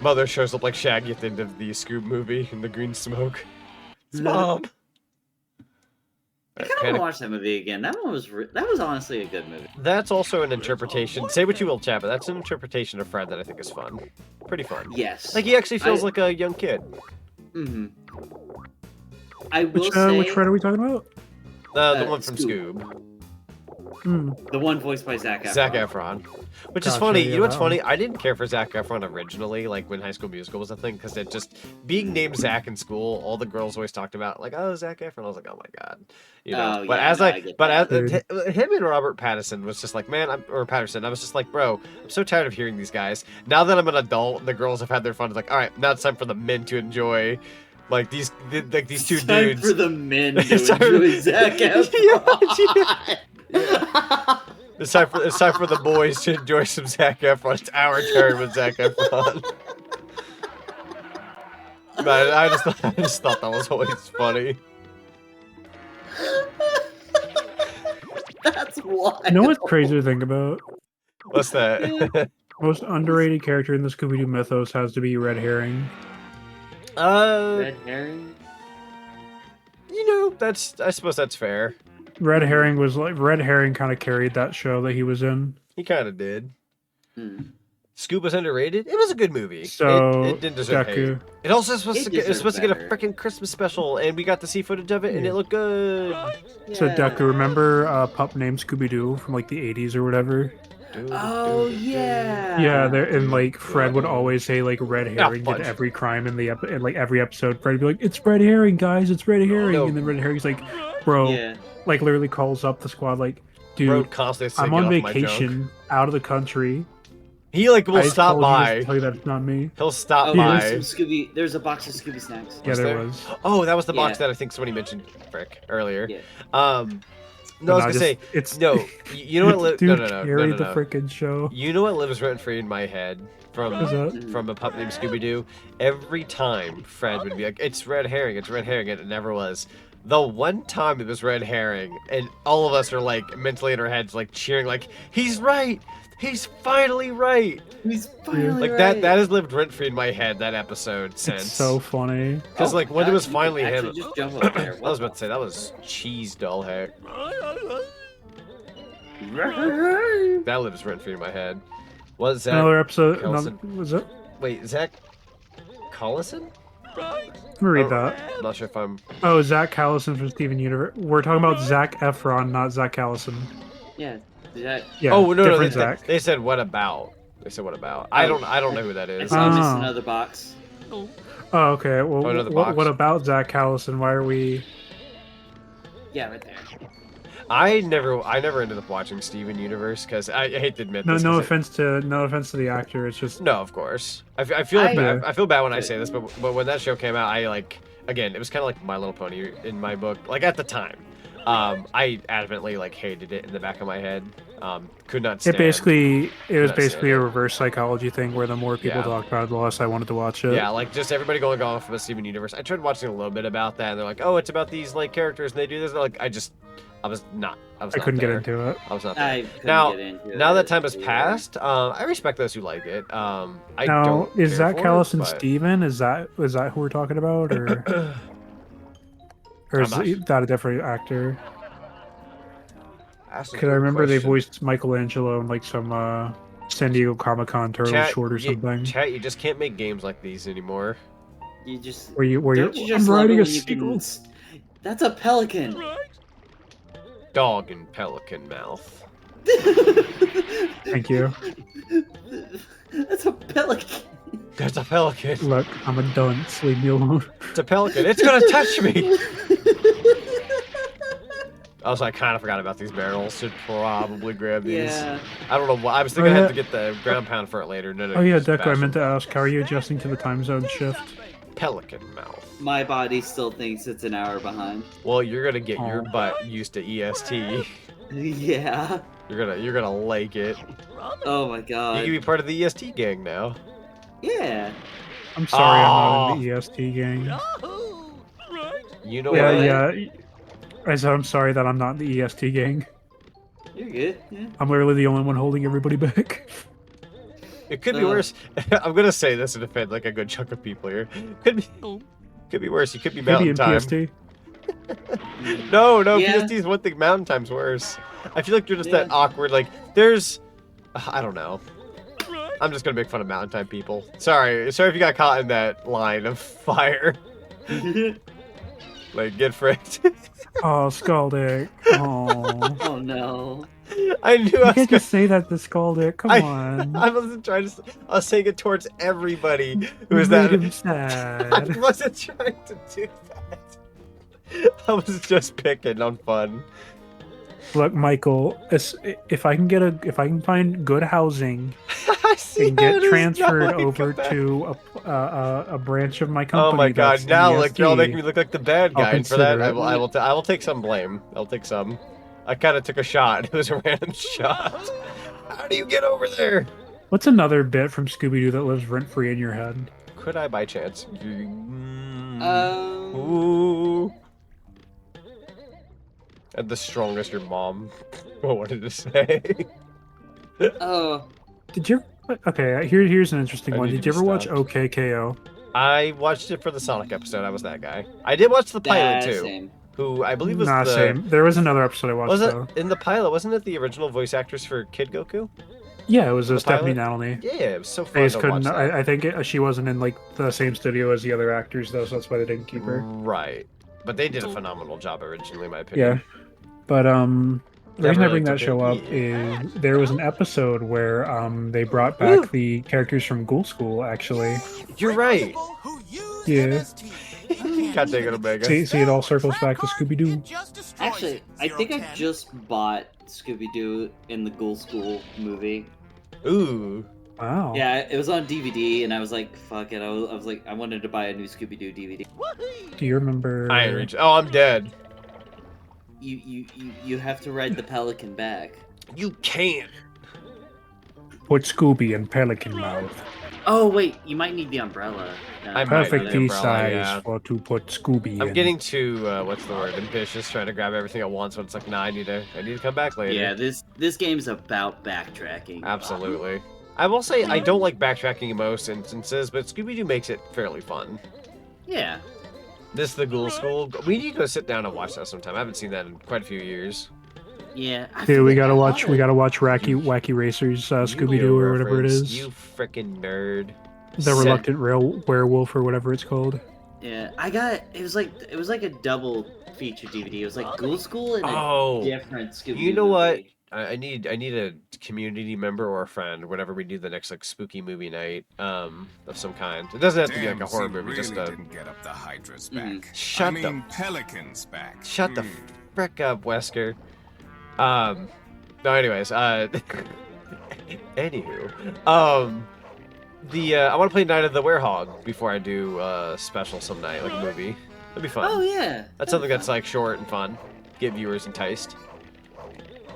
Mother shows up like Shaggy at the end of the Scoob movie in the green smoke. It's Mom. I kind of want to watch that movie again. That was honestly a good movie. That's also an interpretation. Say what you will, chat, but that's an interpretation of Fred that I think is fun. Pretty fun. Yes. Like he actually feels like a young kid. Mm-hmm. I will say... Which Fred are we talking about? The one from Scoob. The one voiced by Zac Efron. Zac Efron. Which is Gotcha, funny. yeah, You know what's that funny? I didn't care for Zac Efron originally, like when High School Musical was a thing, because it just being named Zac in school, all the girls always talked about like, oh, Zac Efron. I was like, oh my god, you know. Oh, but yeah, as no, I I get but that. as him and Robert Pattinson was just like, man, or Patterson. I was just like, bro, I'm so tired of hearing these guys. Now that I'm an adult, and the girls have had their fun. It's like, all right, now it's time for the men to enjoy. Like these 2 dudes. Time for the men to enjoy Zac Efron. It's time for the boys to enjoy some Zac Efron. It's our turn with Zac Efron. Man, I just thought that was always funny. That's why. You know what's crazy to think about? What's that? Most underrated character in the Scooby-Doo mythos has to be Red Herring. Red Herring? You know, I suppose that's fair. Red Herring kind of carried that show that he was in. He kind of did. Scoob was underrated. It was a good movie. So it didn't deserve hate. It also was supposed to get a freaking Christmas special, and we got to see footage of it, and it looked good. So Deku, remember a pup named Scooby-Doo from like the 80s or whatever? Oh yeah. Yeah, and like Fred would always say like Red Herring did every crime in like every episode. Fred would be like, "It's Red Herring, guys! It's Red Herring!" And then Red Herring's like, "Bro," like literally calls up the squad like, "Dude, I'm on vacation out of the country." He like will stop by. Tell you that it's not me. He'll stop by. There's a box of Scooby snacks. Yeah, there was. Oh, that was the box that I think somebody mentioned, earlier. Yeah. No, I was gonna say it's no. You know what? Dude, no. the freaking show. You know what lives rent free in my head from a pup named Scooby-Doo? Every time Fred would be like, "It's Red Herring, it's Red Herring," and it never was. The one time it was Red Herring, and all of us are like mentally in our heads, like cheering, like, "He's right! He's finally right. He's finally like right. that has lived rent free in my head, that episode since. It's so funny. Because like when it was finally him, Just jump up there. I was about to say that was cheese doll hair. That lives rent free in my head. Was Zach Another episode. Collison? Was it? Wait, Zach Collison? Let me read that. I'm not sure if I'm. Oh, Zach Callison from Steven Universe. We're talking about Zach Efron, not Zach Callison. Yeah. Zach. Yeah. Oh no, different Zach. they said what about? They said what about? I don't know who that is. I missed another box. Oh, okay. Well, another box. what about Zach Callison? Why are we? Yeah, right there. I never ended up watching Steven Universe because I hate to admit this. No offense to the actor. It's just no, of course. I feel bad. I feel bad when I say this, but when that show came out, I like again, it was kind of like My Little Pony in my book. Like at the time, I adamantly like hated it in the back of my head. Could not stand. It was basically a reverse psychology thing where the more people talked about it, the less I wanted to watch it. Yeah, like just everybody going off of a Steven Universe. I tried watching a little bit about that, and they're like, "Oh, it's about these like characters, and they do this." And like, I couldn't get into it. I was not there. Now that time has passed, I respect those who like it. Is Zach Callison Steven? Is that who we're talking about, or is that a different actor? Because I remember they voiced Michelangelo in like some San Diego Comic-Con turtle short or something. Chat, you just can't make games like these anymore. You just I'm writing a sequel. That's a pelican. Dog in pelican mouth. Thank you. That's a pelican. That's a pelican. Look, I'm a dunce. Leave me alone. It's a pelican. It's gonna touch me. Also, I kind of forgot about these barrels. Should probably grab these. Yeah. I don't know why. I was thinking I had to get the ground pound for it later. No, oh yeah, Deco, I meant to ask, how are you adjusting to the time zone shift? Pelican mouth. My body still thinks it's an hour behind. Well, you're gonna get your butt used to EST. Yeah. You're gonna like it. Oh my god. You can be part of the EST gang now. Yeah. I'm sorry, I'm not in the EST gang. You know what? Yeah. I said I'm sorry that I'm not in the EST gang. You're good. Yeah. I'm literally the only one holding everybody back. It could be worse. I'm gonna say this and offend like a good chunk of people here. Could be worse. You could be mountain time. PST? No, PST is one thing. Mountain time's worse. I feel like you're just that awkward. Like there's, I don't know. I'm just gonna make fun of mountain time people. Sorry if you got caught in that line of fire. Like get fricked. Oh, Scaldic. Oh. Oh no. I knew you can't just say that to Scaldic. Come on. I wasn't trying to. I was saying it towards everybody who You was made that. him sad. I wasn't trying to do that. I was just picking on fun. Look, Michael, if I can find good housing and get transferred over to a branch of my company. Oh my god! Now look, you're all making me look like the bad guy. And for that, it. I will take some blame. I'll take some. I kind of took a shot. It was a random shot. How do you get over there? What's another bit from Scooby-Doo that lives rent-free in your head? Could I, by chance? Ooh. And the strongest your mom wanted to say. Oh. Did you? Okay, here's an interesting one. Did you ever watch OKKO? I watched it for the Sonic episode. I was that guy. I did watch the pilot too. Same. Who I believe was same. There was another episode I watched. Was it though. in the pilot? Wasn't it the original voice actors for Kid Goku? Yeah, it was Stephanie Nalny. Yeah, it was so fun. They just couldn't. I think she wasn't in like the same studio as the other actors though, so that's why they didn't keep her. Right, but they did a phenomenal job originally, in my opinion. Yeah, but the reason I bring that show up is there was an episode where they brought back the characters from Ghoul School. Actually, you're right. Yeah. God dang it, Omega. See, it all circles back to Scooby-Doo. Actually, I think I just bought Scooby-Doo in the Ghoul School movie. Ooh. Wow. Yeah, it was on DVD, and I was like, fuck it. I was like, I wanted to buy a new Scooby-Doo DVD. Do you remember? Iron Reach. Oh, I'm dead. You have to ride the pelican back. You can't. Put Scooby in pelican mouth. Oh wait, you might need the umbrella. I might Perfect need the umbrella, size yeah. for to put Scooby I'm in. getting too what's the word? Ambitious, trying to grab everything at once. When it's like, nah, I need to come back later. Yeah, this game's about backtracking. Absolutely. I will say I don't like backtracking in most instances, but Scooby-Doo makes it fairly fun. Yeah. This the Ghoul School. We need to go sit down and watch that sometime. I haven't seen that in quite a few years. Yeah. Here we gotta watch. We gotta watch Wacky Racers, Scooby-Doo or whatever it is. You freaking nerd. The Reluctant Werewolf or whatever it's called. Yeah, I got it was like a double feature DVD. It was like Ghoul School and a different Scooby-Doo. You know what? I need a community member or a friend whenever we do the next like spooky movie night of some kind. It doesn't have to be like a horror movie. Really Just a didn't get up the Hydra's back. Shut I mean, Pelican's back. Shut the frick up, Wesker. No, anyways, anywho, I want to play Night of the Werehog before I do special some night, like a movie. That'd be fun. Oh yeah. That's something that's like short and fun. Get viewers enticed.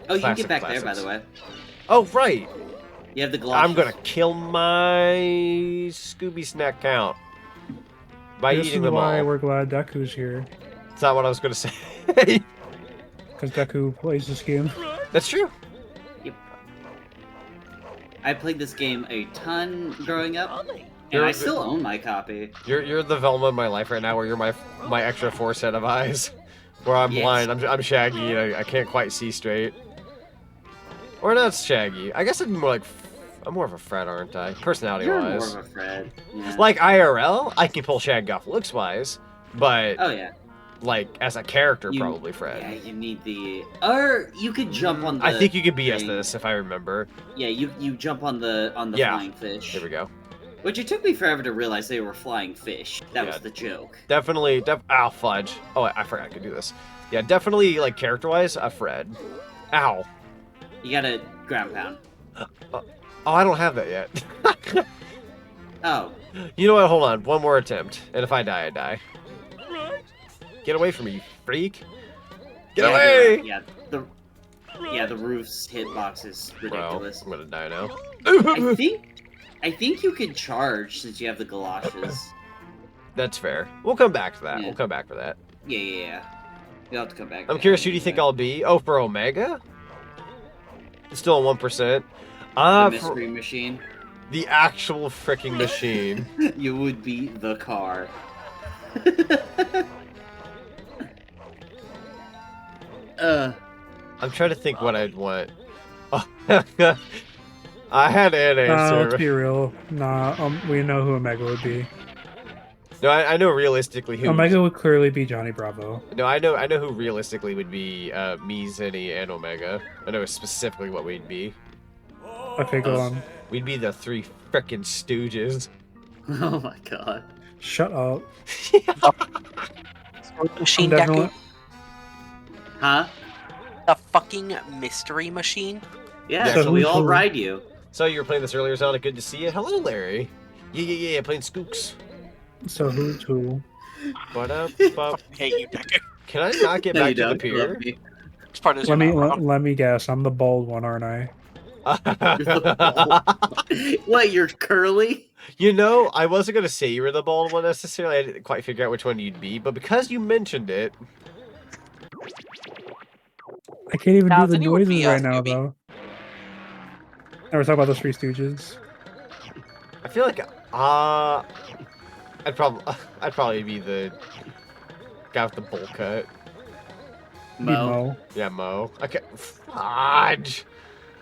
Oh, you can get back there, by the way. Oh, right. You have the galoshes. I'm gonna kill my Scooby snack count by eating them all. This is why we're glad Deku's here. That's not what I was gonna say. Because Deku plays this game. That's true. Yep. I played this game a ton growing up, and I still own my copy. You're the Velma in my life right now, where you're my extra 4 set of eyes, where I'm blind. I'm Shaggy. And I can't quite see straight. Or not Shaggy. I guess I'm more of a Fred, aren't I? Personality-wise. You're more of a Fred. Yeah. Like IRL, I can pull Shaggy off looks-wise, but oh yeah, like as a character, probably Fred. Yeah, you need the. Or you could jump on the. I think you could BS this if I remember. Yeah, you jump on the flying fish. Here we go. Which it took me forever to realize they were flying fish. That was the joke. Definitely, ow, fudge. Oh, I forgot I could do this. Yeah, definitely, like, character-wise, a Fred. Ow. You gotta ground pound. Oh, I don't have that yet. Oh. You know what? Hold on. One more attempt. And if I die, I die. Get away from me, you freak. Get away! Yeah, the roof's hitbox is ridiculous. Well, I'm gonna die now. I think you can charge since you have the galoshes. That's fair. We'll come back to that. We'll come back for that. Yeah. You'll have to come back. I'm curious, who do you think I'll be? Oh, for Omega? Still on 1%. The mystery machine. The actual freaking machine. You would be the car. I'm trying to think what I'd want. Oh, I had an answer. Let's be real. Nah, we know who Omega would be. No, I know realistically who. Omega would clearly be Johnny Bravo. No, I know who realistically would be me, Zinni, and Omega. I know specifically what we'd be. Okay, go on. We'd be the 3 frickin' Stooges. Oh my god. Shut up. Machine Deku? Huh? The fucking mystery machine? Yeah, so we all ride you. So you were playing this earlier, Sonic. Good to see you. Hello, Larry. Yeah, playing Skooks. So who's who? What up? Hate you, Deku. Can I not get back to the pier? It's part of Let me guess. I'm the bald one, aren't I? What, you're curly? You know, I wasn't going to say you were the bald one necessarily. I didn't quite figure out which one you'd be, but because you mentioned it... I can't even do the noises right now, though. And we're talking about those 3 Stooges. I feel like, I'd probably be the guy with the bowl cut. Mo. Yeah, Mo. Okay, fudge.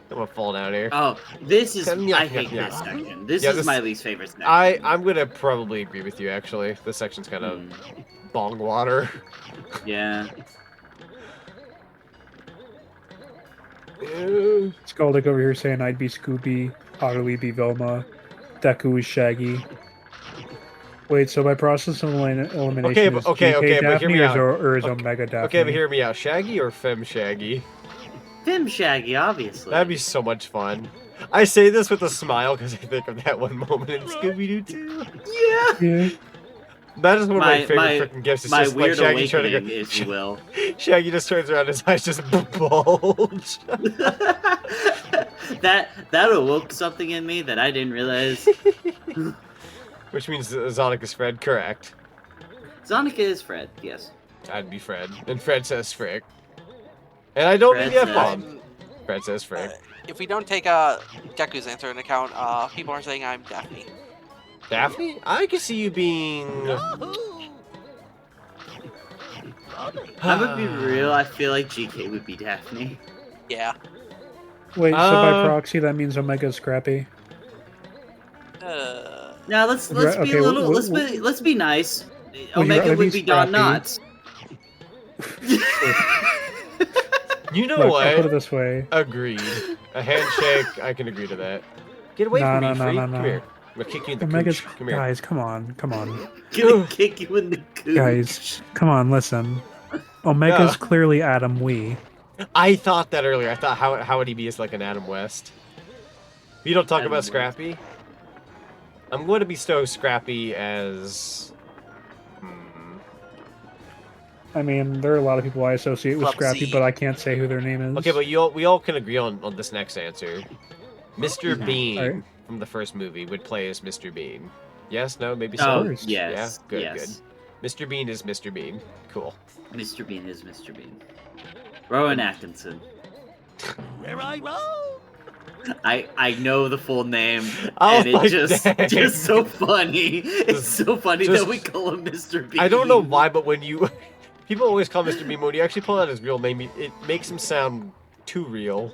I'm gonna fall down here. Oh, this is. I hate this section. This is my least favorite section. I'm gonna probably agree with you. Actually, this section's kind of bong water. Yeah. Skaldic over here saying I'd be Scooby, Ottalie be Velma, Deku is Shaggy. Wait, so by process of elimination is GK but hear me Daphne out. or is Omega Daphne? Okay, but hear me out. Shaggy or Fem Shaggy? Fem Shaggy, obviously. That'd be so much fun. I say this with a smile because I think of that one moment in Scooby-Doo 2. Yeah. That is one of my favorite my freaking gifts. It's my just weird like Shaggy trying to go. awakening, if you will. Shaggy just turns around, his eyes just bulge. that awoke something in me that I didn't realize. Which means Sonic is Fred, correct? Sonic is Fred, yes. I'd be Fred, and Fred says Frick. And I don't Fred mean the says- F-bomb. Fred says Frick. If we don't take Deku's answer into account, people are saying I'm Daphne. Daphne? I can see you being... I'm gonna be real, I feel like GK would be Daphne. Yeah. Wait, so by proxy that means Omega's Scrappy? Now let's be Okay, a little let's be nice. Would you Omega rather would be be Don Scrappy? Knotts. You know Look, what? I'll put it this way. Agreed. A handshake, I can agree to that. Get away from me, Freak. Come here. I'm gonna kick you in the Omega's cooch. Come here. guys, come on. Gonna kick you in the cooch. Guys, come on, listen. Omega's Yeah. clearly Adam Wee. I thought that earlier. I thought, how would he be as like an Adam West? You don't talk Adam about West. Scrappy? I'm going to bestow Scrappy as... I mean, there are a lot of people I associate with Club Scrappy, Z. but I can't say who their name is. Okay, but we all can agree on this next answer. Mr. Bean Alright. from the first movie would play as Mr. Bean. Yes? No? Maybe Oh, so? yes, Yeah? Good, yes. good. Mr. Bean is Mr. Bean. Cool. Mr. Bean is Mr. Bean. Rowan Atkinson. Where I roam. I know the full name, Oh and my it's just dang. so funny. It's so funny just- that we call him Mr. Bean. I don't know why, but when you... People always call Mr. Bean, when you actually pull out his real name, it makes him sound too real.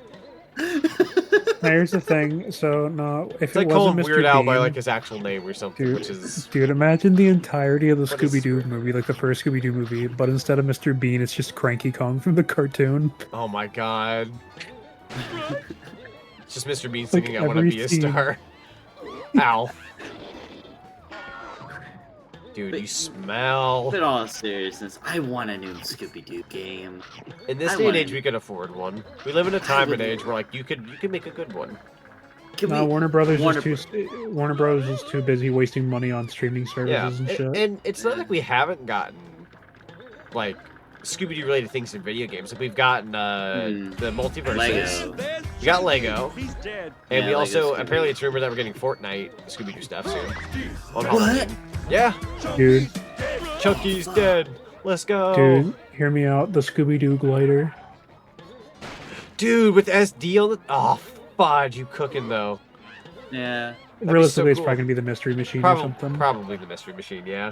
Now, here's the thing. So, no, if It's it like wasn't calling Mr. Weird Al Bean, by like his actual name or something, dude, which is... dude, imagine the entirety of the What is- Scooby-Doo movie, like the first Scooby-Doo movie, but instead of Mr. Bean, it's just Cranky Kong from the cartoon. Oh my god. It's just Mr. Bean Like singing I Want to every Be a scene. Star. Ow. Dude, you smell. But in all seriousness, I want a new Scooby-Doo game. In this I day and want age, we could afford one. We live in a time and age where like you could make a good one. No, Warner Brothers is too busy wasting money on streaming services and shit. And it's not like we haven't gotten like Scooby-Doo related things in video games. Like we've gotten the multiverses. Lego. We got Lego. And Yeah, we also Lego Scooby-Doo. apparently it's rumored that we're getting Fortnite Scooby-Doo stuff soon. On What? Halloween. Yeah. Dude, Chucky's dead. Let's go. dude, hear me out. The Scooby-Doo glider. Dude, with SD on the... Oh, fudge, you cooking, though. Yeah. That'd be Realistically, so it's cool. probably gonna be the Mystery Machine or something. Probably the Mystery Machine, yeah.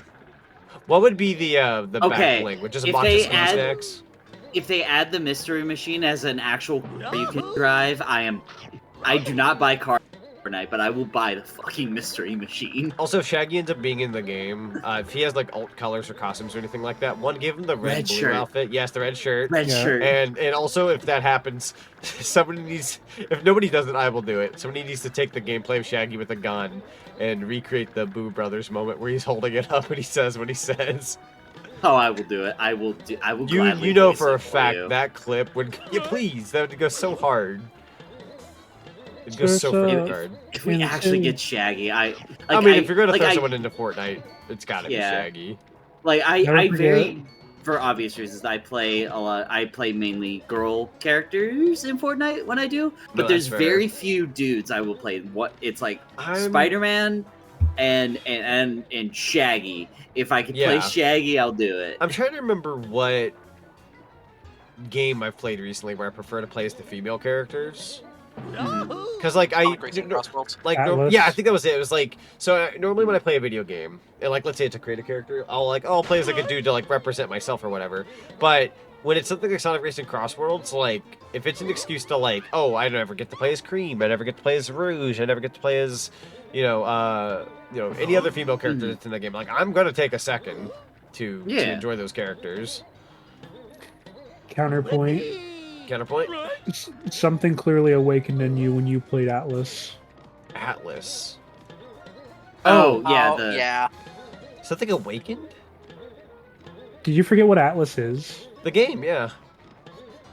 What would be the Okay, back bling? Which is a if box they of Scooby add- snacks? If they add the Mystery Machine as an actual car you can drive, I do not buy cars overnight, but I will buy the fucking Mystery Machine. Also, if Shaggy ends up being in the game, if he has like alt colors or costumes or anything like that, one, give him the red blue shirt. outfit. Yes, the red shirt. Red shirt. And also, if that happens, somebody needs. If nobody does it, I will do it. Somebody needs to take the gameplay of Shaggy with a gun and recreate the Boo Brothers moment where he's holding it up and he says what he says. Oh, I will do it. I will gladly You know voice for a it fact you. that clip would. Yeah, please, that would go so hard. It So goes so it's, freaking hard. If we actually get Shaggy, I mean, if you're gonna throw someone into Fortnite, it's gotta Yeah. be Shaggy. Like Never I forget- very, for obvious reasons, I play a lot. I play mainly girl characters in Fortnite when I do, but No, there's that's fair. very few dudes I will play. What it's like I'm- Spider-Man and Shaggy. If I can play Yeah. Shaggy, I'll do it. I'm trying to remember what game I've played recently where I prefer to play as the female characters. Because like Atlas. yeah, I think that was it. It was like normally when I play a video game and like let's say it's a creative character, I'll play as like a dude to like represent myself or whatever. But when it's something like Sonic Racing Crossworlds, like if it's an excuse to like, oh, I never get to play as Cream, I never get to play as Rouge, I never get to play as any other female character that's in the game, like I'm gonna take a second to enjoy those characters. Counterpoint. Something clearly awakened in you when you played Atlas. Atlas. Oh, yeah. Yeah. Something awakened? Did you forget what Atlas is? The game, yeah.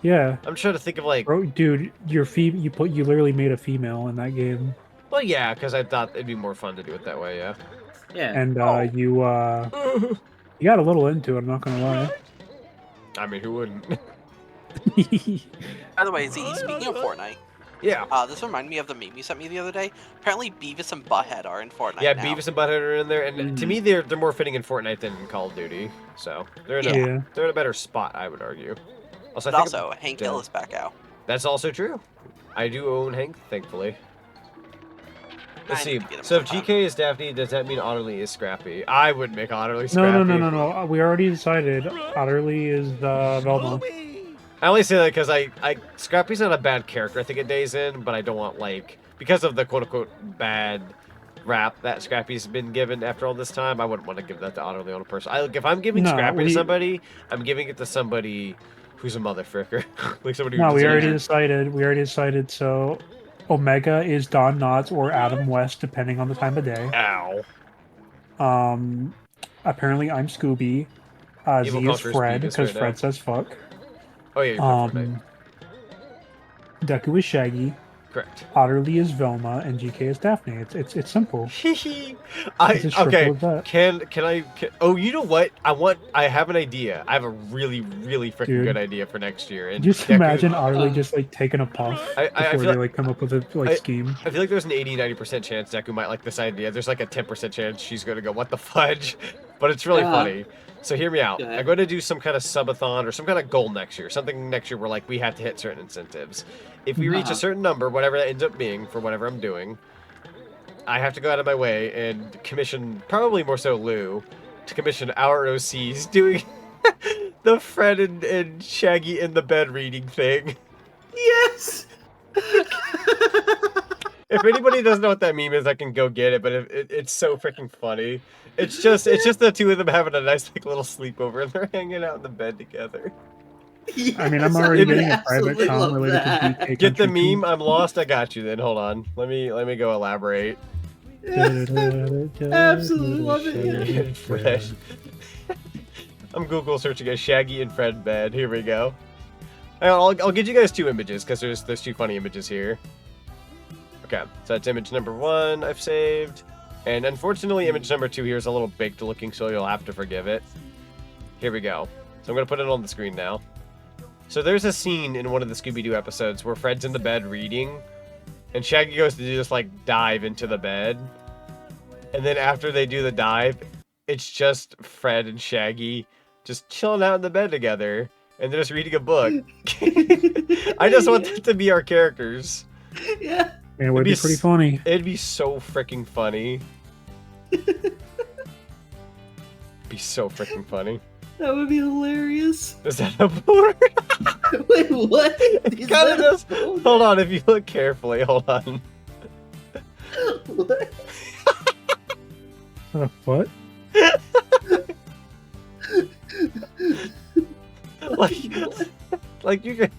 Yeah. I'm trying to think of like. Bro, dude, you literally made a female in that game. Well, yeah, because I thought it'd be more fun to do it that way, yeah. Yeah. And you got a little into it. I'm not gonna lie. I mean, who wouldn't? By the way, Z, speaking of Fortnite. Yeah. This reminded me of the meme you sent me the other day. Apparently, Beavis and Butthead are in Fortnite Yeah, now. Beavis and Butthead are in there, and to me, they're more fitting in Fortnite than in Call of Duty. So they're in a better spot, I would argue. But also, Hank Hill is back out. That's also true. I do own Hank, thankfully. Let's see. So if GK is Daphne, does that mean Otterly is Scrappy? I would make Otterly Scrappy. No. We already decided Otterly is Velma. I only say that because Scrappy's not a bad character. I think it days in, but I don't want because of the quote unquote bad rap that Scrappy's been given after all this time. I wouldn't want to give that to Otterly on a person. If I'm giving Scrappy to somebody, I'm giving it to somebody who's a motherfricker. Somebody. No, we already decided. We already decided. So, Omega is Don Knotts or Adam West, depending on the time of day. Ow. Apparently I'm Scooby. Z is Fred because Fred says fuck. Oh yeah. Deku is Shaggy. Correct. Otterly is Velma, and GK is Daphne. It's simple. Oh, you know what? I have an idea. I have a really freaking good idea for next year. And just imagine Otterly just taking a puff before they come up with a scheme. I feel like there's an 80-90% chance Deku might like this idea. There's like a 10% chance she's gonna go, what the fudge? But it's really funny. So hear me out. I'm going to do some kind of subathon or some kind of goal next year. Something next year where we have to hit certain incentives. If we reach a certain number, whatever that ends up being for whatever I'm doing, I have to go out of my way and commission, probably more so Lou, to commission our OCs doing the Fred and Shaggy in the bed reading thing. Yes! If anybody doesn't know what that meme is, I can go get it, but it's so freaking funny. It's just the two of them having a nice little sleepover, and they're hanging out in the bed together. Yes, I mean, I'm already getting a private com related to DK. Get the meme? I'm lost. I got you. Then hold on. Let me go elaborate. Absolutely love it. Fred. I'm Google searching a Shaggy and Fred bed. Here we go. I'll get you guys two images because there's two funny images here. Okay, so that's image number 1 I've saved. And unfortunately, image number 2 here is a little baked looking, so you'll have to forgive it. Here we go. So I'm going to put it on the screen now. So there's a scene in one of the Scooby-Doo episodes where Fred's in the bed reading, and Shaggy goes to do this, dive into the bed. And then after they do the dive, it's just Fred and Shaggy just chilling out in the bed together, and they're just reading a book. I just want that to be our characters. Yeah. It would be pretty funny. It'd be so freaking funny. Be so freaking funny. That would be hilarious. Is that a board? Wait, what? Hold on, if you look carefully, hold on. What? Like you could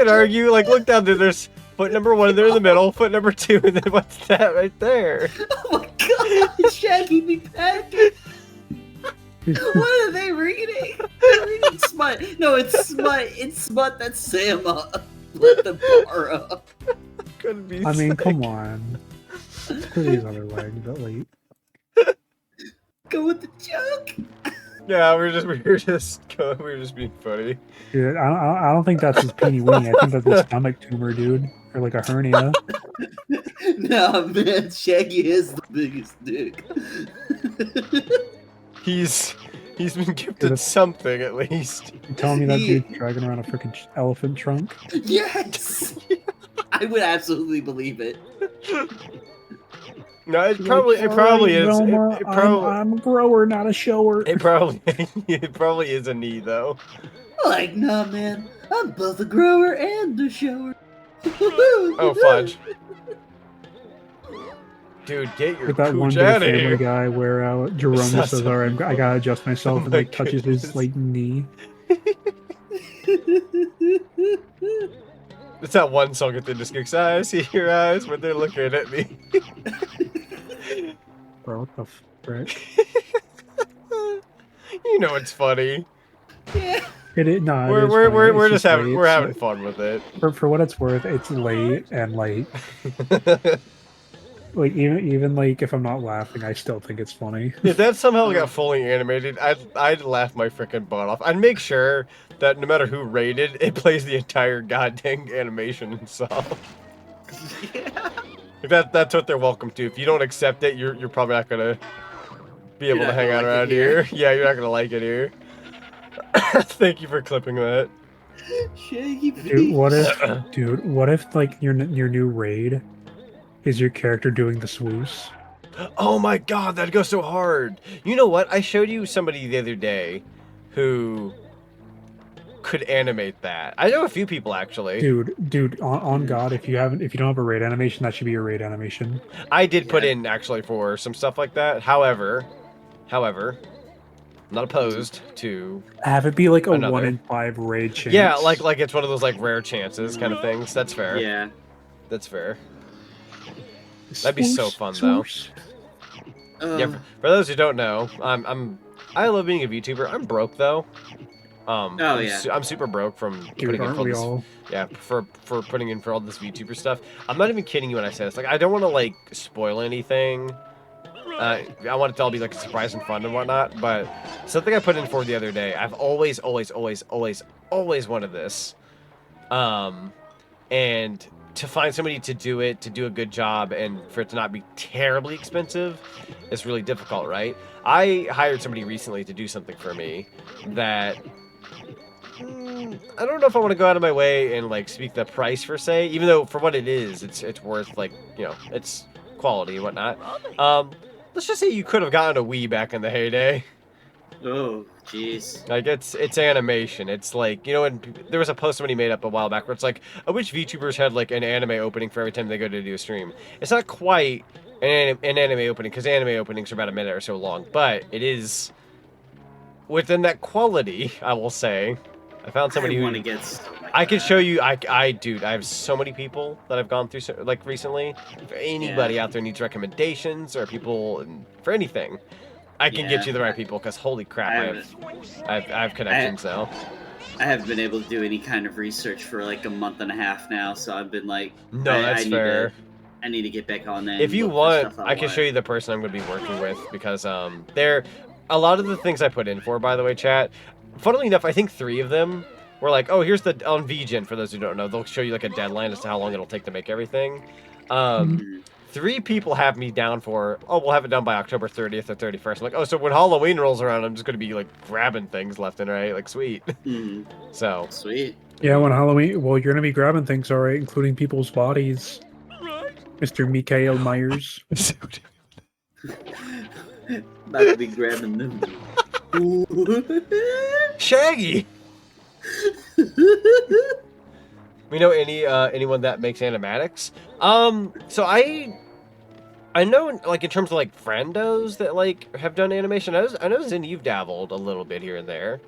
argue, look down there, there's foot number 1 there in the middle, foot number 2, and then what's that right there? Oh my god, Shaggy McPatrick! What are they reading? They're reading Smut. No, it's Smut. It's Smut that Sam let them borrow. Couldn't be I mean, sick. come on. For these other legs, at least. Go with the joke. Yeah, we were just being funny. Dude, I don't think that's his peenie weenie. I think that's his stomach tumor, dude, or a hernia. Nah, man, Shaggy is the biggest dick. He's been gifted something at least. You telling me that dude's dragging around a freaking elephant trunk? Yes, I would absolutely believe it. No, it probably is. Velma, I'm a grower, not a shower. It probably is a knee though. Nah, man, I'm both a grower and a shower. Oh fudge. Dude, get your Like that one cooch bit out of of Family here. Guy where Jerome just says, "All right, I gotta adjust myself," and touches his knee. It's that one song at the disc kicks. I see your eyes when they're looking at me. Bro, what the frick? You know it's funny. Yeah. It is not. We're just having fun with it. For what it's worth, it's late and Like even like if I'm not laughing, I still think it's funny. If that somehow got fully animated, I'd laugh my freaking butt off. I'd make sure that no matter who rated, it plays the entire goddamn animation itself. Yeah. That's what they're welcome to. If you don't accept it, you're probably not gonna be able to hang out around here. Yeah, you're not gonna like it here. Thank you for clipping that. Shaggy Dude, what if like your new raid is your character doing the swoosh? Oh my god, that'd go so hard. You know what? I showed you somebody the other day who could animate that. I know a few people actually. Dude, on God, if you don't have a raid animation, that should be your raid animation. I did put in actually for some stuff like that. However, I'm not opposed to have it be like a another. 1 in 5 raid chance. Yeah, like it's one of those like rare chances kind of things. That's fair. Yeah, that's fair. That'd be so fun though. Yeah, for those who don't know, I love being a VTuber. I'm broke though. I'm super broke from putting in for this. Yeah, for putting in for all this VTuber stuff. I'm not even kidding you when I say this. Like, I don't want to like spoil anything. I want it to all be like a surprise and fun and whatnot. But something I put in for the other day. I've always wanted this. And to find somebody to do it, to do a good job, and for it to not be terribly expensive, is really difficult, right? I hired somebody recently to do something for me that I don't know if I want to go out of my way and like speak the price per se, even though for what it is, it's worth like, you know, it's quality and whatnot. Let's just say you could have gotten a Wii back in the heyday. Oh, jeez. Like it's animation. It's like, you know, when there was a post somebody made up a while back where it's like, I wish VTubers had like an anime opening for every time they go to do a stream. It's not quite an anime opening because anime openings are about a minute or so long, but it is within that quality, I will say. I found somebody who I can show you. Dude, I have so many people that I've gone through like recently. If anybody out there needs recommendations or people for anything, I can get you the right people. Because holy crap, I have connections now. I haven't been able to do any kind of research for like a month and a half now, so I've been like, no, that's fair. I need to get back on that. If you want, I can show you the person I'm going to be working with because they're a lot of the things I put in for. By the way, chat. Funnily enough, I think 3 of them were like, oh, here's the on VGen. For those who don't know, they'll show you like a deadline as to how long it'll take to make everything. 3 people have me down for, oh, we'll have it done by October 30th or 31st. I'm like, oh, so when Halloween rolls around, I'm just going to be like grabbing things left and right. Like, sweet. So. Sweet. Yeah, when Halloween, well, you're going to be grabbing things, all right, including people's bodies. Mr. Mikael Myers. About to be grabbing them. Shaggy! We know anyone that makes animatics? So I know, like, in terms of, like, friendos that, like, have done animation, I know Zin, you've dabbled a little bit here and there.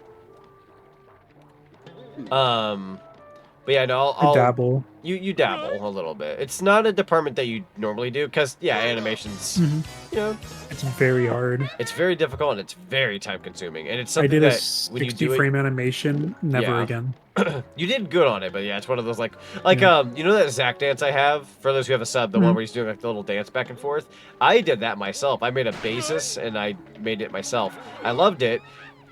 But yeah, no, I dabble. You dabble a little bit. It's not a department that you normally do, because, yeah, animation's, you know... It's very hard. It's very difficult, and it's very time-consuming, and it's I something did a that, when you do 60-frame animation, never again. You did good on it, but yeah, it's one of those, like, you know that Zach dance I have? For those who have a sub, the one where he's doing, like, the little dance back and forth? I did that myself. I made a basis, and I made it myself. I loved it.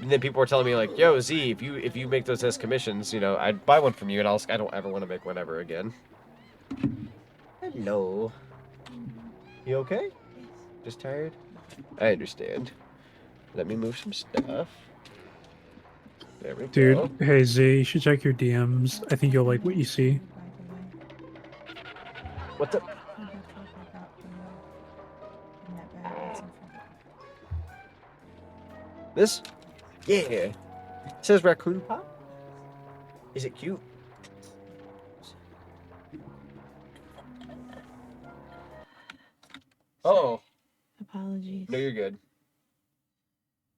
And then people were telling me like, "Yo, Z, if you make those as commissions, you know, I'd buy one from you." And I don't ever want to make one ever again. Hello. You okay? Just tired? I understand. Let me move some stuff. There we go. Dude, hey Z, you should check your DMs. I think you'll like what you see. What's up? This? Yeah. It says Raccoon Pop. Is it cute? Oh. Apologies. No, you're good.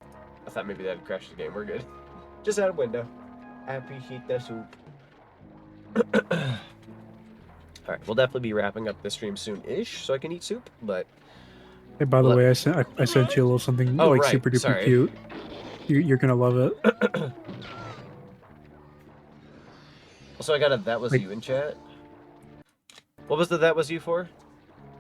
I thought maybe that had crashed the game. We're good. Just out of window. I appreciate the soup. Alright, we'll definitely be wrapping up this stream soon-ish, so I can eat soup, but... Hey, by the way, I sent you a little something like super duper cute. You're gonna love it. Also, I got a that was you in chat. What was the that was you for?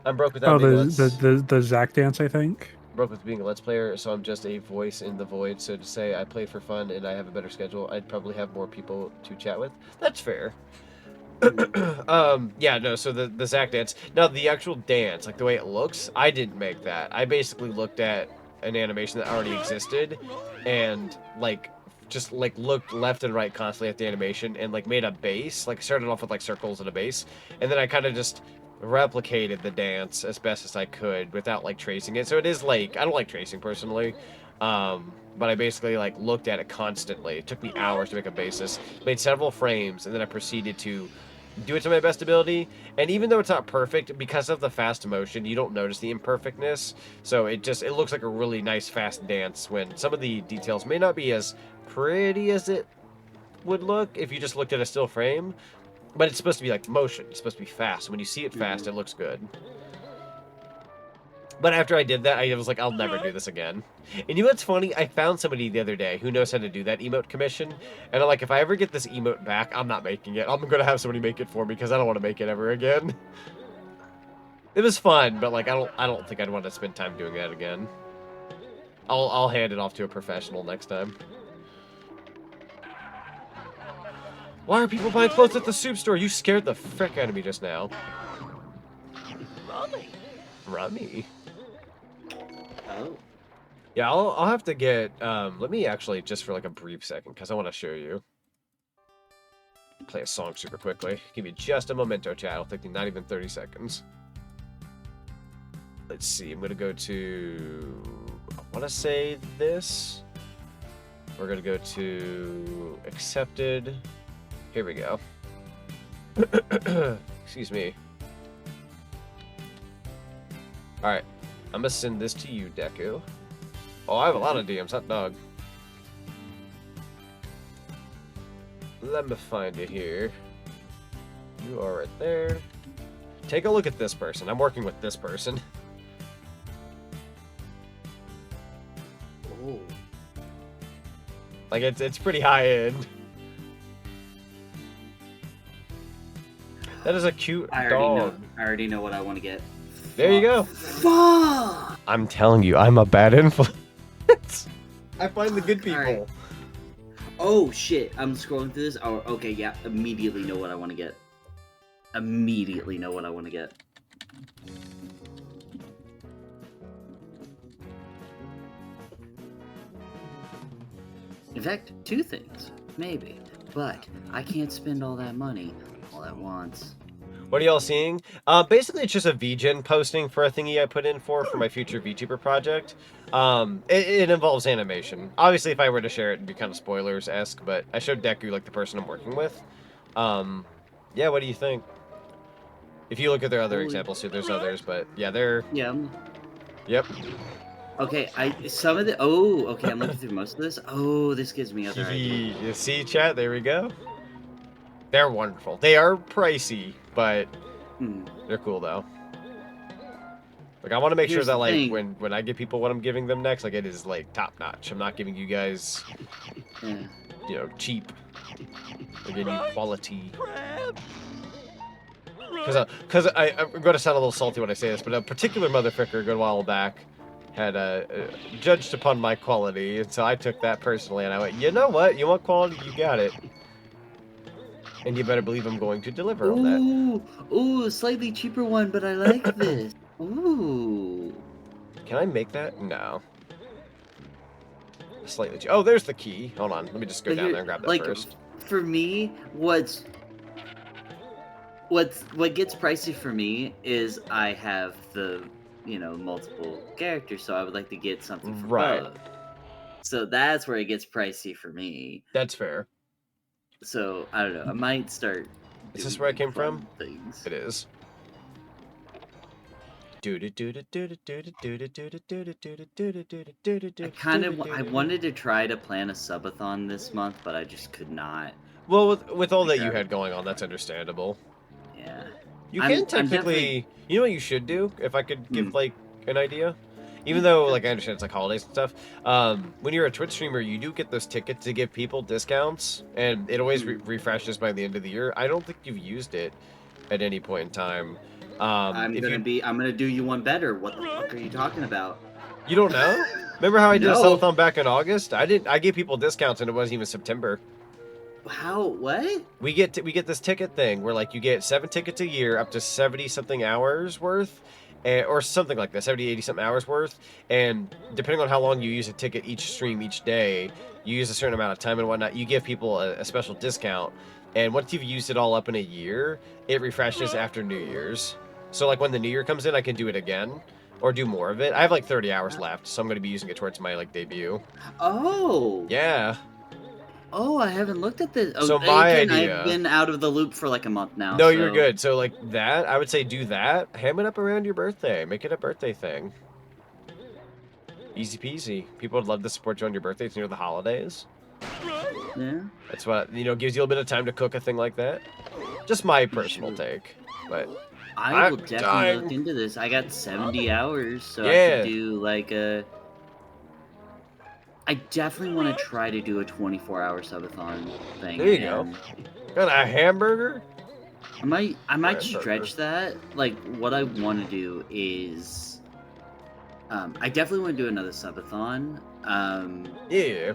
I'm broke without being the Zack dance, I think. Broke with being a Let's Player, so I'm just a voice in the void. So to say I play for fun and I have a better schedule, I'd probably have more people to chat with. That's fair. Yeah, no, so the Zack dance. Now, the actual dance, like the way it looks, I didn't make that. I basically looked at an animation that already existed and, like, just, like, looked left and right constantly at the animation and, like, made a base. Like, started off with, like, circles and a base. And then I kind of just replicated the dance as best as I could without, like, tracing it. So it is, like, I don't like tracing, personally. But I basically, like, looked at it constantly. It took me hours to make a basis. Made several frames, and then I proceeded to do it to my best ability. And even though it's not perfect, because of the fast motion, you don't notice the imperfectness. So it looks like a really nice fast dance when some of the details may not be as pretty as it would look if you just looked at a still frame. But it's supposed to be like motion. It's supposed to be fast. When you see it fast, it looks good. But after I did that, I was like, I'll never do this again. And you know what's funny? I found somebody the other day who knows how to do that emote commission. And I'm like, if I ever get this emote back, I'm not making it. I'm going to have somebody make it for me because I don't want to make it ever again. It was fun, but like, I don't think I'd want to spend time doing that again. I'll hand it off to a professional next time. Why are people buying clothes at the soup store? You scared the frick out of me just now. Rummy. Oh. Yeah, I'll have to get, let me actually, just for like a brief second, because I want to show you. Play a song super quickly. Give me just a memento, chat. It'll take me not even 30 seconds. Let's see, I'm going to go to, I want to say this. We're going to go to accepted. Here we go. Excuse me. Alright, I'm gonna send this to you, Deku. Oh, I have a lot of DMs, hot dog. Let me find you here. You are right there. Take a look at this person. I'm working with this person. Oh. Like, it's pretty high end. That is a cute dog. I already know what I want to get. There you go. Fuck! I'm telling you, I'm a bad influence. I find the good people. Right. Oh shit! I'm scrolling through this. Oh, okay, yeah. Immediately know what I want to get. Immediately know what I want to get. In fact, two things, maybe. But I can't spend all that money all at once. What are y'all seeing? Basically, it's just a VGen posting for a thingy I put in for my future VTuber project. It involves animation. Obviously, if I were to share it, it'd be kind of spoilers-esque, but I showed Deku, like, the person I'm working with. Yeah, what do you think? If you look at their other examples, too, there's others, but yeah, they're... Yeah. Yep. Okay, some of the... Oh, okay, I'm looking through most of this. Oh, this gives me other ideas. You see, chat? There we go. They're wonderful. They are pricey, but they're cool, though. Like, I want to make sure that, like, when I give people what I'm giving them next, like, it is, like, top-notch. I'm not giving you guys, you know, cheap. I'm giving you quality. Because I'm going to sound a little salty when I say this, but a particular motherfucker a good while back had judged upon my quality, and so I took that personally, and I went, you know what? You want quality? You got it. And you better believe I'm going to deliver on that. Ooh, a slightly cheaper one, but I like this. Ooh. Can I make that? No. Slightly cheaper. Oh, there's the key. Hold on. Let me just go down there and grab that first. For me, what gets pricey for me is I have the, you know, multiple characters, so I would like to get something for both. So that's where it gets pricey for me. That's fair. So, I don't know. I might start... Is this where I came from? Things. It is. I wanted to try to plan a subathon this month, but I just could not. Well, with all that you had going on, that's understandable. Yeah. You can technically... You know what you should do? If I could give, like, an idea? Even though, like, I understand it's like holidays and stuff, when you're a Twitch streamer, you do get those tickets to give people discounts, and it always refreshes by the end of the year. I don't think you've used it at any point in time. I'm gonna do you one better. What the fuck are you talking about? You don't know? Remember how I did a No. subathon back in August? I gave people discounts and it wasn't even September. How? What? We get this ticket thing where like you get 7 tickets a year up to 70 something hours worth, or something like that, 70, 80 something hours worth. And depending on how long you use a ticket each stream each day, you use a certain amount of time and whatnot, you give people a special discount. And once you've used it all up in a year, it refreshes after New Year's. So like when the New Year comes in, I can do it again or do more of it. I have like 30 hours left, so I'm going to be using it towards my like debut. Oh. Yeah. Oh, I haven't looked at this. So my idea... I've been out of the loop for like a month now. No, you're good. So like that, I would say do that. Ham it up around your birthday. Make it a birthday thing. Easy peasy. People would love to support you on your birthdays near the holidays. Yeah. That's what, gives you a little bit of time to cook a thing like that. Just my personal take. But I will definitely look into this. I got 70 hours, so I Yeah. could do like a... I definitely want to try to do a 24-hour subathon thing. There you go. Got a hamburger? I might stretch that. Like, what I want to do is... I definitely want to do another subathon. Yeah.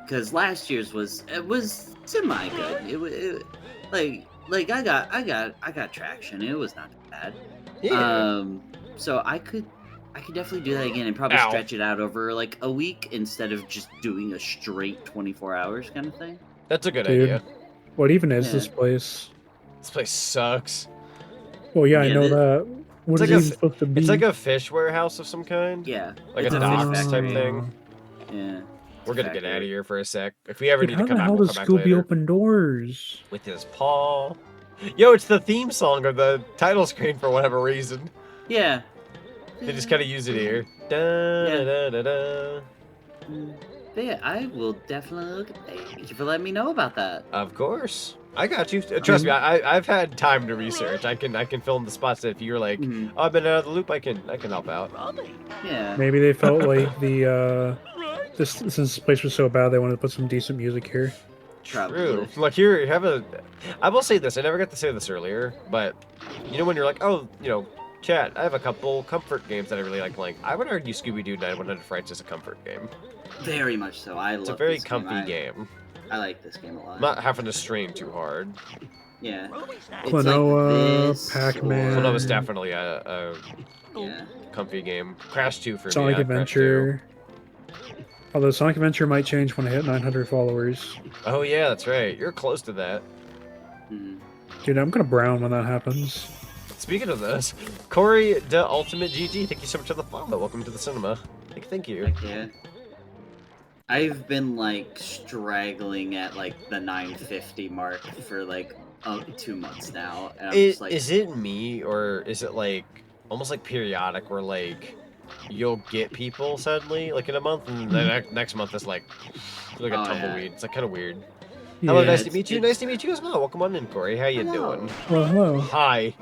Because last year's was semi good. Like I got traction. It was not bad. Yeah. So I could definitely do that again and probably stretch it out over like a week instead of just doing a straight 24 hours kind of thing. That's a good Dude, idea. what even is this place? This place sucks. Well, yeah, I know that. What is it even supposed to be? It's like a fish warehouse of some kind. Yeah. Like It's a a fish docks type factory. thing. Yeah. We're gonna get out of here for a sec. If we ever Dude, need how to come the back, hell we'll does come back Scooby later. open doors? With his paw. Yo, it's the theme song or the title screen for whatever reason. Yeah. They just kind of use it here. Da, da, da, da. But yeah, I will definitely look at that. Thank you for letting me know about that. Of course. I got you. Trust me, I've had time to research. I can fill in the spots that if you're like, oh, I've been out of the loop, I can help out. Yeah. Maybe they felt like since this place was so bad, they wanted to put some decent music here. True. Like here, I will say this. I never got to say this earlier, but when you're like, oh, chat, I have a couple comfort games that I really like playing. I would argue Scooby-Doo 9100 Frights is a comfort game. Very much so. It's a very comfy game. I like this game a lot. I'm not having to strain too hard. Yeah. Klonoa, Pac-Man. Klonoa's definitely a comfy game. Crash 2 for Sonic me. Adventure. Although Sonic Adventure might change when I hit 900 followers. Oh yeah, that's right. You're close to that. Dude, I'm gonna brown when that happens. Speaking of this, Corey the Ultimate GG, thank you so much for the follow. Welcome to the cinema. Thank you. Yeah. I've been like straggling at like the 950 mark for like 2 months now. And I'm just like, Is it me or is it like almost like periodic where like you'll get people suddenly like in a month and the next month is like a tumbleweed. It's like kind of weird. Hello, nice to meet you. Nice to meet you as well. Welcome on in, Corey. How you doing? Well, hello. Hi.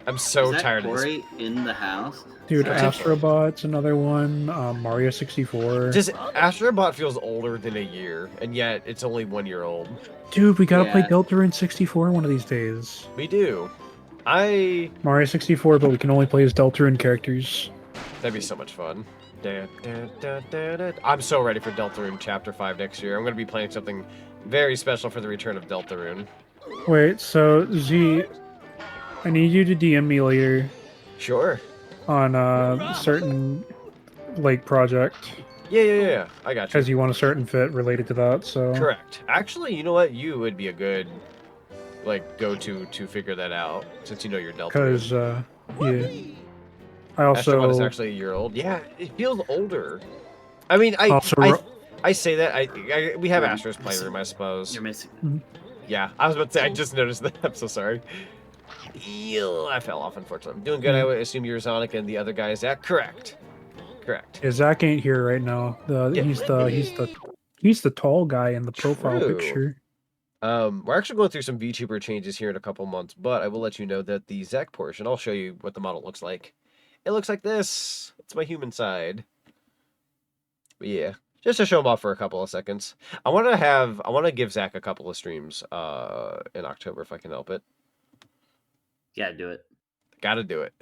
I'm so is that tired Corey of this. in the house? Dude, Astrobot's another one. Mario 64. Astrobot feels older than a year, and yet it's only 1 year old. Dude, we gotta play Deltarune 64 one of these days. We do. Mario 64, but we can only play as Deltarune characters. That'd be so much fun. I'm so ready for Deltarune Chapter 5 next year. I'm going to be playing something very special for the return of Deltarune. Wait, so Z, I need you to DM me later. Sure. On a certain like project. Yeah. I got you. Because you want a certain fit related to that, so. Correct. Actually, you know what? You would be a good go-to to figure that out, since you know your Deltarune. Because yeah. I also Astrobot is actually a year old. Yeah, it feels older. I mean, I say that we have Astro's playroom, I suppose. You're missing. Yeah, I was about to say. I just noticed that. I'm so sorry. I fell off, unfortunately. I'm doing good. I would assume you're Sonic and the other guy is Zach. Correct. Yeah, Zach ain't here right now. He's the tall guy in the profile picture. We're actually going through some VTuber changes here in a couple months, but I will let you know that the Zach portion, I'll show you what the model looks like. It looks like this. It's my human side. But yeah, just to show him off for a couple of seconds. I want to give Zach a couple of streams in October if I can help it. Yeah, do it. Gotta do it.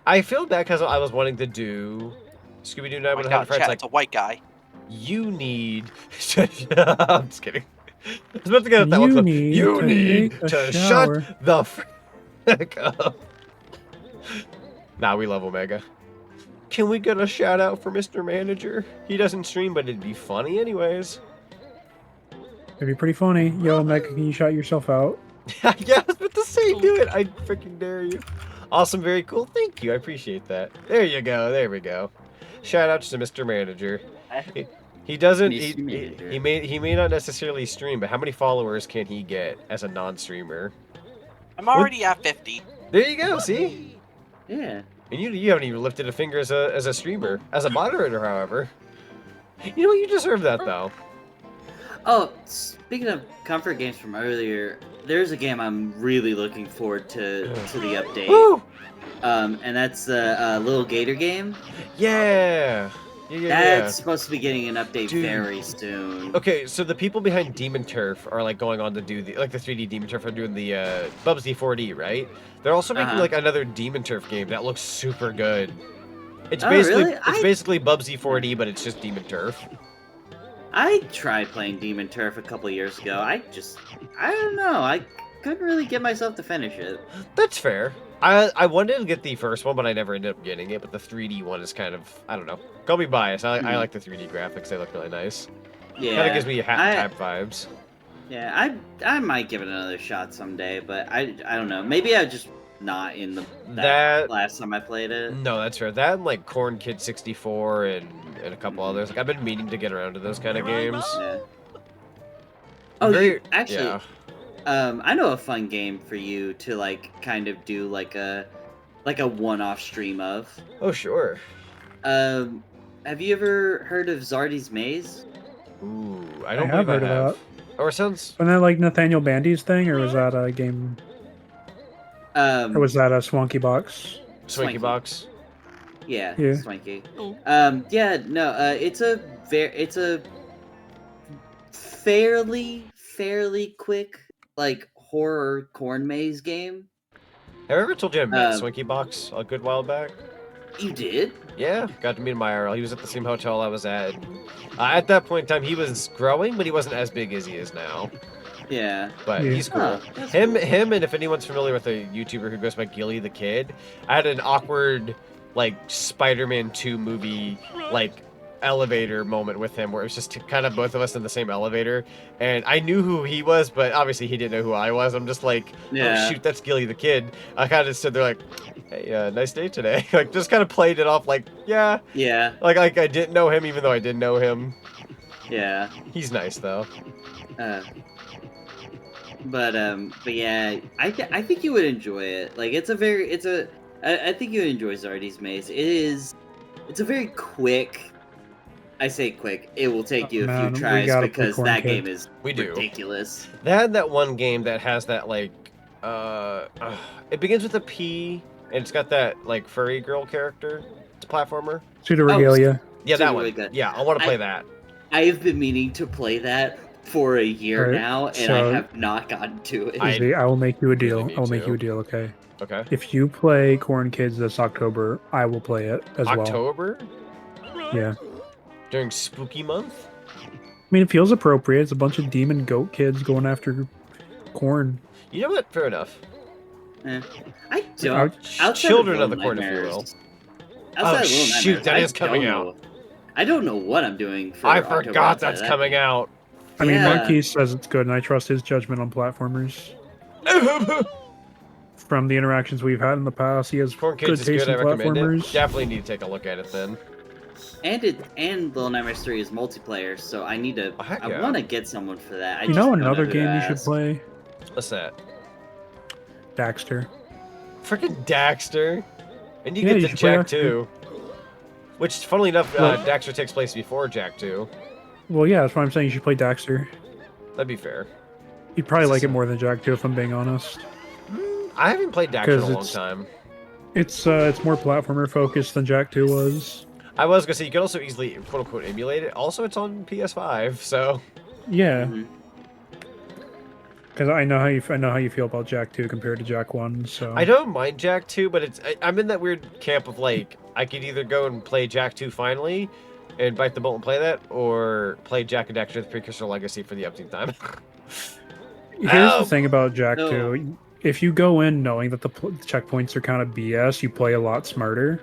I feel bad because I was wanting to do Scooby-Doo Night Oh my with God, Frights. chat, Like, it's a white guy. you need. I'm just kidding. I was about to get at that You one. need You to need take a to shower. shut the frick up. Nah, we love Omega. Can we get a shout out for Mr. Manager? He doesn't stream, but it'd be funny anyways. It'd be pretty funny. Yo, Mecca, can you shout yourself out? Yeah, I was about to say, do it. I freaking dare you. Awesome, very cool. Thank you. I appreciate that. There you go. There we go. Shout outs to Mr. Manager. He doesn't. He may not necessarily stream, but how many followers can he get as a non-streamer? I'm already at 50. There you go. See? Yeah. And you haven't even lifted a finger as a streamer, as a moderator, however. You know what? You deserve that though. Oh, speaking of comfort games from earlier, there's a game I'm really looking forward to the update. Woo! And that's the Little Gator game. Yeah. That's supposed to be getting an update Dude. very soon. Okay, so the people behind Demon Turf are like going on to do the 3D Demon Turf are doing the Bubsy 4D, right? They're also making like another Demon Turf game that looks super good. It's basically Bubsy 4D, but it's just Demon Turf. I tried playing Demon Turf a couple years ago. I don't know. I couldn't really get myself to finish it. That's fair. I wanted to get the first one, but I never ended up getting it. But the 3D one is kind of, I don't know. Call me biased. I like the 3D graphics. They look really nice. Yeah. Kind of gives me type vibes. Yeah, I might give it another shot someday, but I don't know. Maybe I just not in that last time I played it. No, that's fair. That and like Corn Kid 64 and a couple others. Like I've been meaning to get around to those kind of games. Yeah. Oh, actually, I know a fun game for you to like kind of do like a one-off stream of. Oh sure. Have you ever heard of Zardy's Maze? Ooh, I have heard of that. Or sounds. Wasn't that like Nathaniel Bandy's thing, or was that a game? Or was that a Swanky Box? Swanky Box. Yeah, Yeah. Swanky. Yeah, no, it's a fairly quick like horror corn maze game. Have I ever told you I met Swanky Box a good while back? You did? Yeah, got to meet him IRL. He was at the same hotel I was at. At that point in time, he was growing, but he wasn't as big as he is now. Yeah. But he's cool. Him, and if anyone's familiar with a YouTuber who goes by Gilly the Kid, I had an awkward, like, Spider-Man 2 movie, like, elevator moment with him where it was just kind of both of us in the same elevator, and I knew who he was, but obviously he didn't know who I was. I'm just like, oh shoot, that's Gilly the Kid. I kind of stood there like, hey, nice day today. Like, just kind of played it off like, yeah. Like I didn't know him even though I did know him. Yeah. He's nice though. But yeah, I think you would enjoy it. Like, I think you would enjoy Zardy's Maze. It's a very quick. I say quick. It will take you a few tries because that game is ridiculous. They had that one game that has that like, it begins with a P and it's got that like furry girl character. It's a platformer. Pseudo Regalia. Yeah, that one. Yeah, I want to play that. I've been meaning to play that for a year now, and I have not gotten to it. I will make you a deal. I will make you a deal, okay? Okay. If you play Corn Kids this October, I will play it as well. October? Yeah. During spooky month? I mean, it feels appropriate. It's a bunch of demon goat kids going after corn. You know what? Fair enough. I don't. Children of the corn, if you will. Oh, shoot, that is coming out. I don't know what I'm doing for I October forgot that's coming out. I mean, Marquis says it's good, and I trust his judgment on platformers. From the interactions we've had in the past, he has Corn good Kids is taste good. in I recommend platformers. it. Definitely need to take a look at it then. And Little Nightmares 3 is multiplayer, so I need to. I want to get someone for that. I You know another game you should play? What's that? Daxter. Freaking Daxter. And you Yeah, get you to should play Jack 2. Which, funnily enough, Daxter takes place before Jack 2. Well, yeah, that's why I'm saying you should play Daxter. That'd be fair. You'd probably like it more than Jack 2, if I'm being honest. I haven't played Daxter in a long time. It's more platformer focused than Jack 2 was. I was gonna say you can also easily quote unquote emulate it. Also, it's on PS5, so yeah. Because I know how you feel about Jack 2 compared to Jack 1. So I don't mind Jack 2, but I'm in that weird camp of like I could either go and play Jack 2 finally, and bite the bullet and play that, or play Jack and Daxter: The Precursor Legacy for the upteenth time. Here's the thing about Jack 2. If you go in knowing that the checkpoints are kind of BS, you play a lot smarter.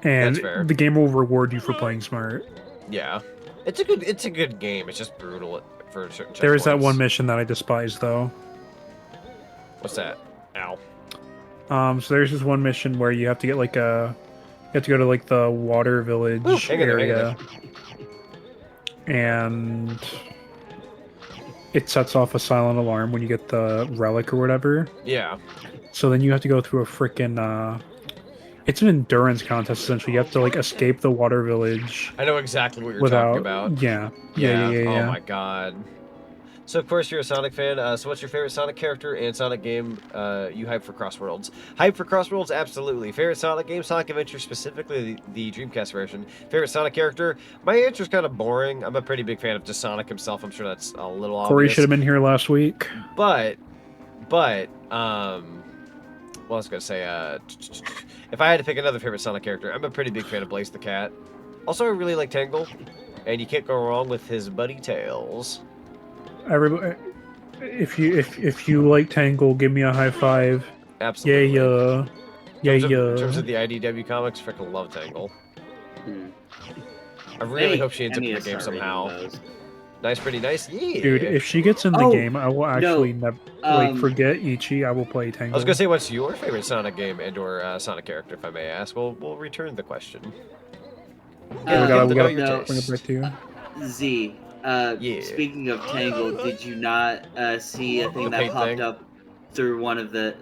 And That's fair. the game will reward you for playing smart. Yeah, it's a good game. It's just brutal for certain checkpoints. There is that one mission that I despise, though. What's that? Ow. So there's this one mission where you have to get like you have to go to like the water village area, and it sets off a silent alarm when you get the relic or whatever. Yeah. So then you have to go through a freaking it's an endurance contest essentially. You have to like escape the water village. I know exactly what you're talking about. Yeah. Oh my god. So of course you're a Sonic fan. So what's your favorite Sonic character and Sonic game you hype for Crossworlds? Hype for Crossworlds? Absolutely. Favorite Sonic game? Sonic Adventure, specifically the Dreamcast version. Favorite Sonic character? My answer's kind of boring. I'm a pretty big fan of just Sonic himself. I'm sure that's a little obvious. Corey should have been here last week. But, well, I was gonna say, if I had to pick another favorite Sonic character, I'm a pretty big fan of Blaze the Cat. Also, I really like Tangle, and you can't go wrong with his buddy Tails. Everybody, if you like Tangle, give me a high five. Absolutely. Yeah. In terms of the IDW comics, freaking love Tangle. I really hope she ends up in the game somehow. Nice, pretty nice. Yeah. Dude, if she gets in the game, I will actually forget Ichi. I will play Tangle. I was gonna say, what's your favorite Sonic game and/or Sonic character, if I may ask? We'll return the question. We gotta bring it back to you. Z. Speaking of Tangle, did you not see a thing that popped up through one of the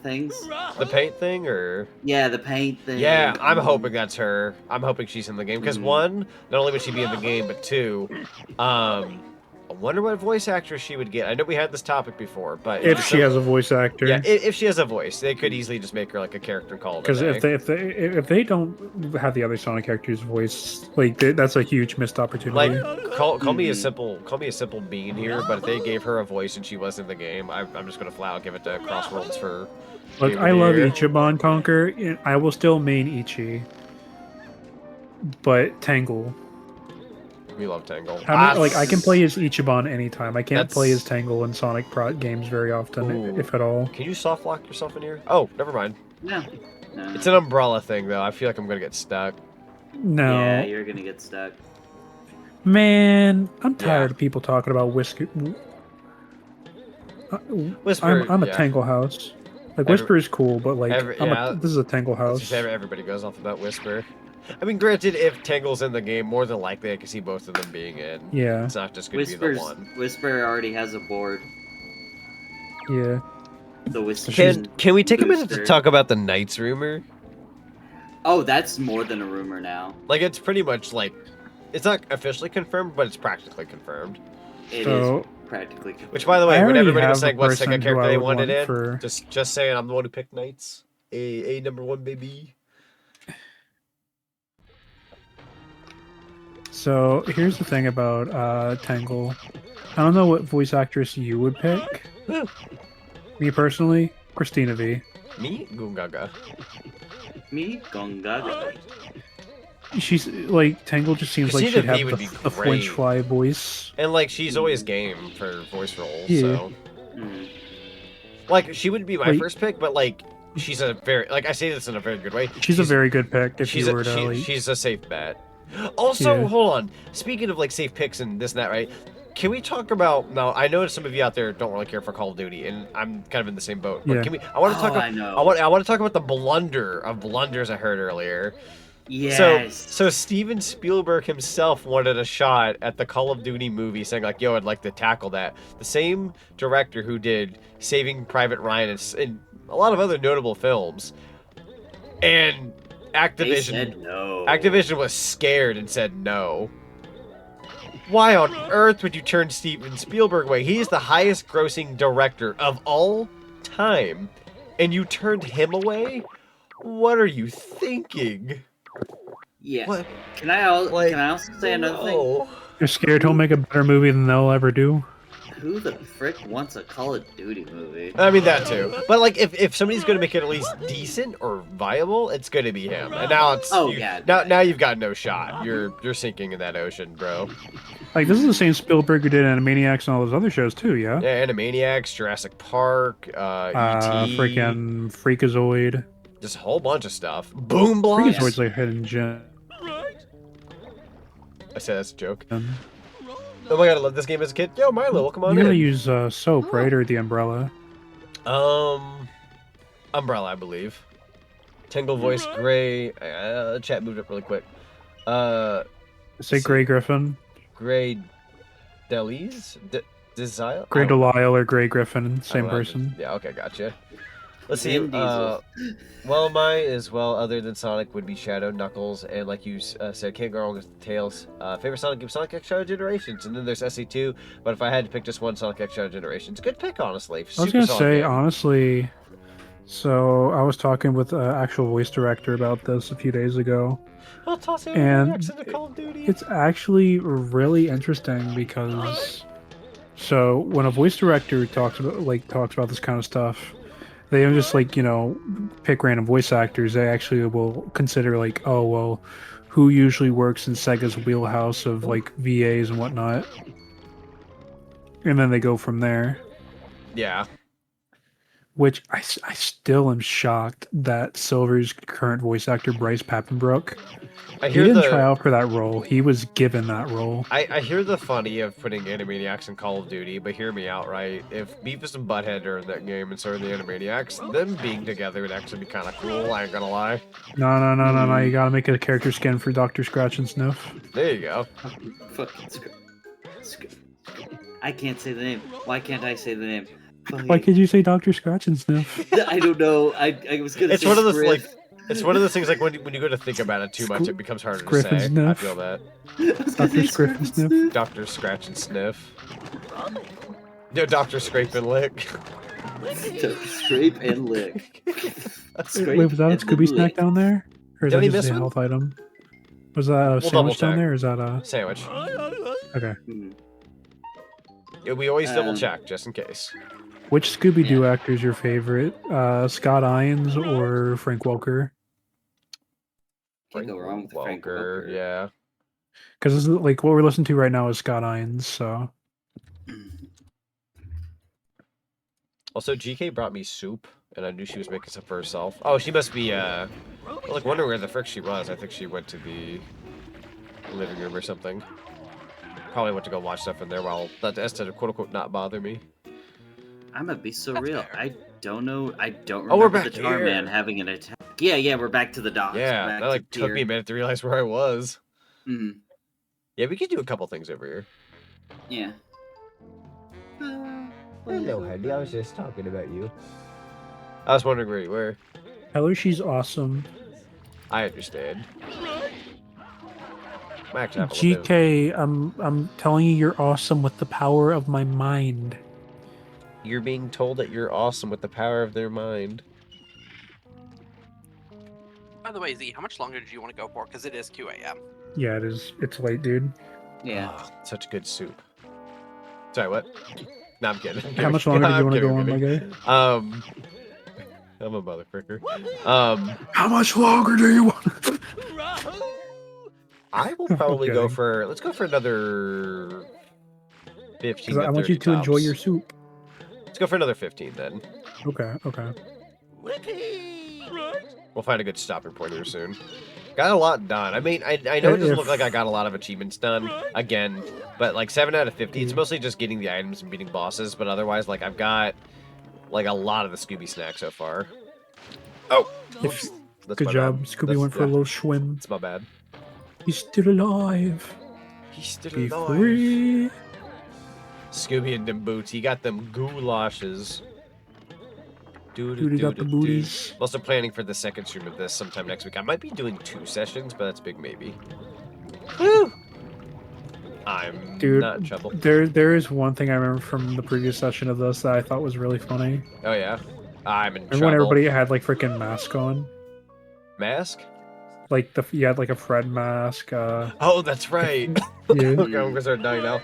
things? The paint thing, or yeah, the paint thing. Yeah, I'm hoping that's her. I'm hoping she's in the game because one, not only would she be in the game, but two, I wonder what voice actress she would get. I know we had this topic before, but if she has a voice actor, yeah, if she has a voice, they could easily just make her like a character and call it. Because if they don't have the other Sonic character's voice, like that's a huge missed opportunity. Like call me a simple bean here, but if they gave her a voice and she was in the game, I'm just gonna flat out give it to Crossworlds for. Look, I love Ichiban Conquer. I will still main Ichi, but Tangle. We love Tangle. I can play as Ichiban anytime. I can't play as Tangle in Sonic games very often, if at all. Can you soft lock yourself in here? Oh, never mind. No. It's an umbrella thing, though. I feel like I'm gonna get stuck. No. Yeah, you're gonna get stuck. Man, I'm tired of people talking about Whisper. I'm a Tangle house. Like Whisper is cool, but like this is a Tangle house. Everybody goes off about Whisper. I mean, granted, if Tangle's in the game, more than likely I can see both of them being in. Yeah. It's not just going to be the one. Whisper already has a board. Yeah. The Whisper. Can we take a minute to talk about the Knights rumor? Oh, that's more than a rumor now. Like, it's pretty much like, it's not officially confirmed, but it's practically confirmed. It is practically confirmed. Which, by the way, when everybody was saying what Sega character they wanted in, just saying I'm the one who picked Knights. A number one, baby. So here's the thing about Tangle. I don't know what voice actress you would pick. Me personally, Christina V. Me, Gungaga. Me, Gungaga. She's like Tangle. Just seems like she'd have the French fly voice. And like she's always game for voice roles. Yeah. So, like she would be my first pick, but like she's a very I say this in a very good way. She's a very good pick. If you were to she's a safe bet. Also, hold on. Speaking of like safe picks and this and that, right? Can we talk about now? I know some of you out there don't really care for Call of Duty, and I'm kind of in the same boat. But can we? I want to talk. I want to talk about the blunder of blunders I heard earlier. Yes. So Steven Spielberg himself wanted a shot at the Call of Duty movie, saying like, "Yo, I'd like to tackle that." The same director who did Saving Private Ryan and a lot of other notable films, and Activision was scared and said no. Why on earth would you turn Steven Spielberg away? He is the highest grossing director of all time, and you turned him away? What are you thinking? Yeah. What? Can I also say another thing? You're scared he'll make a better movie than they'll ever do? Who the frick wants a Call of Duty movie? I mean that too, but like if somebody's gonna make it at least decent or viable, it's gonna be him. And now it's now you've got no shot. You're sinking in that ocean, bro. Like this is the same Spielberg who did Animaniacs and all those other shows too, yeah. Yeah, Animaniacs, Jurassic Park, ET, freaking Freakazoid. just a whole bunch of stuff. Boom blocks. Freakazoid's like a hidden gem. I said that's a joke. Oh my god, I love this game as a kid. Yo, Milo, welcome on You're gonna in. use soap, right, or the umbrella? Umbrella, I believe. Tingle voice, gray. Chat moved up really quick. Say Gray Griffin. Gray Delis? Desire? Gray Delisle or Gray Griffin, same person. Yeah, okay, gotcha. Let's see. Well, my as well, other than Sonic, would be Shadow, Knuckles, and like you said, King Girl with Tails. Favorite Sonic game, Sonic X Shadow Generations, and then there's SC2. But if I had to pick just one, Sonic X Shadow Generations. Good pick, honestly. I was gonna say, honestly, so I was talking with an actual voice director about this a few days ago. Well, toss and into Call of Duty. It's actually really interesting because, so when a voice director talks about this kind of stuff, they don't just pick random voice actors. They actually will consider oh well, who usually works in Sega's wheelhouse of VAs and whatnot, and then they go from there. Yeah. Which I still am shocked that Silver's current voice actor Bryce Papenbrook, he didn't try out for that role. He was given that role. I hear the funny of putting Animaniacs in Call of Duty, but hear me out, right? If Beavis and Butthead are in that game and so are the Animaniacs, them being together would actually be kind of cool, I ain't gonna lie. No. You gotta make it a character skin for Dr. Scratch and Sniff. There you go. Fucking I can't say the name. Why can't I say the name? Why could you say Dr. Scratch and Sniff? I don't know. I was gonna. It's one of those it's one of those things when you go to think about it too much, it becomes harder to say. Sniff. I feel that. Dr. Scrape and Sniff. Dr. Scratch and Sniff. No, Dr. Scrape and Lick. Scrape and Lick. Wait, was that a Scooby snack down there, or is that just a health item? Was that a sandwich down there, or is that a sandwich? Okay. Yeah, we always double check just in case. Which Scooby-Doo actor is your favorite? Scott Ians or Frank Welker? Can't go wrong with Frank Welker. Yeah. Because what we're listening to right now is Scott Ians, so. Also, GK brought me soup, and I knew she was making some for herself. Oh, she must be, wondering where the frick she was. I think she went to the living room or something. Probably went to go watch stuff in there while that to quote-unquote not bother me. I'm gonna be so real. I don't know. I don't we're remember back the Tar here. Man having an attack. Yeah, we're back to the docks. Yeah, that took me a minute to realize where I was. Mm-hmm. Yeah, we could do a couple things over here. Yeah. Hello, honey. I was just talking about you. I was wondering where you were. Tell her she's awesome. I understand. GK, I'm telling you, you're awesome with the power of my mind. You're being told that you're awesome with the power of their mind. By the way, Z, how much longer do you want to go for? Because it is 2 a.m. Yeah, it is. It's late, dude. Yeah. Oh, such good soup. Sorry, what? No, I'm kidding. How much longer do you want to go on, my guy? I'm a motherfucker. How much longer do you want? I will probably go for. Let's go for another 15. I want you to enjoy your soup. Let's go for another 15 then. Okay. We'll find a good stopping point here soon. Got a lot done. I mean, I know it doesn't look like I got a lot of achievements done again, but 7 out of 50. It's mostly just getting the items and beating bosses. But otherwise, I've got a lot of the Scooby snacks so far. Oh, good job. Scooby went for a little swim. It's my bad. He's still alive. He's still Be alive. free. Scooby and them boots. He got them goulashes. Dude, got the booties. I'm also planning for the second stream of this sometime next week. I might be doing 2 sessions, but that's big maybe. Woo! I'm not in trouble. There is one thing I remember from the previous session of this that I thought was really funny. Oh yeah? I'm in Remember trouble. when everybody had freaking mask on? Mask? like you had like a Fred mask. Oh, that's right. Yeah. Okay, I'm gonna start dying now.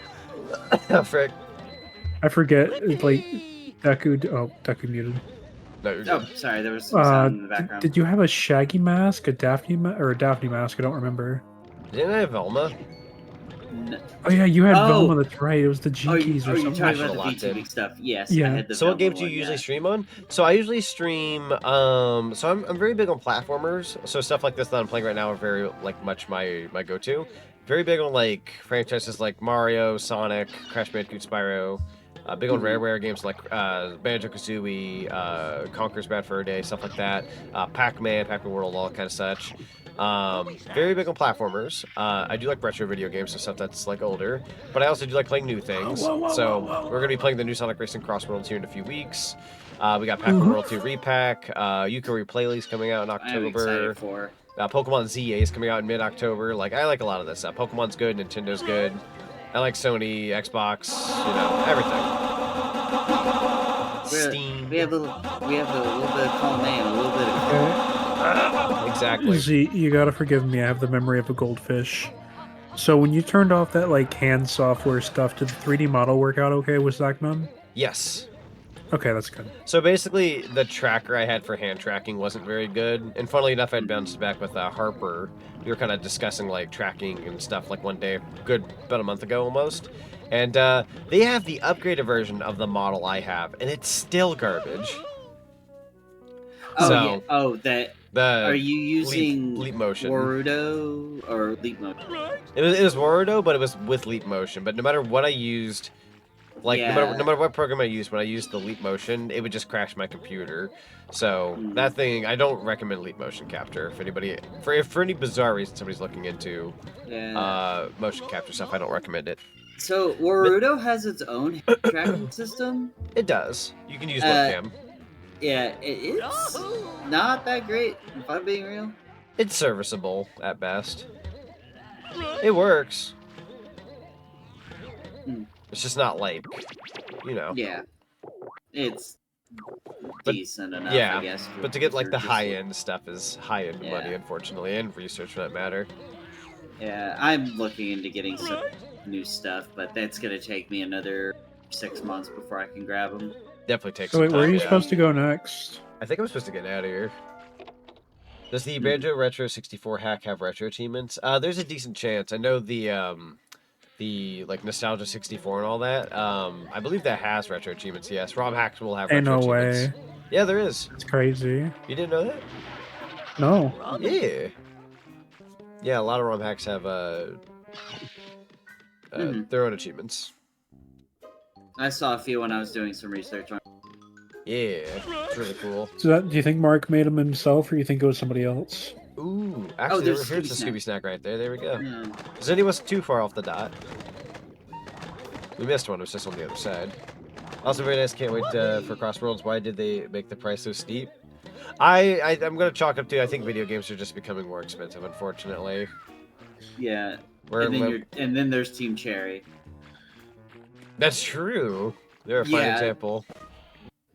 Frick. I forget. It's like Deku. Oh, Deku muted. No, you're Oh, good. sorry, there was some sound in the background. Did you have a Shaggy mask, a Daphne or a Daphne mask? I don't remember. Didn't I have Velma? Oh yeah, you had Velma. That's right. It was the Jinkies or you something. talking about the VTuber stuff? Yes. Yeah. I had the So what Velma games do you one, usually yeah. stream on? So I usually stream. So I'm very big on platformers. So stuff like this that I'm playing right now are very like much my go-to. Very big on like franchises like Mario, Sonic, Crash Bandicoot, Spyro. Big on Rareware games like Banjo-Kazooie, Conker's Bad Fur Day, stuff like that. Pac-Man, Pac-Man World, all that kind of such. Very big on platformers. I do like retro video games and stuff that's like older, but I also do like playing new things. So we're gonna be playing the new Sonic Racing Cross Worlds here in a few weeks. We got Pac-Man World 2 Repack, Yukari Playlist coming out in October. I'm excited for. Pokemon ZA is coming out in mid-October. Like, I like a lot of this stuff. Pokemon's good, Nintendo's good. I like Sony, Xbox, you know, everything. Steam. We have a little bit of column A and a little bit of Exactly. Z, you gotta forgive me. I have the memory of a goldfish. So when you turned off that like hand software stuff, did the 3D model work out okay with Zachman? Yes. Okay, that's good. So basically, the tracker I had for hand tracking wasn't very good. And funnily enough, I'd bounced back with Harper. We were kind of discussing like tracking and stuff like one day, about a month ago almost. And they have the upgraded version of the model I have, and it's still garbage. Oh, So, yeah. Oh, that. Are you using leap motion? Warudo or Leap Motion? It was Warudo, but it was with leap motion. But no matter what I used, like no matter what program I used, when I used the leap motion, it would just crash my computer. So that thing, I don't recommend leap motion capture. If anybody, for any bizarre reason somebody's looking into motion capture stuff, I don't recommend it. So Warudo has its own tracking system. It does. You can use webcam. Yeah, it's not that great, if I'm being real. It's serviceable at best. It works. It's just not like, you know. Yeah, it's decent enough, yeah, I guess. But to get like for the just, high-end stuff is high-end money, unfortunately, and research for that matter. Yeah, I'm looking into getting some new stuff, but that's gonna take me another 6 months before I can grab them. Definitely takes So wait, some time. where are you supposed to go next? I think I'm supposed to get out of here. Does the Banjo Retro 64 hack have retro achievements? There's a decent chance. I know the like Nostalgia 64 and all that. I believe that has retro achievements. Yes, ROM hacks will have retro achievements. Way. Yeah, there is. It's crazy. You didn't know that? No. Yeah. Yeah, a lot of ROM hacks have their own achievements. I saw a few when I was doing some research on. Yeah, it's really cool. So do you think Mark made them himself, or you think it was somebody else? Ooh, actually, here's the Scooby Snack right there. There we go. Zinni wasn't too far off the dot. We missed one. It was just on the other side. Also very nice. Can't wait for Cross Worlds. Why did they make the price so steep? I'm gonna chalk up to I think video games are just becoming more expensive, unfortunately. Yeah. And then there's Team Cherry. That's true. They're a fine example.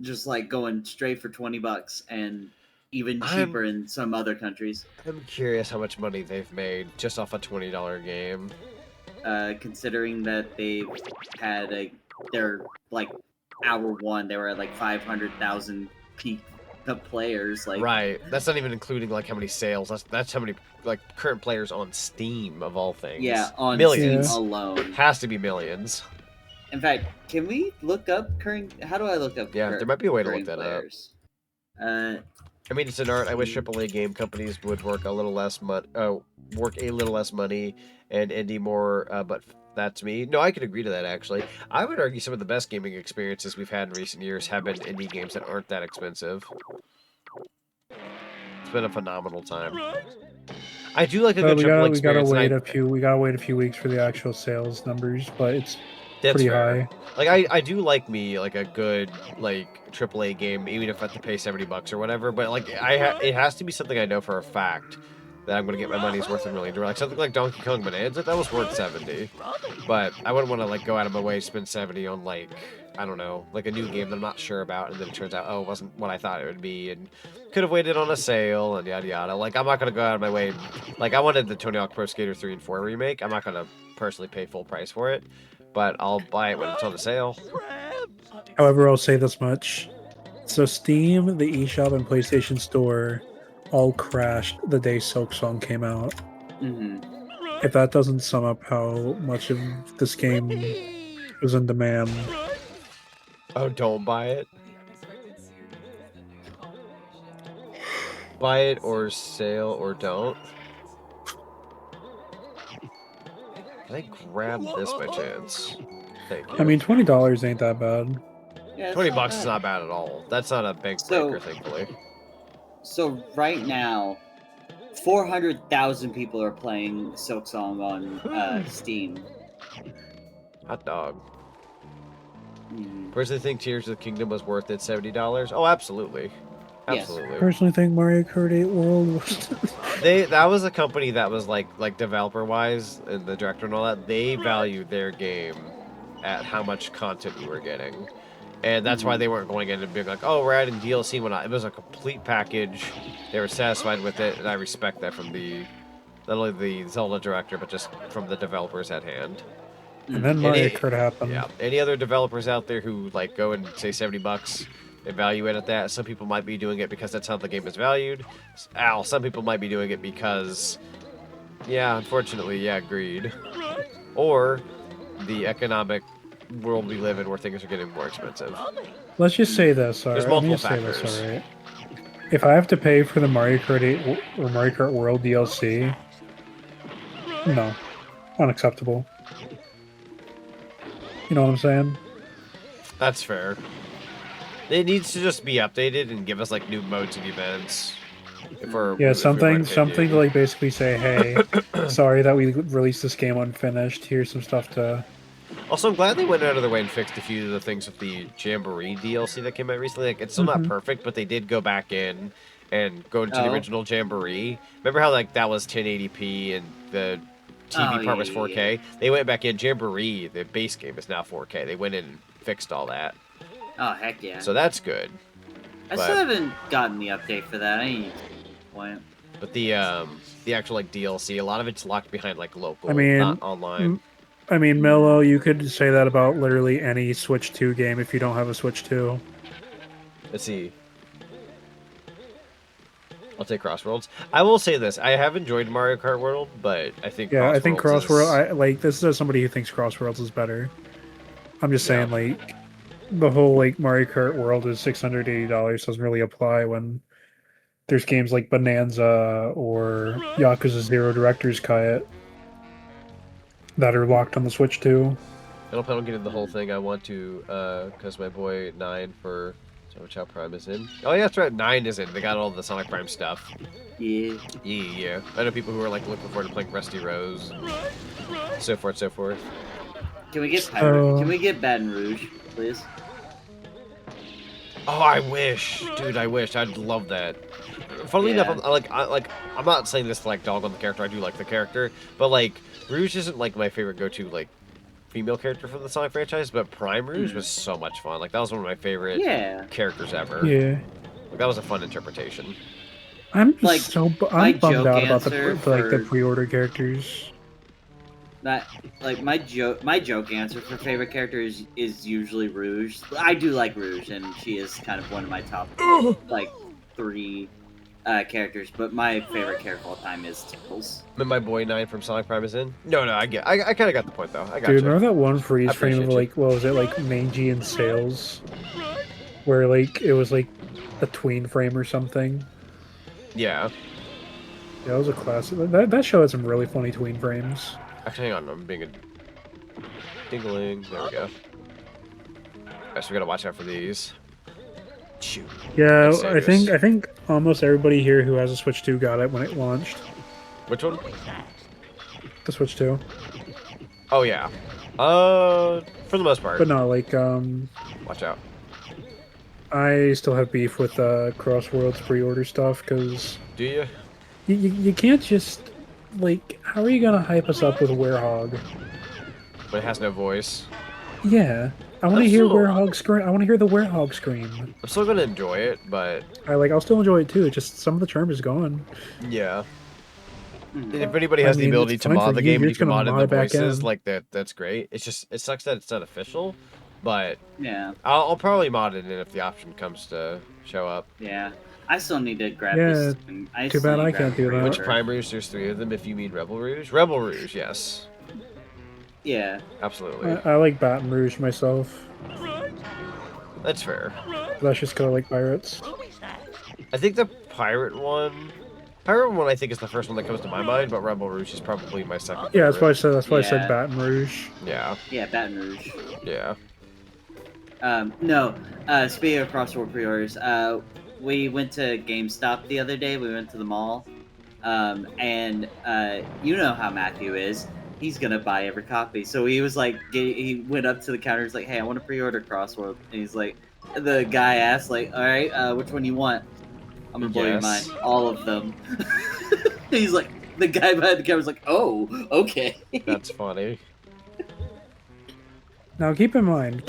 Just like going straight for $20 and even cheaper in some other countries. I'm curious how much money they've made just off a $20 game. Considering that they've had their like hour one, they were at like 500,000 peak players. Like right, that's not even including like how many sales. That's how many like current players on Steam of all things. Yeah, on millions Steam alone. Has to be millions. In fact, can we look up current? How do I look up? Yeah, there might be a way to look that players? up. I mean, it's an art. I wish AAA game companies would work a little less money, and indie more. But that's me. No, I could agree to that. Actually, I would argue some of the best gaming experiences we've had in recent years have been indie games that aren't that expensive. It's been a phenomenal time. I do like a good AAA experience. We gotta wait a few weeks for the actual sales numbers, but it's pretty high. Like I do like me like a good like AAA game, even if I have to pay $70 or whatever. But like it has to be something I know for a fact that I'm gonna get my money's worth and really enjoy. Like something like Donkey Kong Bonanza, that was worth 70. But I wouldn't want to like go out of my way to spend 70 on like, I don't know, like a new game that I'm not sure about, and then it turns out, oh, it wasn't what I thought it would be, and could have waited on a sale, and yada yada. Like, I'm not gonna go out of my way. Like, I wanted the Tony Hawk Pro Skater 3 and 4 remake. I'm not gonna personally pay full price for it, but I'll buy it when it's on the sale. However, I'll say this much. So Steam, the eShop, and PlayStation Store all crashed the day Silk Song came out. If that doesn't sum up how much of this game was in demand. Oh, don't buy it. Buy it or sale or don't. Can I grab this by chance? Thank you. I mean, $20 ain't that bad. Yeah, $20 is not bad at all. That's not a bank breaker, thankfully. So right now, 400,000 people are playing Silk Song on Steam. Hot dog. Personally think Tears of the Kingdom was worth it, $70? Oh, absolutely. Absolutely. Yes. Personally think Mario Kart 8 World was... That was a company that was like developer-wise, and the director and all that, they valued their game at how much content you were getting. And that's why they weren't going in and being like, oh, we're adding DLC and whatnot. It was a complete package. They were satisfied with it, and I respect that from not only the Zelda director, but just from the developers at hand. And then Mario Kart happened. Yeah. Any other developers out there who like go and say $70 and value it at that? Some people might be doing it because that's how the game is valued. Some people might be doing it because, yeah, unfortunately, greed. Or the economic world we live in where things are getting more expensive. Let's just say this, alright? There's multiple factors. Alright? If I have to pay for the Mario Kart 8 or Mario Kart World DLC, no. Unacceptable. You know what I'm saying? That's fair. It needs to just be updated and give us like new modes and events. Something to like basically say, hey, sorry that we released this game unfinished. Here's some stuff to. Also, I'm glad they went out of their way and fixed a few of the things with the Jamboree DLC that came out recently. Like, it's still not perfect, but they did go back in and go into the original Jamboree. Remember how like that was 1080p and the TV part was 4K? They went back in. Jamboree, the base game, is now 4K. They went in and fixed all that. Oh, heck yeah. So that's good. I still haven't gotten the update for that. I need to point. But the actual like DLC, a lot of it's locked behind like local, not online. I mean, Mello, you could say that about literally any Switch 2 game if you don't have a Switch 2. Let's see. I'll take Crossworlds. I will say this: I have enjoyed Mario Kart World, but I think I think Crossworlds. This is somebody who thinks Crossworlds is better. I'm just saying, like, the whole like Mario Kart World is $680 doesn't really apply when there's games like Bonanza or Yakuza 0 Director's Cut that are locked on the Switch too. I don't plan on getting the whole thing. I want to, because my boy 9 for Chow Prime is in. Oh yeah, that's right, 9 is in. They got all the Sonic Prime stuff. Yeah. Yeah. I know people who are like looking forward to playing Rusty Rose, so forth, so forth. Can we get Can we get Baton Rouge, please? Oh, I wish, dude. I wish. I'd love that. Funnily enough, I'm not saying this to like dog on the character. I do like the character, but like Rouge isn't like my favorite go-to like female character from the Sonic franchise. But Prime Rouge was so much fun. Like that was one of my favorite characters ever. Yeah. Like that was a fun interpretation. I'm just I'm bummed out about the pre-order characters. That my joke answer for favorite character is usually Rouge. I do like Rouge, and she is kind of one of my top like 3 characters. But my favorite character of all time is Tickles. My boy 9 from Sonic Prime is in. No, I kind of got the point though. I got Dude, remember that one freeze frame of like what was it, like Mangy and Sales, where like it was like a tween frame or something. Yeah. Yeah, it was a classic. That show had some really funny tween frames. Actually, hang on, I'm being a dingling. There we go. Guess we gotta watch out for these. Shoot. Yeah, I think almost everybody here who has a Switch 2 got it when it launched. Which one? The Switch 2. Oh yeah. For the most part. But no, like watch out. I still have beef with Crossworld's pre-order stuff because. Do you? You can't just like. How are you gonna hype us up with Werehog? But it has no voice. Yeah, I want to I'm hear still- Werehog scream. I want to hear the Werehog scream. I'm still gonna enjoy it, but I'll still enjoy it too. Just some of the charm is gone. yeah. If anybody I has the mean, ability it's to fine mod for the you, game you're and you just can gonna mod in mod the it back voices, in. like that's great. It's just it sucks that it's not official, but Yeah. I'll probably mod it in if the option comes to show up. Yeah. I still need to grab Yeah, this. too bad I can't do that. Which Prime Rouge? There's 3 of them. If you mean Rebel Rouge, Rebel Rouge, yes, Yeah. absolutely. I like Baton Rouge myself. That's fair. That's just kind of like pirates. I think the pirate one I think is the first one that comes to my mind, but Rebel Rouge is probably my second. Yeah, that's why I said. That's why I Yeah. said Baton Rouge. Yeah. Yeah, Baton Rouge. Yeah. No. Speaking of crossword pre-orders, we went to GameStop the other day. We went to the mall, and you know how Matthew is. He's gonna buy every copy. So he was like, he went up to the counter. He's like, "Hey, I want to pre-order Crossword." And he's like, the guy asked, like, "All right, which one you want?" I'm gonna blow your mind. All of them. He's like, the guy behind the camera's like, "Oh, okay." That's funny. Now keep in mind,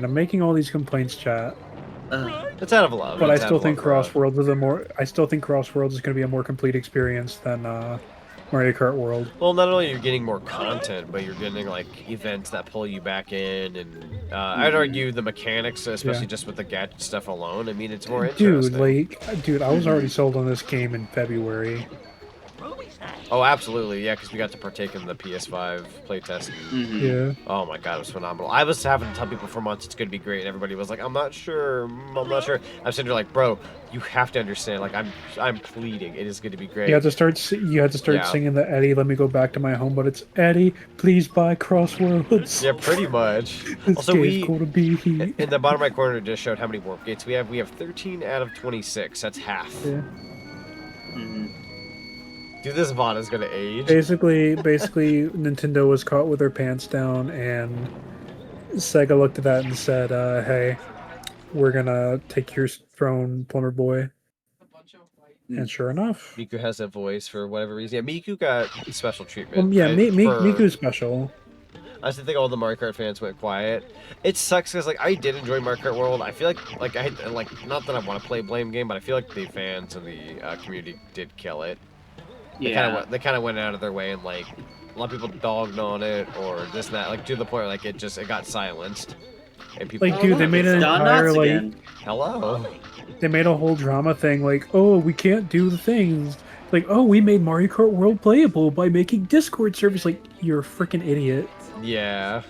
I'm making all these complaints, chat. It's out of love. But I It's out still of think love for us. Crossworlds is I still think Crossworlds is going to be a more complete experience than Mario Kart World. Well, not only are you getting more content, but you're getting like events that pull you back in, and I'd argue the mechanics, especially Yeah. just with the gadget stuff alone. I mean, it's more Dude, interesting. I was already sold on this game in February. Oh, absolutely, yeah, because we got to partake in the PS5 playtest. Yeah. Oh my god, it was phenomenal. I was having to tell people for months it's going to be great, and everybody was like, I'm not sure. I'm sitting there like, bro, you have to understand. Like, I'm pleading. It is going to be great. You had to start Yeah. singing the Eddie, let me go back to my home, but it's Eddie, please buy Crossworlds. Yeah, pretty much. This Also, game's cool to be here. in the bottom right corner, it just showed how many warp gates we have. We have 13 out of 26. That's half. Yeah. Dude, this VOD is gonna age. Basically, Nintendo was caught with their pants down, and Sega looked at that and said, "Hey, we're gonna take your throne, Plumber Boy." And sure enough, Miku has a voice for whatever reason. Yeah, Miku got special treatment. yeah, for- Miku's special. I just think all the Mario Kart fans went quiet. It sucks because like I did enjoy Mario Kart World. I feel like I not that I want to play a blame game, but I feel like the fans and the community did kill it. Yeah. They kind of went out of their way and like a lot of people dogged on it or this and that, like to the point where, like it got silenced. And people Like, dude, they made an entire hello. They made a whole drama thing, like, oh, we can't do the things. Like, oh, we made Mario Kart World playable by making Discord servers. Like, you're a freaking idiot. Yeah.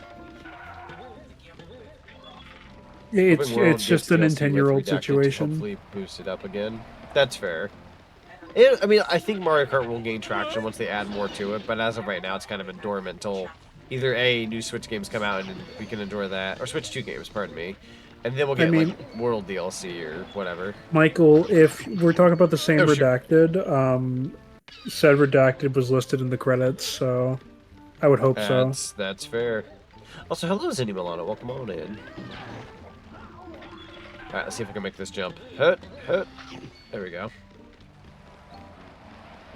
It's just an 10-year-old Redacted to situation. Hopefully boost it up again. That's fair. I mean, I think Mario Kart will gain traction once they add more to it, but as of right now, it's kind of been dormant until either A, new Switch games come out and we can enjoy that, or Switch 2 games, pardon me, and then we'll get like World DLC or whatever. Michael, if we're talking about the same Oh, sure. Redacted, said Redacted was listed in the credits, so I would hope so. That's fair. Also, hello, Zinni Milano. Welcome on in. Alright, let's see if I can make this jump. Hut. There we go.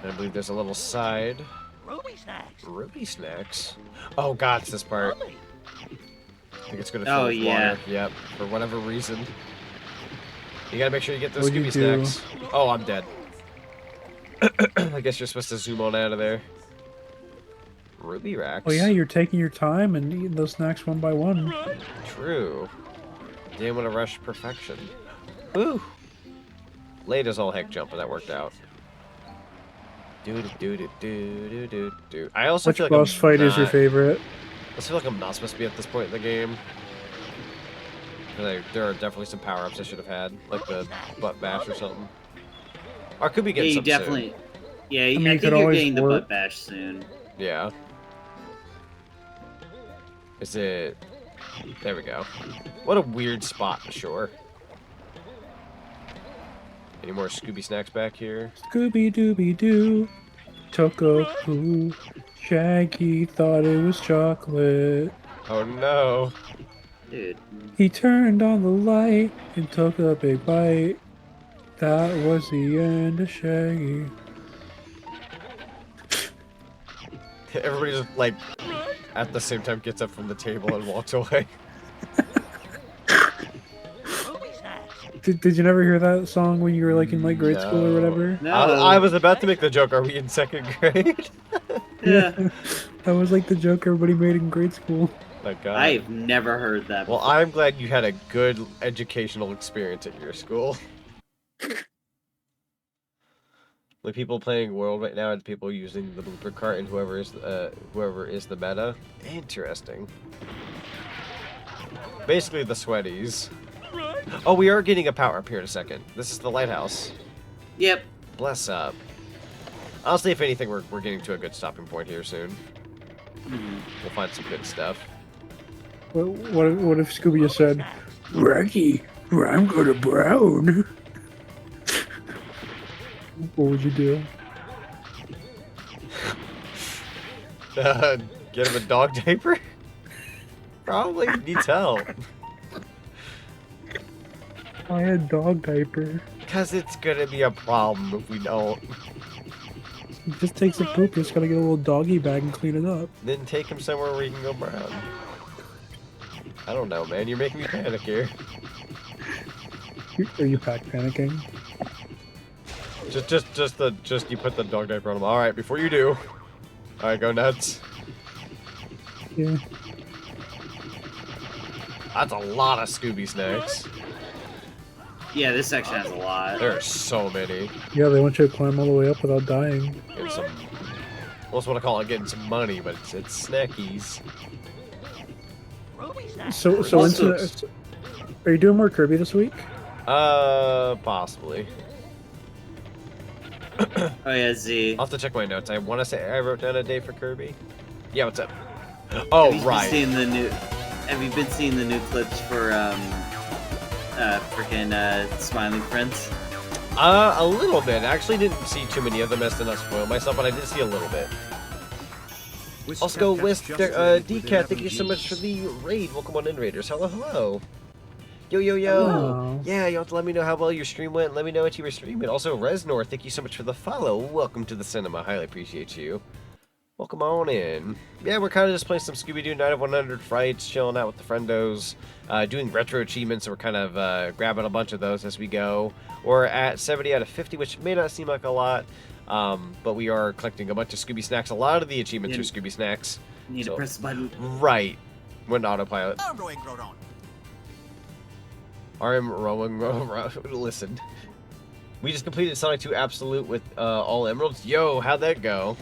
And I believe there's a little side. Ruby snacks. Oh god, it's this part. I think it's gonna fill with water. Yep, for whatever reason. You gotta make sure you get those What'd you Scooby do? snacks. Oh, I'm dead. I guess you're supposed to zoom on out of there. Ruby racks. Oh yeah, you're taking your time and eating those snacks one by one. True. Didn't want to rush perfection. Ooh. Late as all heck jump, but that worked out. Do. I also Which feel like boss fight is your favorite? I feel like I'm not supposed to be at this point in the game. There are definitely some power-ups I should have had, like the butt bash or something. Or I could be getting some soon. Yeah, I mean, I you think could you're always getting the work. butt bash soon. Yeah. Is it... There we go. What a weird spot, sure. Any more Scooby snacks back here? Scooby-Dooby-Doo took a poo. Shaggy thought it was chocolate. Oh no. Dude. He turned on the light and took a big bite. That was the end of Shaggy. Everybody just, like, at the same time gets up from the table and walks away. Did you never hear that song when you were like in like grade school or whatever? No. I was about to make the joke. Are we in 2nd grade? Yeah. That was like the joke everybody made in grade school. My God. I've never heard that Well, before. I'm glad you had a good educational experience at your school. With people playing World right now and people using the blooper cart and whoever is the meta. Interesting. Basically the sweaties. Oh, we are getting a power up here in a second. This is the lighthouse. Yep. Bless up. Honestly, if anything, we're getting to a good stopping point here soon. We'll find some good stuff. What if Scooby just said, Rocky, I'm gonna brown? What would you do? Get him a dog diaper? Probably needs help. I had dog diaper. Because it's gonna be a problem if we don't. He just takes a poop, just gotta get a little doggy bag and clean it up. Then take him somewhere where he can go brown. I don't know, man. You're making me panic here. Are you pack panicking? Just you put the dog diaper on him. All right, before you do. All right, go nuts. Yeah. That's a lot of Scooby snacks. Yeah, this section has a lot. There are so many. Yeah, they want you to climb all the way up without dying. Getting some. What's what I call it? Getting some money, but it's snackies. So are you doing more Kirby this week? Possibly. Oh yeah, Z. I'll have to check my notes. I want to say I wrote down a day for Kirby. Yeah, what's up? Oh, right. Have you been seeing the new clips for freaking Smiling Friends? A little bit. I actually didn't see too many of them as to not spoil myself, but I did see a little bit. Let's go with DCat. Thank you so much for the raid. Welcome on in, Raiders. Hello, hello. Yo, yo, yo. Hello. Yeah, you have to let me know how well your stream went. Let me know what you were streaming. Also, Resnor, thank you so much for the follow. Welcome to the cinema. Highly appreciate you. Welcome on in. Yeah, we're kind of just playing some Scooby-Doo Night of 100 Frights, chilling out with the friendos, doing retro achievements, so we're kind of grabbing a bunch of those as we go. We're at 70 out of 50, which may not seem like a lot, but we are collecting a bunch of Scooby Snacks. A lot of the achievements are Scooby Snacks. You need to press the button. Right. Went autopilot. RM Rowan, listen. We just completed Sonic 2 Absolute with all emeralds. Yo, how'd that go?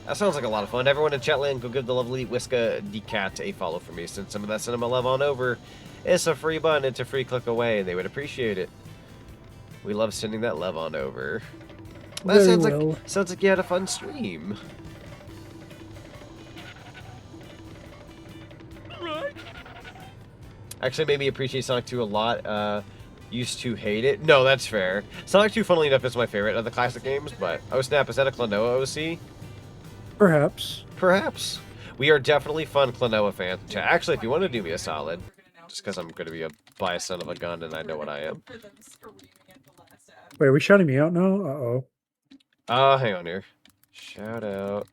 That sounds like a lot of fun. Everyone in chatland, go give the lovely Whiska DCat a follow for me. Send some of that cinema love on over. It's a free button. It's a free click away, and they would appreciate it. We love sending that love on over. Well, that sounds like you had a fun stream. Actually, made me appreciate Sonic 2 a lot. Used to hate it. No, that's fair. Sonic 2, funnily enough, is my favorite of the classic games, but oh snap, is that a Klonoa OC? Perhaps. Perhaps. We are definitely fun Klonoa fans. Actually, if you want to do me a solid, just because I'm going to be a biased son of a gun and I know what I am. Wait, are we shouting me out now? Uh-oh. Hang on here. Shout out.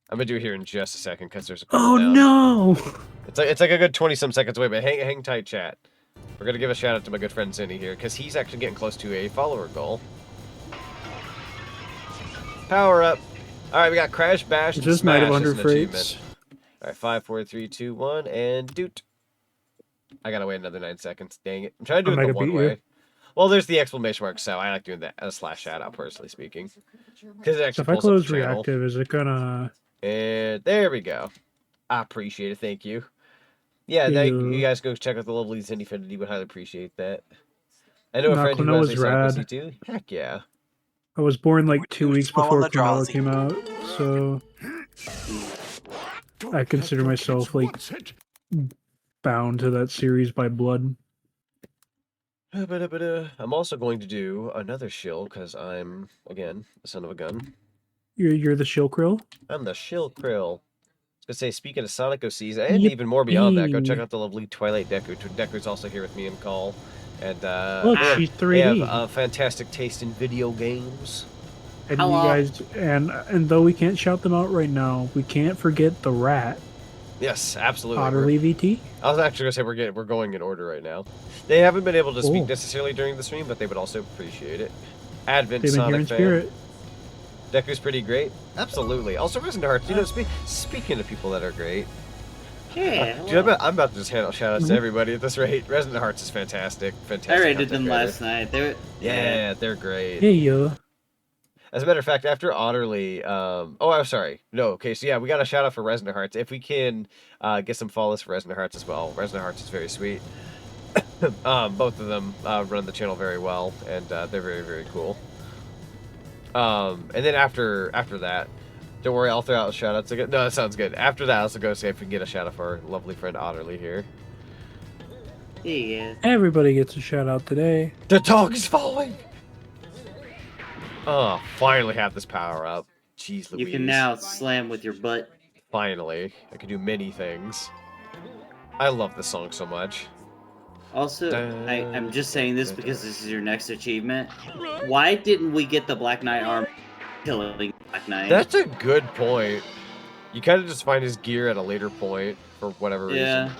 I'm going to do it here in just a second because there's a no! It's like a good 20-some seconds away, but hang tight, chat. We're going to give a shout out to my good friend Zinni here because he's actually getting close to a follower goal. Power up. Alright, we got Crash, Bash, and Just Smash Night of as an 100 achievement. Frights. Alright, 5, 4, 3, 2, 1, and doot. I gotta wait another 9 seconds. Dang it. I'm trying to do it the one way. Well, there's the exclamation mark, so I like doing that as /shout out, personally speaking. Because it actually So if I pulls up close the channel. reactive, is it gonna... And there we go. I appreciate it. Thank you. Yeah, you guys go check out the lovely Zinfinity. Would highly appreciate that. I know a friend who has a Sonic too. Heck yeah. I was born like 2 weeks before Klonoa came out, so I consider myself like bound to that series by blood. I'm also going to do another shill because I'm, again, a son of a gun. You're the shill krill? I'm the shill krill. I was gonna say, speaking of Sonic OCs, and even more beyond that, go check out the lovely Twilight Deku. Deku's also here with me in call. And look, she's 3D. They have a fantastic taste in video games. And How you long? guys, and though we can't shout them out right now, we can't forget the rat. Yes, absolutely. Otterly VT. I was actually gonna say we're going in order right now. They haven't been able to speak Cool. necessarily during the stream, but they would also appreciate it. Advent They've been here Sonic in fan. spirit. Deku's pretty great. Absolutely. Also, Resident Hearts. You know, speaking of people that are great. Yeah. Dude, I'm about to just hand out shout-outs to everybody at this rate. Resident Hearts is fantastic. Fantastic. I rated them content last night. They're Yeah, they're great. Yeah. As a matter of fact, after Otterly, oh, I'm sorry. No, okay, so yeah, we got a shout out for Resident Hearts. If we can get some follows for Resident Hearts as well. Resident Hearts is very sweet. Both of them run the channel very well, and they're very, very cool. And then after that, don't worry, I'll throw out shout outs again. No, that sounds good. After that, let's go see if we can get a shout out for our lovely friend Otterly here. Yeah. Everybody gets a shout out today. The dog is falling! Oh, finally have this power up. Jeez Louise. You can now slam with your butt. Finally. I can do many things. I love this song so much. Also, I'm just saying this because this is your next achievement. Why didn't we get the Black Knight armor killing Black Knight? That's a good point. You kind of just find his gear at a later point for whatever reason. Yeah.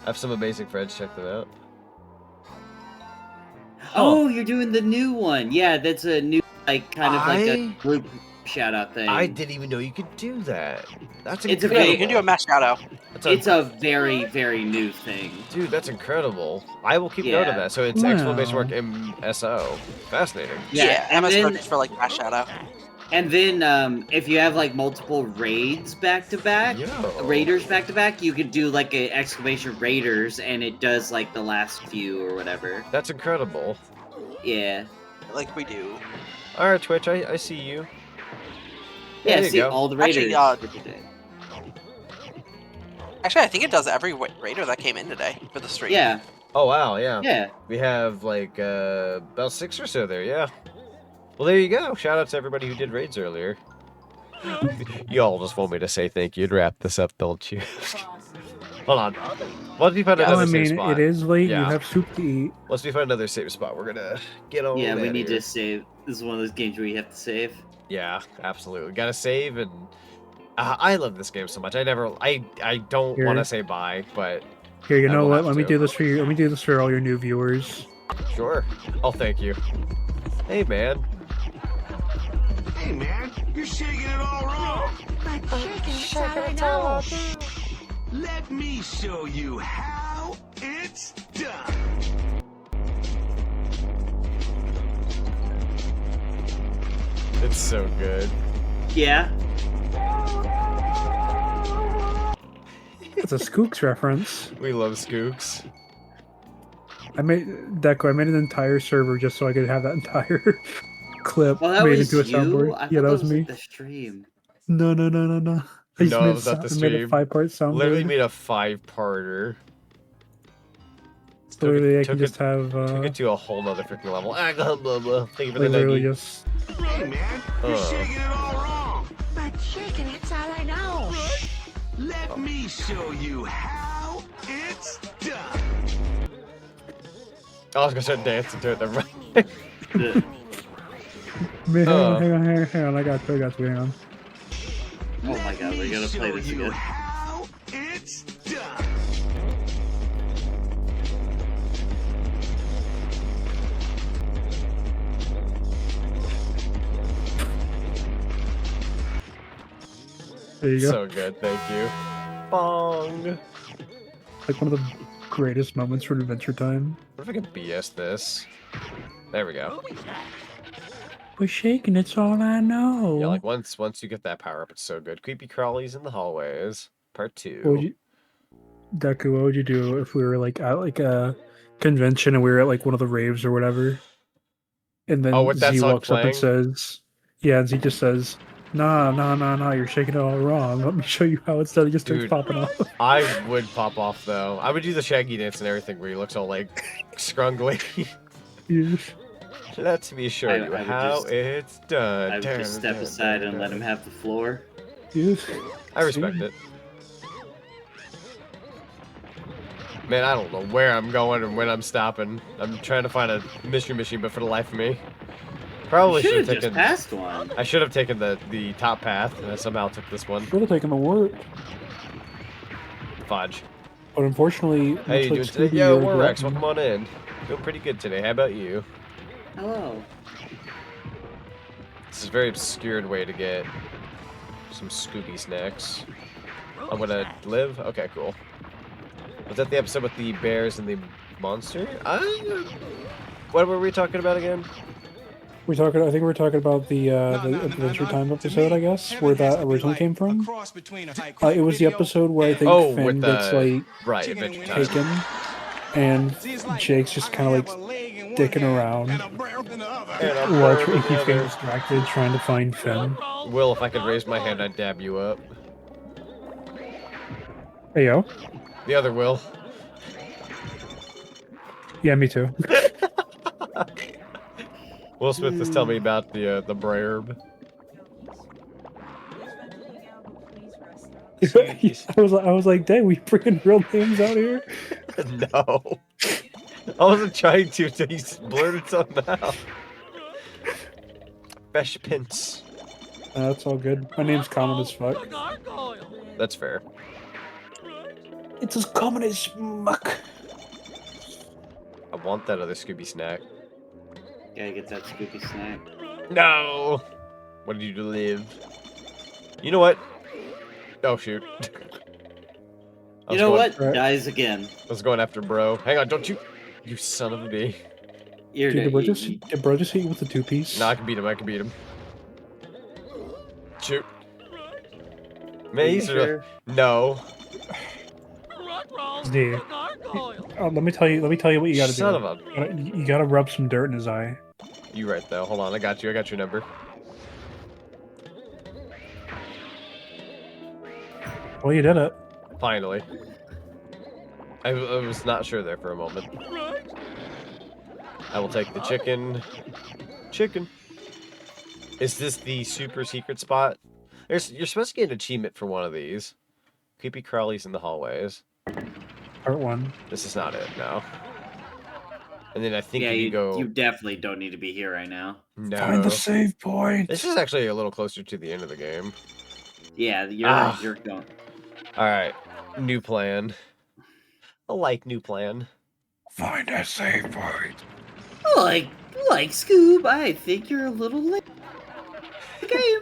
I have some amazing friends. Check them out. Oh, you're doing the new one. Yeah, that's a new, like, kind of like a group shout out thing. I didn't even know you could do that. That's It's incredible. a You can do a mass shout out. It's a very, very new thing. Dude, that's incredible. I will keep note of that. So it's exclamation mark MSO. Fascinating. Yeah, and MS then, just for like mass shout out. and then if you have like multiple raids back to back, raiders back to back, you could do like a exclamation raiders, and it does like the last few or whatever. That's incredible. Yeah. Like we do. All right, Twitch, I see you. Yeah, There you see go. all the raiders. Actually, I think it does every raider that came in today for the stream. Yeah. Oh wow, yeah. Yeah. We have like about 6 or so there, yeah. Well, there you go. Shout out to everybody who did raids earlier. You all just want me to say thank you and wrap this up, don't you? Hold on. Once we find another safe spot. It is late. Yeah. You have soup to eat. Once we find another safe spot, we're gonna get on. Yeah, we outta need here. to save. This is one of those games where you have to save. Yeah, absolutely. Gotta save, and I love this game so much. I don't Here. want to say bye, but Here, you I know will what? have Let me to. do this for you. Let me do this for all your new viewers. Sure. Oh, thank you. Hey, man. Hey, man, you're shaking it all wrong. Let me show you how it's done. It's so good. Yeah. It's a Skooks reference. We love Skooks. I made an entire server just so I could have that entire clip Well, that made was into a you? soundboard. I Yeah, thought that was me. like the stream. No. I just No, made, it was not the I made a stream. 5-part soundboard. Literally made a 5-parter. So literally, I took can just have. Took it to a whole nother freaking level. Ah, blah, blah, blah. Thank you for the literally nuggie. just. Hey, man, you're shaking it all wrong. But shaking it's all I know. Let me show you how it's done. I was gonna start dancing to it. Never mind. Man, hang on. I got you. Hang on. Oh my god, we're gonna play this again. How it's done. There you go. So good, thank you. Bong. Like one of the greatest moments from Adventure Time. What if I can BS this? There we go. We're shaking, it's all I know. Yeah, like once you get that power up, it's so good. Creepy crawlies in the hallways, part 2. What would you, Deku, what would you do if we were like at like a convention and we were at like one of the raves or whatever? And then with that Z song walks up and playing? says, yeah, and Z just says, nah, you're shaking it all wrong. Let me show you how it's done. He just starts Dude, popping off. I would pop off though. I would do the Shaggy dance and everything where he looks all like scrungly. Let me show I you would how just- it's done. I would just step aside and let him have the floor. I respect it. Man, I don't know where I'm going and when I'm stopping. I'm trying to find a mystery machine, but for the life of me. Probably You should have should've taken. just passed one. I should have taken the top path, and I somehow took this one. Should have taken the warp. Fudge. But unfortunately, How you much doing like today? Scooby, Yo, you're a Warrex, glutton. welcome on in. Doing pretty good today. How about you? Hello. This is a very obscured way to get some Scooby snacks. I'm gonna live? Okay, cool. Was that the episode with the bears and the monster? What were we talking about again? I think we're talking about the Adventure Time episode, I guess, where that originally came from. It was the episode where I think Finn gets like right, Adventure Time. taken, and Jake's just kind of like dicking around. Watch, he keeps getting distracted trying to find Finn. Will, if I could raise my hand, I'd dab you up. Hey yo. The other Will. Yeah, me too. Will Smith was telling me about the Brayerb. I was like, dang, we bringing real names out here? No. I wasn't trying to until he blurted something out. Beshpins. That's all good. My name's common as fuck. That's fair. It's as common as muck. I want that other Scooby snack. Gotta get that Scooby snack. No! What did you do, live? You know what? Oh, shoot. You know what? Dies again. I was going after bro. Hang on, don't you... You son of a bee. Dude, did bro just hit you with the two-piece? No, I can beat him. I can beat him. Shoot. Man, he's sure? No. Dude. Let me tell you what you gotta do. Son of a... You gotta rub some dirt in his eye. You right though. Hold on, I got you. I got your number. Well, you did it. Finally. I was not sure there for a moment. I will take the chicken. Chicken. Is this the super secret spot? You're supposed to get an achievement for one of these. Creepy crawlies in the hallways. Part 1. This is not it, no. And then I think you go... You definitely don't need to be here right now. No. Find the save point. This is actually a little closer to the end of the game. Yeah, you're going. Alright. New plan. I like new plan. Find a save point. Like Scoob, I think you're a little late. Game.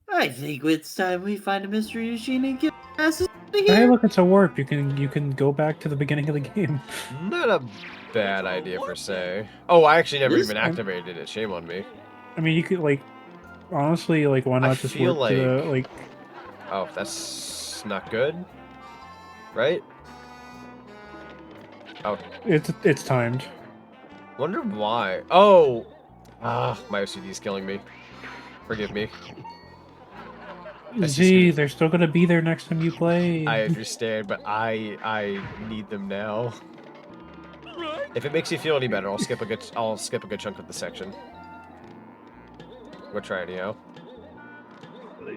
I think it's time we find a mystery machine and get asses out of Hey, here. look, it's a warp. You can go back to the beginning of the game. Not a bad idea per se. Oh, I actually never even activated it. Shame on me. I mean, you could like, honestly, like, why not just feel work to the, like? Oh, that's not good, right? Oh, it's timed. Wonder why. Oh, my OCD is killing me. Forgive me. Z, they're still gonna be there next time you play. I understand, but I need them now. If it makes you feel any better, I'll skip a good chunk of the section. We'll try anyhow.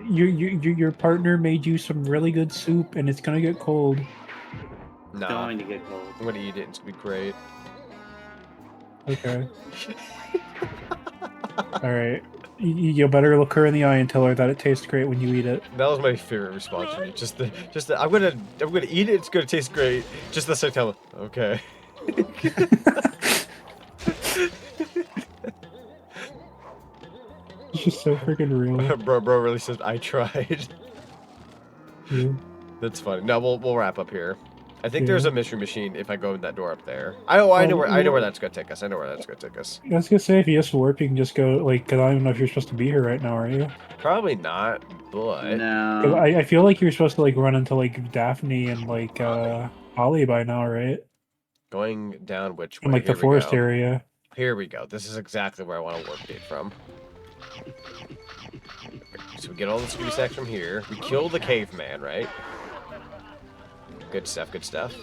Your partner made you some really good soup, and it's gonna get cold. Nah, going to get cold. I'm gonna eat it. It's gonna be great. Okay. All right. You better look her in the eye and tell her that it tastes great when you eat it. That was my favorite response from you. Just the I'm gonna eat it. It's gonna taste great. Just the second time. Okay. It's just so freaking real. Bro really says I tried. Yeah. That's funny. No, we'll wrap up here. I think Yeah. there's a mystery machine if I go in that door up there. I know where that's gonna take us. I know where that's gonna take us. I was gonna say, if you just warp, you can just go, like, because I don't know if you're supposed to be here right now, are you? Probably not, but 'Cause No. I feel like you're supposed to, like, run into, like, Daphne and, like, Holly by now, right? going down which way? In, like, the Here we forest go. area. Here we go. This is exactly where I want to warp gate from. So we get all the Scooby stacks from here. We kill the caveman, right? Good stuff, good stuff.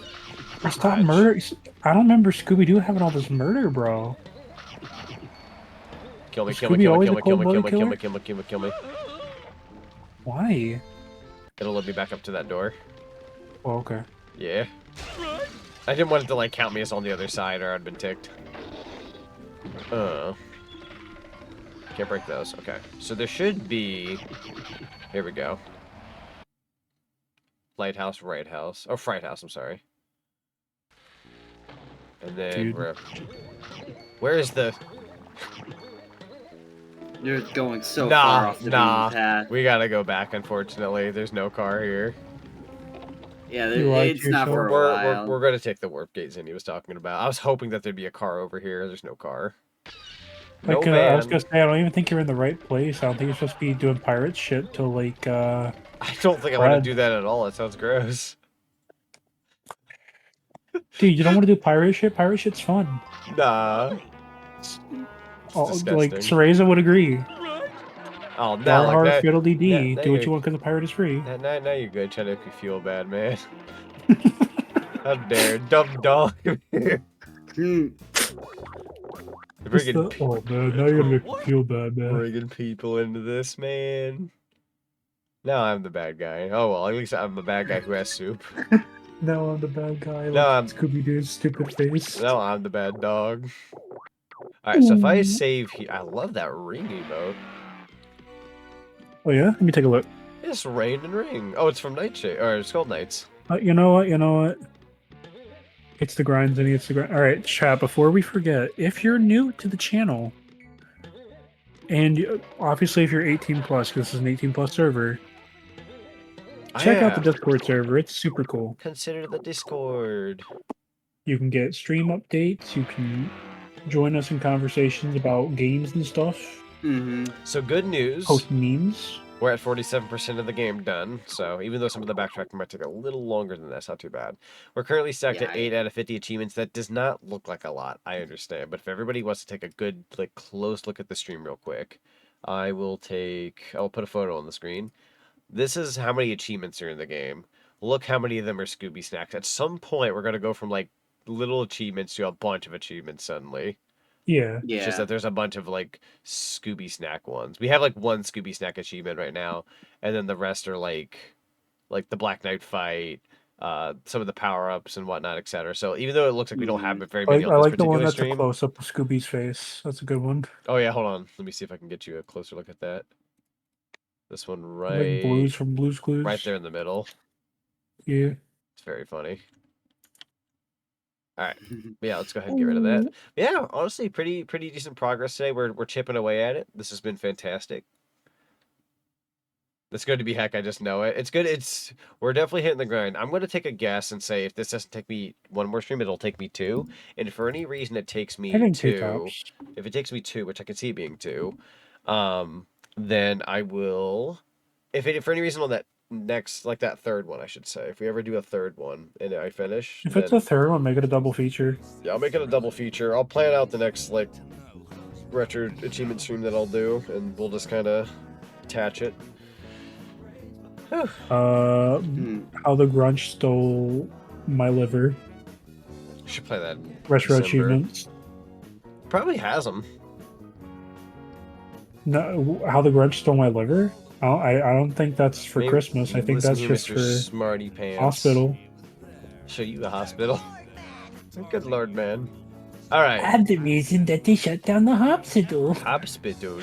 Stop murder. I don't remember Scooby-Doo having all this murder, bro. Kill me, Was kill me, Scooby kill me, always kill a me, kill me, kill me, cold-blooded kill me, killer? kill me, kill me, kill me. Why? It'll let me back up to that door. Oh, okay. Yeah. I didn't want it to, like, count me as on the other side or I'd been ticked. Can't break those. Okay. So there should be... Here we go. Lighthouse, Right House. Oh, Fright House, I'm sorry. And then Dude. where is the... You're going so far off the beaten path. We gotta go back, unfortunately. There's no car here. Yeah, it's not for a while. We're gonna take the warp gate Zinni was talking about. I was hoping that there'd be a car over here. There's no car. No Like, I was gonna say, I don't even think you're in the right place. I don't think you're supposed to be doing pirate shit till, like, I don't think I want to do that at all. That sounds gross. Dude, you don't want to do pirate shit? Pirate shit's fun. Nah. Oh, like, Cereza would agree. Oh, now like that. Fiddle-dee-dee. Do what you want because the pirate is free. Now you're good. Trying to make me feel bad, man. How dare, dumb dog. Oh man, now you're gonna make me feel bad, man. Bringing people into this, man. Now I'm the bad guy. Oh well, at least I'm the bad guy who has soup. Now I'm the bad guy. No, I'm Scooby-Doo's stupid face. No, I'm the bad dog. Alright, so if I save here, I love that ring emote. Oh yeah? Let me take a look. It's Rain and Ring. Oh, it's from Nightshade, or Skull Knights. You know what? It's the grind, Zinni. It's the grind. Alright, chat, before we forget, if you're new to the channel, and obviously if you're 18 plus, because this is an 18 plus server, check out the Discord server. It's super cool. Consider the Discord. You can get stream updates. You can join us in conversations about games and stuff. So good news. Post memes. We're at 47% of the game done. So even though some of the backtracking might take a little longer than that, it's not too bad. We're currently stacked at 8 out of 50 achievements. That does not look like a lot. I understand. But if everybody wants to take a good, like, close look at the stream real quick, I'll put a photo on the screen. This is how many achievements are in the game. Look how many of them are Scooby Snacks. At some point, we're going to go from, like, little achievements to a bunch of achievements suddenly. Yeah. It's just that there's a bunch of, like, Scooby Snack ones. We have, like, one Scooby Snack achievement right now, and then the rest are, like the Black Knight fight, some of the power-ups and whatnot, etc. So even though it looks like we don't have very many on I this like the one particular that's stream... a close-up of Scooby's face. That's a good one. Oh, yeah, hold on. Let me see if I can get you a closer look at that. This one right... Like Blues from Blue's Clues. Right there in the middle. Yeah. It's very funny. All right, yeah, let's go ahead and get rid of that. Yeah, honestly, pretty decent progress today. We're chipping away at it. This has been fantastic. It's going to be heck. I just know it. It's good. We're definitely hitting the grind. I'm going to take a guess and say if this doesn't take me one more stream, it'll take me 2. And if for any reason it takes me 2, if it takes me 2, which I can see being 2, then I will. If for any reason on that next, like that third one, I should say, if we ever do a third one and I finish, if it's a third one, make it a double feature. Yeah, I'll make it a double feature. I'll plan out the next like retro achievement stream that I'll do, and we'll just kind of attach it. How the Grunch stole my liver. Should play that in retro December. achievements. Probably has them. No, how the Grunch stole my liver. I don't think that's for Christmas. I think that's just Mr. for Smarty Pants. hospital. Show you the hospital. Good lord, man. All right. I'm the reason that they shut down the hospital. Hospital.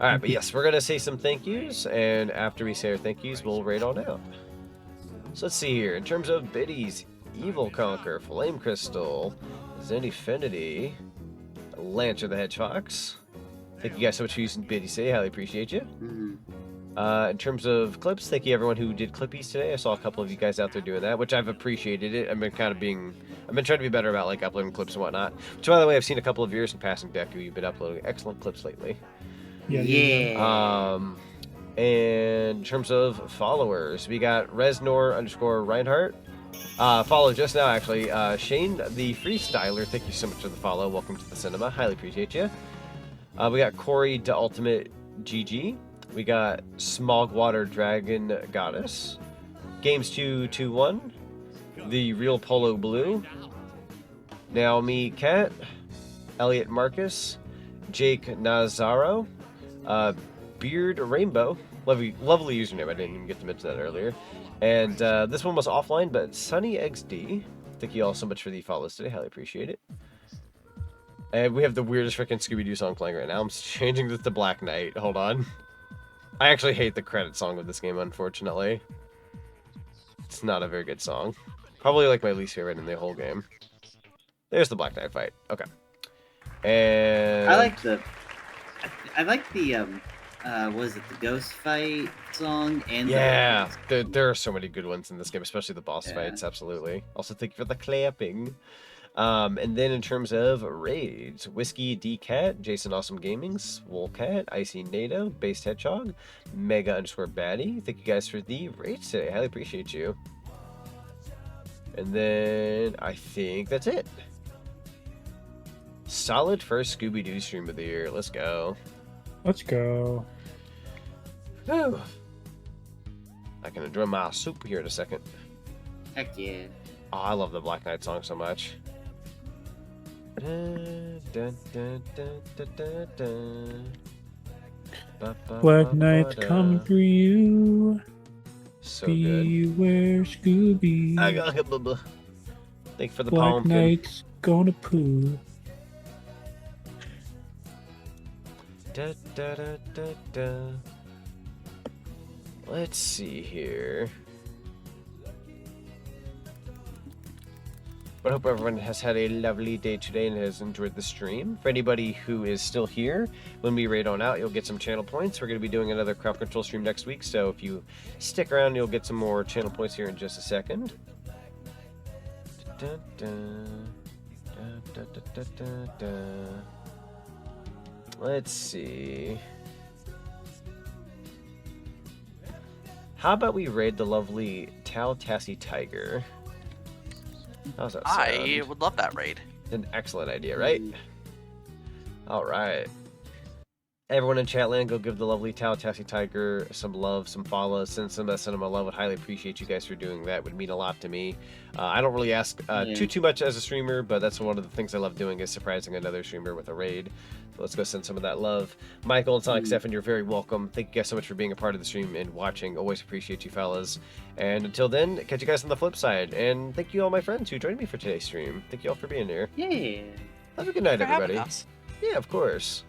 All right, but yes, we're gonna say some thank yous, and after we say our thank yous, we'll raid on out. So let's see here. In terms of biddies, Evil Conquer, Flame Crystal, Zenfinity, Lancer the Hedgefox. Thank you guys so much for using Biddy Say. Highly appreciate you. In terms of clips, thank you everyone who did clippies today. I saw a couple of you guys out there doing that, which I've appreciated it. I've been trying to be better about like uploading clips and whatnot. Which, by the way, I've seen a couple of yours in passing, Deku. You've been uploading excellent clips lately. Yeah. And in terms of followers, we got Resnor_Reinhardt. Follow just now, actually. Shane the Freestyler, thank you so much for the follow. Welcome to the cinema. Highly appreciate you. We got Corey the Ultimate GG. We got Smogwater Dragon Goddess. Games221. The Real Polo Blue. Naomi Cat. Elliot Marcus. Jake Nazaro. Beard Rainbow. Lovely username. I didn't even get to mention that earlier. And this one was offline, but Sunny XD. Thank you all so much for the follows today. Highly appreciate it. And we have the weirdest freaking Scooby-Doo song playing right now. I'm changing this to Black Knight. Hold on. I actually hate the credit song of this game, unfortunately. It's not a very good song. Probably like my least favorite in the whole game. There's the Black Knight fight. Okay. And I like the was it the ghost fight song and yeah, there are so many good ones in this game, especially the boss fights. Absolutely. Also, thank you for the clapping. And then in terms of raids, Whiskey D Cat, Jason Awesome Gamings, Woolcat, Icy NATO, Based Hedgehog, Mega_Baddie. Thank you guys for the raids today. Highly appreciate you. And then I think that's it. Solid first Scooby-Doo stream of the year. Let's go. Let's go. Whew. I can enjoy my soup here in a second. Heck yeah. Oh, I love the Black Knight song so much. Black Knight's come for you. So Beware, Scooby. I got him. Thank you for the Black pumpkin. Knight's gonna poo. Da, da, da, da, da. Let's see here. But I hope everyone has had a lovely day today and has enjoyed the stream. For anybody who is still here, when we raid on out, you'll get some channel points. We're going to be doing another crowd control stream next week, so if you stick around, you'll get some more channel points here in just a second. Da, da, da, da, da, da, da. Let's see. How about we raid the lovely Tao Tassie Tiger? How's that sound? I would love that raid. An excellent idea, right? All right. Everyone in Chatland, go give the lovely Tao Tassie Tiger some love, some follows, send him a love. Would highly appreciate you guys for doing that. Would mean a lot to me. I don't really ask too much as a streamer, but that's one of the things I love doing is surprising another streamer with a raid. So let's go send some of that love. Michael and Sonic Stefan, you're very welcome. Thank you guys so much for being a part of the stream and watching. Always appreciate you fellas. And until then, catch you guys on the flip side. And thank you all my friends who joined me for today's stream. Thank you all for being here. Yeah. Have a good night, Thanks for everybody. having us. Yeah, of course.